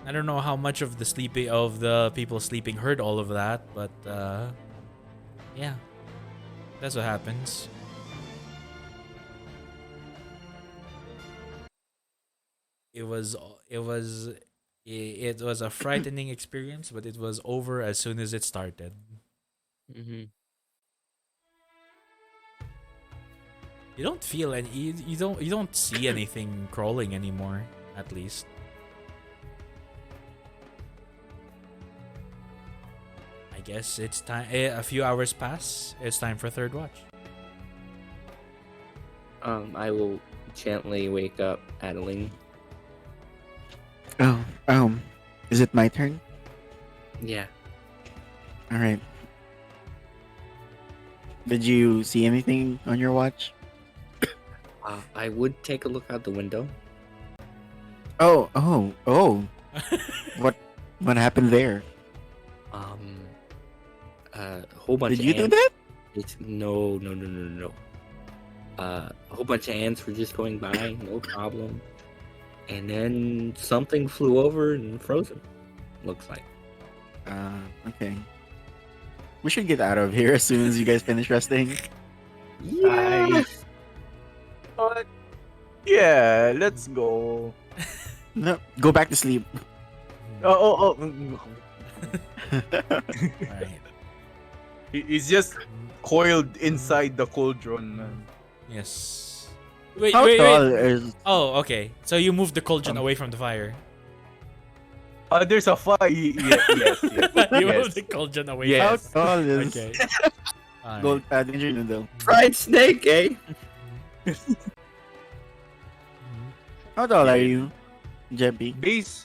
I don't know how much of the people sleeping heard all of that, but yeah, that's what happens. It was it was it was a frightening experience, but it was over as soon as it started. Mm-hmm. You don't feel any you don't see anything crawling anymore, at least. I guess it's time. A few hours pass. It's time for third watch. I will gently wake up Adeline. Oh, is it my turn? Yeah. All right. Did you see anything on your watch? I would take a look out the window. Oh. What happened there? A whole bunch Did of you do ants. that? No. A whole bunch of ants were just going by, no problem. And then something flew over and froze them. Looks like. Okay. We should get out of here as soon as you guys finish resting. Yeah. But yeah, let's go. No, go back to sleep. Oh. Right. He's just coiled inside the cauldron, man. Yes. Wait, How wait, tall wait. is? Oh, okay. So you moved the cauldron away from the fire. There's a fire. Yes. You Yes. moved the cauldron away. Yes. How From tall is Okay. Alright. gold danger noodle? Fried snake, eh? How tall are Yeah. you, Jeppy?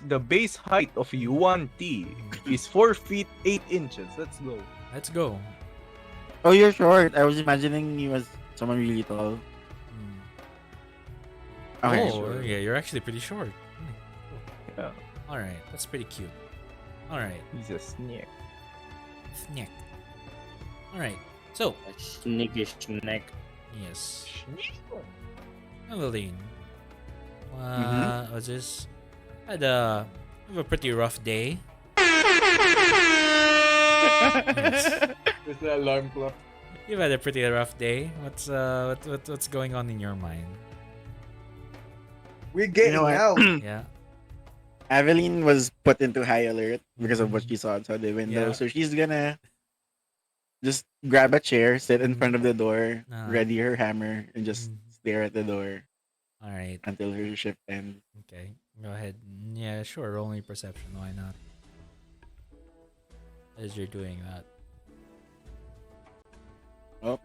The base height of Yuan T is 4 feet 8 inches. Let's go. Let's go. Oh, you're short. I was imagining you as someone really tall. Hmm. Okay. Oh, yeah, you're actually pretty short. Yeah. Alright, that's pretty cute. Alright, He's a snake. snack. Alright, so, A sniggish neck. yes. Eveline. Was this? Had a pretty rough day. There's the alarm clock. You've had a pretty rough day. What's going on in your mind? We're getting what? out. Yeah. Aveline was put into high alert because of what she saw outside the window. Yeah. So she's gonna just grab a chair, sit in front of the door, ready her hammer, and just stare at the door All right. until her shift ends. Okay. Go ahead. Yeah, sure. Roll me perception. Why not? As you're doing that. Oh.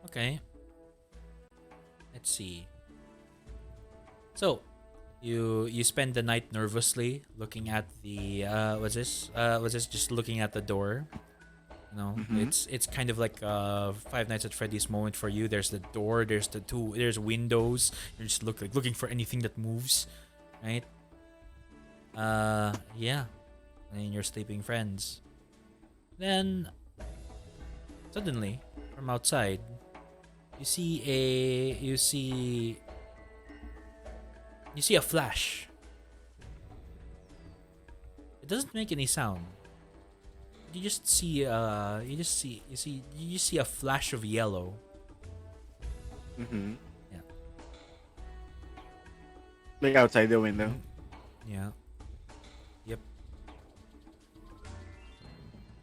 Okay. Let's see. So, you spend the night nervously looking at the was this just looking at the door? You know, it's kind of like Five Nights at Freddy's moment for you. There's the door, there's windows. You're just looking for anything that moves, right? Yeah. And your sleeping friends. Then suddenly, from outside, you see a flash. It doesn't make any sound. You just see a flash of yellow. Yeah. Like outside the window. Yeah. Yep.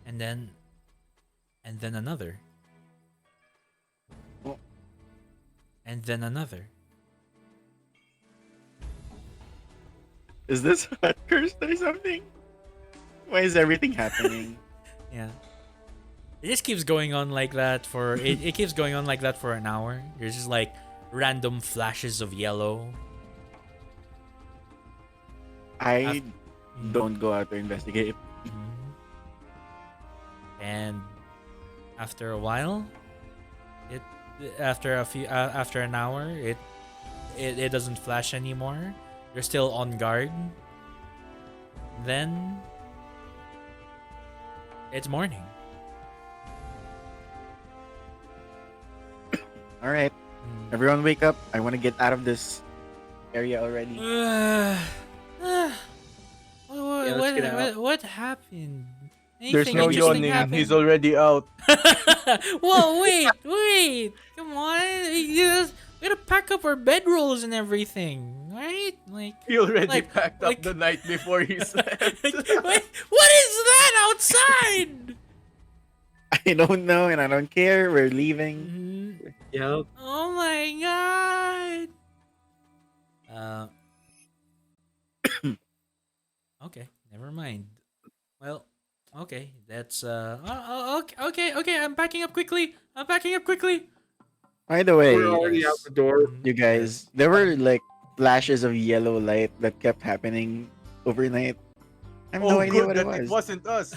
And then another. Oh. And then another. Is this hut cursed or something? Why is everything happening? Yeah. It just keeps going on like that for it keeps going on like that for an hour. There's just like random flashes of yellow. I Mm. don't go out to investigate. Mhm. And after a while, it after an hour, it doesn't flash anymore. You're still on guard. Then it's morning. All right, Mm. everyone, wake up! I want to get out of this area already. let's get out. What happened? There's Anything no interesting yawning. happened? He's already out. Whoa, wait! Come on, we gotta pack up our bedrolls and everything, right? Like, He already Like- packed like- up the night before he slept. wait, what is that outside? I don't know, and I don't care. We're leaving. Mhm. Yep. Oh my god. Okay, never mind. Well, okay, that's okay. I'm packing up quickly. By the way, We're already out the door. Mhm, you guys, yes. there were like flashes of yellow light that kept happening overnight. I have no idea good what it that it was. wasn't us.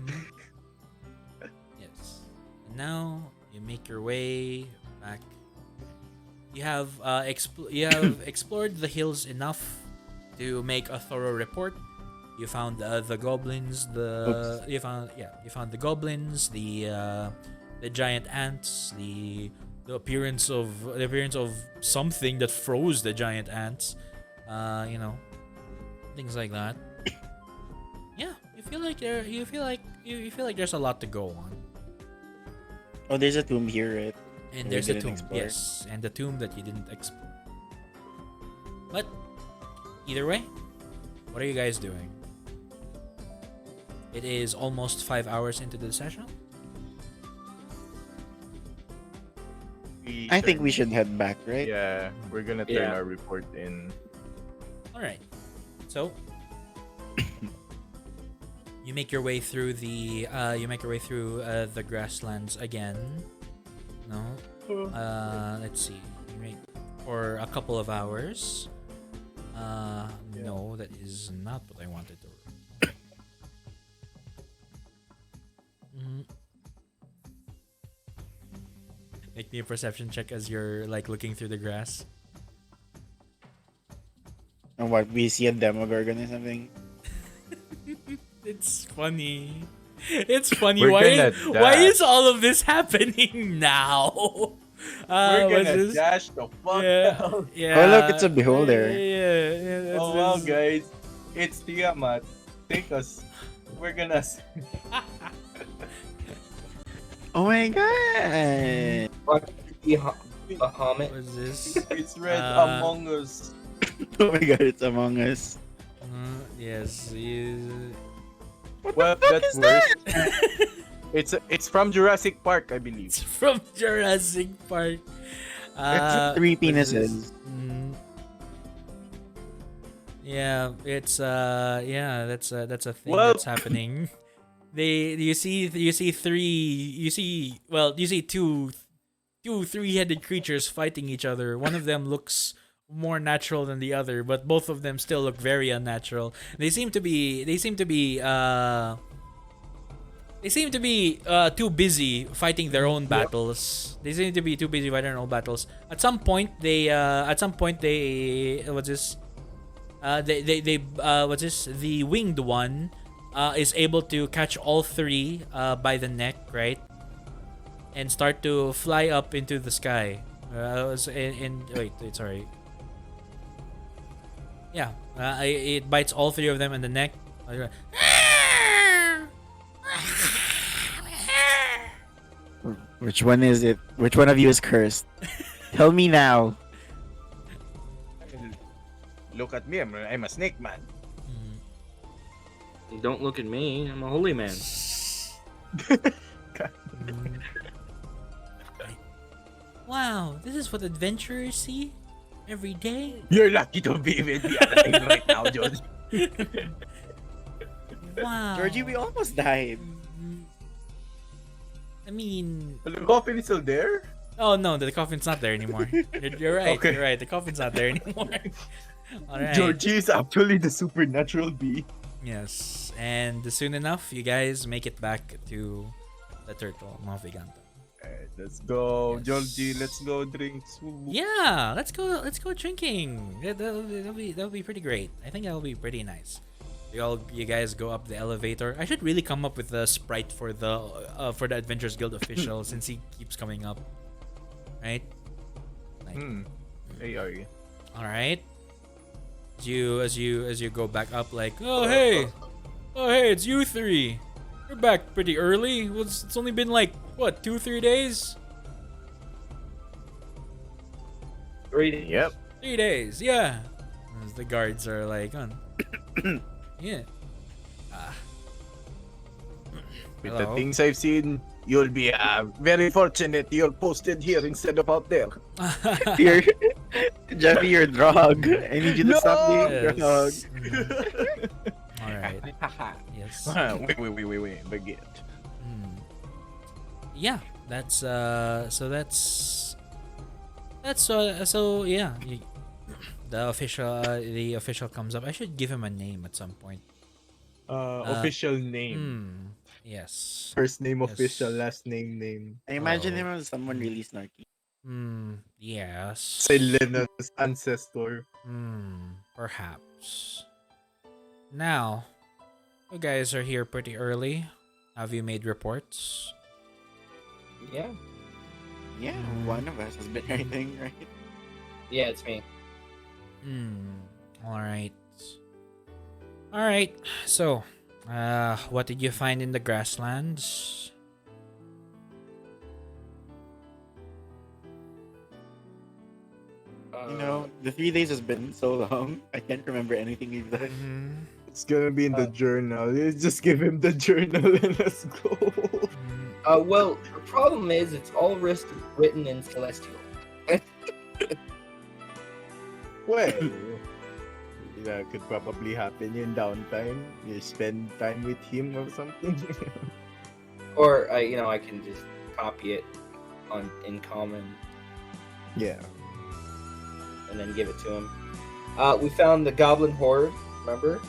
Mhm. Yes. And now you make your way back. You have explored the hills enough to make a thorough report. You found the goblins. You found the goblins. The giant ants. The appearance of something that froze the giant ants. Things like that. Yeah, you feel like there's a lot to go on. Oh, there's a tomb here, right? And We there's a didn't tomb, explore. yes, and the tomb that you didn't explore. But either way, what are you guys doing? It is almost 5 hours into the session. I think we should head back, right? Yeah, we're gonna turn Yeah. our report in. All right, so you make your way through the grasslands again. No, let's see. You make for a couple of hours. No, that is not what I wanted to. Mhm. Make me a perception check as you're like looking through the grass. And what, we see a Demogorgon or something? It's funny. It's funny. We're Why gonna is dash. all of this happening now? We're what's gonna this? dash the fuck Yeah, out. yeah. Oh, look, it's a beholder. Yeah, Oh wow, guys, it's Tiamat. Take us. We're gonna. Oh my god! Bahamut. What's this? It's Red Among Us. Oh my god, it's Among Us. Yes. Well, that's worse. It's from Jurassic Park, I believe. It's from Jurassic Park. Three what's this? penises. Yeah, it's that's a thing Well- that's happening. You see two three-headed creatures fighting each other. One of them looks more natural than the other, but both of them still look very unnatural. They seem to be too busy fighting their own battles. They seem to be too busy fighting their own battles. At some point they what's this? What's this? The winged one is able to catch all three by the neck, right? And start to fly up into the sky. Sorry. Yeah, it bites all three of them in the neck. Which one is it? Which one of you is cursed? Tell me now. Look at me, I'm a snake man. Don't look at me. I'm a holy man. Wow, this is what adventurers see? Every day? You're lucky to be with me alive right now, George. Wow. Georgie, we almost died. I mean, The coffin is still there? oh no, the coffin's not there anymore. You're right. Okay. You're right. The coffin's not there anymore. All right. Georgie is actually the supernatural bee. Yes, and soon enough, you guys make it back to the turtle, Moviganta. Alright, let's go, Yes. Georgie. Let's go drink soup. Yeah, let's go. Let's go drinking. That'll be pretty great. I think that'll be pretty nice. You guys go up the elevator. I should really come up with a sprite for the Adventurers Guild official since he keeps coming up, right? Like, Hey, are you? all right. As you go back up, like, oh hey, it's you three. You're back pretty early. Well, it's only been like what 2-3 days. 3 days. Yep. 3 days, yeah. As the guards are like, on. Yeah. With Hello? the things I've seen, you'll be very fortunate you're posted here instead of out there. You're, Jeffy, you're drug. I need you to stop being Yes. drug. All right. Yes. Wait, baguette. Yeah. That's so yeah. The official comes up. I should give him a name at some point. Official name. Yes. First name Yes. official, last name. I imagine Oh. him as someone really snarky. Yes. Selena's ancestor. Perhaps. Now, you guys are here pretty early. Have you made reports? Yeah. Yeah, one of us has been writing, right? Yeah, it's me. All right. All right. So, what did you find in the grasslands? You know, the 3 days has been so long. I can't remember anything we've done. It's gonna be in the journal. You just give him the journal and let's go. Well, the problem is it's all written in Celestial. Well, that could probably happen in downtime. You spend time with him or something. Or I can just copy it in common Yeah. and then give it to him. We found the Goblin Horde. Remember?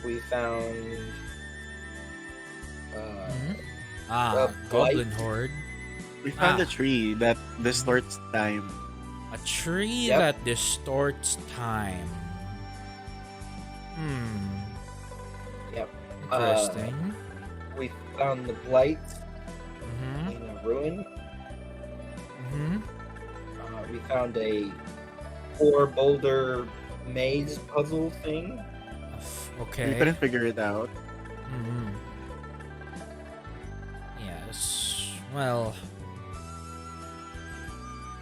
We found. Goblin blight. Horde. We found a tree that distorts time. A tree Yep. that distorts time. Yep. Interesting. We found the Blight Mm-hmm. in a ruin. Mm-hmm. We found a 4 boulder maze puzzle thing. We Okay. couldn't figure it out. Mm-hmm. Yes. Well,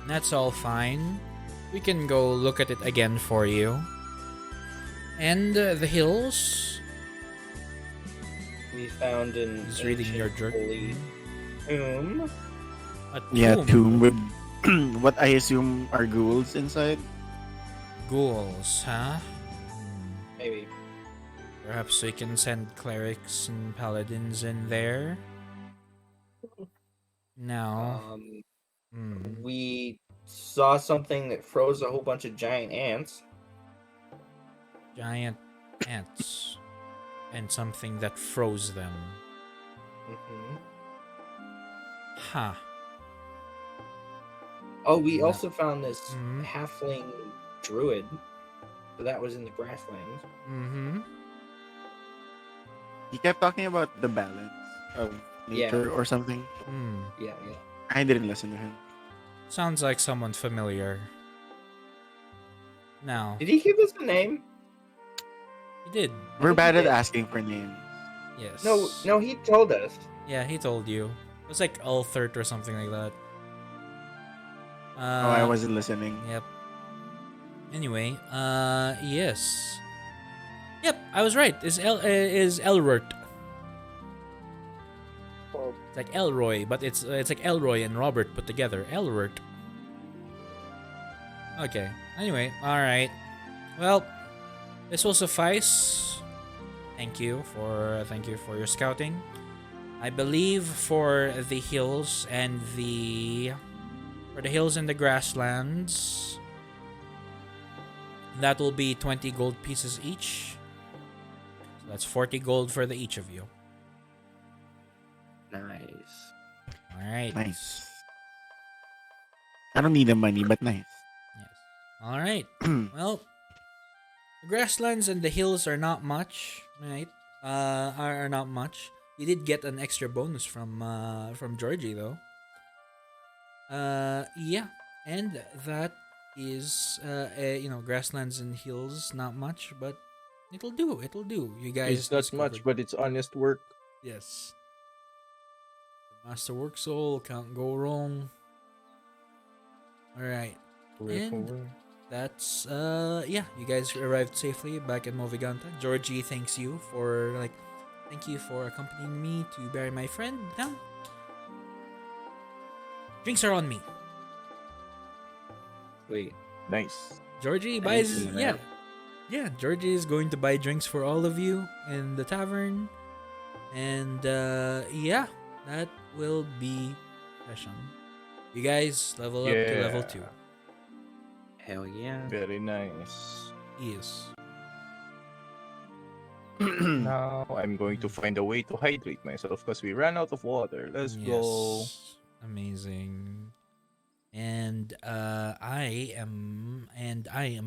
that's all fine. We can go look at it again for you. And the hills. We found an He's reading your ancient jerk. holy tomb. A Yeah, tomb. tomb with what I assume are ghouls inside. Ghouls, huh? Maybe. Perhaps we can send clerics and paladins in there. No. We saw something that froze a whole bunch of giant ants. Giant ants. And something that froze them. Mm-hmm. Huh. Oh, we Yeah. also found this Mhm. halfling druid. So that was in the grasslands. Mm-hmm. He kept talking about the balance of Yeah. nature or something. Yeah. I didn't listen to him. Sounds like someone familiar. Now, Did he give us a name? he did. We're think he bad at did. asking for names. Yes. No, he told us. Yeah, he told you. It was like Ulthert or something like that. Oh, I wasn't listening. Yep. Anyway, yes. Yep, I was right. Is Elrort. It's like Elroy, but it's like Elroy and Robert put together. Elrort. Okay. Anyway, all right. Well, this will suffice. Thank you for your scouting. I believe for the hills and the grasslands, that will be 20 gold pieces each. So that's 40 gold for the each of you. Nice. All right. Nice. I don't need the money, but nice. Yes. All right. Well, the grasslands and the hills are not much, right? Are not much. You did get an extra bonus from Georgie though. Yeah, and that is grasslands and hills, not much, but it'll do. It'll do. You guys It's not much, discovered. but it's honest work. Yes. The Masterwork Soul can't go wrong. All right. And that's yeah, you guys arrived safely back at Moviganta. Georgie thanks you for thank you for accompanying me to bury my friend. Now, drinks are on me. Wait. Nice. Georgie I buys didn't see yeah. that. Yeah, Georgie is going to buy drinks for all of you in the tavern. And yeah, that will be session. You guys level up to level 2. Hell yeah. Very nice. Yes. Now I'm going to find a way to hydrate myself because we ran out of water. Let's go. Amazing. And I am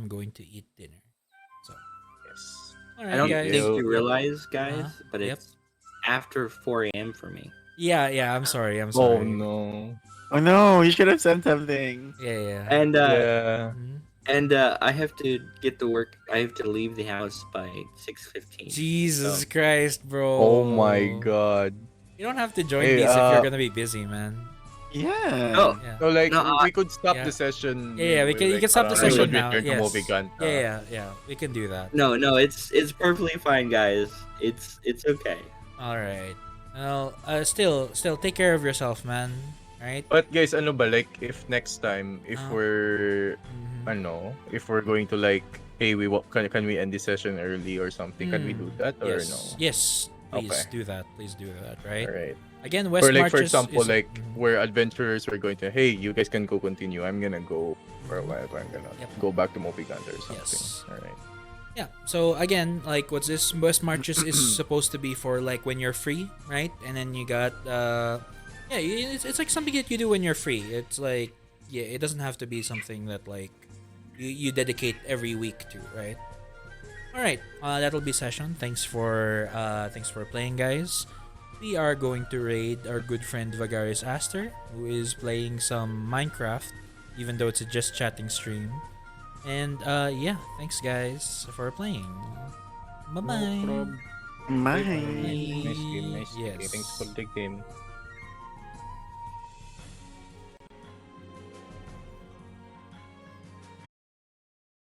going to eat dinner. So, Yes. all I right, don't guys. think you Yep. realize, guys, but Yep. it's after 4 a.m. for me. Yeah, I'm sorry. I'm Oh sorry. no. Oh no, you should have sent something. Yeah. And Yeah. Mhm. I have to get to work. I have to leave the house by 6:15. Jesus So, Christ, bro. Oh my god. You don't have to join Hey, these if you're gonna be busy, man. Yeah. Oh, Yeah. So like No, we could stop yeah. the session. Yeah, we can. You can stop the around session when we now. return to Yes. Moviganta. Yeah. We can do that. no, it's perfectly fine, guys. It's okay. All right. Well, still, take care of yourself, man. Right? But guys, ano ba, like if next time if Ah. we're Mhm. if we're going to like, hey, can we end this session early or something? Can we do that or yes. no? Yes. Please Okay. do that. Please do that. Right? All right. Again, West Or like for Marches example, is like we're adventurers, we're going to, hey, you guys can go continue. I'm gonna go for a while. I'm gonna Yep. go back to Moviganta or something. Yes. All right. Yeah. So again, like what's this West Marches is supposed to be for like when you're free, right? And then you got it's like something that you do when you're free. It's like it doesn't have to be something that like you dedicate every week to, right? All right. That'll be session. Thanks for playing, guys. We are going to raid our good friend Vagaris Aster, who is playing some Minecraft, even though it's a just chatting stream. And yeah, thanks guys for playing. Bye bye. No problem. Bye. Nice game. Yes. Thanks for the game.